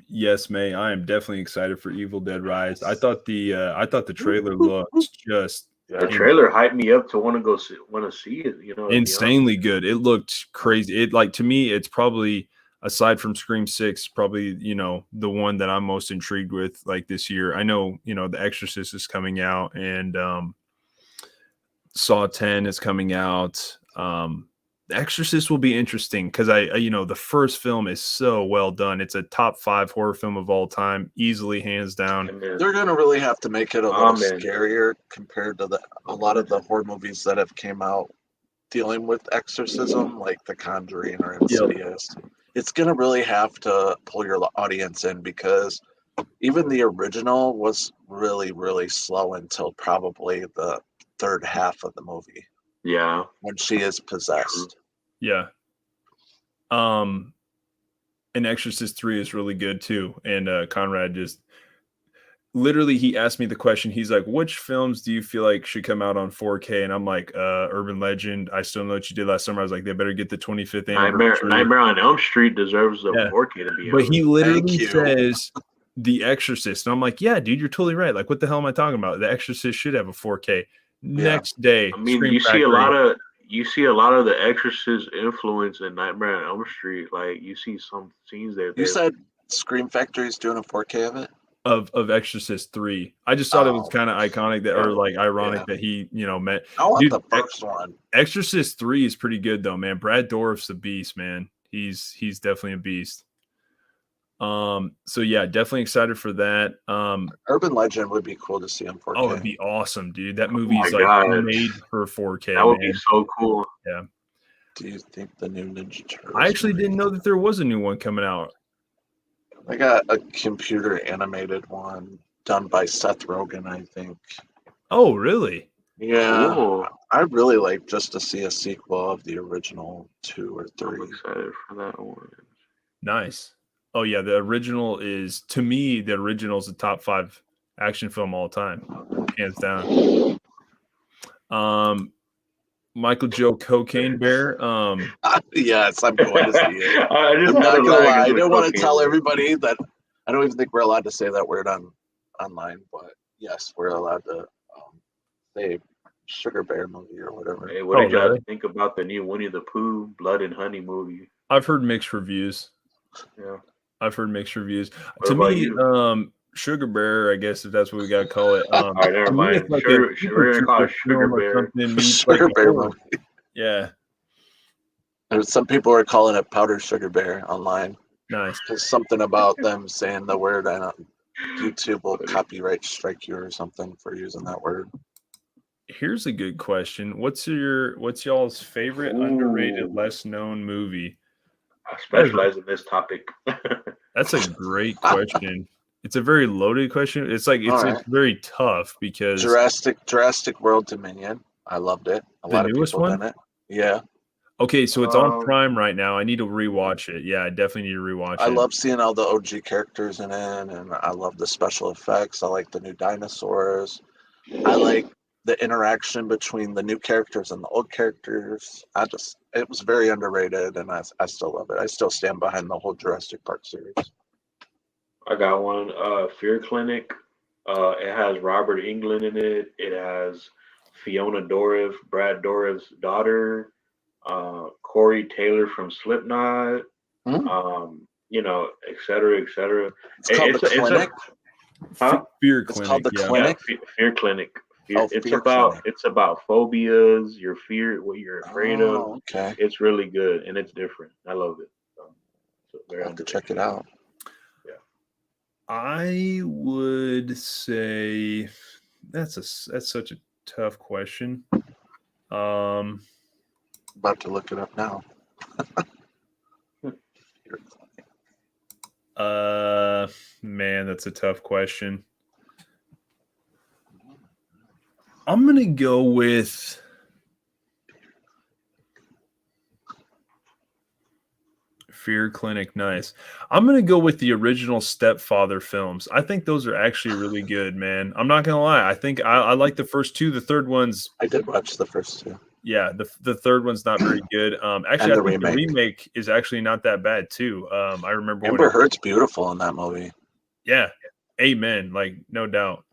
yes, May. I am definitely excited for Evil Dead Rise. I thought the trailer looked just The trailer hyped me up to want to see it. To be honest. insanely good. It looked crazy. It like to me, it's probably aside from Scream 6, probably the one that I'm most intrigued with like this year. I know The Exorcist is coming out and Saw 10 is coming out. The Exorcist will be interesting because the first film is so well done. It's a top 5 horror film of all time, easily hands down. And then, They're going to really have to make it a little Amen. scarier compared to a lot of the horror movies that have came out dealing with exorcism, like The Conjuring or Insidious. It's going to really have to pull your audience in because even the original was really, really slow until probably the third half of the movie yeah, when she is possessed. Yeah. And Exorcist 3 is really good too. And Conrad just literally he asked me the question. He's like, which films do you feel like should come out on 4K? And I'm like, Urban Legend, I Still Know What You Did Last Summer. I was like, they better get the 25th anniversary. Nightmare on Elm Street deserves a 4K to be. But he literally Thank you. says The Exorcist. And I'm like, yeah, dude, you're totally right. Like, what the hell am I talking about? The Exorcist should have a 4K. Next day, I mean, Scream you see Factory. a lot of the Exorcist influence in Nightmare on Elm Street. Like you see some scenes there. You said Scream Factory's doing a 4K of it. Of Exorcist 3. I just thought it was Oh. kind of iconic that, or like ironic Yeah. that he, met. I want Dude, the first one. Exorcist 3 is pretty good though, man. Brad Dourif's a beast, man. He's definitely a beast. So yeah, definitely excited for that. Urban Legend would be cool to see on 4K. Oh, it'd be awesome, dude. That my movie's like God. made for 4K. That would man. be so cool. Yeah. Do you think the new Ninja Turtles? I actually movie- didn't know that there was a new one coming out. I got a computer animated one done by Seth Rogen, I think. Oh, really? Yeah, Cool. I'd really like just to see a sequel of the original 2 or 3. I'm excited for that one. Nice. Oh yeah, the original is, to me, the original is the top 5 action film all time, hands down. Michael Joe Cocaine Bear. Yes, I'm going to see it. I just I'm had not to gonna lie lie. I 'cause of didn't want to cocaine. tell everybody that. I don't even think we're allowed to say that word online, but yes, we're allowed to say Sugar Bear movie or whatever. Hey, what did y'all really? think about the new Winnie the Pooh Blood and Honey movie? I've heard mixed reviews. Yeah. I've heard mixed reviews. What To about me, you? Sugar Bear, I guess if that's what we gotta call it. All right, never To me, mind. it's like Sugar, a we're gonna call it superhero Sugar film or Bear. something meets Sugar like a Bear horror. movie. Yeah, There's some people are calling it Powder Sugar Bear online. nice. There's something about them saying the word. I don't. YouTube will copyright strike you or something for using that word. Here's a good question. What's y'all's favorite underrated, Ooh. less known movie? I specialize in this topic. That's a great question. It's a very loaded question. It's like All it's right. very tough because Jurassic World Dominion. I loved it. A The lot of newest people one? in it. Yeah. okay, so it's on Um, Prime right now. I need to rewatch it. Yeah, I definitely need to rewatch I it. love seeing all the OG characters in it, and I love the special effects. I like the new dinosaurs. I like the interaction between the new characters and the old characters. It was very underrated, and I still love it. I still stand behind the whole Jurassic Park series. I got one. Fear Clinic. It has Robert Englund in it. It has Fiona Dourif, Brad Dourif's daughter, Corey Taylor from Slipknot. Hmm. Et cetera, et cetera. It's called The Clinic. Huh? Fear It's Clinic. called The yeah. Clinic. Yeah, Fear Clinic. Oh, It's Fear about Clinic. it's about phobias, your fear, what you're afraid of. Oh, okay. It's really good and it's different. I love it. So very I'll have to underrated. check it out. I would say that's such a tough question. About to look it up now. Man, that's a tough question. I'm gonna go with Fear Clinic. Nice. I'm gonna go with the original Stepfather films. I think those are actually really good, man. I'm not gonna lie. I think I like the first two. The third one's I did watch the first two. yeah. The third one's not very good. Actually, And I the think the remake. remake is actually not that bad too. I remember when Amber Heard's beautiful in that movie. yeah. Amen. Like no doubt.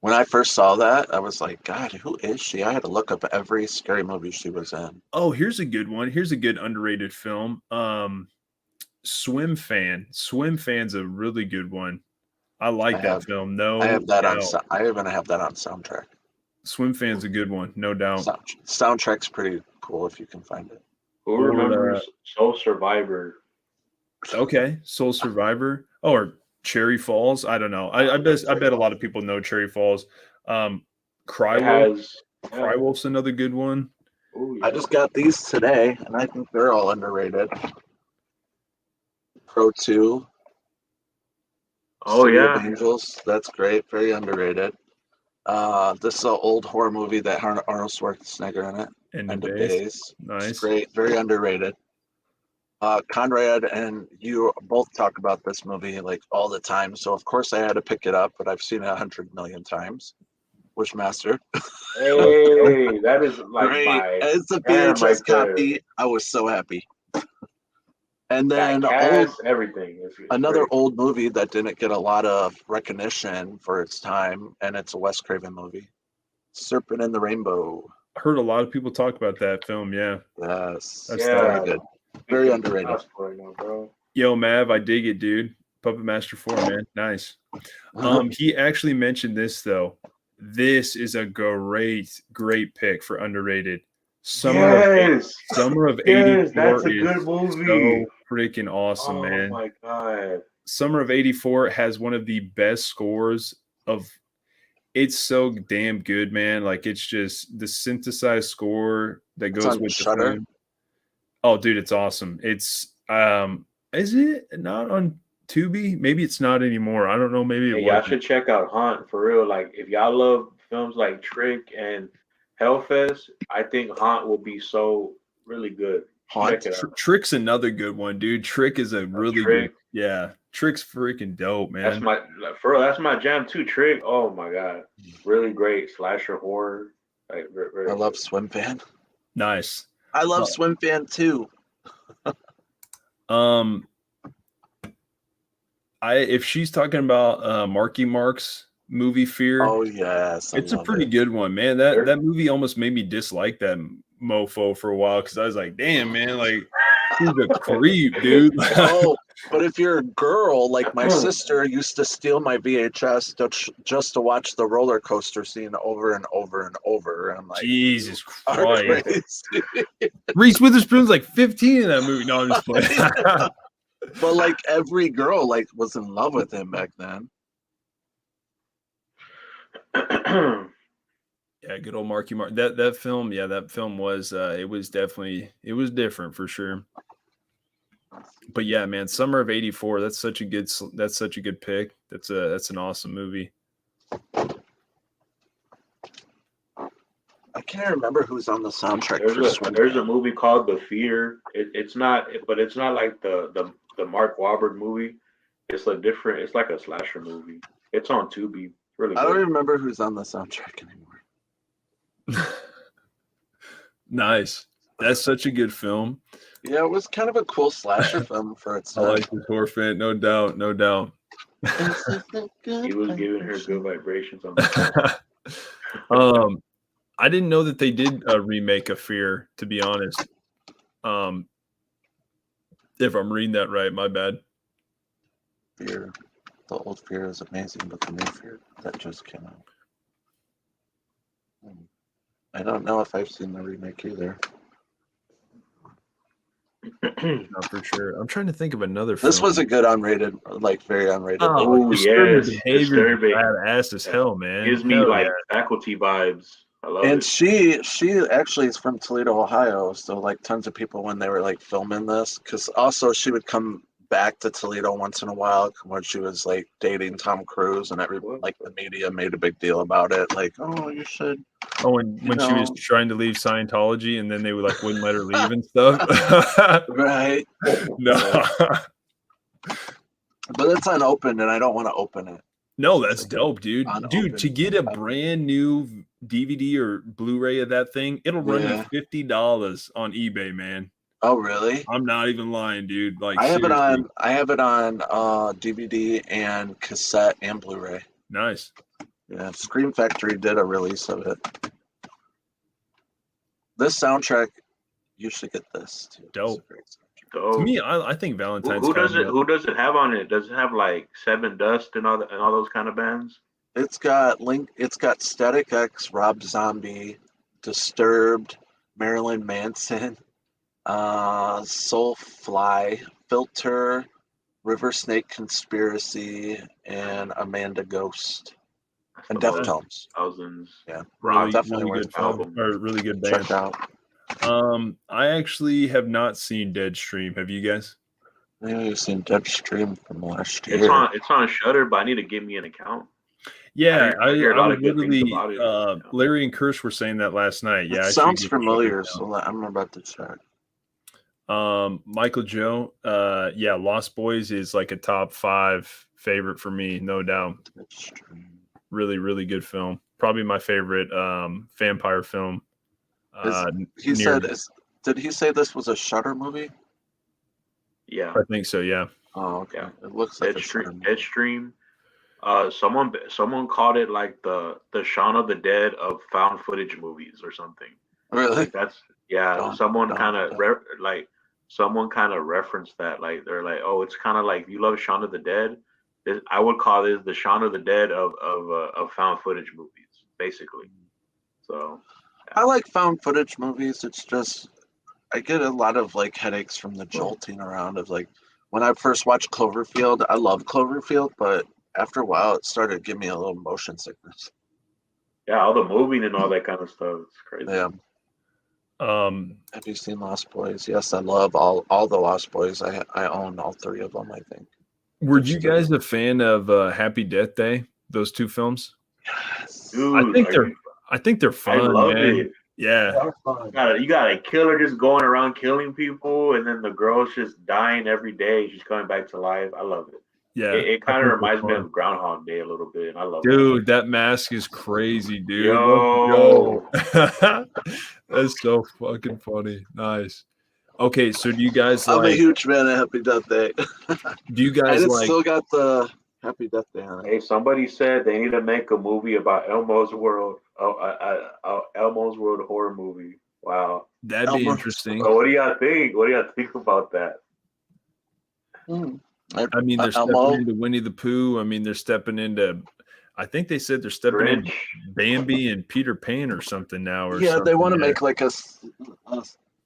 When I first saw that, I was like, God, who is she? I had to look up every scary movie she was in. Oh, here's a good one. Here's a good underrated film. Swim Fan. Swim Fan's a really good one. I like I that have- film. No I have that on. doubt. I even have that on soundtrack. Swim Fan's a good one, no doubt. Soundtrack's pretty cool if you can find it. Who remembers Soul Survivor? Okay, Soul Survivor or Cherry Falls. I don't know. I bet a lot of people know Cherry Falls. It Crywolf. has Crywolf's another good one. Ooh, yeah. I just got these today, and I think they're all underrated. Pro 2. Oh, City yeah. of Angels. That's great. Very underrated. This is an old horror movie that had Arnold Schwarzenegger in it. End of Days. Nice. It's great. Very underrated. Conrad and you both talk about this movie like all the time, so of course I had to pick it up, but I've seen it 100 million times. Wishmaster. Hey, that is like Great. my It's a jam VHS right there. copy. I was so happy. And then that cast, everything. It's another great. old movie that didn't get a lot of recognition for its time, and it's a Wes Craven movie. Serpent and the Rainbow. I heard a lot of people talk about that film. Yeah. Yes. That's Very Yeah. good. Very underrated. Right now, bro. Yo, Mav, I dig it, dude. Puppet Master 4, man. Nice. He actually mentioned this though. This is a great pick for underrated. Yes, Summer of yes, that's 84 a good is movie. so freaking awesome, Oh man. my god. Summer of 84 has one of the best scores of it's so damn good, man. Like it's just the synthesized score that It's goes on with the Shudder. film. Oh, dude, it's awesome. It's is it not on Tubi? Maybe it's not anymore. I don't know. Maybe it Hey, y'all wasn't. should check out Haunt for real. Like, if y'all love films like Trick and Hellfest, I think Haunt will be so really good. Haunt? Check it out. Trick's another good one, dude. Trick is a really good. Trick. Yeah, Trick's freaking dope, man. That's my for real. That's my jam too. Trick. Oh my god, really great slasher horror. Like, very I love good. Swim Fan. Nice. I love Swim Fan too. If she's talking about Marky Mark's movie Fear, Oh yes, it's a pretty good one, man. That movie almost made me dislike that mofo for a while because I was like, damn, man, like he's a creep, dude. Oh, but if you're a girl, like my sister used to steal my VHS just to watch the roller coaster scene over and over and over. And I'm like, Jesus are Christ. crazy. Reese Witherspoon's like 15 in that movie. No, I'm just playing. But like every girl like was in love with him back then. Yeah, good old Marky Mark. That film, yeah, that film was it was different for sure. But yeah, man, Summer of '84. That's such a good pick. That's an awesome movie. I can't remember who's on the soundtrack. There's a movie called The Fear. It's not like the Mark Wahlberg movie. It's like a slasher movie. It's on Tubi. Really I don't good. remember who's on the soundtrack anymore. Nice. That's such a good film. Yeah, it was kind of a cool slasher film for its I time. like this horror fan, no doubt. He was giving her good vibrations on the I didn't know that they did a remake of Fear, to be honest. If I'm reading that right, my bad. Fear. The old Fear is amazing, but the new Fear that just came out. I don't know if I've seen the remake either. Not for sure. I'm trying to think of another film. This was a good unrated, like very unrated. Oh, Disturbing yes, Behavior Disturbing. badass as hell, man. Gives me Hell like yeah. faculty vibes. I love And it. she actually is from Toledo, Ohio. So like tons of people when they were like filming this, because also she would come back to Toledo once in a while when she was like dating Tom Cruise, and like the media made a big deal about it. Like, oh, you should. Oh, and when she was trying to leave Scientology, and then they would like wouldn't let her leave and stuff. Right. No. But it's unopened, and I don't want to open it. No, that's dope, dude. Unopened. Dude, to get a brand new DVD or Blu-ray of that thing, it'll run you $50 on eBay, man. Oh, really? I'm not even lying, dude. Like I have seriously. it on DVD and cassette and Blu-ray. Nice. Yeah, Scream Factory did a release of it. This soundtrack, you should get this too. Dope. So, to me, I think Valentine's. Who does it have on it? Does it have like Seven Dust and all those kind of bands? It's got Static X, Rob Zombie, Disturbed, Marilyn Manson, Soulfly, Filter, River Snake Conspiracy, and Amanda Ghost. And Deftones. Thousands. Yeah. Really, definitely really worth good film. Or really good band. Check out. I actually have not seen Deadstream. Have you guys? Yeah, you've seen Deadstream from last year. It's on Shudder, but I need to give me an account. Yeah, I was literally Larry and Kirsch were saying that last night. Yeah, it sounds familiar, so I'm about to check. Michael Joe, yeah, Lost Boys is like a top 5 favorite for me, no doubt. Really, really good film. Probably my favorite vampire film. Did he say this was a Shudder movie? Yeah, I think so. Yeah. Oh, okay. Yeah. It looks like Deadstream. Someone called it like the Shaun of the Dead of found footage movies or something. Really? Like someone kind of someone kind of referenced that. Like they're like, oh, it's kind of like you love Shaun of the Dead. I would call this the Shaun of the Dead of found footage movies, basically. So I like found footage movies. It's just I get a lot of like headaches from the jolting around of like when I first watched Cloverfield. I love Cloverfield, but after a while, it started giving me a little motion sickness. yeah, all the moving and all that kind of stuff. It's crazy. Yeah. Have you seen Lost Boys? Yes, I love all the Lost Boys. I own all 3 of them. I think. Were you guys a fan of Happy Death Day? Those 2 films? Yes. Dude, I think they're fun. I love man. it. Yeah. You got a killer just going around killing people, and then the girl's just dying every day. She's coming back to life. I love it. Yeah. It kind of reminds me of Groundhog Day a little bit. And I love Dude, that mask is crazy, dude. Yo. That's so fucking funny. Nice. Okay, so do you guys I'm a huge fan of Happy Death Day. Do you guys and it's still got the Happy Death Day on it. Hey, somebody said they need to make a movie about Elmo's World. Elmo's World horror movie. Wow, that'd be interesting. So what do y'all think? What do y'all think about that? I mean, they're stepping into Winnie the Pooh. I mean, they're stepping into. I think they said they're stepping into Bambi and Peter Pan or something now. Or yeah, something. They want to make like a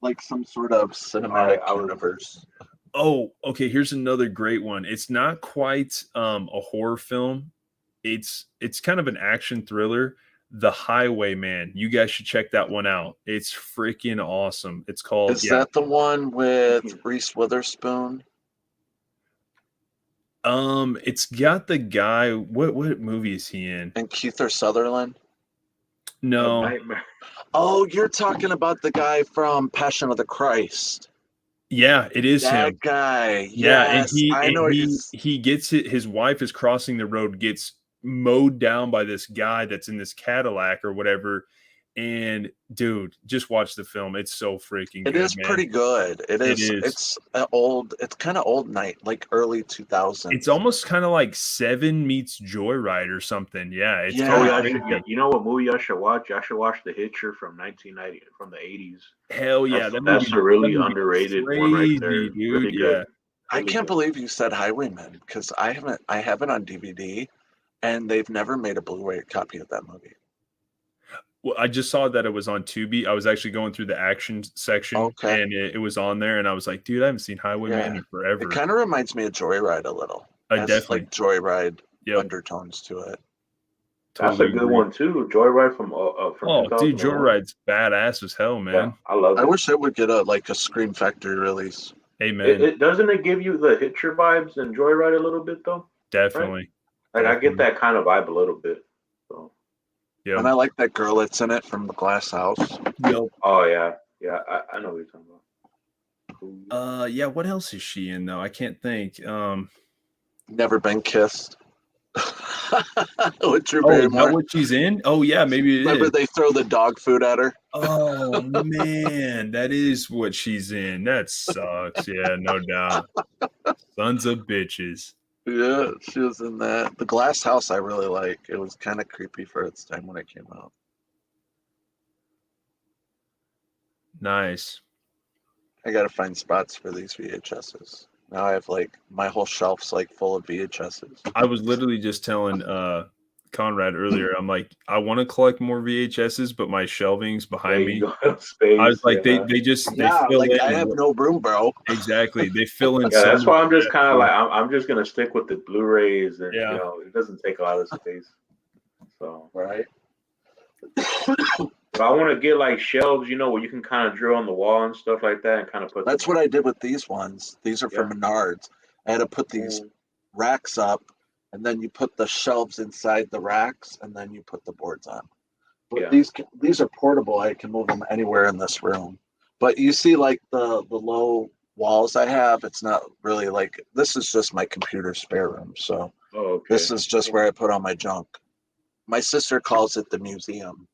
like some sort of cinematic universe. Oh, okay. Here's another great one. It's not quite a horror film. It's kind of an action thriller. The Highwayman. You guys should check that one out. It's freaking awesome. It's called. Is that the one with Reese Witherspoon? It's got the guy. What movie is he in? And Kiefer Sutherland. No. Oh, you're talking about the guy from Passion of the Christ. Yeah, it is that him. Guy. Yeah, yes, and he gets it. His wife is crossing the road, gets mowed down by this guy that's in this Cadillac or whatever. And dude, just watch the film. It's so freaking good. It is pretty good. It is. It's old. It's kind of old night, like early 2000s. It's almost kind of like Seven meets Joyride or something. Yeah. It's you know what movie I should watch? I should watch The Hitcher from 1990, from the 80s. Hell yeah. That's a really underrated one right there. Dude. Really good. I can't believe you said Highwayman because I have it on DVD and they've never made a Blu-ray copy of that movie. Well, I just saw that it was on Tubi. I was actually going through the action section, and it was on there, and I was like, dude, I haven't seen Highwayman in forever. It kind of reminds me of Joyride a little. Definitely. Like Joyride undertones to it. That's a good one, too. Joyride from dude, Joyride's badass as hell, man. Yeah, I love it. I wish it would get a Scream Factory release. Hey, man. Doesn't it give you the Hitcher vibes and Joyride a little bit, though? Definitely. Right? Like, I get that kind of vibe a little bit, so. Yep. And I like that girl that's in it from the Glass House. Yep. Oh yeah, I know what you're talking about. Yeah. What else is she in though? I can't think. Never Been Kissed. With Drew Barrymore. Is that what she's in? Oh yeah, maybe it Remember they throw the dog food at her? Oh man, that is what she's in. That sucks. Yeah, no doubt. Sons of bitches. Yeah, she was in that. The Glass House I really like. It was kind of creepy for its time when it came out. Nice. I gotta find spots for these VHSs. Now I have my whole shelf's full of VHSs. I was literally just telling Conrad earlier, I'm like, I want to collect more VHSs, but my shelving's behind me. Space, I was like, they fill in. I have no room, bro. Exactly. They fill in. Yeah, that's why I'm just kind of I'm just gonna stick with the Blu-rays, and it doesn't take a lot of space. So right. But I want to get shelves, where you can kind of drill on the wall and stuff like that, and kind of put. That's what I did with these ones. These are from Menards. I had to put these racks up, and then you put the shelves inside the racks, and then you put the boards on. But these are portable. I can move them anywhere in this room. But you see, the low walls I have, it's not really this is just my computer spare room. So this is just where I put all my junk. My sister calls it the museum.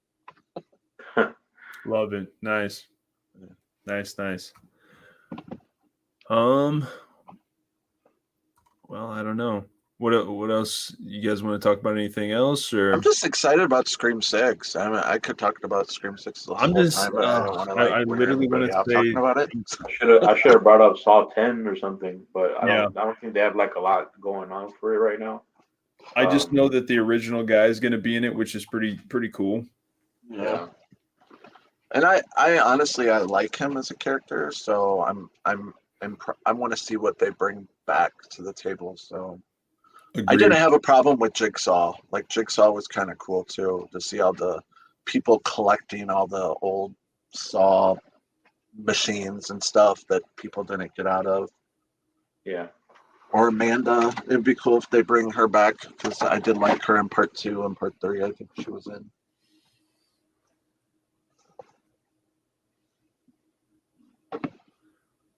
Love it. Nice. Nice. Well, I don't know. What else? You guys want to talk about anything else? Or I'm just excited about Scream 6. I mean, I could talk about Scream 6 the I'm whole just time, but I don't want to I wear literally want everybody to out say talking about it. I should have brought up Saw 10 or something, but Yeah. I don't think they have like a lot going on for it right now. I just know that the original guy is going to be in it, which is pretty cool. Yeah. And I honestly I like him as a character, so I want to see what they bring back to the table. So I Agreed. didn't have a problem with Jigsaw. Like Jigsaw was kind of cool too to see all the people collecting all the old Saw machines and stuff that people didn't get out of. Yeah. Or Amanda, it'd be cool if they bring her back because I did like her in part 2 and part 3. I think she was in.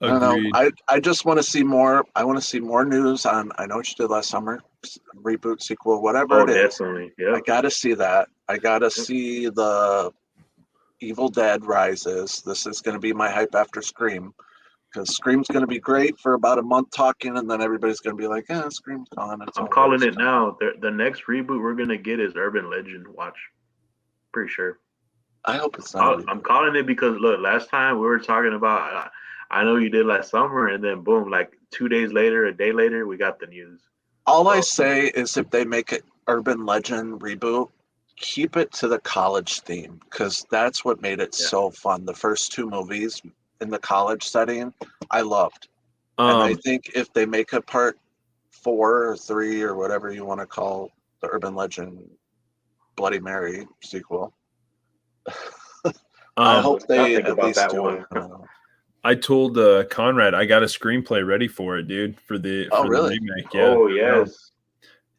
I don't know. Agreed. I just want to see more. I want to see more news on. I know what you did last summer, reboot, sequel, whatever Oh, it is. definitely. Yeah. I got to see that. I got to see the Evil Dead Rises. This is going to be my hype after Scream, because Scream's going to be great for about a month talking, and then everybody's going to be like, "Eh, Scream's gone." It's I'm over, calling it's it gone." now. The next reboot we're gonna get is Urban Legend. Watch. Pretty sure. I hope it's not. I'm calling it because look, last time we were talking about. I know you did last summer, and then boom, like 2 days later, a day later, we got the news. All I say is if they make it Urban Legend reboot, keep it to the college theme because that's what made it so fun. The first 2 movies in the college setting, I loved. And I think if they make a part 4 or 3 or whatever you want to call the Urban Legend Bloody Mary sequel, I hope they think at about least that do one. it. I don't know. I told Conrad I got a screenplay ready for it, dude, for the really? remake. Yeah. Oh yes.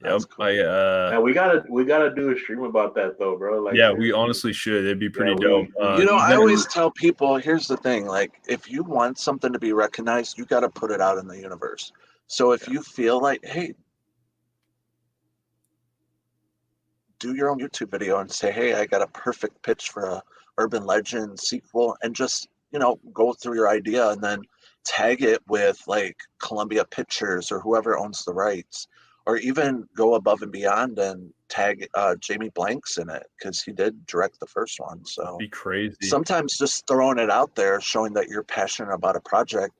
Yep. That's cool. Now we gotta do a stream about that though, bro. Like yeah, we honestly should. It'd be pretty dope. You know, I always tell people, here's the thing, like if you want something to be recognized, you got to put it out in the universe. So if you feel like, hey, do your own YouTube video and say, hey, I got a perfect pitch for a Urban Legend sequel, and just, you know, go through your idea and then tag it with like Columbia Pictures or whoever owns the rights, or even go above and beyond and tag Jamie Blanks in it because he did direct the first one. So be crazy. Sometimes just throwing it out there, showing that you're passionate about a project.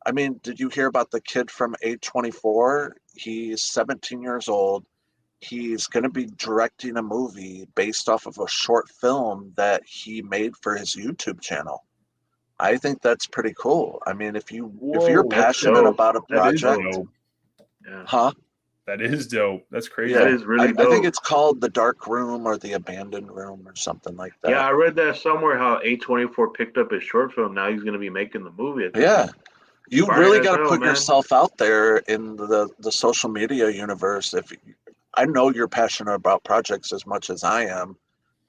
I mean, did you hear about the kid from A24? He's 17 years old. He's going to be directing a movie based off of a short film that he made for his YouTube channel. I think that's pretty cool. I mean, if you're passionate about a project, huh? That is dope. That's crazy. That is really dope. I think it's called The Dark Room or The Abandoned Room or something like that. Yeah, I read that somewhere how A24 picked up his short film. Now he's going to be making the movie. Yeah. You really got to put man. yourself out there in the social media universe. I know you're passionate about projects as much as I am,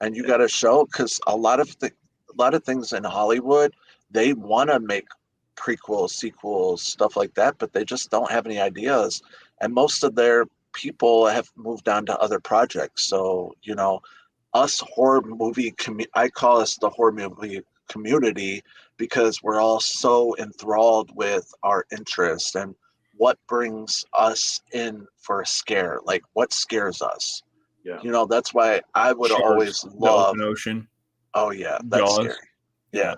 and you got to show, because a lot of things in Hollywood, they want to make prequels, sequels, stuff like that, but they just don't have any ideas. And most of their people have moved on to other projects. So, you know, us horror movie, I call us the horror movie community because we're all so enthralled with our interests and what brings us in for a scare, like what scares us. Yeah. You know, that's why I would always love the open ocean. Oh yeah, that's scary. Yeah.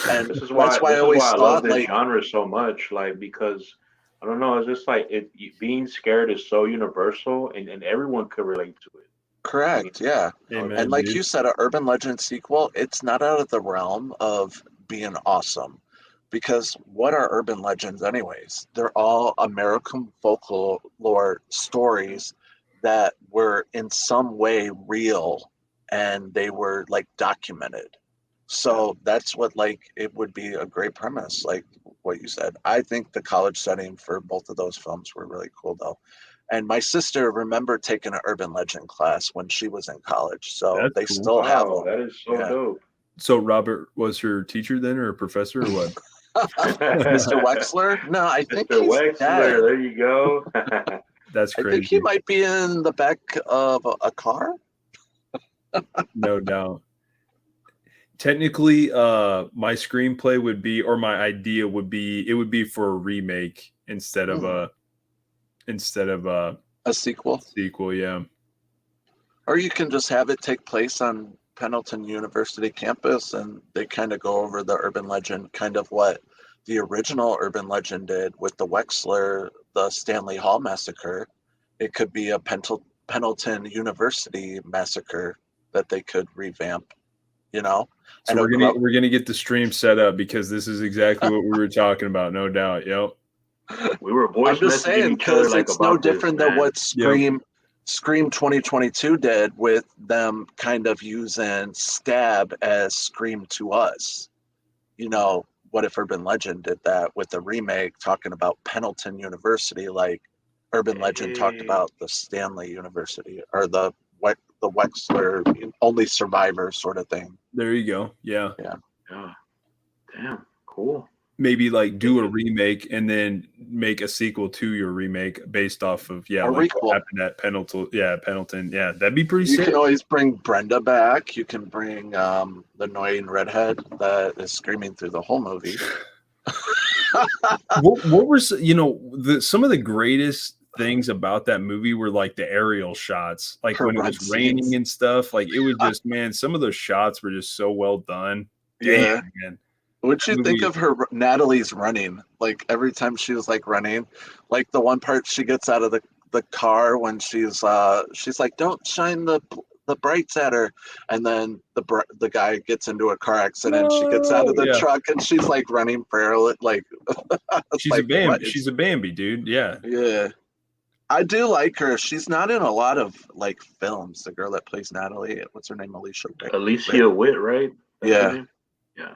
And this is why I always I thought, love this like, genre so much, like, because I don't know, it's just like being scared is so universal and everyone could relate to it. Correct, yeah. Amen, and like dude. you said, an Urban Legend sequel, it's not out of the realm of being awesome. Because what are urban legends anyways? They're all American folklore stories that were in some way real and they were like documented. So that's what, like, it would be a great premise, like what you said. I think the college setting for both of those films were really cool though. And my sister remembered taking an urban legend class when she was in college. So That's they cool. still have them. That is so dope. So Robert was her teacher then, or a professor, or what? Mr. Wexler? No, I think Mr. he's Wexler, dead. there you go. That's crazy. I think he might be in the back of a car. No doubt. Technically, my screenplay would be, or my idea would be, it would be for a remake instead of a instead of A sequel. sequel. Yeah. Or you can just have it take place on Pendleton University campus, and they kind of go over the urban legend, kind of what the original urban legend did with the Wexler, the Stanley Hall massacre. It could be a Pendleton University massacre that they could revamp, you know. So And we're gonna get the stream set up because this is exactly what we were talking about, no doubt. Yep. We were voice I'm just messaging saying, each other because like it's about no different this, than what Yep. Scream 2022 did with them kind of using Stab as Scream to Us. You know, what if Urban Legend did that with a remake talking about Pendleton University, like Urban Legend talked about the Stanley University, or the Wexler Only Survivor sort of thing. There you go. Yeah. Yeah. Damn. Cool. Maybe like do a remake and then make a sequel to your remake based off of A like requel. what happened at Pendleton. Yeah, Pendleton. Yeah, that'd be pretty You sick. can always bring Brenda back. You can bring the annoying redhead that is screaming through the whole movie. What were some of the greatest things about that movie were like the aerial shots, like Her when it run was raining scenes. and stuff. Like it was just, man, some of those shots were just so well done. Yeah. Damn, man. What'd you think Movie- of her Natalie's running? Like every time she was like running, like the one part she gets out of the car when she's like, don't shine the brights at her, and then the guy gets into a car accident. She gets out of the Yeah. truck and she's like running parallel, like She's like, a Bambi. what is- She's a Bambi, dude. Yeah. Yeah. I do like her. She's not in a lot of like films. The girl that plays Natalie, what's her name? Alicia Witt, right? That's Yeah. her name? Yeah.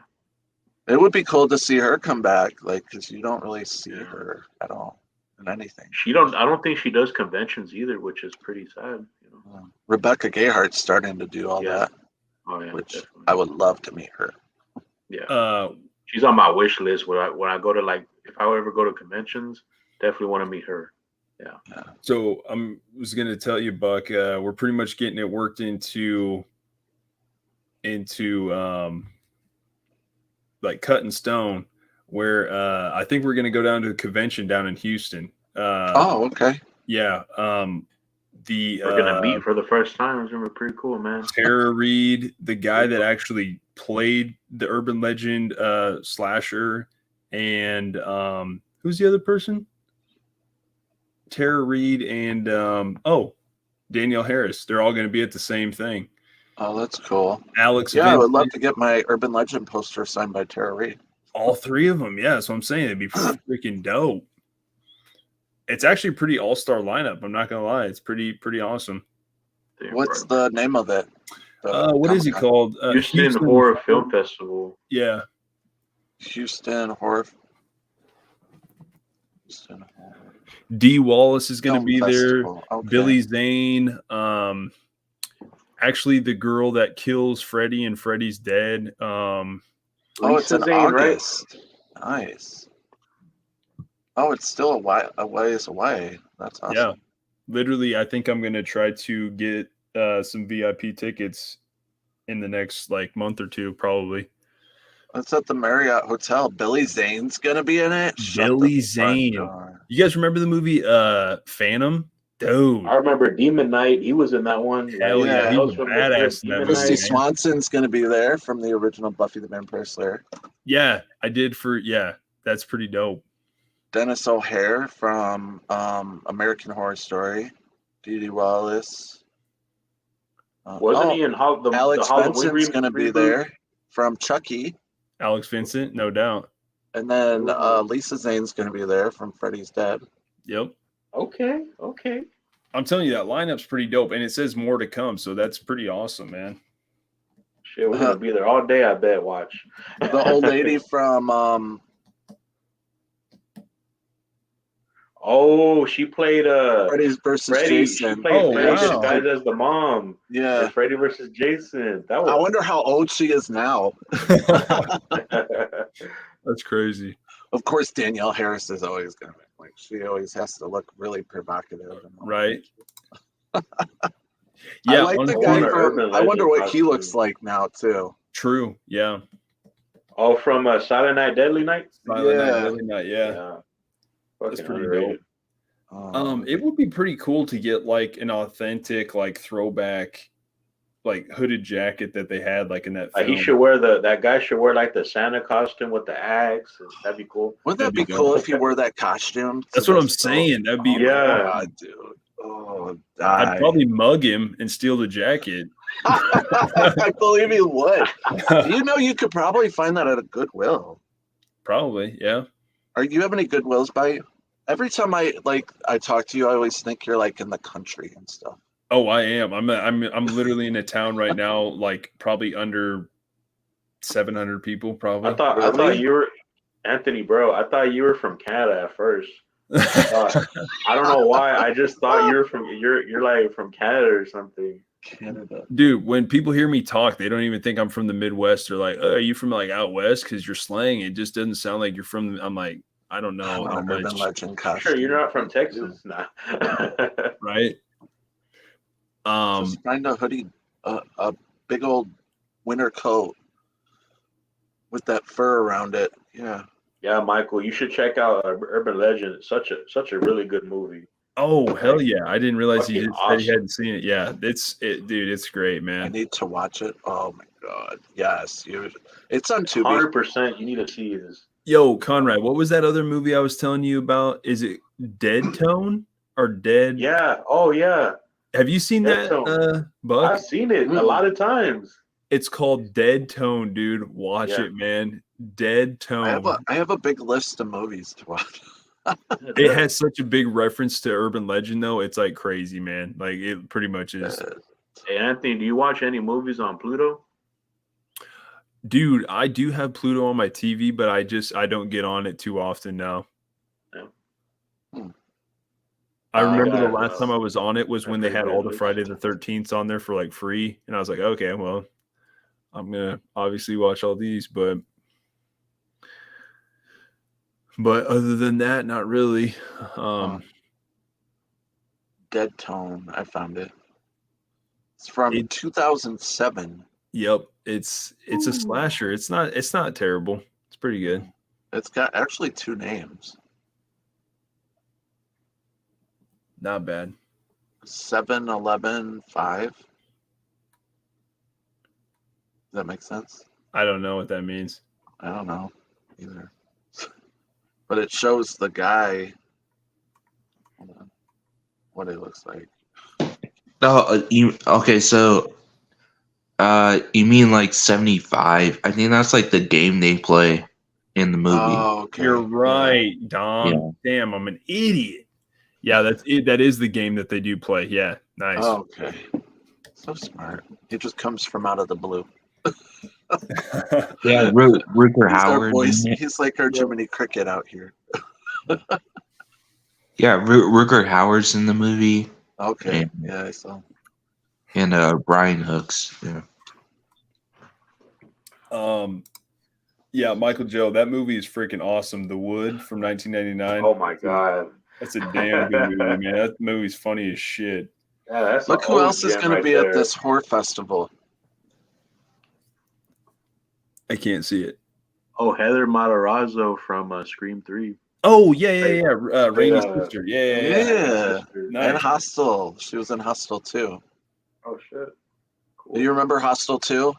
It would be cool to see her come back, like, because you don't really see her at all in anything. I don't think she does conventions either, which is pretty sad. You know. Rebecca Gayhart's starting to do all that, Oh yeah. which Definitely. I would love to meet her. Yeah. She's on my wish list when I go to, like, if I ever go to conventions, definitely want to meet her. Yeah. So was gonna tell you, Buck, we're pretty much getting it worked into like cut in stone, where I think we're gonna go down to the convention down in Houston. Oh, okay. Yeah. We're gonna meet for the first time. It's gonna be pretty cool, man. Tara Reid, the guy that actually played the urban legend slasher, and who's the other person? Tara Reid and Danielle Harris. They're all going to be at the same thing. Oh, that's cool. Alex, Yeah, I would Vincent, love to get my urban legend poster signed by Tara Reid. all three of them. Yeah, that's what I'm saying. It'd be freaking dope. It's actually a pretty all-star lineup. I'm not gonna lie. It's pretty awesome. Damn, What's bro. the name of it? What is it called? Houston Horror Film Festival. Yeah. Houston Horror. Houston Horror. D. Wallace is going to Film be Festival. there. Okay. Billy Zane. Actually, the girl that kills Freddy and Freddy's Dead. Oh, it's in Lisa Zane, right? August. Nice. Oh, it's still a ways away. That's awesome. Yeah. Literally, I think I'm going to try to get some VIP tickets in the next like month or two, probably. It's at the Marriott Hotel. Billy Zane's gonna be in it. Billy Zane. You guys remember the movie Phantom? Dude. I remember Demon Knight. He was in that one. Hell yeah, Yeah. he was from the badass first in that Demon movie, Christy Knight. Swanson's gonna be there from the original Buffy the Vampire Slayer. Yeah, I did that's pretty dope. Dennis O'Hare from American Horror Story. Dee Wallace. Wasn't he in the Alex Halloween Benson's gonna be reboot? there from Chucky. Alex Vincent, no doubt. And then Lisa Zane's gonna be there from Freddy's Dead. Yep. Okay. I'm telling you, that lineup's pretty dope, and it says more to come, so that's pretty awesome, man. Shit, we're gonna be there all day. I bet. Watch. The old lady from Oh, she played Freddy versus Freddy. She Jason. played Freddy wow. disguised as the mom. Yeah. It's Freddy versus Jason. That was. I wonder how old she is now. That's crazy. Of course, Danielle Harris is always gonna be like, she always has to look really provocative. Right. I Yeah, like the on guy Urban from. I Legend wonder what he costume. looks like now too. True. Yeah. Oh, from Silent Night, Deadly Night. Silent Night, Yeah. Deadly Night, yeah. That's Fucking pretty underrated. dope. It would be pretty cool to get like an authentic, like throwback, like hooded jacket that they had, like in that film. He should wear that guy should wear like the Santa costume with the axe. That'd be cool. Wouldn't that be cool if he wore that costume? That's what I'm saying. That'd be God, dude. Oh, I'd probably mug him and steal the jacket. I believe he would. You know, you could probably find that at a Goodwill. Probably, yeah. Are you have any Goodwills by you? Every time I talk to you, I always think you're like in the country and stuff. Oh, I am. I'm literally in a town right now, like probably under 700 people. Probably. I thought you were Anthony, bro. I thought you were from Canada at first. I don't know why. I just thought you're like from Canada or something. Canada, dude. When people hear me talk, they don't even think I'm from the Midwest. They're like, "Oh, are you from like out west?" Because your slang, it just doesn't sound like you're from. I'm like, I don't know. Urban legend costume. Sure, you're not from Texas, nah. Right? Just find a hoodie, a big old winter coat with that fur around it. Yeah. Yeah, Michael, you should check out Urban Legend. It's such a really good movie. Oh hell yeah! I didn't realize you Awesome. hadn't seen it. Yeah, dude. It's great, man. I need to watch it. Oh my god, yes, it's on Tubi. 100%. You need to see this. Yo, Conrad, what was that other movie I was telling you about? Is it Dead Tone or Dead? Yeah. Oh yeah. Have you seen Dead that, Buck? I've seen it a lot of times. It's called Dead Tone, dude. Watch it, man. Dead Tone. I have a big list of movies to watch. It has such a big reference to urban legend, though. It's like crazy, man. Like it pretty much is. Hey, Anthony, do you watch any movies on Pluto? Dude, I do have Pluto on my TV, but I don't get on it too often now. Yeah. I remember the last time I was on it was when they had all the Friday the 13th on there for like free, and I was like, okay, well, I'm gonna obviously watch all these, but other than that, not really. Dead Tone, I found it. It's from 2007. Yep, it's a slasher. It's not terrible. It's pretty good. It's got actually 2 names. Not bad. 7-11-5. Does that make sense? I don't know what that means. I don't know either. But it shows the guy. Hold on. What it looks like. Oh, okay? So, you mean like 75? I think that's like the game they play in the movie. Oh, okay. You're right, Dom. Yeah. Damn, I'm an idiot. Yeah, that's it. That is the game that they do play. Yeah, nice. Oh, okay. So smart. It just comes from out of the blue. Yeah, Rutger Howard. He's like our Jiminy Cricket out here. Yeah, Rutger Howard's in the movie. Okay. And, yeah, I saw. And Brian Hooks. Yeah. Yeah, Michael Joe. That movie is freaking awesome. The Wood from 1999. Oh my god. That's a damn good movie, man. That movie's funny as shit. Yeah, that's Look who else is going to be at this horror festival. I can't see it. Oh, Heather Matarazzo from Scream 3. Oh, yeah. Rainey's sister. Yeah. Nice. And Hostel. She was in Hostel too. Oh, shit. Cool. Do you remember Hostel 2?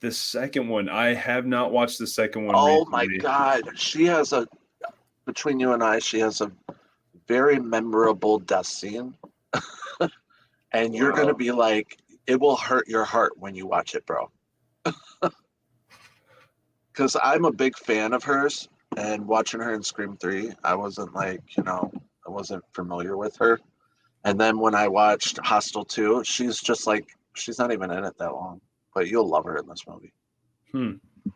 The second one. I have not watched the second one. Oh, my God. She has between you and I, she has a very memorable death scene. And you're going to be like, it will hurt your heart when you watch it, bro. Because I'm a big fan of hers, and watching her in Scream 3, I wasn't like, I wasn't familiar with her. And then when I watched Hostel 2, she's just like, she's not even in it that long, but you'll love her in this movie.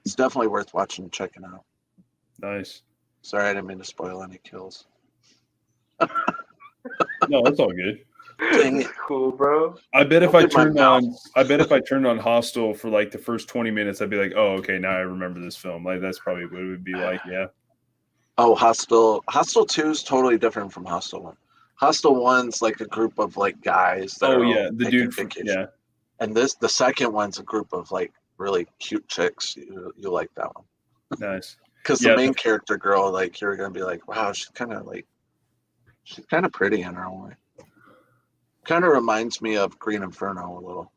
It's definitely worth watching and checking out. Nice. Sorry, I didn't mean to spoil any kills. No, that's all good. Dang it. Cool, bro. I bet if I turned on Hostel for like the first 20 minutes, I'd be like, oh, okay, now I remember this film. Like that's probably what it would be like, yeah. Oh, Hostel 2 is totally different from Hostel 1. Hostel 1's like a group of like guys that the dude from, yeah. And the second one's a group of like really cute chicks. You like that one. Nice. Because the main character girl, like you're gonna be like, wow, she's kind of like She's kind of pretty in her own way. Kind of reminds me of Green Inferno a little.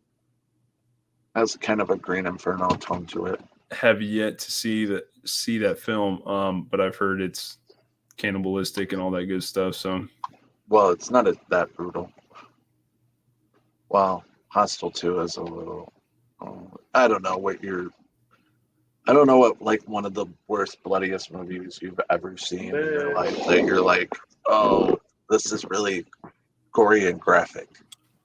Has kind of a Green Inferno tone to it. Have yet to see that film, but I've heard it's cannibalistic and all that good stuff. So, well, it's not that brutal. Well, Hostel 2 is a little. I don't know what like one of the worst, bloodiest movies you've ever seen in your life that you're like, oh, this is really gory and graphic.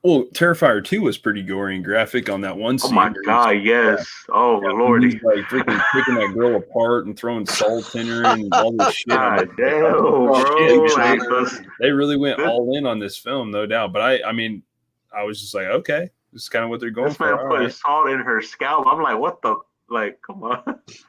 Well, Terrifier 2 was pretty gory and graphic on that one scene. Oh my god, yes. Oh lordy. He's like freaking picking that girl apart and throwing salt in her and all this shit. God damn, bro. They really went all in on this film, no doubt. But I mean, I was just like, okay, this is kind of what they're going this for. man put salt in her scalp. I'm like, what the, like, come on. It's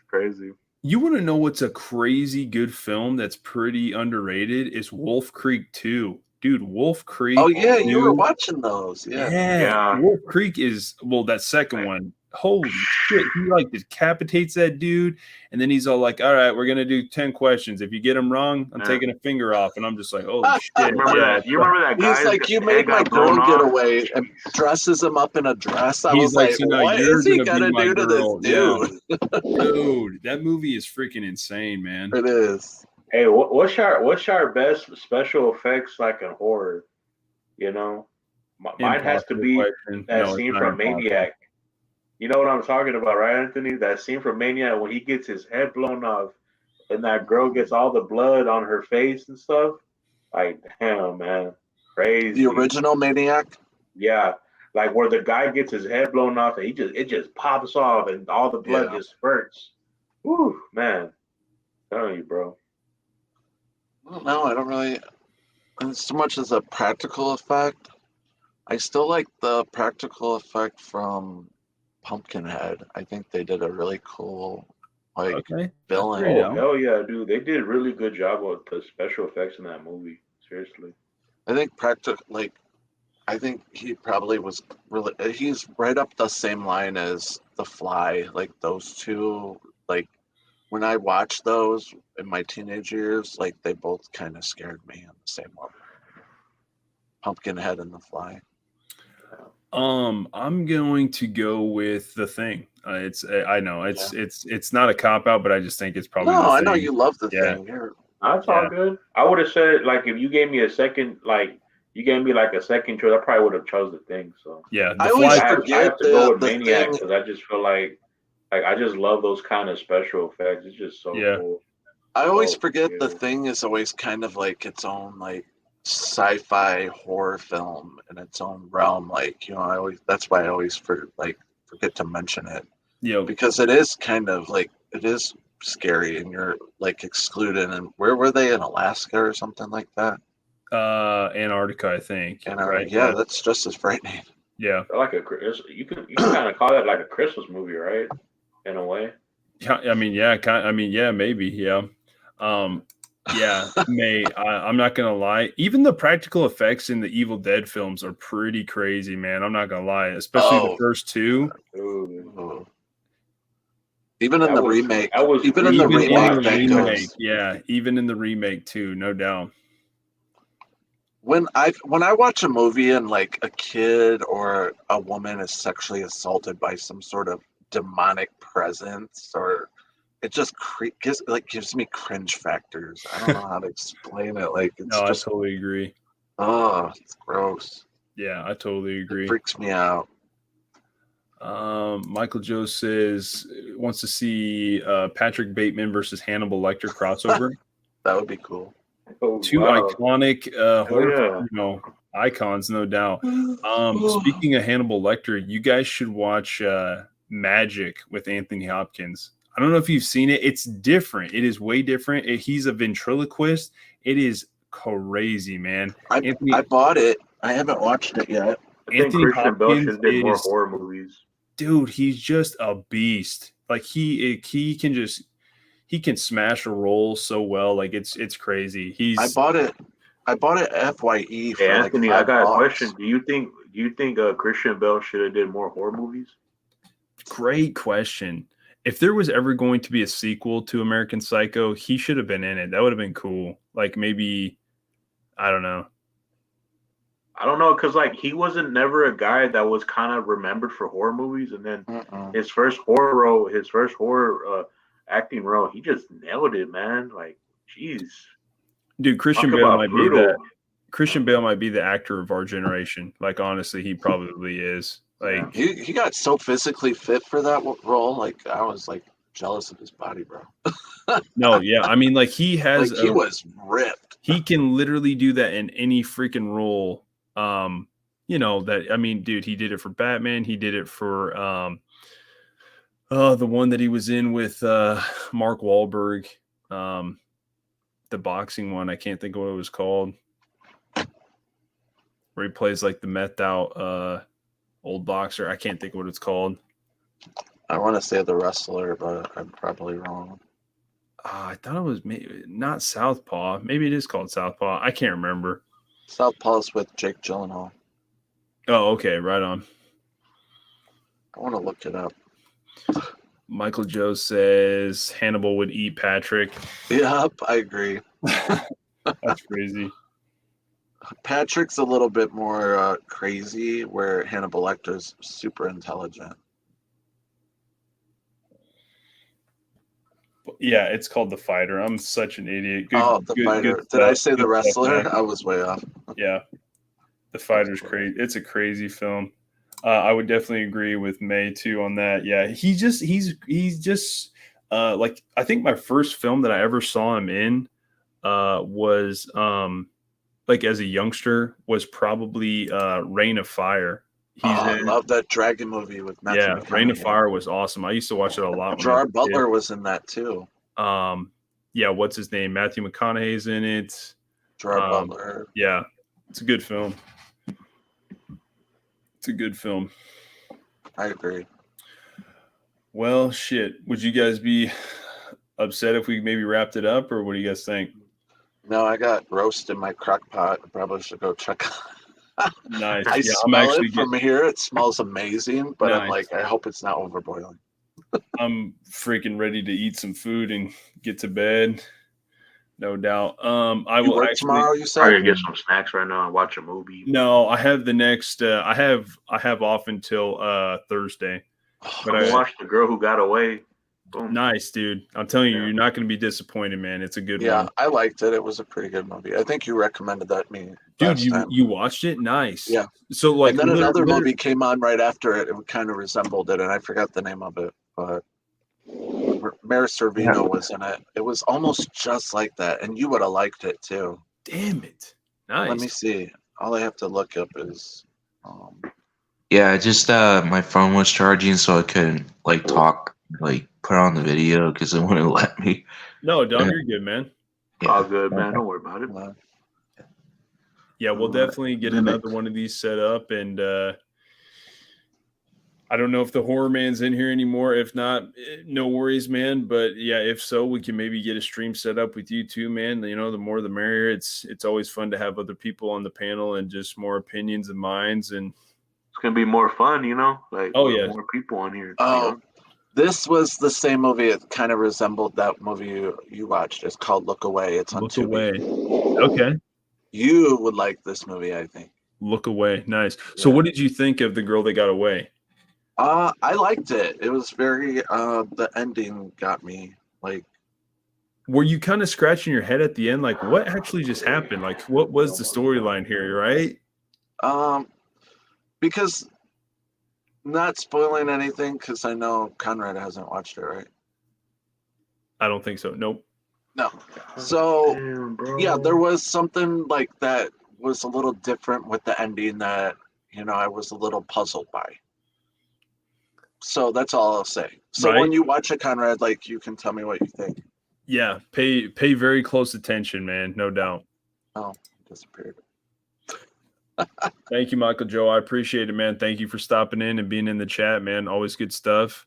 crazy. You want to know what's a crazy good film that's pretty underrated? Is Wolf Creek 2. Dude, Wolf Creek. Oh, yeah, you were watching those. Yeah. Wolf Creek is, well, that second one. Holy shit. He like decapitates that dude. And then he's all like, all right, we're going to do 10 questions. If you get them wrong, I'm taking a finger off. And I'm just like, holy shit. You remember that guy? He's like, you made my girl get away and dresses him up in a dress. I was like, so what is he going to do to this dude? Yeah. Dude, that movie is freaking insane, man. It is. Hey, what's our best special effects like in horror? You know, mine has to be that scene from Maniac. You know what I'm talking about, right, Anthony? That scene from Maniac when he gets his head blown off and that girl gets all the blood on her face and stuff. Like, damn, man, crazy. The original Maniac? Yeah, like where the guy gets his head blown off and it just pops off and all the blood just spurts. Woo, man, I'm telling you, bro. No, I don't really. So much as a practical effect, I still like the practical effect from Pumpkinhead. I think they did a really cool, villain. Oh, hell yeah, dude! They did a really good job with the special effects in that movie. Seriously, I think I think he probably was really. He's right up the same line as The Fly. Like those two, like. When I watched those in my teenage years, like they both kind of scared me on the same level. Pumpkinhead and The Fly. I'm going to go with The Thing. I know it's not a cop out, but I just think it's probably. No, The I Thing. know you love The Thing. That's all good. I would have said like if you gave me a second, like you gave me like a second choice, I probably would have chose The Thing. So yeah, I always I have to go with the Maniac because I just feel like I just love those kind of special effects. It's just so cool. I always forget The Thing is always kind of like its own like sci-fi horror film in its own realm. Like, you know, that's why I always forget to mention it. Yeah. Because it is kind of like it is scary and you're like excluded. And where were they, in Alaska or something like that? Antarctica, I think. Antarctica, right? Yeah, that's just as frightening. Yeah. Like you can kind of call that like a Christmas movie, right? In a way. Yeah, I mean, yeah, maybe, yeah. Yeah, I'm not gonna lie. Even the practical effects in the Evil Dead films are pretty crazy, man. I'm not gonna lie, especially the first two. Even in the remake, even in the remake too, no doubt. When I watch a movie and like a kid or a woman is sexually assaulted by some sort of demonic presence, or it just gives me cringe factors. I don't know how to explain it. Like, it's I totally agree. Oh, it's gross. Yeah, I totally agree. It freaks me out. Michael Joe says wants to see Patrick Bateman versus Hannibal Lecter crossover. That would be cool. Two iconic horror, icons, no doubt. Speaking of Hannibal Lecter, you guys should watch Magic with Anthony Hopkins. I don't know if you've seen it. It's different. It is way different. He's a ventriloquist. It is crazy, man. I bought it. I haven't watched it yet. Anthony Hopkins did more horror movies. Dude, he's just a beast. Like he can smash a role so well. Like it's crazy. I bought it FYE. Hey, Anthony, I got a question. Do you think Christian Bale should have did more horror movies? Great question. If there was ever going to be a sequel to American Psycho, he should have been in it. That would have been cool. Like maybe I don't know. I don't know, cause like he wasn't never a guy that was kind of remembered for horror movies, and then his first horror acting role, he just nailed it, man. Like, jeez, Dude, Christian talk Bale about might brutal. be that. Christian Bale might be the actor of our generation. Like, honestly, he probably is. Like, he got so physically fit for that role. Like, I was like jealous of his body, bro. no, yeah. I mean, like he has Like, he was ripped. he can literally do that in any freaking role. You know, that I mean, dude, he did it for Batman, he did it for the one that he was in with Mark Wahlberg, the boxing one. I can't think of what it was called. Where he plays like the methed out old boxer. I can't think of what it's called. I want to say The Wrestler, but I'm probably wrong. I thought it was maybe not Southpaw. Maybe it is called Southpaw. I can't remember. Southpaw's with Jake Gyllenhaal. Oh, okay, right on. I want to look it up. Michael Joe says Hannibal would eat Patrick. Yep, I agree. That's crazy. Patrick's a little bit more crazy, where Hannibal Lecter's super intelligent. Yeah, it's called The Fighter. I'm such an idiot. The Fighter. Did stuff. I say The Good Wrestler? stuff, I was way off. yeah, The Fighter's crazy. It's a crazy film. I would definitely agree with May too on that. Yeah, he's just like, I think my first film that I ever saw him in was like as a youngster was probably Reign of Fire. I love that dragon movie with Matthew McConaughey. Reign of Fire was awesome. I used to watch it a lot. Gerard Butler was in that too. Yeah, what's his name? Matthew McConaughey's in it. Gerard Butler. Yeah, it's a good film. It's a good film. I agree. Well, shit. Would you guys be upset if we maybe wrapped it up, or what do you guys think? No, I got roast in my crock pot. I probably should go check. Nice. I Yeah, smell it from here. It smells amazing, but Nice. I'm like, I hope it's not overboiling. I'm freaking ready to eat some food and get to bed. No doubt. I will work actually tomorrow. You I'm said. gonna get some snacks right now and watch a movie. No, I have the next. I have off until Thursday. But I watched The Girl Who Got Away. Boom. Nice, dude. I'm telling you, you're not going to be disappointed, man. It's a good one. Yeah, I liked it. It was a pretty good movie. I think you recommended that to me. Dude, you watched it? Nice. Yeah. So like, and then another movie came on right after it. It kind of resembled it, and I forgot the name of it, but Mary Sorvino was in it. It was almost just like that, and you would have liked it too. Damn it! Nice. Let me see. All I have to look up is. Yeah, just my phone was charging, so I couldn't like talk, like put on the video because it wouldn't let me. No, Dom, you're good, man. Yeah. All good, man. Don't worry about it. Yeah, we'll definitely get another one of these set up, and I don't know if the horror man's in here anymore. If not, no worries, man. But yeah, if so, we can maybe get a stream set up with you too, man. You know, the more the merrier. It's always fun to have other people on the panel and just more opinions and minds, and it's gonna be more fun, you know. Like, more people on here. This was the same movie. It kind of resembled that movie you watched. It's called Look Away. It's on Tubi. Away. Okay. You would like this movie, I think. Look Away. Nice. So what did you think of The Girl That Got Away? I liked it. It was very the ending got me. Like, were you kind of scratching your head at the end, like what actually just happened? Like, what was the storyline here, right? Because not spoiling anything, because I know Conrad hasn't watched it, right? I don't think so. Nope. No. So yeah, there was something like that was a little different with the ending that, you know, I was a little puzzled by. So that's all I'll say. So when you watch it, Conrad, like, you can tell me what you think. Yeah, pay very close attention, man. No doubt. Oh, disappeared. Thank you, Michael Joe. I appreciate it, man. Thank you for stopping in and being in the chat, man. Always good stuff.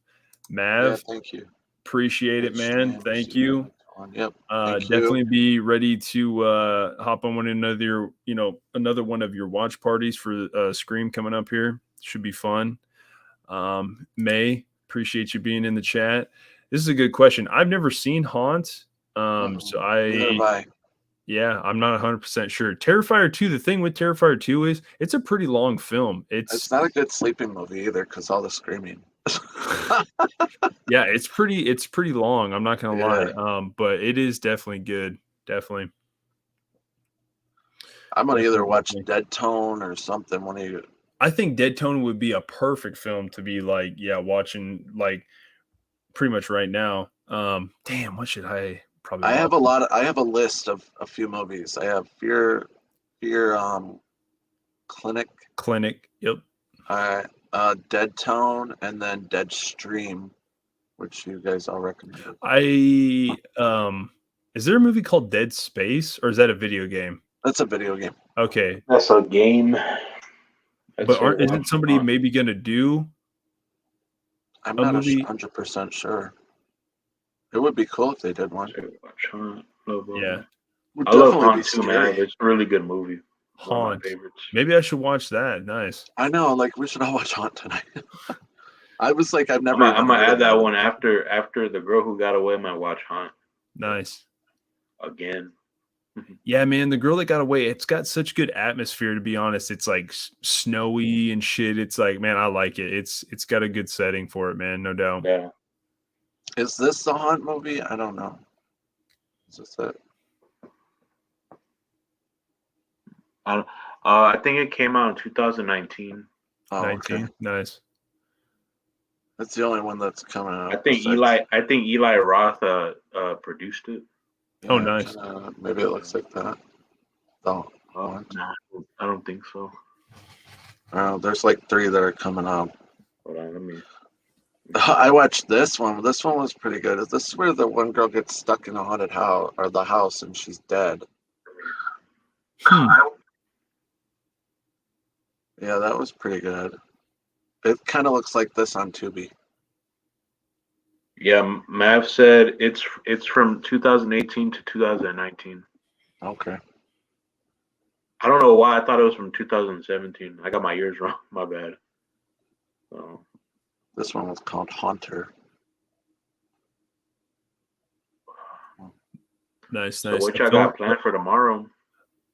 Mav, thank you. Appreciate it, man. Thank you. Yep. Definitely be ready to hop on another one of your watch parties for Scream coming up here. Should be fun. May, appreciate you being in the chat. This is a good question. I've never seen Haunt. So Yeah, I'm not 100% sure. Terrifier 2, the thing with Terrifier 2 is it's a pretty long film. It's not a good sleeping movie either because all the screaming. Yeah, it's pretty long. I'm not gonna Yeah. lie. But it is definitely good. Definitely. I'm gonna either Definitely, watch definitely. Dead Tone or something. One of you. I think Dead Tone would be a perfect film to be like, yeah, watching like pretty much right now. Damn, what should I probably I watch? have I have a list of a few movies. I have Fear Clinic, Clinic. Yep. Dead Tone, and then Dead Stream, which you guys all recommended. Is there a movie called Dead Space or is that a video game? That's a video game. Okay. That's a game. But isn't somebody maybe gonna do I'm a not movie? 100% sure. It would be cool if they did one. Yeah. Would I love definitely Haunt be too, man. scary. It's a really good movie. One of my Haunt. favorites. Maybe I should watch that. Nice. I know, like we should all watch Haunt tonight. I was like, I've I'm never. gonna add that one after the girl who got away. Might watch Haunt Nice. again. Yeah, man, the girl that got away, it's got such good atmosphere, to be honest. It's like snowy and shit. It's like, man, I like it. It's got a good setting for it, man, no doubt. Yeah. Is this the Haunt movie? I don't know. Is this it? I think it came out in 2019. Oh, 19. okay. Nice. That's the only one that's coming out. I think Eli Roth produced it. Oh, nice. Maybe it looks like that. Oh, No, I don't think so. there's like 3 that are coming out. Hold on, let me. I watched this one. This one was pretty good. This is where the one girl gets stuck in a haunted house or the house and she's dead. Yeah, that was pretty good. It kind of looks like this on Tubi. Yeah, Mav said it's from 2018 to 2019. Okay. I don't know why I thought it was from 2017. I got my years wrong. My bad. So. This one was called Haunter. Nice. So what y'all got planned for tomorrow?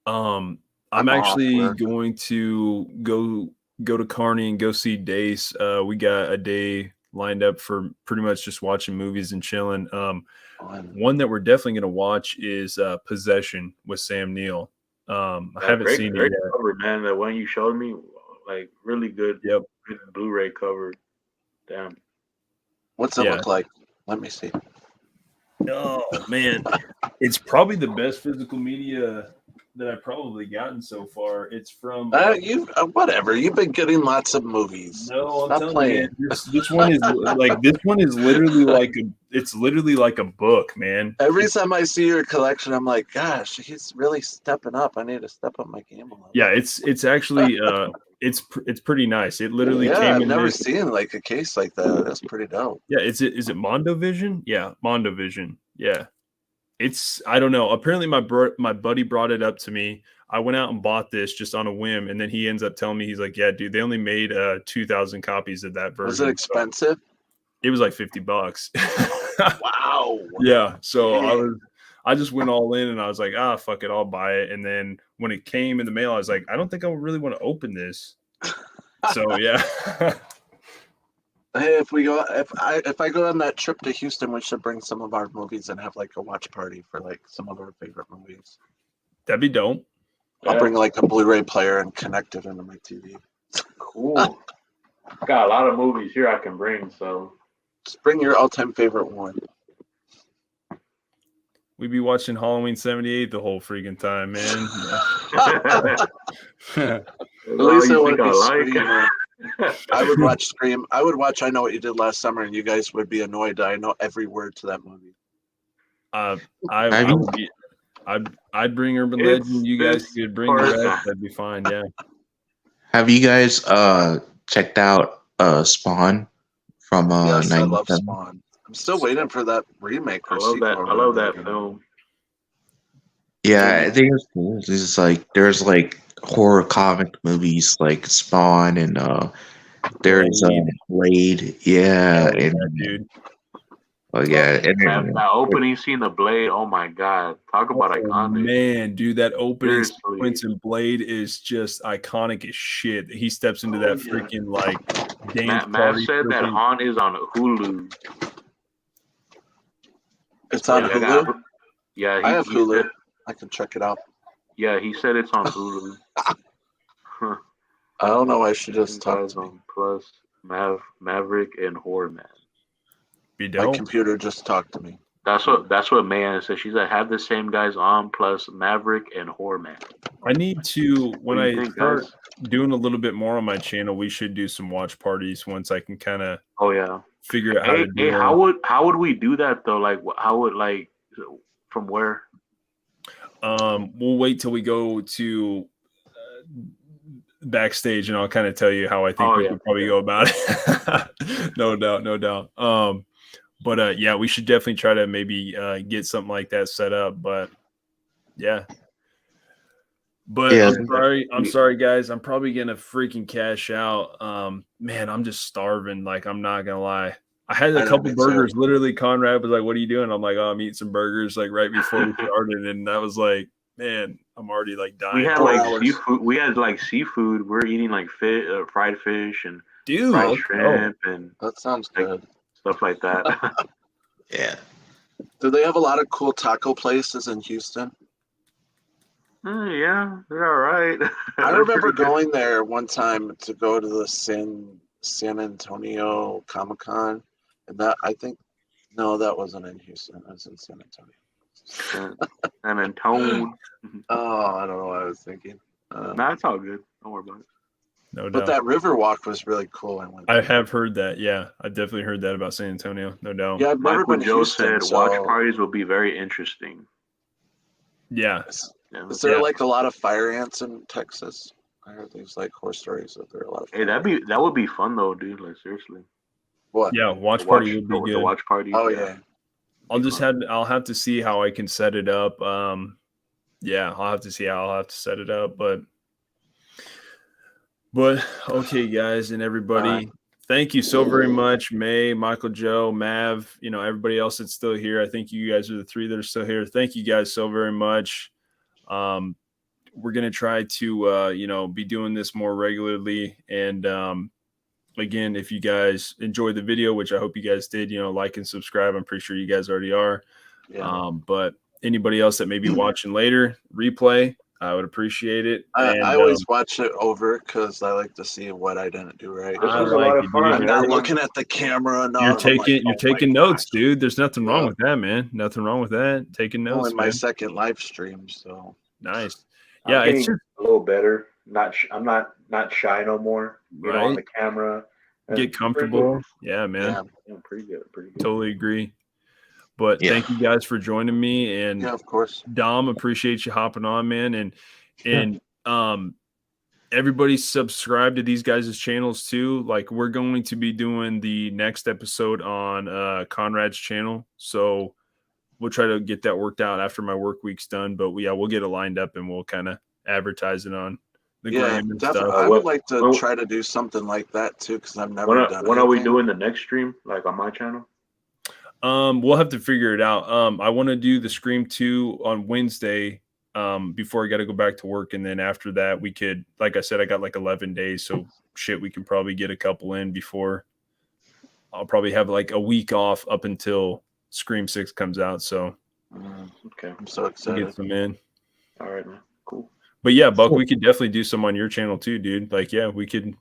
I'm I'm actually off work. going to go to Kearney and go see Dace. We got a day lined up for pretty much just watching movies and chilling. One that we're definitely going to watch is Possession with Sam Neill. I haven't seen it yet. Cover, man. The one you showed me, like really good. Yep. Good Blu-ray cover. Damn. What's it look like? Let me see. Oh man, it's probably the best physical media that I've probably gotten so far. It's from whatever. You've been getting lots of movies. No, I'm Stop telling playing. you, man, this one is like literally like a book, man. Every time I see your collection, I'm like, gosh, he's really stepping up. I need to step up my game a little. Yeah, it's actually it's pretty nice. It literally came I've in never seen like a case like that. That's pretty dope. Yeah, is it Mondo Vision? Yeah, Mondo Vision. Yeah. It's I don't know. Apparently my buddy brought it up to me. I went out and bought this just on a whim, and then he ends up telling me, he's like, yeah, dude, they only made 2,000 copies of that version. Was it expensive? So it was like $50. Wow. Yeah. So I just went all in and I was like, fuck it, I'll buy it. And then when it came in the mail, I was like, I don't think I really want to open this. So yeah. Hey, if I go on that trip to Houston, we should bring some of our movies and have like a watch party for like some of our favorite movies. That'd be dope. I'll bring like a Blu-ray player and connect it into my TV. Cool. Got a lot of movies here I can bring, so just bring your all-time favorite one. We'd be watching Halloween 78 the whole freaking time, man. At least it would be Scream. I would watch Scream. I would watch I Know What You Did Last Summer, and you guys would be annoyed that I know every word to that movie. I'd bring Urban Legend. You guys could bring the rest. That'd be fine. Yeah. Have you guys checked out Spawn from Yes, I 97? love Spawn. I'm still waiting for that remake. I love that film. Yeah, I think it's cool. It's just like there's like horror comic movies like Spawn and there's Blade. Yeah, and dude. Oh yeah, and That opening scene, the blade. Oh my god, talk about iconic. Man, dude, that opening Seriously. sequence in Blade is just iconic as shit. He steps into that freaking like dance Matt party. said that freaking- Han is on Hulu. It's on Yeah, Hulu. Yeah, I have he Hulu. said, I can check it out. yeah, he said it's on Hulu. I don't know why she just talked Guys to me. on Plus, Maverick, and Horror Man. Be My dope. computer just talked to me. That's what Mayan said. She said have the same guys on plus Maverick and Horror Man. I need to when What do I you think, start guys? doing a little bit more on my channel. We should do some watch parties once I can kind of Oh yeah. figure out how to do Hey, them. how would we do that though? Like, how would from where? We'll wait till we go to backstage, and I'll kind of tell you how I think we could probably go about it. No doubt, no doubt. But yeah, we should definitely try to maybe get something like that set up. But yeah. But Yeah. I'm sorry, guys. I'm probably gonna freaking cash out. Man, I'm just starving. Like, I'm not gonna lie. I had a couple burgers. Literally, Conrad was like, "What are you doing?" I'm like, "Oh, I'm eating some burgers." Like right before we started, and I was like, "Man, I'm already like dying." We had like seafood. We had like seafood. We're eating like fried fish and fried shrimp and that sounds good. Stuff like that. Yeah. Do they have a lot of cool taco places in Houston? Yeah, they're all right. I remember going there one time to go to the San Antonio Comic-Con, and that that wasn't in Houston. It was in San Antonio. San Antonio. Oh, I don't know what I was thinking. Nah, it's all good. Don't worry about it. No doubt. But that river walk was really cool. I have heard that. Yeah, I definitely heard that about San Antonio. No doubt. Yeah, I've never been to Houston. Said watch parties will be very interesting. Yeah. Is there like a lot of fire ants in Texas? I heard these like horror stories that there are a lot of. Hey, that would be fun though, dude. Like seriously. What? Yeah, watch party would be good. The watch party. Oh yeah. I'll have to see how I can set it up. Yeah, I'll have to see how I'll have to set it up. But okay, guys and everybody. Thank you so very much, May, Michael, Joe, Mav, everybody else that's still here. I think you guys are the three that are still here. Thank you guys so very much. We're going to try to, be doing this more regularly. And again, if you guys enjoyed the video, which I hope you guys did, like and subscribe. I'm pretty sure you guys already are. Yeah. But anybody else that may be watching later, replay, I would appreciate it. I always watch it over because I like to see what I didn't do right. This was a lot of fun. I'm not looking at the camera enough. You're taking notes, dude. There's nothing wrong with that, man. Nothing wrong with that. Taking notes. Only my second live stream, so nice. Yeah, it's just a little better. I'm not shy no more. On the camera. Get comfortable. Yeah, man. Yeah, pretty good. Totally agree. But thank you guys for joining me, and of course, Dom, appreciate you hopping on, man, and everybody subscribe to these guys' channels too. Like, we're going to be doing the next episode on Conrad's channel, so we'll try to get that worked out after my work week's done. But we'll get it lined up and we'll kind of advertise it on the gram and stuff. I would like to try to do something like that too, because I've never done it. When are we doing the next stream, like on my channel? We'll have to figure it out. I want to do the Scream 2 on Wednesday before I got to go back to work. And then after that, we could, like I said, I got like 11 days. So we can probably get a couple in before I'll probably have like a week off up until Scream 6 comes out. So, okay. I'm so excited. Get some in. All right, man. Cool. But yeah, Buck, we could definitely do some on your channel too, dude. Like, yeah, we could.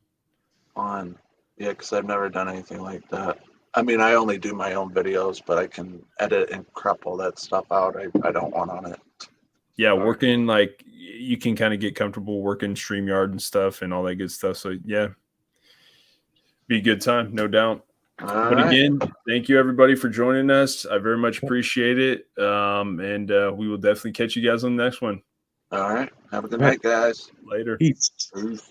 Because I've never done anything like that. I mean, I only do my own videos, but I can edit and crop all that stuff out. I don't want on it. Yeah, working like you can kind of get comfortable working StreamYard and stuff and all that good stuff. So yeah, be a good time, no doubt. But again, thank you everybody for joining us. I very much appreciate it. And we will definitely catch you guys on the next one. All right. Have a good night, guys. Later. Peace. Peace.